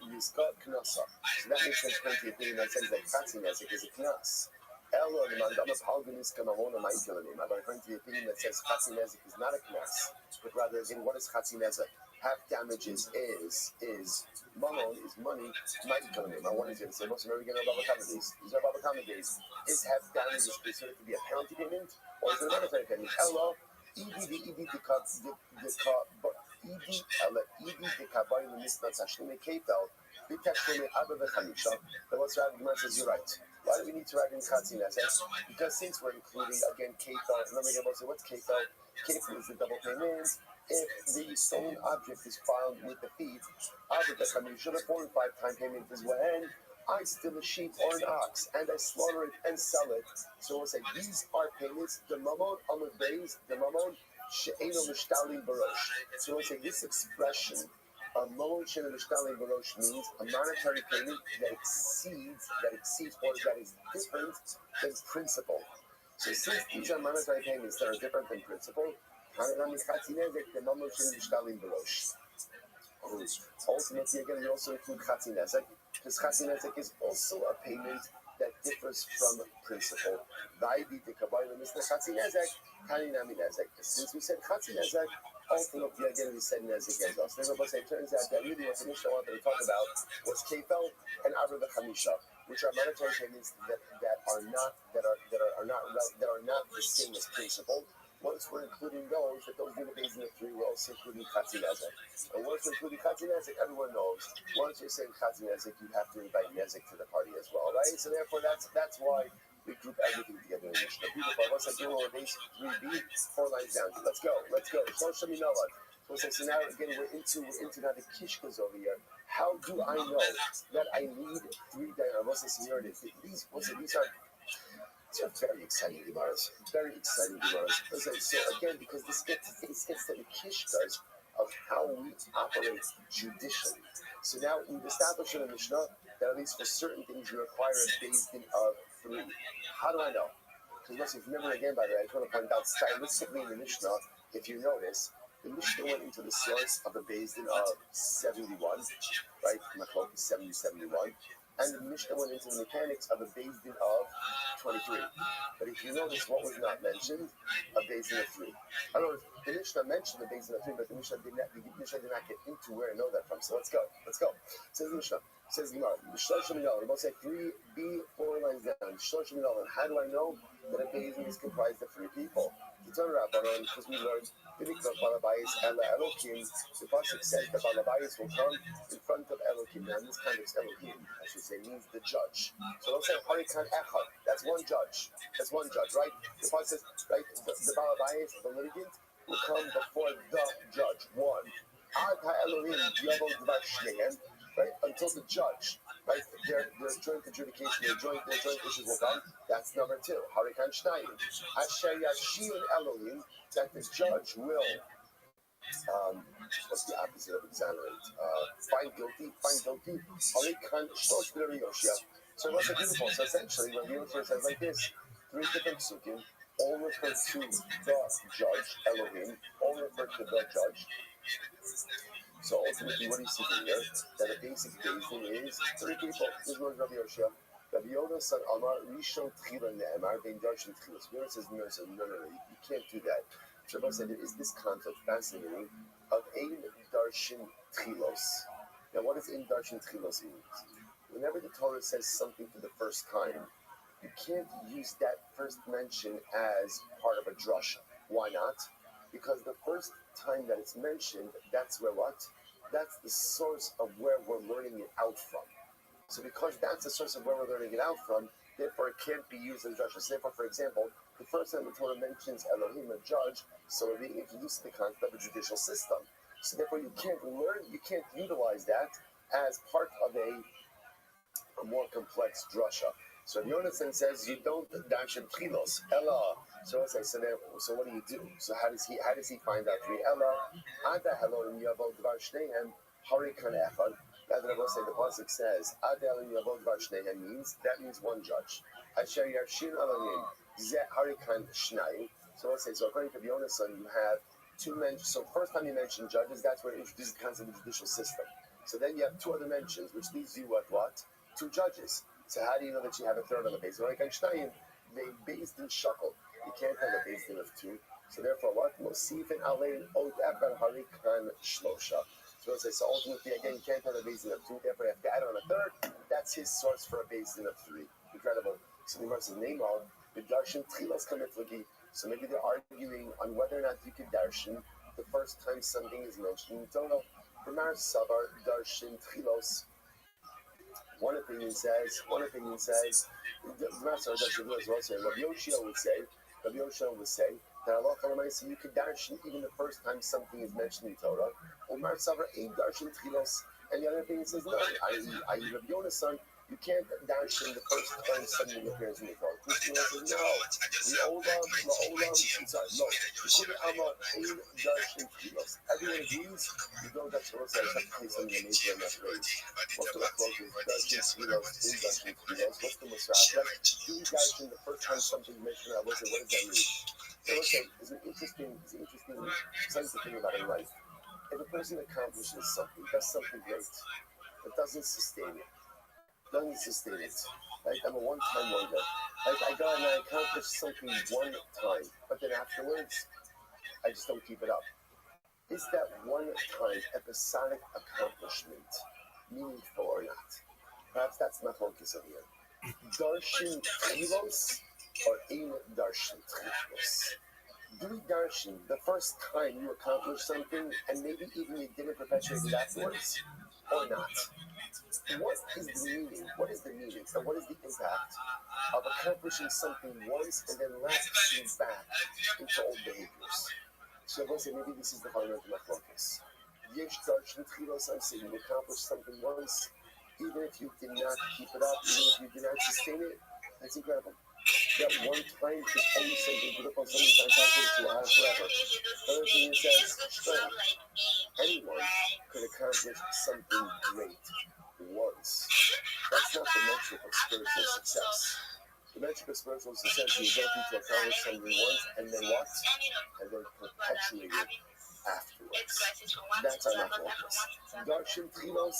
yiska knasa. So that makes sense. Penalty payment that says that chatzi nezek is a knas. Elo the mandama palga yiska mamona ma'ikelanim. I'm referring to the opinion that says chatzi nezek is not a knas, but rather again, what is chatzi nezek? Half damages is mamon is money. Ma'ikelanim. I wanted to say most American Baba Kama days. These are Baba Kama days. Is half damages considered to be a penalty payment or is it a monetary payment? Elo idi de kavai l'misnat tashlume kefel b'tashlume abba v'chamisha. Then what's Rabbi Gemara says, you're right. Why do we need to write in Chatzi Nezek? Because since we're including, again, kefel, remember again, say, what's kefel? Kefel is the double payment. If the stolen object is found with the feet, abba v'chamisha, the 4 and 5 time payment is when I steal a sheep or an ox and I slaughter it and sell it. So we'll say these are payments. The mamon amud beis, the mamon she'eno mishtalim barosh. So we'll say this expression, mamon she'eno mishtalim barosh, means a monetary payment that exceeds or that is different than principal. So since these are monetary payments that are different than principal, the mamon she'eno mishtalim barosh. Ultimately, again, we also include Chatzi Nezek, because Chatzi Nezek is also a payment that differs from principal. Since we said Chatzi Nezek, ultimately, again, we said Nezek as well. So it turns out that really what the Mishnah wanted to talk about was Kefel and Abra V'Chamisha, which are monetary payments that are not the same as principal. Once we're including those do the base in the 3, we're also including Chatzi Nezek. And once we're including Chatzi Nezek, everyone knows, once you're saying Chatzi Nezek, you have to invite Nezek to the party as well, right? So therefore, that's why we group everything together in the Mishnah. Beautiful. Once I do all base 3b, 4 lines down. Let's go. So now again, we're into now the Kishkas over here. How do I know that I need 3 dinars? Here it is. These are very exciting Gemaras. Very exciting Gemaras. So again, because this gets to the Kishkas of how we operate judicially. So now we've established in the Mishnah that at least for certain things you require a Beis Din of 3. How do I know? Because remember again, by the way, I just want to point out stylistically in the Mishnah, if you notice, the Mishnah went into the source of a Beis Din of 71, right? Machlok is 71. And the Mishnah went into the mechanics of a Beis Din of 23. But if you notice what was not mentioned, a Beis Din of 3. I don't know if the Mishnah mentioned the Beis Din of 3, but the Mishnah did not get into where I know that from. So let's go. Says the Mishnah. Says the Gemara. We're both say 3b, 4 lines down. How do I know that a Beis Din is comprised of 3 people? Because we learned the pasuk says the Balabayis will come in front of Elohim. Now in this context, Elohim, I should say, means the judge. So don't say Harikan Echad. That's one judge, right? The pasuk says, right, the Balabayis, the litigant, will come before the judge. 1. Ad Elohim Yavol Dvar Shnehem, right? Until the judge, right? Their joint adjudication, their joint issues will come. That's number 2. Harikan Shnayim. Asher Yashil Elohim, that the judge will, what's the opposite of exonerate? Find guilty. Harikan Shlosh B'Rei Yoshia. So what's beautiful? So essentially, when the author says like this, 3 different psukim, all refer to the judge, Elohim, all refer to the judge. So ultimately, what do you see here? That a basic Beis Din is 3 people. This is Rabbi Yoshia. Rabbi Yoda said, Amar Rishon Tchila Ne'emar, Ben Darshan Tchilos. Yoda says, no, you can't do that. Shabbat said, there is this concept, fascinating, of Ein Darshan Tchilos. Now, what does Ein Darshan Tchilos mean? Whenever the Torah says something for the first time, you can't use that first mention as part of a drasha. Why not? Because the first time that it's mentioned, that's where what? That's the source of where we're learning it out from. So because that's the source of where we're learning it out from, therefore it can't be used as a drasha. So therefore, for example, the first time the Torah mentions Elohim, a judge, so we're being introduced to the concept of a judicial system. So therefore you can't utilize that as part of a more complex drasha. So the Yonasan says you don't darshan tchilos, Ella. So what do you do? So how does he find out 3? Ella, Ada Elohim Yavol Dvar Shnehem Harikan Echad. Rather than say the pasuk says Ada Elohim Yavol Dvar Shnehem means one judge. Asher Yarshin Elohim Ze Harikan Shnayim. So according to the Yonasan, you have 2 mentions. So first time you mention judges, that's where it introduces the concept of the judicial system. So then you have 2 other mentions, which leaves you with what? 2 judges. So how do you know that you have a third on the base? Like Einstein, they based in shackle. You can't have a base in of 2. So therefore, what? Mosif and Alein Ot Echad Harikan Shlosha. So ultimately, again, you can't have a base in of 2. Therefore, you have to add on a third. That's his source for a base in of 3. Incredible. So the Gemara's name of the Darshan Tchilas Kamitlugi. So maybe they're arguing on whether or not you can darshan the first time something is mentioned in Torah. Ramar Savar Darshan Tchilos. One opinion says, Ramar Savar Darshan Tchilos will say, Rabbi Yoshia would say, that Allah Kalamaisi, you could darshan even the first time something is mentioned in Torah. Umar Savar Ein Darshan Tchilos. And the other opinion says, no, I Rabbi Yona's son, you can't darshan the first time something appears in the Torah. Christian says, no. Everyone agrees. You don't have to say something amazing on that page. What's the focus? Darshan Tchilos. What's the Musar? Do you darshan the first time something mentioned? What does that mean? So let's say there's an interesting sense to think about in life. If a person accomplishes something, does something great, but doesn't sustain it. Like I'm a one-time wonder. Like I go and I accomplish something one time, but then afterwards, I just don't keep it up. Is that one-time episodic accomplishment meaningful or not? Perhaps that's my focus over here. Darshan Tchilos or Ein Darshan Tchilos? Do we darshan the first time you accomplish something and maybe even you didn't perpetuate it afterwards or not? What is the meaning? What is the meaning? And what is the impact of accomplishing something once and then lapsing back into old behaviors? So I will say maybe this is the fundamental of my focus. Yesh darshan tchilos, I'm saying you accomplish something once, even if you did not keep it up, even if you did not sustain it, that's incredible. That one time is only something good upon something fantastic to have forever. The other thing it says, strength. Anyone could accomplish something great once. That's not the metric of spiritual success. The metric of spiritual success is the ability to accomplish something once and then what? And then perpetuate it afterwards. That's our focus. Darshan Tchilos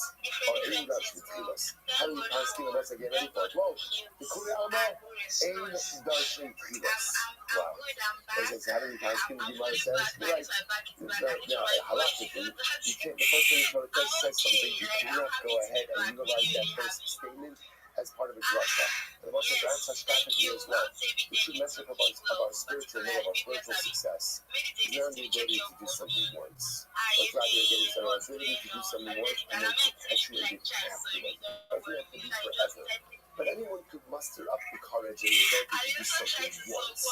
or Ein Darshan Tchilos. How do we pass us again? Any thought? Whoa, the Kuriyama Ein Darshan Tchilos. Wow. How do we pass the Gemara says? You're right. Halachically, you can't. The first thing the Torah says something, you cannot go ahead and utilize that first statement as part of a drasha. And also perhaps hashkafically as well. The true metric of our spiritual will, of our spiritual success, is not the ability to do something once, but rather again it's our ability to do something once and then perpetuate it afterwards. It doesn't have to be forever. But anyone could muster up the courage and the ability to do something once.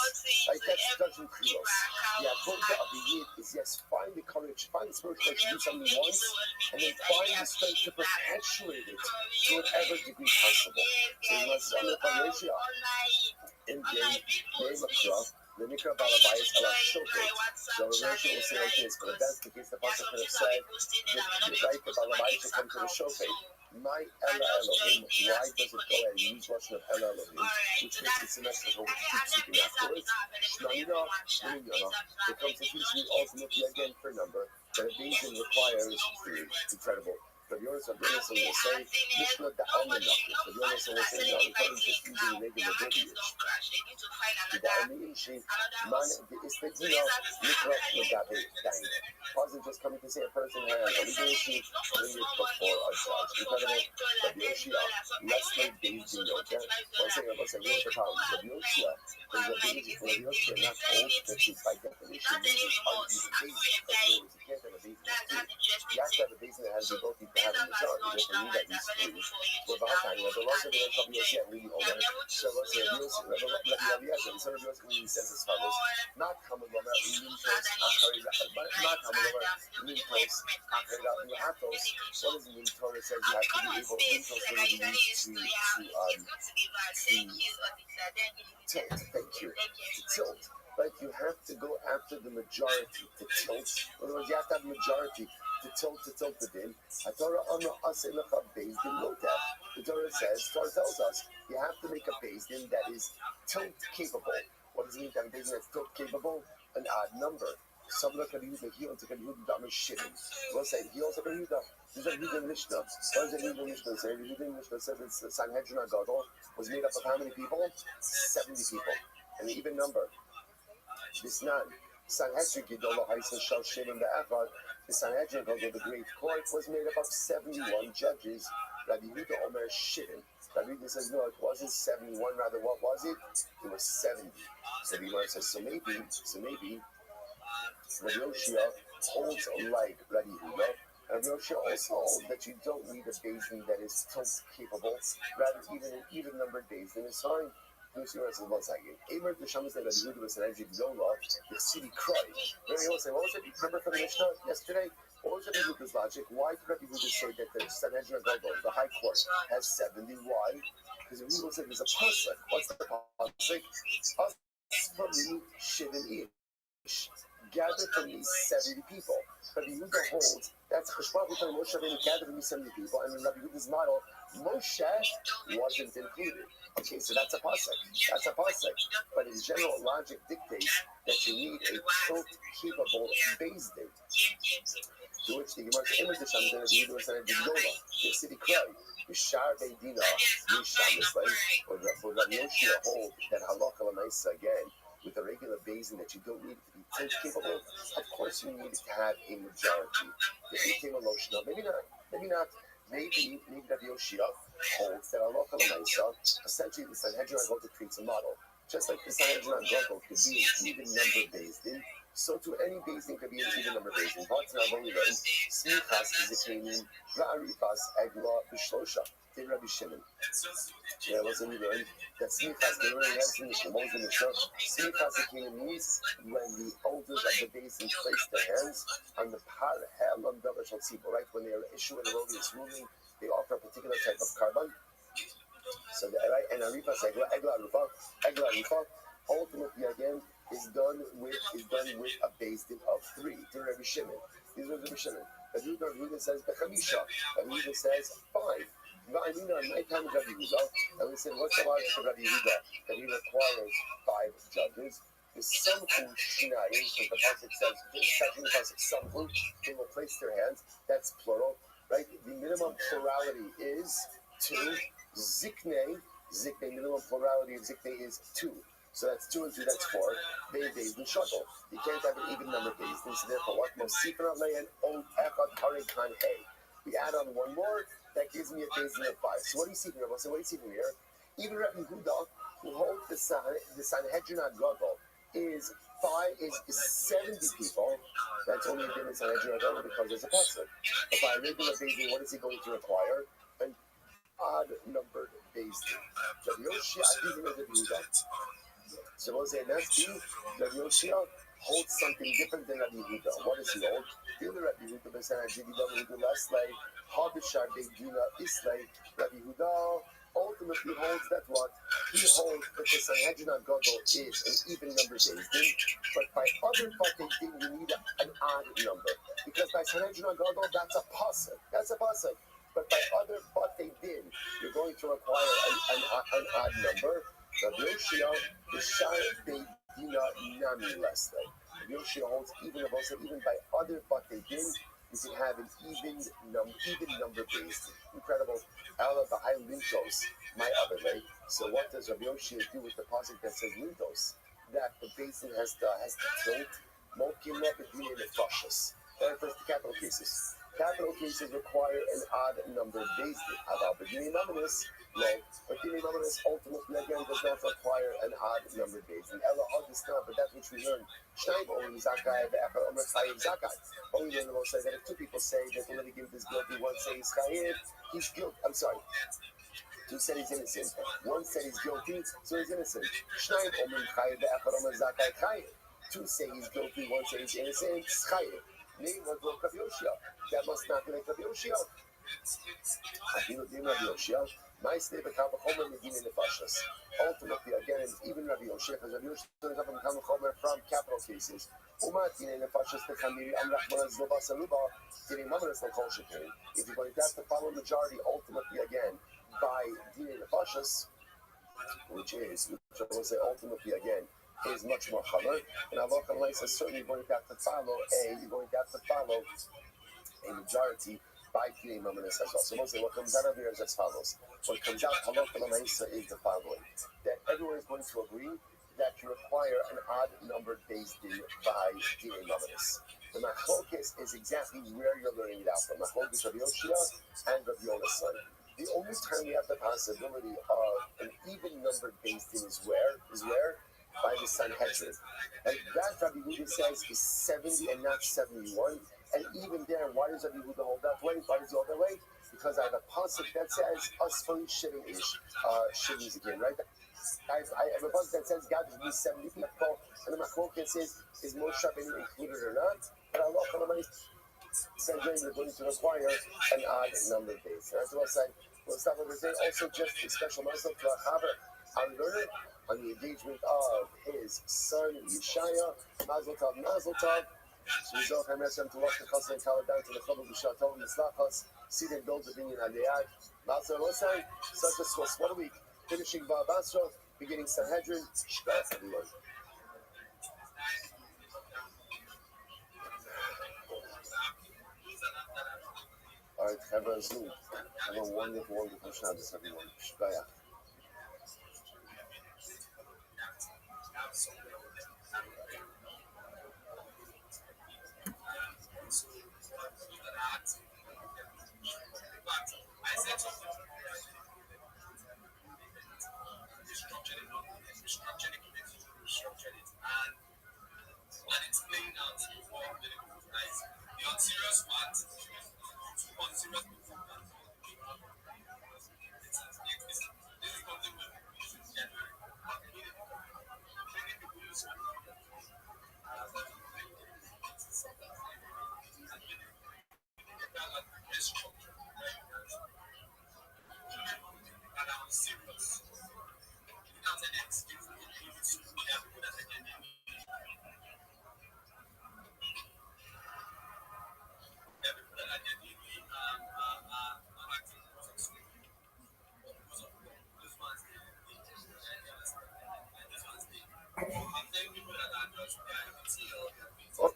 Like that's Darshan Tchilos. The avodah of the yid is yes, find the courage, find the spiritual courage to do something once, and then find the strength to perpetuate it to whatever degree possible. So you must understand Russia in Makra, the Mikra Balabayas ala Shofet. So Russia will say like this, but that's the case the Pasuk could have said, the right the Balabayas should come to the Shofet. My Ella Elohim, why does it go and use Russian of Ella Elohim, which makes it symmetrical, which keeps speaking afterwards? Shnayina, Shnayina, it comes to teach me ultimately again for number, that a Bayesian requires food. Incredible. But Yonas will say, Mishnah Da'alma Nafis. But Yonas will say, no, it's not just using the negative verbiage. The Da'alma Ishi, Man, the Istakina, Mikra, Nagabe, Dain. Wasn't just coming to say a person has a legal issue, bring it before a judge. Incredible. But Yoshia, less like Days in Yocha. Here's the problem. But Yoshia, there's a Days, when Yoshia not old, which is by definition, means it's uneven Days. You can't have a Days in the you have to have a Days that has the ability to have a majority. You have to need at least three. We're about time. Well, the loss of the Yoshia, Yoshia, leading over. So let's say, Rabbi Yoshia says as follows. Not common Loma, not common Loma, Mintos, Akhiratos. What does mean? Torah says you have to be able, Mintos really means to tilt. Thank you. To tilt. Like you have to go after the majority to tilt. In other words, you have to have a majority to tilt the din. The Torah says, Torah tells us, you have to make a base din that is tilt capable. What does it mean to have a base din that's tilt capable? An odd number. Some look at the heel to get you the shitting. We'll say heels are Yehuda. These are Yehuda Mishnah. What does it mean? Mishnah say Yehuda Mishnah said that the Sanhedrin Gadol was made up of how many people? 70 people. An even number. This none. Sanhedrin Gadol Haisa Shal Shitting the Avad. The Sanhedrin Gadol, the Great Court, was made up of 71 judges. Rabbi Yehuda Omer Shitting. Rabbi Yehuda says no, it wasn't 71. Rather, what was it? It was 70. So the Gemara says so maybe. Rabbi Yoshia holds like Rabbi Yehuda. And Rabbi Yoshia also holds that you don't need a Beis Din that is tilt capable. Rather, even an even-numbered Beis Din is fine. Lucy says, one second. Emer the Shamas that Rabbi Yehuda was an energy Yola, the city cry. Rabbi Yehuda say, what was it? Remember from the Mishnah yesterday? What was Rabbi Yehuda's logic? Why did Rabbi Yehuda say that the Sanhedrin Gadol, the High Court, has 70? Why? Because Rabbi Yehuda said there's a pasuk. What's the pasuk? Us from me, Shivin Ish. Gather from me 70 people. Rabbi Yehuda holds that's Cheshbon B'Tam Moshe Rabbeinu gathered from me 70 people, and in Rabbi Yehuda's model, Moshe wasn't included. Okay, so that's a pasuk. That's a pasuk. But in general, logic dictates that you need a tilt-capable Beis Din. To which the Gemara image the Sham Rabbi Yehuda was saying, Yola, the city cry, Yishar Beidina, Yisham Mislay, or Rabbi Yoshia hold that halacha l'maisa again, with a regular Beis Din that you don't need to be tilt capable, of course you need to have a majority. If you became emotional, maybe not. Maybe Rabbi Yoshia holds that halacha l'maisa, essentially the Sanhedrin Gadol creates a model. Just like the Sanhedrin Gadol could be an even number Beis Din, so to any Beis Din could be an even number Beis Din. But now when we learn, Smichas is a Kenim, Va'arifas Egla B'Shlosha, Did Rabbi Shimon. Yeah, wasn't we learned that Smichas, the learning has in the Shemos in the church, Smichas a Kenim means when the elders of the Beis Din place their hands on the Par Ha'elam Davar Shal Tzibur, right? When they are issuing an erroneous ruling, they offer a particular type of carbon. So, right, and Arifas Egla Arufa, ultimately again, is done with a Beis Din of 3. To Rabbi Shimon. These are Rabbi Shimon. Rabbi Yehuda says Bechamisha. Rabbi Yehuda says 5. Va'amina on nighttime Rabbi Yehuda. And we said, what's the logic of Rabbi Yehuda? That he requires 5 judges. The Samchu Shinayim, because the pasuk says, second pasuk Samchu, they will place their hands. That's plural, right? The minimum plurality is 2. Ziknei, minimum plurality of Ziknei is 2. So that's 2 and 2, that's 4. Beis Din shuttle. You can't have an even number of Beis Din. So therefore, what? Mosifin alei and Od Echad Harei Kan Hey. We add on one more, that gives me a Beis Din of 5. So what do you see from here? So what do you see from here? Even Rabbi Yehuda, who holds the Sanhedrin Gadol, is 70 people. That's only been in Sanhedrin Gadol because there's a pasuk. But by a regular Beis Din, what is he going to require? An odd numbered Beis Din. Rabbi Yoshia, Adivim Rabbi Yehuda. So we'll say next thing, Rabbi Yoshia holds something different than Rabbi Yehuda. What does he hold? The other Rabbi Yehuda, the Sanhedrin Gadol, last like Habishar Beidina Islay. Rabbi Yehuda ultimately holds that what? He holds that the Sanhedrin Gadol is an even number Beis Din, but by other Batei Din you need an odd number. Because by Sanhedrin Gadol, that's a pasuk. But by other Batei Din, you're going to require an odd number. Rabbi Yoshia, the Shar Beidina Nami Leslie. Rabbi Yoshia holds even by other Batei Din, you can have an even number Beis Din. Incredible. Allah Bahai Lintos, my Abalay. So what does Rabbi Yoshia do with the pasuk that says Lintos? That the Beis Din has to tilt. Mokim Lebedin Nefashos. That refers to capital cases. Capital cases require an odd number Beis Din. Aval Bedini Mamanis, low. But Dini Mamanis ultimately again does not require an odd number Beis Din. Ella Augustin, but that which we learned. Shnaim Olim Zakai, Be'achar Omer Chayiv Zakai. Only learn the most say that if 2 people say that the litigant is guilty, one says Chayiv, he's guilty. I'm sorry. 2 said he's innocent. 1 said he's guilty, so he's innocent. Shnaim Olim Chayiv, Be'achar Omer Zakai Chayiv. 2 say he's guilty, 1 say he's innocent, Chayiv. Name was Rabbi Yoshia. That must not be like Rabbi Yoshia. Rabbi Yoshia. My slave of Kalvachomer Medina Nefashas. Ultimately, again, even Rabbi Yoshia, because Rabbi Yoshia is up in Kalvachomer from capital cases. If you're going to have to follow majority, ultimately, again, by Dina Nefashas, which I will say ultimately again, is much more chamer. And Allah says certainly you're going to have to follow a majority by Kinei Mamanis as well. So mostly what comes out of here is as follows. What comes out halacha is the following: that everyone is going to agree that you require an odd numbered Beis Din by Kinei Mamanis. The machlokes is exactly where you're learning it out from. Machlokes Rabbi Yoshia and Rabbi Yonasan. The only time we have the possibility of an even numbered Beis Din is where by the Sanhedrin. And that Rabbi Yehuda says is 70 and not 71. And even there, why does Rabbi Yehuda hold that way? Why does he hold that way? Because I have a pasuk that says Asfali Shivim-ish, Shivim again, right? I have a pasuk that says God will be 70 people, and the Machloket says is Moshe Rabbeinu included or not? But Allah said you're going to require an odd number of days. So that's what I said. We'll stop over today. Also, just a special message to our learner on the engagement of his son Yeshaya. Mazel Tov, Mazel Tov. So we don't have to walk the Chassan Kala down to the Chavah B'Shatot Mislachas. See them build the Binyan Aliyad. Mazel Rosai. Such a school. What a week. Finishing Ba'al Basra, beginning Sanhedrin. Shkaz everyone. All right, have a Zoom. Have a wonderful, wonderful Shabbos, everyone. Shkaya. And it's playing out for the guys. The unserious part, unserious performance. This is something we should get very many people use it. And I'm serious. Without any excuse,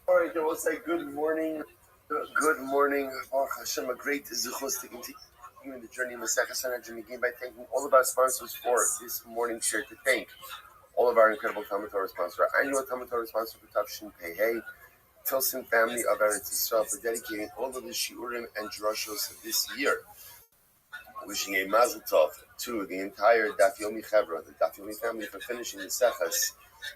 All right, I will say good morning. Good morning. Baruch Hashem, a great zichus to continue the journey in Masechet Sanhedrin. Begin by thanking all of our sponsors for this morning's share. To thank all of our incredible Talmud Torah sponsors, our annual Talmud Torah sponsor for Tavshin Pei Hey, Tilson family of Eretz Yisrael, for dedicating all of the shiurim and drushos this year. Wishing a mazel tov to the entire Daf Yomi Chevra, the Daf Yomi family, for finishing the Seches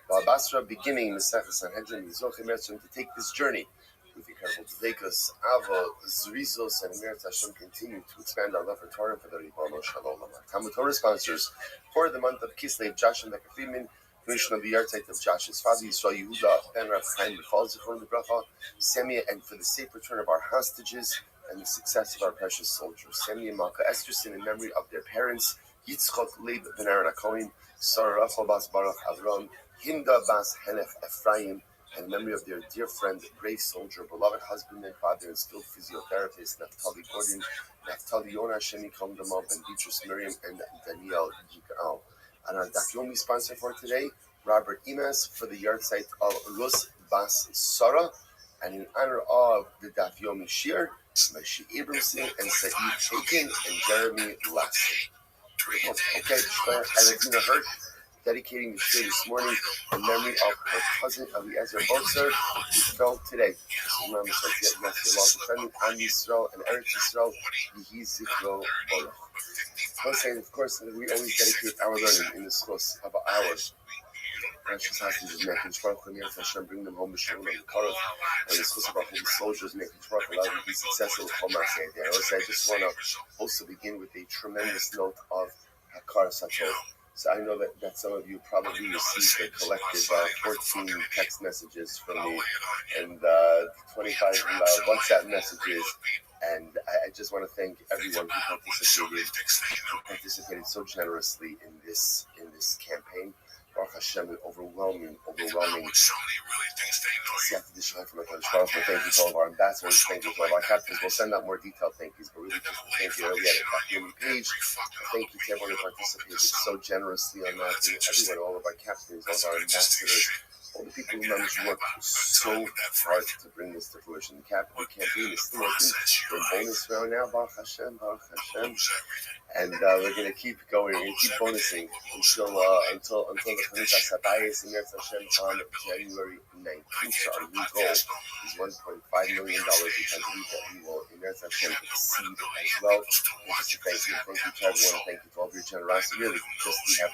Ba'al Basra, beginning the Seches Sanhedrin, Mizochim Etzrim, to take this journey with incredible tzedekos, avos, zrizos, and Eretz Hashem continue to expand our love for Torah for the Ribono Shalom. Our Talmud Torah sponsors for the month of Kislev, Josh and Becca Friedman, finishing of the yahrzeit of Josh's father, Yisrael Yehuda Ben Rav Chaim B'Fal Zichron Lebracha, Semia, and for the safe return of our hostages and the success of our precious soldiers. Semia and Malka Esterson, in memory of their parents, Yitzchok Leib Ben Aaron HaKohen, Sarah Rachel Bas Baruch Avram, Hinda Bas Henech Ephraim, and in memory of their dear friend, brave soldier, beloved husband and father, and skilled physiotherapist, Naftali Gordon, Naftali Yonah, Shemi Kondamov, and Beatrice Miriam, and Danielle Yikal. And our Daf Yomi sponsor for today, Robert Imes, for the yahrzeit of Rus Bas Sarah, and in honor of the Daf Yomi Shir, Meshi Abramson and Saeed Shakin and Jeremy Lasser. Okay, Alexina Hirsch, dedicating the shir this morning in memory of her cousin Eliezer Botzer, who fell today. Imam says, Am Yisrael and Eretz Yisrael, Yehi Zichro Baruch. I'll say, of course, we always dedicate our learning in this course of hours. Precious hostages, making Shvarach and Eretz Hashem, bring them home to Shalom and Karov, and this course of our holy soldiers, making Shvarach, allow them to be successful with Chomasei. I just want to also begin with a tremendous note of Hakar Satov. So I know that some of you probably received a collective 14 text messages from me and 25 WhatsApp messages. And I just want to thank everyone who participated so generously in this campaign. Baruch Hashem, overwhelming. Thank you to all of our ambassadors. Thank you to all of our captains. We'll send out more detailed thank yous, but really just thank you earlier at the Daf Yomi page. Thank you to everyone who participated so generously on that. And everyone, all of our captains, all of our ambassadors, all the people who managed to work so hard to bring this to fruition. The campaign is still working. We're in bonus round now, Baruch Hashem, Baruch Hashem. And we're going to keep going and keep bonusing until the Chanukah Sabayis in Eretz Hashem on January 19th. So our new goal is $1.5 million. We can believe that we will in Eretz Hashem exceed as well. Just to thank you, each other. I want to thank you for all of your generosity. Really, we have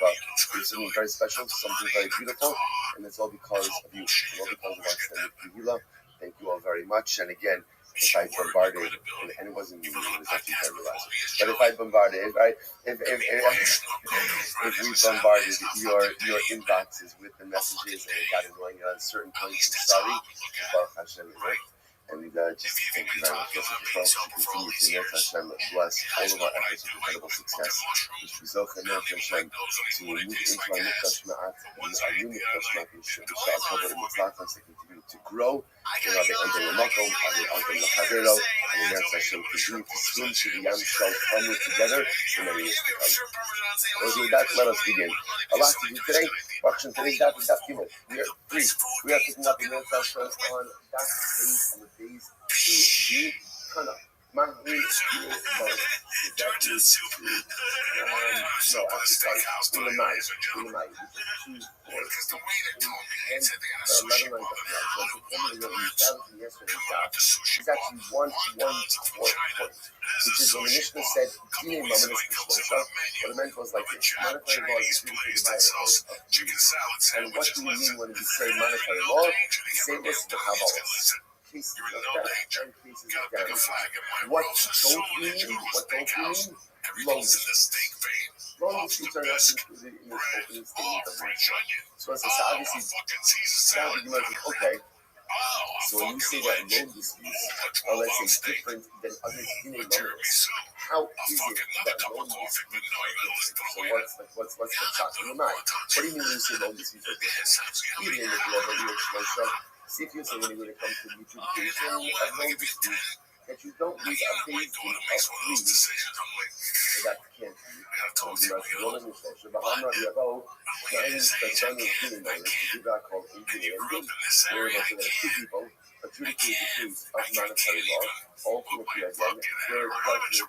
something very special, something very beautiful, and it's all because of you. It's all because of our extended Kehillah. Thank you all very much. And again, if I bombarded, and it wasn't me, it was actually Terry, but if I bombarded, if we bombarded your inboxes with the messages and it got annoying at certain points, sorry, Baruch Hashem, and just thank you very much for continue to Ner Hashem bless all of our efforts with incredible success. To move into our Nefesh Ma'at and our new Nefesh Ma'at to continue to grow. And Rabbi under Lamako, Rabbi under Lachavero, and Ner Hashem continue to swim to the Yam Shel Tamu together for many years to come. So with that, let us begin. A lot to do today. Watching today's daf is daf Gimel. We are picking up the Ner Hashem on daf page on the days 2B Kana. Turn this to no, actually, because the way they're talking, it's at the end of sushi bar. It's actually one point, which is when the Mishnah said, what the meant was like this: monetary law is chicken salad sandwich. And what do we mean when we say monetary law? The same as the Kabbalah. Cases of death and cases of damage. What don't we mean? Loan disputes. Loan disputes are not included in this opening statement of Mishnah. So as I said, obviously, now the Gemara says, okay, so when you say that loan disputes are, let's say, different than other Dinei Mamonos, how is it that loan disputes are different? So what's the shot in your mind? What do you mean when you say loan disputes are different? Even in the Gemara, see if you say when it comes to the adjudication of loan disputes that you don't use a base of 3, so that can't be. Adjudicate the case of monetary law, ultimately again, where why would you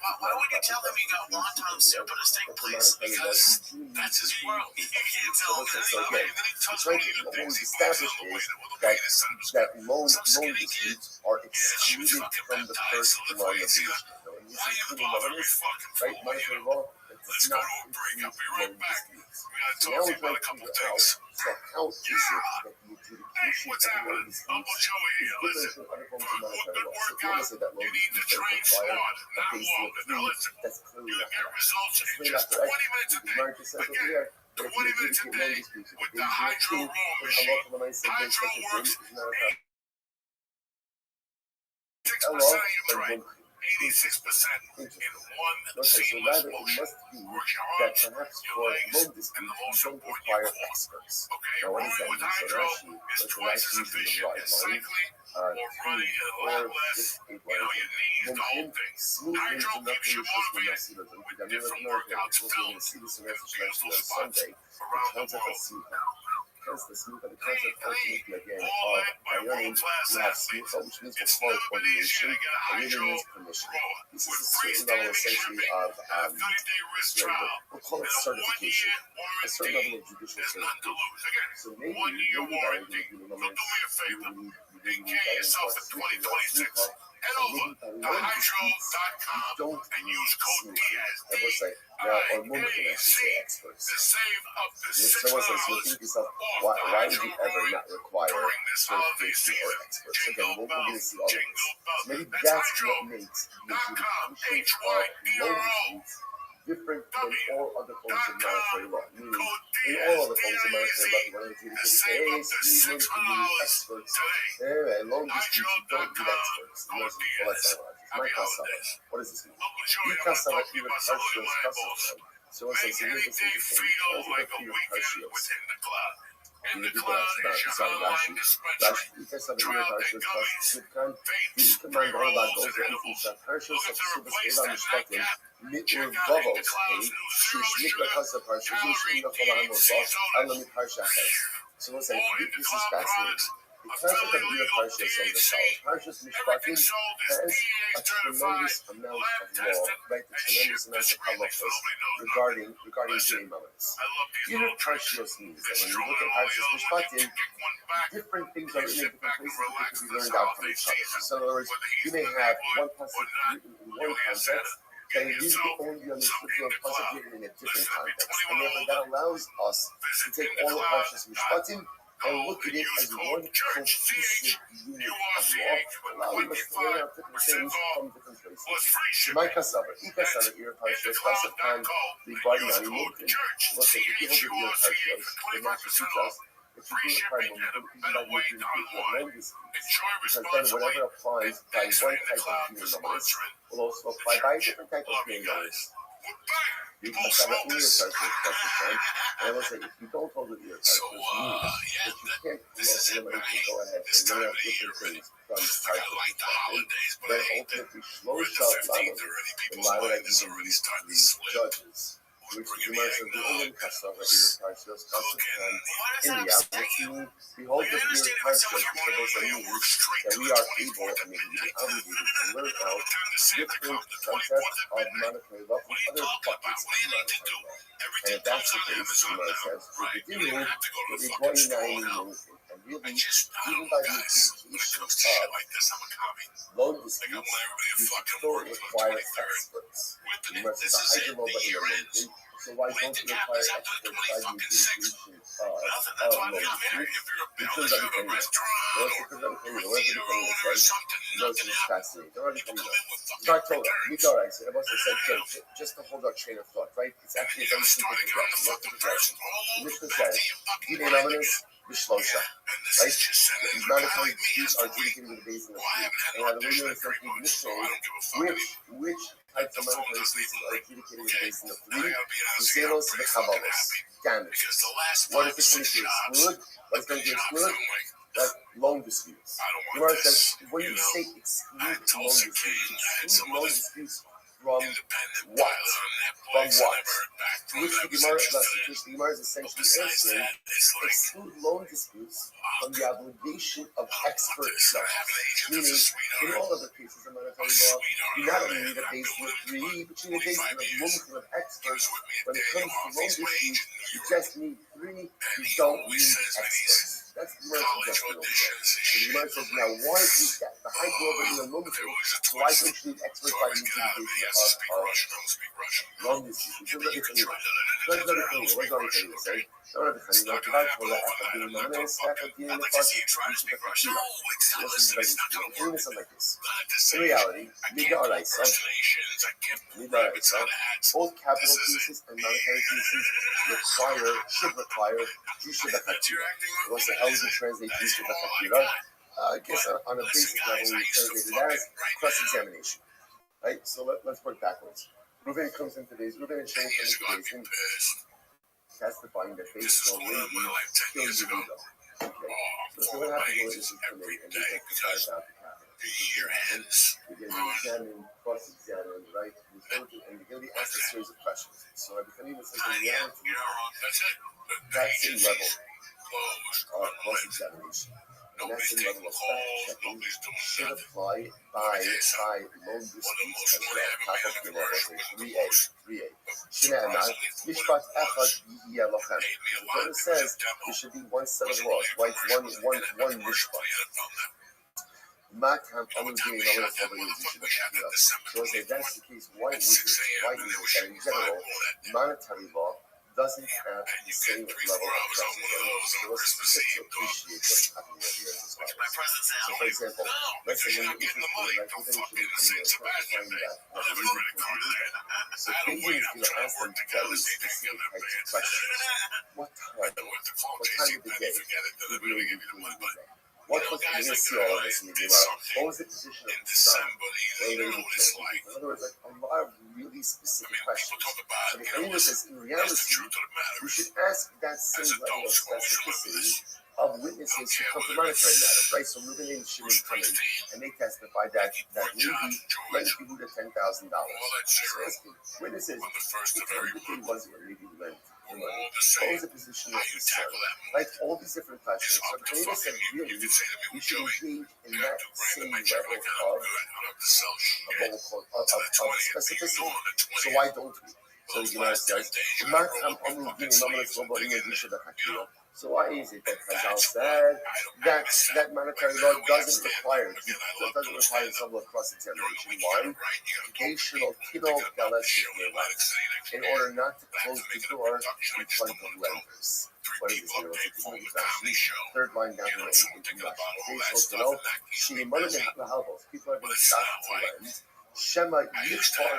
tell them you got wonton soup at a steak place? Because that's his world. You can't tell him anything. What we've established is that loan disputes are excluded from the first line of the Mishnah. When you say right, monetary law, it does not include loan disputes. So now we're trying to figure out, so how is it that the adjudication of loan disputes is different from other forms of monetary law? So if you want to say that loan disputes require a base of 3, that's clearly not correct. It's clearly not correct. The Gemara just says over here, but if you adjudicate loan disputes, if the base of 2, then halacha l'maaseh says that such a thing is not a problem. 6% you're right. 86% in one seamless so rather motion. It must be that perhaps for loan disputes you don't require experts. Okay, Now what does that with mean? hydro is twice as efficient in cycling or running in a lot less. You need the whole thing. Hydro keeps you motivated with different workouts filled with mental spots around the world. Hence the Smucha, the concept ultimately again of Bayonim, we have Smucha, which means we'll call it ordination, and really means permission. This is a certain level essentially of, we'll call it certification, a certain level of judicial certification. So maybe Bayonim will be the moment you need yourself at 2026. Head over to hydro.com and use code Diaz. I will say, now, or Mumma can actually say experts. Someone says, you think yourself, why would you ever not require certification or experts? Again, we're going to see all of this. So maybe that's what makes the adjudication of loan disputes different than all other forms of monetary law. Meaning, in all other forms of monetary law, you want to adjudicate, say, hey, Stephen, you need experts. And loan disputes, you don't need experts. Well, that's not right. My kasava. What does this mean? Kasava, even partials, kasava. So it says, here's the thing. What is the fear of partials? And the Rashi, kasava, even partials, kasava. You can mind all about those that you can partials, kasava, kasava, mishpatim. Mitr Vavos, Shish Mikra Kasa Parsha, Yish Ina Falano Vos, Alami Parsha. So let's say this is fascinating. The concept of Ira Parsha is on the solid. Parshas Mishpatim has a tremendous amount of law, right? A tremendous amount of halachos regarding Jiri Mamas. Ira Parshas means that when you look at Parshas Mishpatim, different things are in different places that can be learned out from each other. So in other words, you may have one pasuk written in one context, that you can only be understood through a pasuk written in a different context. And therefore that allows us to take all of Parshas Mishpatim and look at it as one cohesive unit of law, allowing us to learn out different things from different places. My kasava, Ira Parshas, Kasatan, the Guardian, let's say, if you hold your Ira Parshas, the master teaches us, if you do it by one disputes, because then whatever applies by one type of human numbers will also apply by a different type of human numbers. You can have an ear Parshas, and I will say, if you don't hold the ear Parshas, if you can't eliminate and go ahead and learn out different things from Parshas, then ultimately slows up the Lama that the judges. Which the Gemara says the only kasava Ira Parshas Kasatan in reality, behold the Ira Parshas because they mean that we are able and maybe even obligated to learn out different concepts of monetary law from other buckets of monetary law. And if that's the case, the Gemara says, we begin with the Guardian and really, even by the application of loan disputes, you still require experts. The Gemara says the hydro law but so why don't you require experts by the application of loan disputes? Because of the opinion. What's the opinion say? This is fascinating. Don't understand that. Start Torah. Midorai. So it must have said just to hold our train of thought, right? It's actually a very simple progression. The Mishnah says, Gidei Lamanis Bishlosha. Right? These mandatory disputes are adjudicated with the base of the three. And how the radio is simply missionary, which types of mandatory disputes are adjudicated with the base of the three? Zeros, the Kabbalas. Damage. What is the commission exclude? What is going to exclude? Like loan disputes. The Gemara says, when you say exclude loan disputes from what? From what? To which the Gemara is essentially answering, exclude loan disputes from the obligation of expert judges. Meaning, in all other cases of monetary law, you not only need a basin of three, but you need a basin of multiple of experts. When it comes to loan disputes, you just need three, you don't need experts. That's the Gemara suggestion over there. So the Gemara says, now why is that? The high global in a moment, why don't you need experts by the utilization of loan disputes? What does in reality, both capital cases and monetary cases should require What's the hell would you translate I guess on a basic level, we translate it as cross-examination. Right? So let's put it backwards. Reuven comes in today's, Reuven and Shane come in today's testifying that based on Levi killed Yehuda. Okay. So what happens when this is committed and they testify about the capital? You're going to be examined, cross-examined, right? And you're going to be asked a series of questions. So every time you listen to reality, that same level of cross-examination. And that same level of fact-checking should apply by loan disputes as well. Top of the level, so 3A. Shina'anai, Mishpat Echad Yihi Elochem. The Torah says there should be one set of laws, right? One Mishpat. So if that's the case, why is it that in general, monetary law doesn't have the same level of justice? So let's just appreciate what's happening here as well. So for example, let's say when you're so Beijing is going to ask them very specific types of questions. What time of the day did you do that? What was the see all of this in the Gemara? What was the position of the sun? In other words, like a lot of really specific questions. So the Gemara says, in reality, we should ask that same level of specificity of witnesses who come to monetary matters, right? So Reuben and Shimon come in, and they testify that Levi lent Yehuda $10,000. So asking witnesses, which indicator was it when Levi lent money? What was the position of the son? Like all these different questions. So Dana said, really, you should engage in that same level of specificity. So why don't we? So the Gemara says, so why is it that Chazal said that monetary law doesn't require some of cross-examination? Why? In order not to close the door in front of lenders. What is this? Third line down the line. People are going to stop to lend. Shema Yichvar,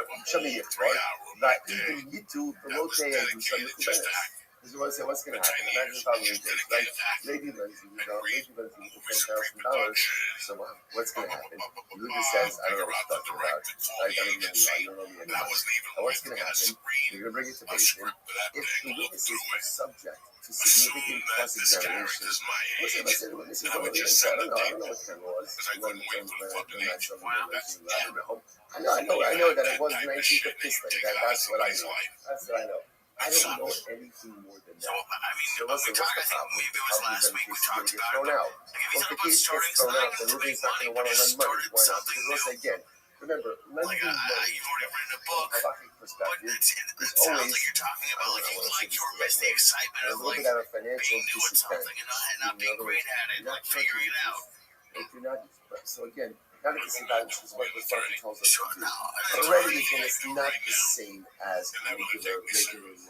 Va'idin Yitu, Velote Yedusha Mekubenes. This is what I say, what's going to happen? Imagine if I were this, right? Lady lends you $10,000. So what's going to happen? Yehuda says, I don't know what you're talking about. I don't know me anymore. And what's going to happen? You're going to bring it to Basin. If the witnesses are subject to significant cross-examination, let's say the witnesses don't really say, I don't know what the was. I know that it was 1950. That's what I know. I don't know anything more than that. So listen, what's the problem? Probably then the case is going to get thrown out. Well, if the case gets thrown out, then Ruby's not going to want to lend money. Why not? Because let's say again, remember, lending money from a halachic perspective is always, I don't know what I'm saying, a little bit at a financial disadvantage. In other words, you're not touching it. If you're not, so again, not at the same time, which is what the Torah tells us to do. But already, again, it's not the same as regular lending.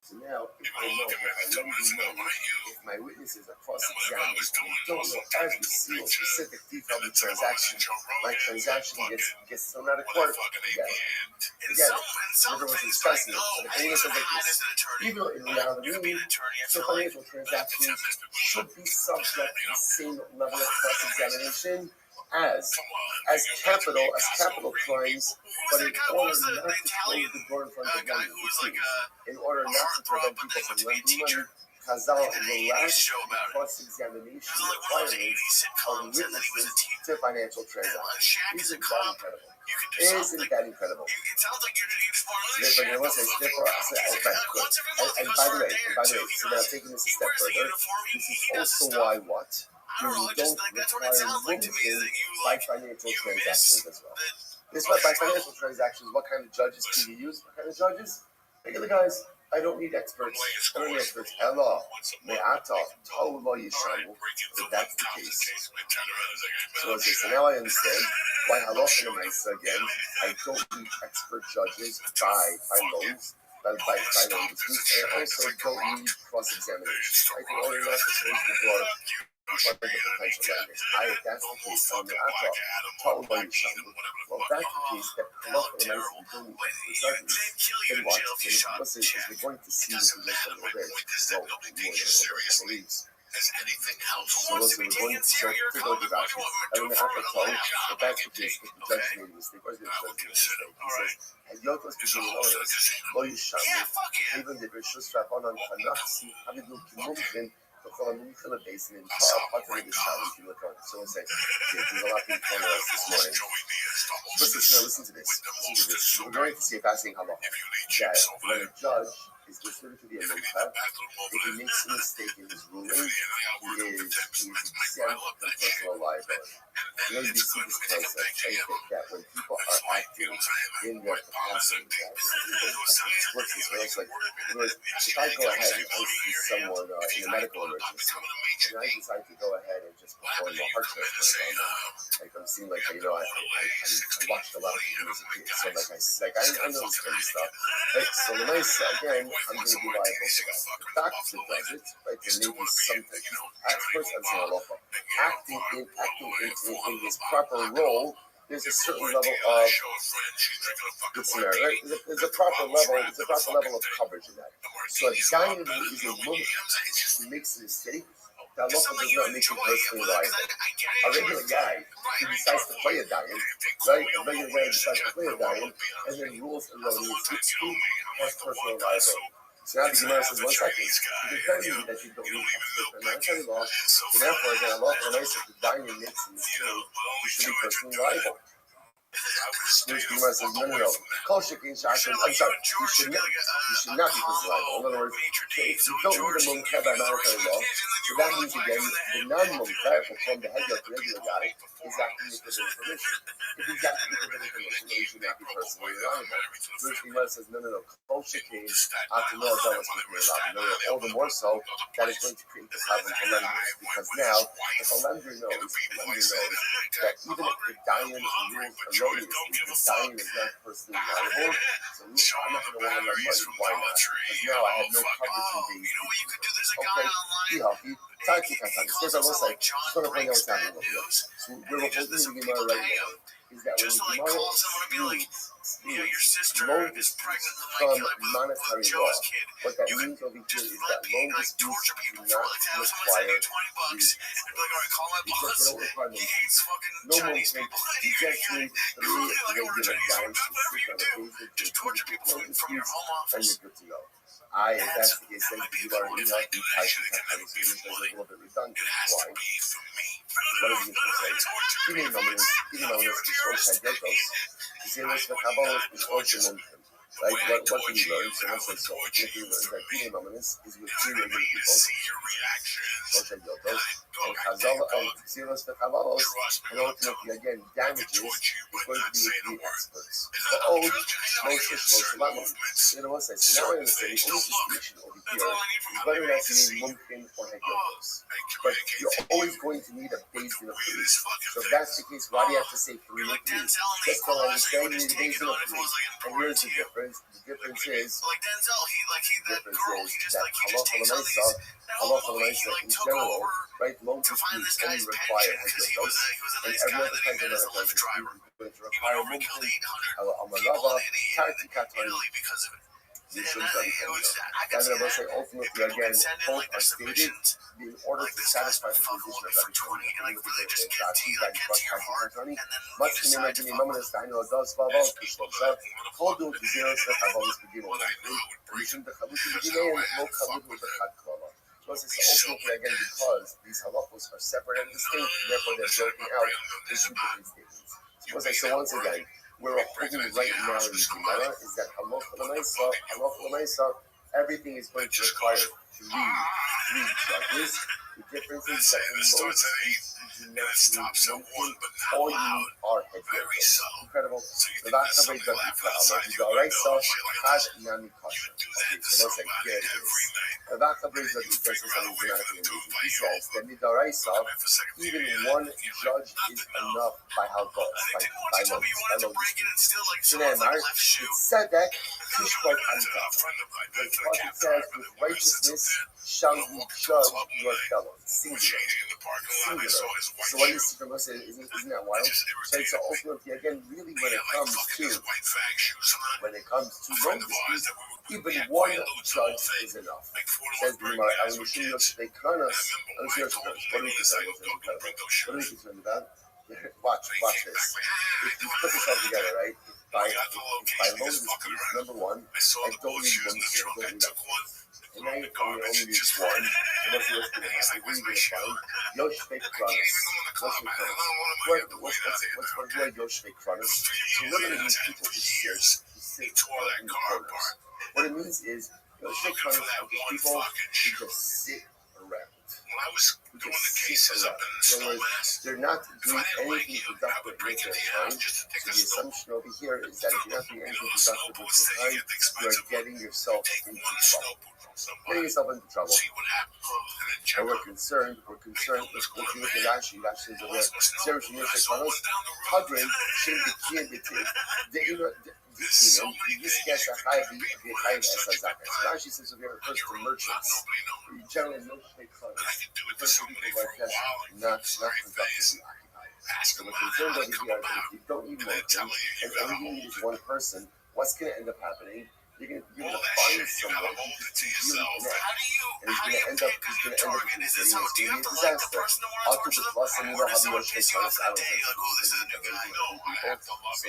So now, if I know that I lend you money, if my witnesses are cross-examined, and don't know every single specific detail of the transaction, my transaction gets thrown out of court. Again, everyone's expressing it. So the Dana says like this. Even in reality, so financial transactions should be subject to the same level of cross-examination as capital crimes, but in order not to close the door in front of lenders, in order not to prevent people from lending money, Chazal relaxed the cross-examination requirements of witnesses to financial transactions. Isn't that incredible? Isn't that incredible? It sounds like you're smart. And by the way, so now taking this a step further, this is also why what? You don't require limiting by financial transactions as well. This is why by financial transactions, what kind of judges can you use? What kind of judges? Regular guys. I don't need experts. Hello. Me'ata, Tau lo yishamu. So that's the case. So now I understand why halacha l'maisa again. I don't need expert judges by loans. By loan disputes. And I also don't need cross-examination. I can only not to close the door in front of the potential lenders. If that's the case, so Me'ata, Tau lo yishamu. Well, if that's the case, that halacha l'maisa you don't need experts judges. Then what? We're going to see this a little bit. Well, more than believes. So listen, we're going to take a look at Rashi. I don't have to tell you, but that's the case. If the judge made a mistake, or the judge made a mistake, he says, and Yotos between lawyers, lo yishamu, even the Rishus Rabbanon Chanachsi, Havidu Kimumkin, בכל המומחים לבייסים in part of the shower, if you look on it. So we'll say, there's a lot of people calling us this morning. Listen to this. We're going to see a fascinating halacha that when a judge is considered to be a mumcha, if he makes a mistake in his ruling, he is exempt from personal liability. You know, you see this concept, right? That when people are acting in their capacity, that works this way. It's like, if I go ahead and I see someone in a medical emergency, and I decide to go ahead and just perform a heart transplant, like I'm seeing, like, you know, I watched a lot of people as a kid, so I know this kind of stuff. Right? So the nice, again, I'm going to be liable for that. The doctor does it, right? There may be something. First, I'm saying aloha. Acting in his proper role, there's a certain level of right? There's a proper level of coverage in that. So a guy who is a woman who makes a mistake, the halacha does not make him personally liable. A regular guy who decides to play a diet, right? A regular guy who decides to play a diet and then rules erroneously, has personal liability. So now the Gemara says, one second, you can tell me that you don't need expert law, so therefore, again, Allah, when I said the diamond makes a mistake, you should be personally liable. Which the Gemara says, no. Kol shekin shashem. I'm sorry. You should not be liable. In other words, if you don't need a mumcha by monetary law, so that means again the non-mumcha from the head of the regular guy is acting with forbidden permission. If he's acting with forbidden permission, then he should not be personally liable. Which the Gemara says, no. Kol shekin atimor zealous with me allowed. No. All the more so that is going to create the problem for lenders, because now if a lender knows that even if the Dayan rules erroneously, the Dayan is not personally liable, so I'm not going to want to lend money. Why not? Because now I have no coverage in these people. Okay, be healthy. First, I will say, just want to point out what's happening over here. So we're holding the Gemara right now is that when the Gemara excludes loan disputes from monetary law, what that means over here is that loan disputes do not require reasons. Because they don't require no reasons. No movement, you just need 3 regular guys to sit on a basic loan disputes, and you're good to go. If that's the case, then you are not entitled to that. So this is a little bit redundant. Why? What is it to say? Giving nominals, Shoshai Yotos, Zeros V'Kabalos, Oshimon. Right? What do we learn? So let's say so. What we learn is that giving nominals is with 3 regular people. Shoshai Yotos, and Chazal and Zeros V'Kabalos, and ultimately again, damages is going to be with 3 experts. The old Moshe Shloshim. You know what I say? So now I understand the only distinction over here is whether or not you need Mumkin or Hagios. But you're always going to need a basin of 3. So if that's the case, why do you have to say 3 or 3? Just to understand, you need a basin of 3. And here's the difference. The difference is that halacha l'maisa in general, right? Loan disputes only require Hagios, and every other kind of monetary dispute is going to require Mumkin, Amarava, Karti Katani. Ultimately, again, both are stated in order to satisfy the position of Rabbi ultimately, again, because these halachos are separate and distinct, therefore they're broken out into 2 different statements. So once again, where we're holding right now in the Gemara is that halacha l'maisa, everything is going to require 3 judges. The difference is that in most cases, you do not need Mumkin, all you need are Hagios. Incredible. The last couple of so let's say, here it is. The last couple of he says that Midaraisa, even 1 judge is enough by how it goes, by loans. It's said that Tishkot Anta. Because it says, with righteousness shall you judge your fellow. Singular. So what is Sikha Musa? Isn't that wild? So ultimately, again, really when it comes to loan disputes, even 1 judge is enough. Says the Gemara, I will show you they crown us. What are we concerned about? Watch this. If you put this all together, right? If by loan disputes, number 1, I don't need one dispute, I don't need that. And now you only need 1. And what's going to happen? What are you going to find? Yoshvei Kronos. What's one word Yoshvei Kronos? So literally means people who sit in the corners. What it means is Yoshvei Kronos are the people who just sit around. In other words, they're not doing anything productive with their time. So the assumption over here is that if you're not doing anything productive with your time, you're getting yourself into trouble. And we're concerned if you look at Rashi is over there. Seriously, Hadrin, Shem B'Kiyah B'Tiv, Rashi says over here refers to merchants. You generally know they come. First people like that, not productively occupied. So we're concerned over here that if you don't need one thing, and all you need is 1 person, what's going to end up happening? You're going to find someone who just really connect, and he's going to end up with this video. It's going to be a disaster. After the plus, and you know how the Yoshvei Kronos out of it. So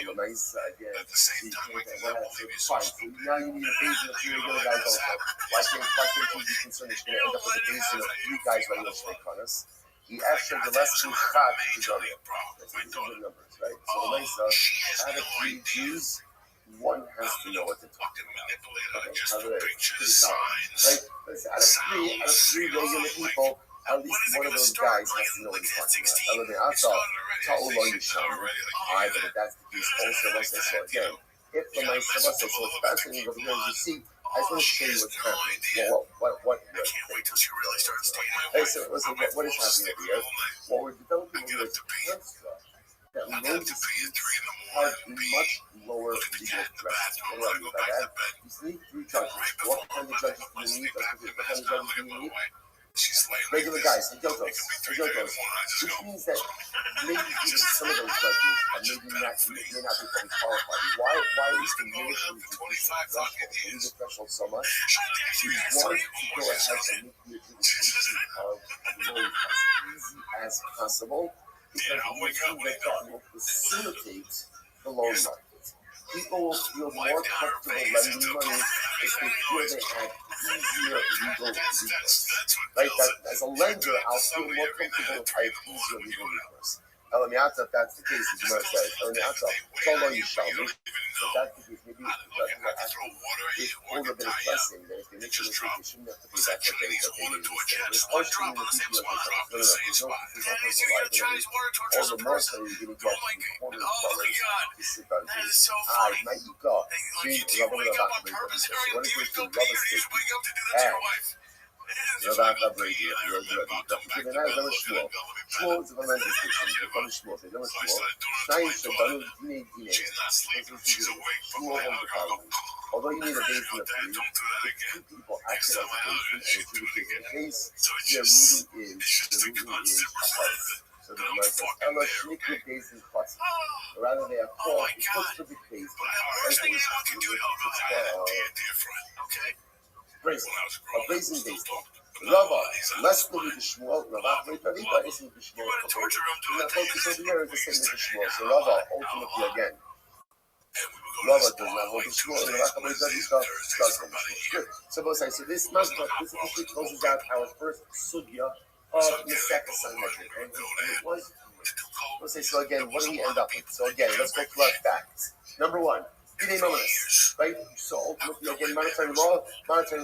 the nice again, so you can't get one out of it. Fine. So now you need a basin of 3 other guys also. Why can't you be concerned that you're going to end up with a basin of 3 guys by Yoshvei Kronos? He actually the less than Chad Gedolia. That's the numbers, right? So Lisa, out of 3 Jews, one has to know what to talk about. Okay, how do they? Right? Out of three regular people, at least one of those guys has to know what he's talking about. But if that's the case, also let's say so again. If the mice so it's fascinating over here as you see. I just want to show you what's happening. What I can't wait till she really starts taking my Hey, so listen, what is happening over here? What we're developing here is construct that loans have much lower legal threshold. What do I mean by that? You need 3 judges. What kind of judges do you need? What kind of judges do you need? Regular guys, Hidyotos, which means that maybe even some of those judges may not be fully qualified. Why is the military the threshold so much? We want to go ahead and make the adjudication of the loan as easy as possible because we think that will facilitate the loan market. People will feel more comfortable lending money if they feel they have easier legal recourse. Right? As a lender, I'll feel more comfortable if I have easier legal recourse. Elamiata, if that's the case, as Gemara says, Elamiata, Tolo Yishalmi. So if that's the case, maybe the judge will actually hold a bit of blessing that if they make a mistake, they shouldn't have to pay back what they need to say. There's partially in the people that there's no liability. All the more so you're going to get the corner dollars to sit on this. It might be God. Being Rabbi about the What is this to Rabbi statement? Rabbi Rabbi Shmuel is a lending station. Rabbi Shmuel. They know Shmuel. Shnayim Shabanu Dinei Dinei. Although you need a basin of 3, if 2 people acted as a basin and adjudicated the case, their ruling is apart. So the Gemara says, Ella Shnikri basin plus. Rather they have 4. It's supposed to be basin. Brazen basin. Rava, less than the Shmuel, Rava, Rava isn't the Shmuel. The focus over here is the same as the Shmuel. So Rava, ultimately again. Rava does not hold the Shmuel, and Rava does hold the Shmuel. So both sides. So this officially closes out our first sugya of the second Sanhedrin. And it was, let's say, so again, what do we end up with? So again, let's go through our facts. Number 1. Right? So ultimately, again, monetary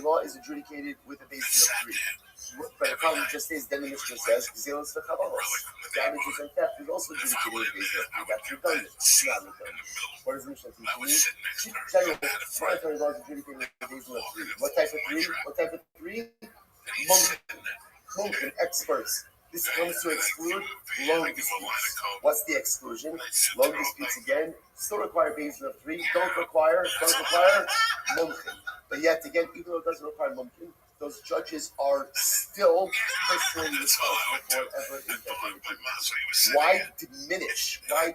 law is adjudicated with a basis of 3. But the problem just is, then the Mishnah says, damages and theft is also adjudicated with a basis of 3. That's redundant. It's not redundant. What does the Mishnah teach me? Monetary law is adjudicated with a basis of 3. What type of 3? Mumkin, experts. This comes to exclude loan disputes. What's the exclusion? Loan disputes again still require basin of 3. Don't require mumkin. But yet again, even though it doesn't require mumkin, those judges are still personally responsible for whatever is that they do. Why diminish the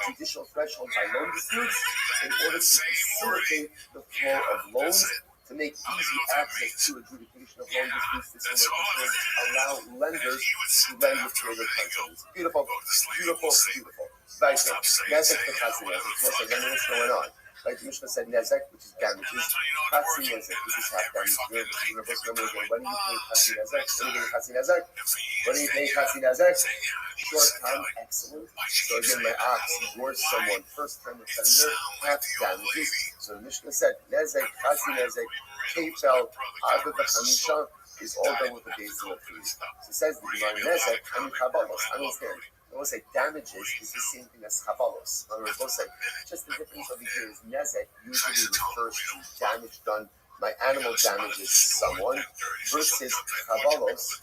judicial threshold by loan disputes in order to facilitate the flow of loans? To make easy access to adjudication of loan disputes, this will allow lenders to lend with greater confidence. Beautiful. Right there. Nezek for Chatzi Nezek. Then what's going on? Like the Mishnah said, Nezek, which is damages. Chatzi Nezek, which is half damage. When do you pay Chatzi Nezek? When do you pay Chatzi Nezek? Short time, excellent. So again, my ox divorced someone, first time offender, half damages. So the Mishnah said, Nezek, Chatzi Nezek, Kefel, Abba B'Chamisha, is all done with the basin of 3. So it says the Gemara, Nezek, I mean Chabalos. I understand. I will say damages is the same thing as Chabalos. I will both say, just the difference over here is Nezek usually refers to damage done by animal damages someone versus Chabalos,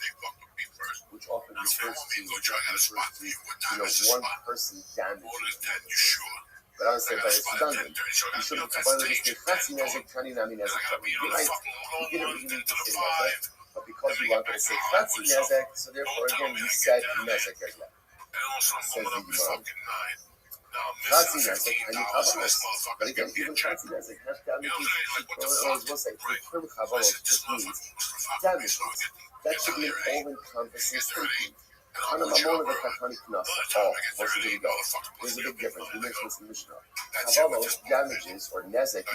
which often refers to one person damages. But I would say, but it's redundant. You should have combined this with Chatzi Nezek, Tani Nami Nezek. You didn't really need to say Nezek, but because you wanted to say Chatzi Nezek, so therefore again you said Nezek as well. Says the Gemara. Chatzi Nezek, and you Chabalos. But again, even Chatzi Nezek has damages. I will say, the term Chabalos just means damages. That should be an all-encompassing statement. There's a big difference. We mentioned this in Mishnah. Chabalos, damages, or nezek,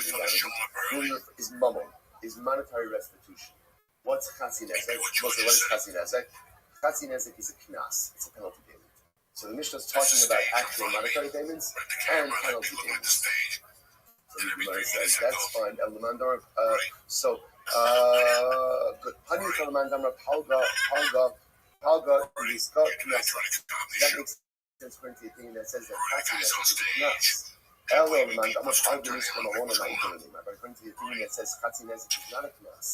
is mammon, is monetary restitution. What's Chatzi Nezek? What is Chatzi Nezek? Chatzi Nezek is a knas. It's a penalty payment. So the Mishnah is talking about actual monetary payments and penalty payments. So the Gemara says that's fine. Good. Pani Kalamandamra Palga is got knas. That makes sense for the opinion that says that Chatzi Nezek is a knas. According to the opinion that says Chatzi Nezek is not a knas.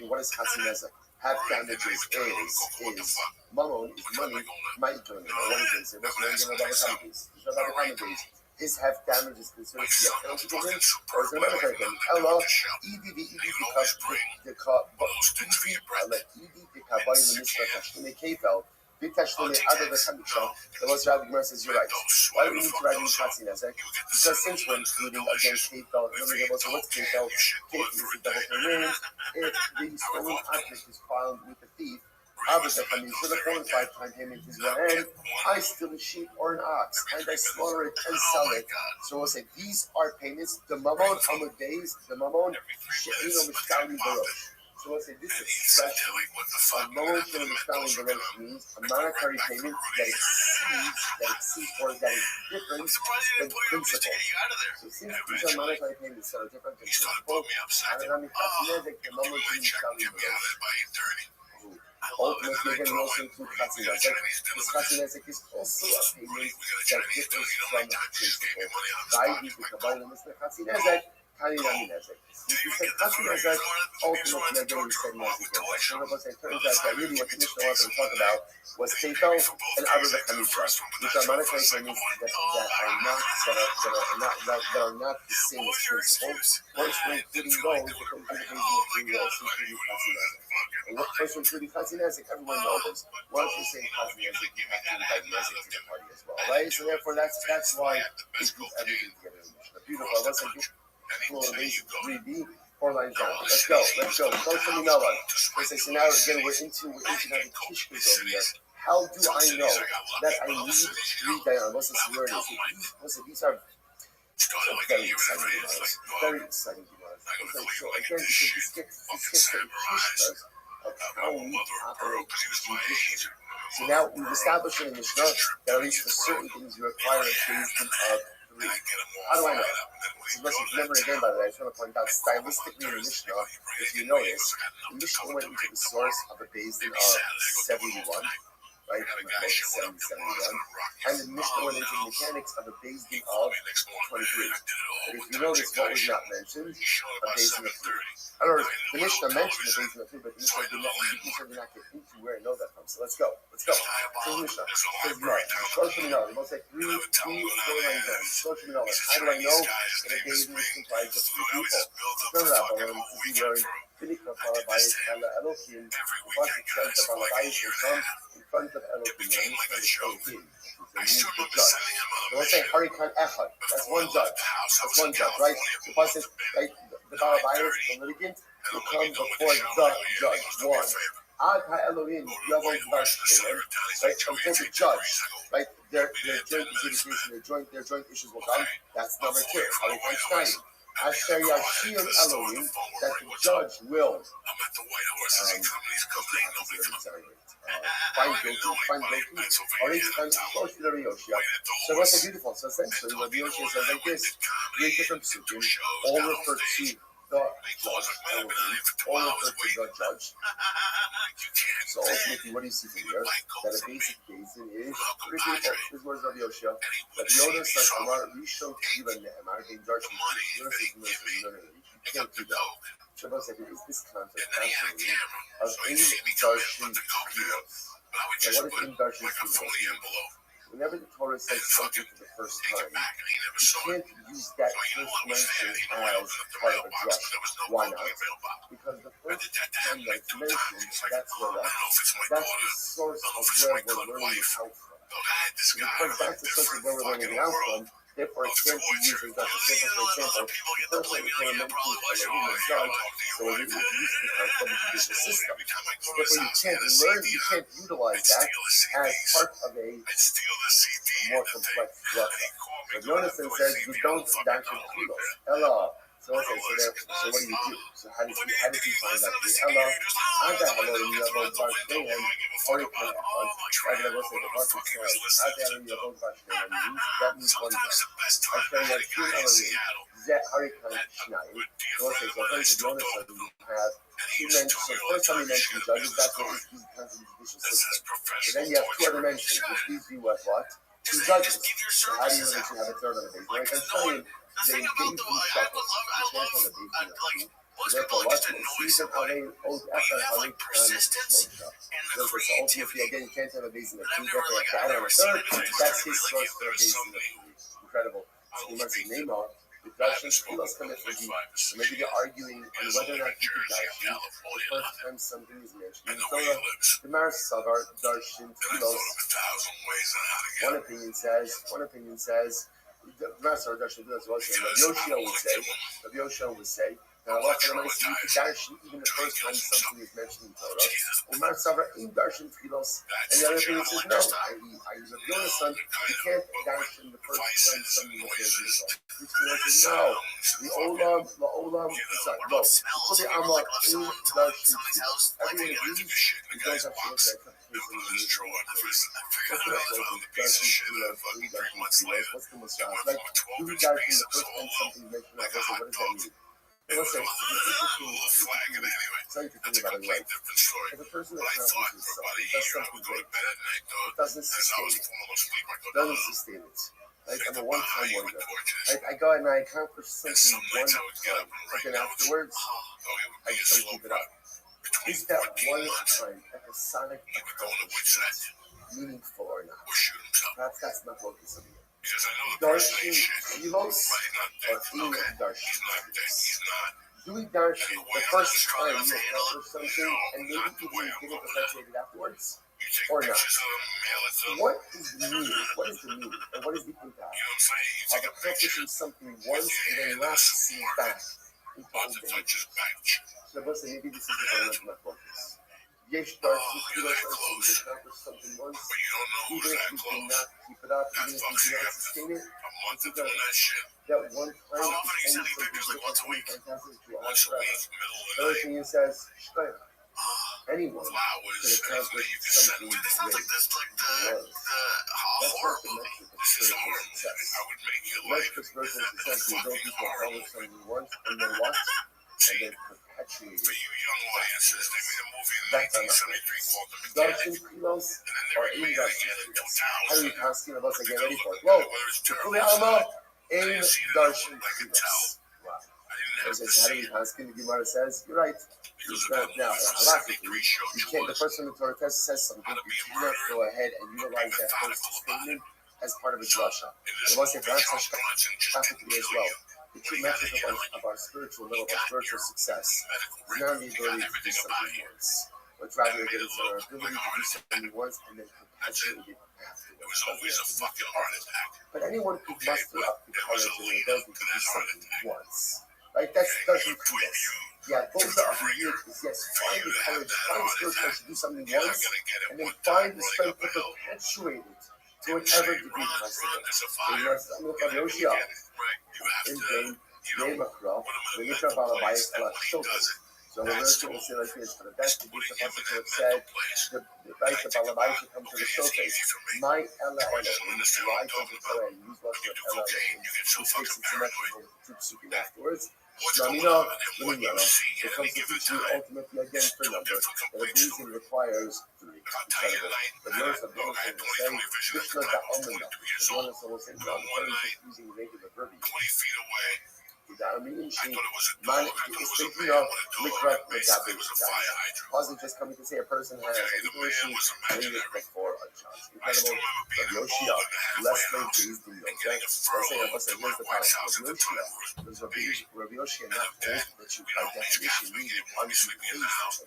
What is Chatzi Nezek? Half damages is mamon is money, ma'ikon. What is it? Is half damages considered to be a penalty payment, or is it another kind of payment? Ella, ED the Rabbi Gemara says you're right. Why do we need to write in Chatzi Nezek? Because since we're including again Kefel, so what's Kefel? Kefel is the double payment. If the stolen object is found with the thief, obviously, if I'm using the 4-5 payment is one end, I steal a sheep or an ox, and I slaughter it and sell it. So we'll say these are payments. The mamon on the days, the mamon she'ino mishkali barosh. So we'll say this is special. A mamon she'ino mishkali barosh means a monetary payment that exceeds or that is different than principal. So since these are monetary payments that are different than principal, the mamon she'ino mishkali barosh. Ultimately, again, we also include Chatzi Nezek. This Chatzi Nezek is also a payment that differs from principal. Chatzi Nezek, Kani Nezek. Since we said Chatzi Nezek, ultimately, again, we said Nezek. It turns out that really what the Mishnah wanted to talk about was Kefel and Avra Chanisha, which are monetary payments that are not the same as principal. Once we're including those, it comes to the basis of free will, including Chatzi Nezek. And what first including Chatzi Nezek, everyone knows this. Once you say Chatzi Nezek, you have to invite Nezek to the party as well, right? So therefore, that's why we group everything together in the Mishnah. Beautiful. Let's say basic 3B, 4 lines down. Let's go. Don't tell me no one. So now again, we're into now the kishkas over here. How do I know that I need 3 diamonds? What's this word? Listen, these are very exciting. Very exciting. So again, because this gets the kishkas of how we operate judicially. So now we've established in the Mishnah that at least for certain things you require a basement of 3. How do I know? So let's remember again, by the way, I just want to point out stylistically in the Mishnah, if you notice, the Mishnah went into the source of a basement of 71, right? 71. And the Mishnah went into the mechanics of a basement of 23. But if you notice what was not mentioned, a basement of 3. I don't know, the Mishnah mentioned the basement of 3, but the Mishnah did not get into where I know that from. So let's go. So the Mishnah says no. Short to me knowledge. We'll say 3 lines down. Short to me knowledge. How do I know that a basement is comprised of 3 people? Remember that, but we learned Finikra Parabayis Kala Elohim. Once it says the Parabayis will come in front of Elohim, and he's going to Elohim. The judge. We'll say Harikan Echad. That's one judge, right? The pasuk, right? The Barabayas, the litigant, will come before the judge. 1. Ad HaElohim, Yavon Vashkelim, right? Until the judge, right? Their joint adjudication, their joint issues will come. That's number 2. Harikan Shnayim. Asher Yashir Elohim, that the judge will find guilty, or he's close to the Yoshia. So what's beautiful? So essentially, what the Yoshia says like this: 3 different psukim, all refer to the judge, all refer to the judge. So ultimately, what do you see from here? That a basic basin is pretty beautiful. This words of Yoshia. That Yoda says, "Amar Rishon Kiva Ne'emar Bein Darshim." Yoda says, "No, you can't do that." Shabbos said, "Is this concept actually of any Darshim Kiva?" Now, what is in Darshim Kiva? Whenever the Torah says something for the first time, you can't use that first mention as part of a dress. Why not? Because the first time that's mentioned, that's the source of where we're learning it out from. Because that's the source of where we're learning it out from, therefore it can't be used as that. For example, the first time the Torah mentions Elohim as judge, so we use the concept of the judicial system. Therefore you can't utilize that as part of a more complex bracha. But Jonathan says you don't dash in kilos. Ella So okay, so what do you do? So how did you find out? Hello, I got hello in your boat bar today and Hori can I can go say the bar says I got in your boat bar today and that means one day. I say like two hours that Hori can Shnai. So okay, so first the bonus that you have two mentions. So first time you mention judges, that's what is these kinds of judicial system. So then you have two other mentions, which leaves you what? Two judges. So how do you know that you have a third on the base? Like I'm saying, they gave you shuffle. You can't on the base on the two. Therefore, what? Season Hare Old After Hare Khan Moshe. Therefore, so ultimately, again, you can't have a base in the two. Therefore, you have to add on a third. That's his source for a base in the three. Incredible. So you must name all. The Darshans Kilos come in for you. So maybe they're arguing on whether or not you can Darshan. The first time something is mentioned in the Torah, the Maris Savar Darshan Kilos. One opinion says, the Maris Savar Darshan Kilos was saying, Rabbi Yoshua would say, that Allah you can Darshan even the first time something is mentioned in Torah. Umar Savar in Darshan Kilos. And the other opinion says, no, I use Rabbi Yonasan, you can't Darshan the first time something is mentioned in Torah. No, the Olam, sorry, no, the Amal in Darshan Kilos. Everyone agrees, you don't have to look at it. What's the most like, do we Darshan the first time something is mentioned in Torah? What does that mean? Let's say, sorry to think about it, right? If a person accomplishes something, does something great, it doesn't sustain it. Like, I'm a one-time wonder. Like, I go and I accomplish something one time, but then afterwards, I just don't keep it up. Is that one time episodic accomplishment meaningful or not? Perhaps that's not focus of it. Darshan Kilos or in Darshan Kilos? Do we Darshan the first time you accomplish something and maybe even get it perpetuated afterwards? Or not? What is the meaning? What is the meaning? And what is the impact of accomplishing something once and then lapsing back into old days? So let's say maybe this is the element of my focus. Yesh Darshan Kilos you accomplish something once, even if you do not keep it up, even if you do not sustain it, that one time is only something fantastic to all forever. Another thing it says, anyone could accomplish something great. That's not the metric of spiritual success. The metric of spiritual success is the ability to accomplish something once and then what? And then perpetuate it. That's our metric. Darshan Kilos or in Darshan Kilos? How do we constantly about to get ready for it? Whoa! Tukuli Alma in Darshan Kilos. Wow. How do we constantly? The Gemara says, you're right. Now, halachically, you can't. The person in the Torah test says something. You cannot go ahead and utilize that first statement as part of a drasha. And once again, that's practically as well. The true metric of our spiritual level, of our spiritual success, is not the ability to do something once, but rather it is our ability to do something once and then perpetuate it afterwards. It was always a fucking heart attack. But anyone could muster up the courage and the ability to do something once. Right? That doesn't create us. Yeah, those are the years, yes, find the courage, find the spiritual courage to do something once, and then find the strength to perpetuate it to whatever degree possible. So you must look at Yoshia in Game Makro, the Yisra Balabayas ala Shofet. So the verse will say like this: for the best of the Pasuk said, the Balabayas should come to the Shofet. My Ella Elohim, why don't you tell and use lots of Ella Elohim, which makes it symmetrical to Psukim afterwards. Shamina, Lumiana, it comes to teach you ultimately again for number, that a reason requires three. Incredible. The verse of the Lord will say, Krishna Da'amana. The one will say, God, using regular verbiage. Speaking of Likrat Megabe, wasn't just coming to say a person has a legal issue and it before a chance. Incredible. But Yoshia, less late days than Yoshia. Let's say, here's the problem. With Yoshia, does Rabbi Yoshia not hold that you by definition need unconfused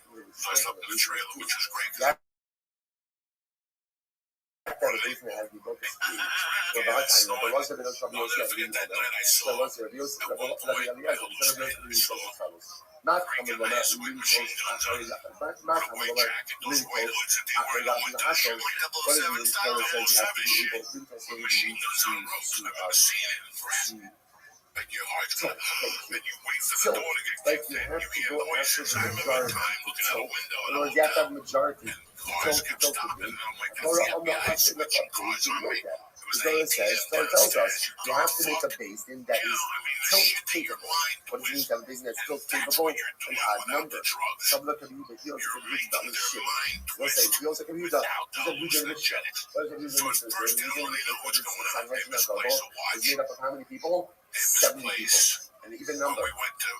that the reason has been both speed. So the time, the ones that don't trouble Yoshia, the ones that Rabbi not coming on that really close after not coming on that really close after that in the hospital. What is the Torah says you have to be able to Like your heart's tilt, gonna, and you wait for the tilt. door to get Like kicked you in. have You to hear go after voices. the I remember majority time to looking out a tilt. window In in a other words, you have to hotel, have a majority and to cars tilt kept the stopping, game. and I'm like, that's Torah the on the FBI in the switching country, cars you on know me. that. It was The Torah 8 says, p.m. Torah tells us, downstairs. You you have to make fuck. a base in that is I mean, the tilt shit that your capable. mind What does it mean twists. to have a base in that's And tilt that's capable? what you're An doing odd without number. the drugs. Some look at you, but heals You're the Yehuda making on the their ship. mind They'll say, twist we also can Yehuda. without the He's a Yehuda in the Mishnah. hallucinogenics. What is a Yehuda in So the at Mishnah? first, they don't really know what's going on. They Sanhedrin misplace a is watch. made up of how many people? They 70 people. misplace An even what number. we went to.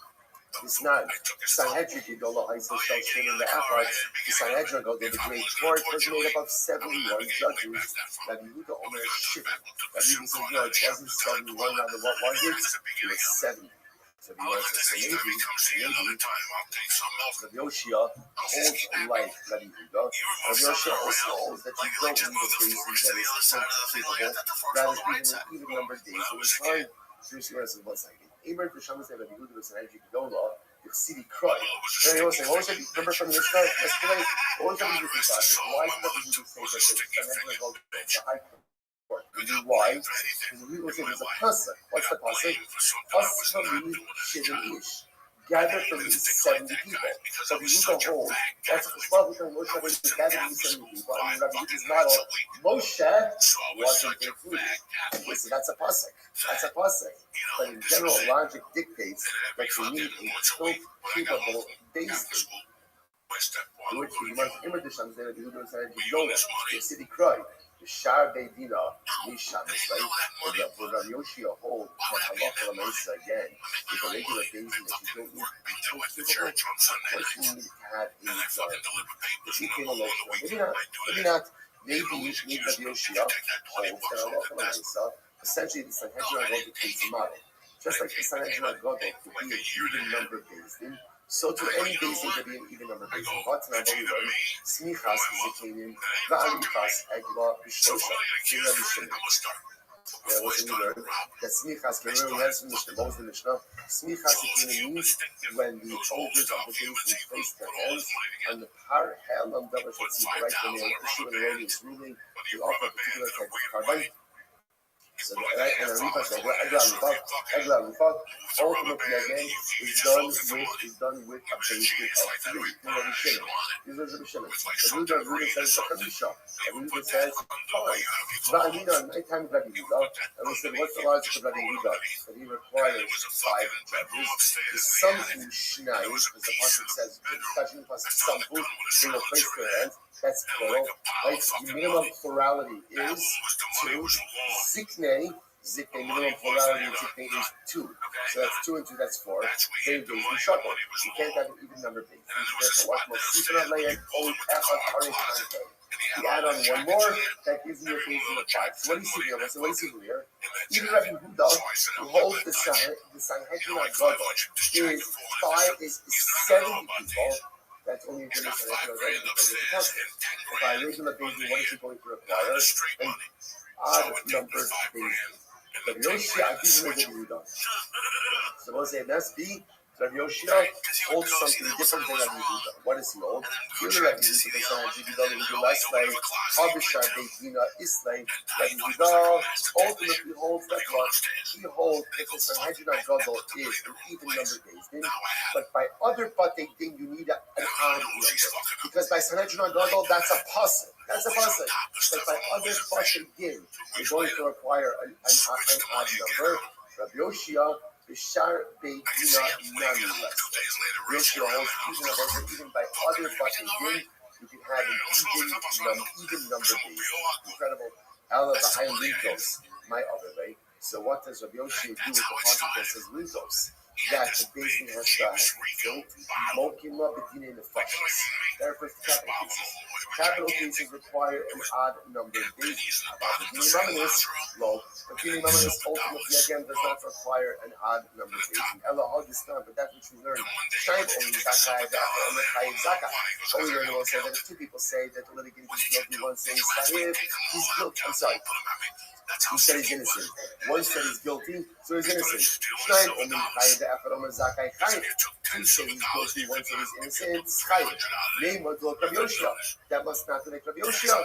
It's not. I took his phone. Sanhedrin could go low ice and start Getting in in the the car Afrod. ahead and The beginning of Sanhedrin it. goes to If the I great was court going to was torture made you, up of I would 71 navigate way judges. back that far. That Yehuda I would Omer have gone to the shit. back and took the That SIM Yehuda says, card no, out of it the wasn't shop and 71 rather, what was it? That's the It beginning was of it. 70. So if you I'll want look to at this. say If he comes to you another maybe time, I'll take some milk. Rabbi Yoshia holds like Rabbi Yehuda. Rabbi Yoshia also holds that you don't need a base in that is tilt capable. Rather, even number of days in the time. Here's the rest of 1 second. Emer B'Shamas Rabbi Yehuda was an energy Gedola. The city cried. Then he was saying, what was it? Remember from the Mishnah yesterday? What was Rabbi Yehuda saying? Why did Rabbi Yehuda say that the Sanhedrin goes to the high court? Why? Because we was saying there's a pasuk. What's the pasuk? Us from me shivin ish. Gather from me 70 people. So the Yehuda hold. That's the Shlomo because Moshe was gathered me 70 people. And Rabbi Yehuda's model, Moshe wasn't included. Okay, so that's a pasuk. That's a pasuk. But in general, logic dictates that you need a tilt capable base. Which is much immersion that you don't say the city cried. The Shar Beidina, Mishamis, right? For Rabbi Yoshia hold that halacha l'maisa again, with a regular basin that you don't need to be capable, of course you need to have a majority. If you came along, maybe not, maybe Rabbi Yoshia holds that halacha l'maisa, essentially the Sanhedrin are going to create a model. Just like the Sanhedrin are going to be an even number basin, so to any basin could be an even number basin. What's an abolition? Smichas is a Canaan, Va'alichas, Egla, Bishosha, Kira Bishimon. What did we learn? That Smichas can really have some Mishnah. What was the Mishnah? Smichas a Canaan means when the shoulders of the basin place their hands on the par Helam Davar Shatzim, right when the issue of the road is ruling, they offer a particular type of carbon. So right, and Arifah said, Egla Arifah, ultimately again is done with a basement of 3. This is Rabbi Shimon. The Ruda says Chamisha. The Ruda says 5. Va'amina on nighttime Rabbi Yehuda, and we said, what's the logic of Rabbi Yehuda? That he requires 5 judges. The Samhu Shnai, as the pasuk says, Samhu, they will place their hands. That's plural. Right? The minimum plurality is 2. Zikne, minimum plurality of Zikne is 2. So that's 2 and 2, that's 4. They base and shuffle. You can't have an even number base. Therefore, what most Sifra land, only Echad Arin Kankai. You add on one more, that gives you a base of 5. So what do you see here? So what do you see here? Even Rabbi Yehuda, who holds the Sanhedrin Gadol, is 70 people. That's only a good Sanhedrin already because of the custom. If I raise on the basin, what is he going to require? An odd number basin. Rabbi Yoshia, I give him a Rabbi Yehuda. So we'll say it must be Rabbi Yoshia holds something different than Rabbi Yehuda. What does he hold? Really Rabbi Yehuda is not Rabbi Yehuda last night. Habishar Beidina Islay. Rabbi Yehuda ultimately holds that what he holds that the Sanhedrin Gadol is an even number basin. But by other Batei Din, you need an odd number. Because by Sanhedrin Gadol, that's a pasuk. That's a pasuk. But by other Batei Din, you're going to require an odd number. Rabbi Yoshia, Bishar Beidina nonetheless. Yoshia holds even by other Batei Din, you can have an even number basis. Incredible. Allah the high lintos, my other way. So what does Rabbi Yoshia do with the pasuk that says lintos? That the basin has to tilt, mokima bedina in the fashions. Therefore, capital cases require an odd number of bases. Low. Bedina mamanis ultimately again does not require an odd number of bases. Ella Augustin, but that's what you learn. Shine only zakai zakai. Only learn will say that if 2 people say that the litigant is guilty, one says he's guilty. I'm sorry. He said he's innocent. One said he's guilty, so he's innocent. Shnayim omin chayiv, the Echad omer zakai chayiv. Two say he's guilty, one say he's innocent. Chayiv. Name was Rabbi Yoshia. That must not be like Rabbi Yoshia.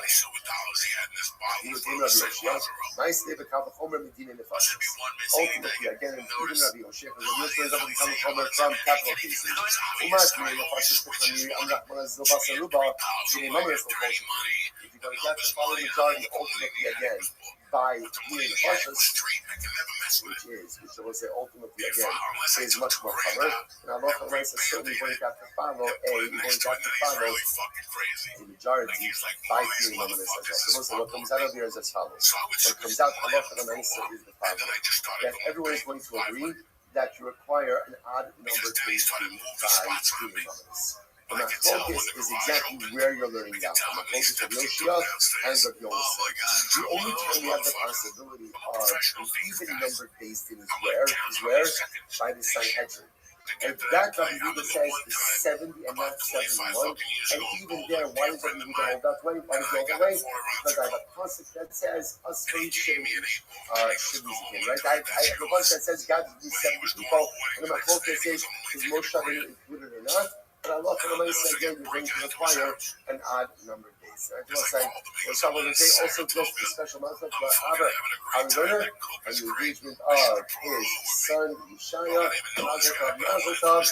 He was in Rabbi Yoshia. Nice day, but Kalvachomer Medina Nefashis. Ultimately, again, even Rabbi Yoshia, because Rabbi Yoshia is able to come from capital cases. Umat Mir Nefashis B'Chamiri Amrach Manaz Zobasa Ruba. If you're going to get the following majority, ultimately again, by being the Pashas, which I will say ultimately again, is much more covered. And Allah is certainly going to have to follow a majority by being the Pashas. So what comes out of here is as follows. What comes out of Allah is the following: that everyone is going to agree that you require an odd number to be by being Pashas. And the focus is exactly where you're learning down. The focus of Yoshia and Rabbi Yonasan. The only time we have the possibility of an even numbered days is where? By the Sanhedrin. And that Rabbi Yehuda says is 70 and not 71. And even there, why does Rabbi Yehuda hold that way? Why does he hold that way? Because I have a concept that says us three should be again, right? I have a bunch that says God will be 70 people. And my focus is Moshe included or not? But Allah said again, you're going to require an odd number of days. I just say, also just a special message for our learner and the engagement of his son, Yeshaya, Mazatov,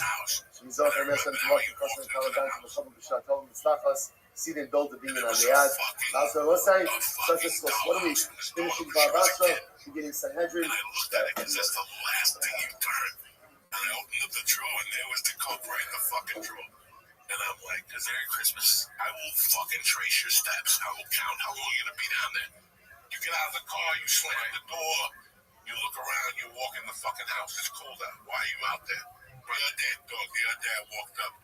Shmizot, and Messan, to walk the person of Taliban, to the Shabbat, B'Shatom, Mitzlachas, see them build the being in Aliyad. Last one, let's say, such a slow. What are we? Finishing Barbasra, beginning Sanhedrin. That's the last thing you turn. And I opened up the drawer, and there was the Coke right in the fucking drawer. And I'm like, Merry Christmas. I will fucking trace your steps. I will count how long you're going to be down there. You get out of the car, you slam the door, you look around, you walk in the fucking house. It's cold out. Why are you out there? The other day, I walked up.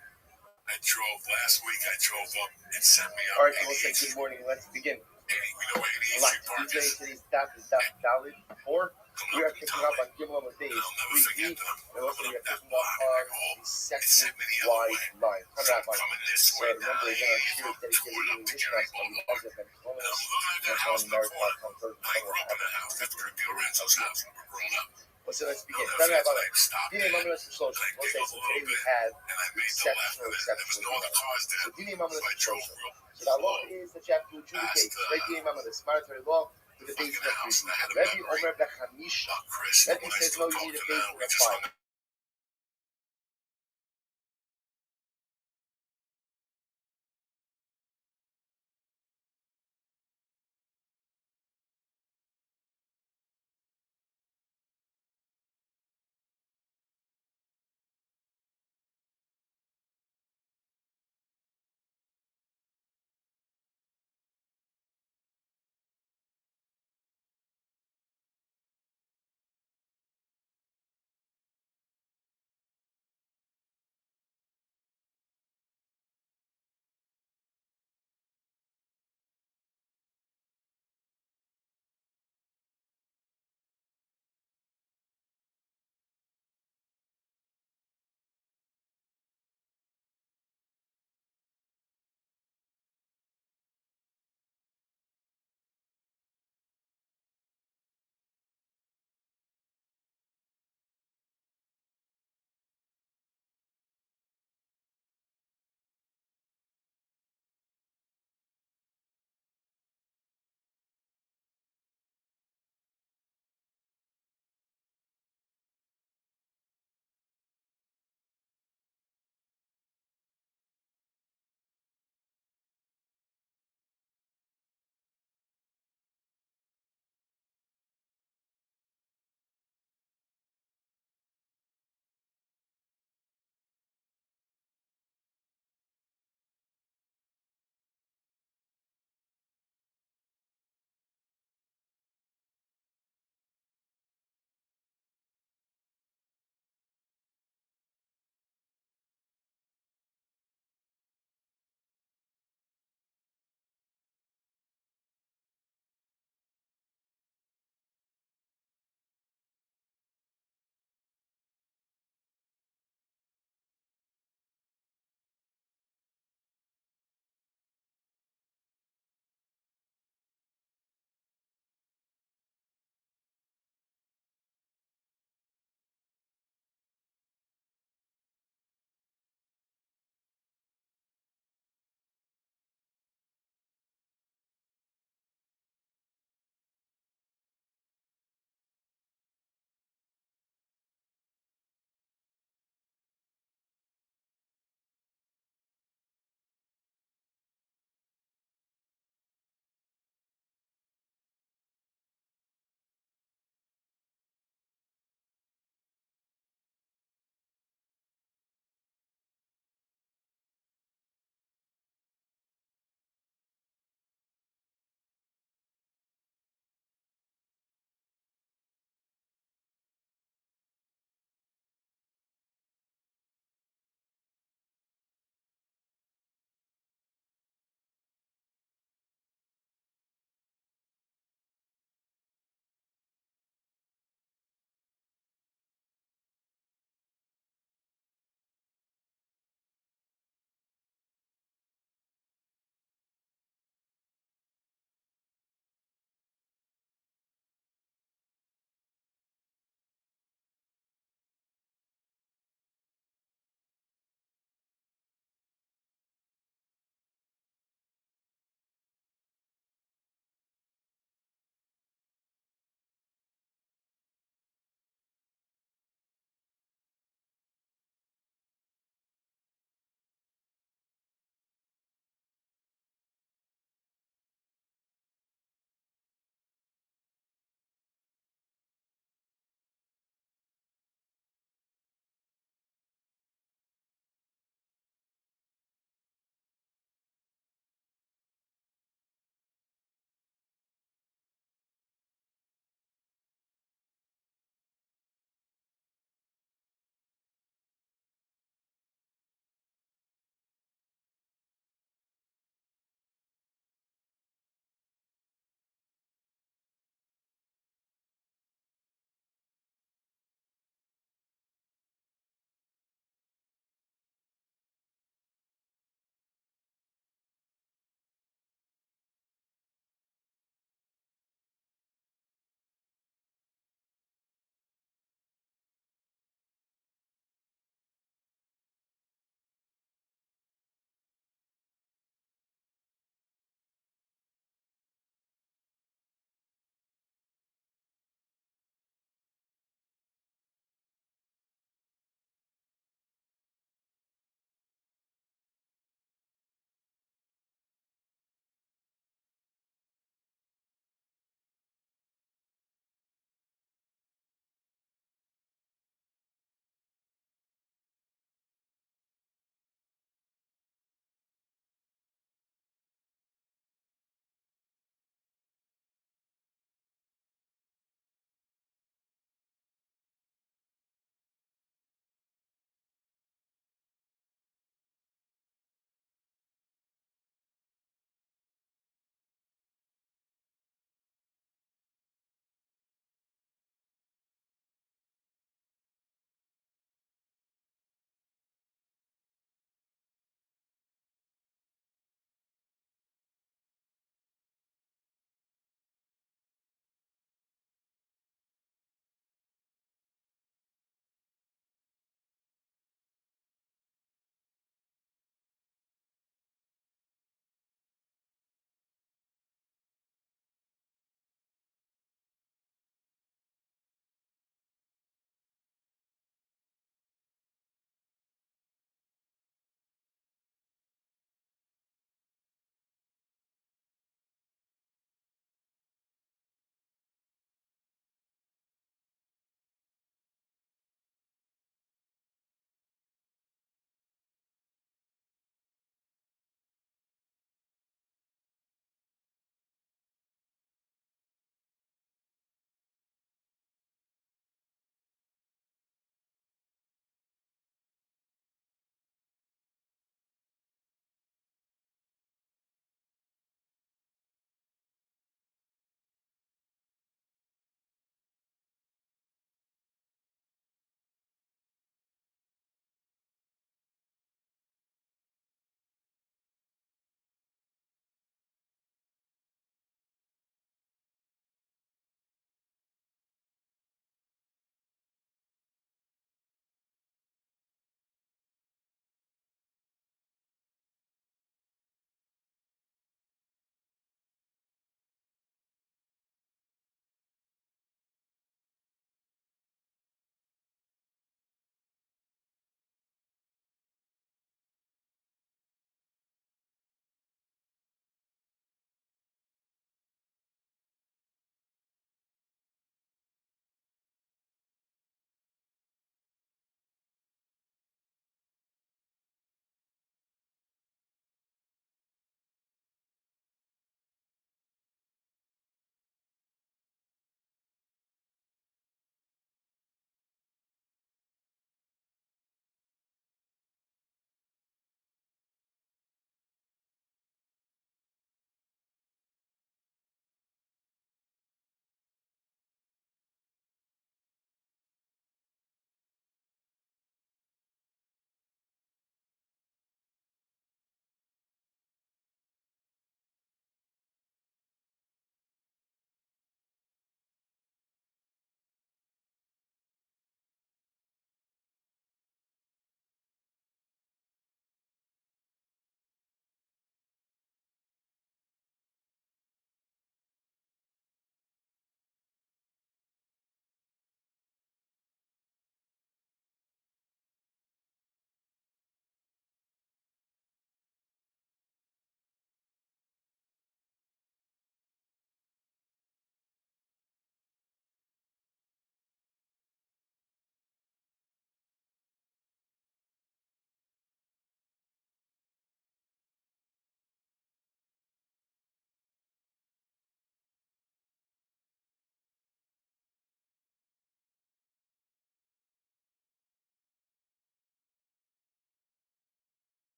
I drove last week. I drove up. It sent me up. All right, so we'll say good morning. Let's begin. We know where 88th Street Park is. Today's daf is daf Dalit 4. We are picking up on Gimel of days 3D, and also we are picking up on the second wide line. So remember again, our shir is dedicated to the Mishnah from the Azef and Kolos, and on Merital Comfort, so let's begin. So today we have exceptional. So Dini Mamalas Shosha. So the law is the chapter who adjudicates. Right, Dini Mamalas, monetary law. With a base of 3. Rabbi Omer Bechamisha. Rabbi says no, you need a base of 5.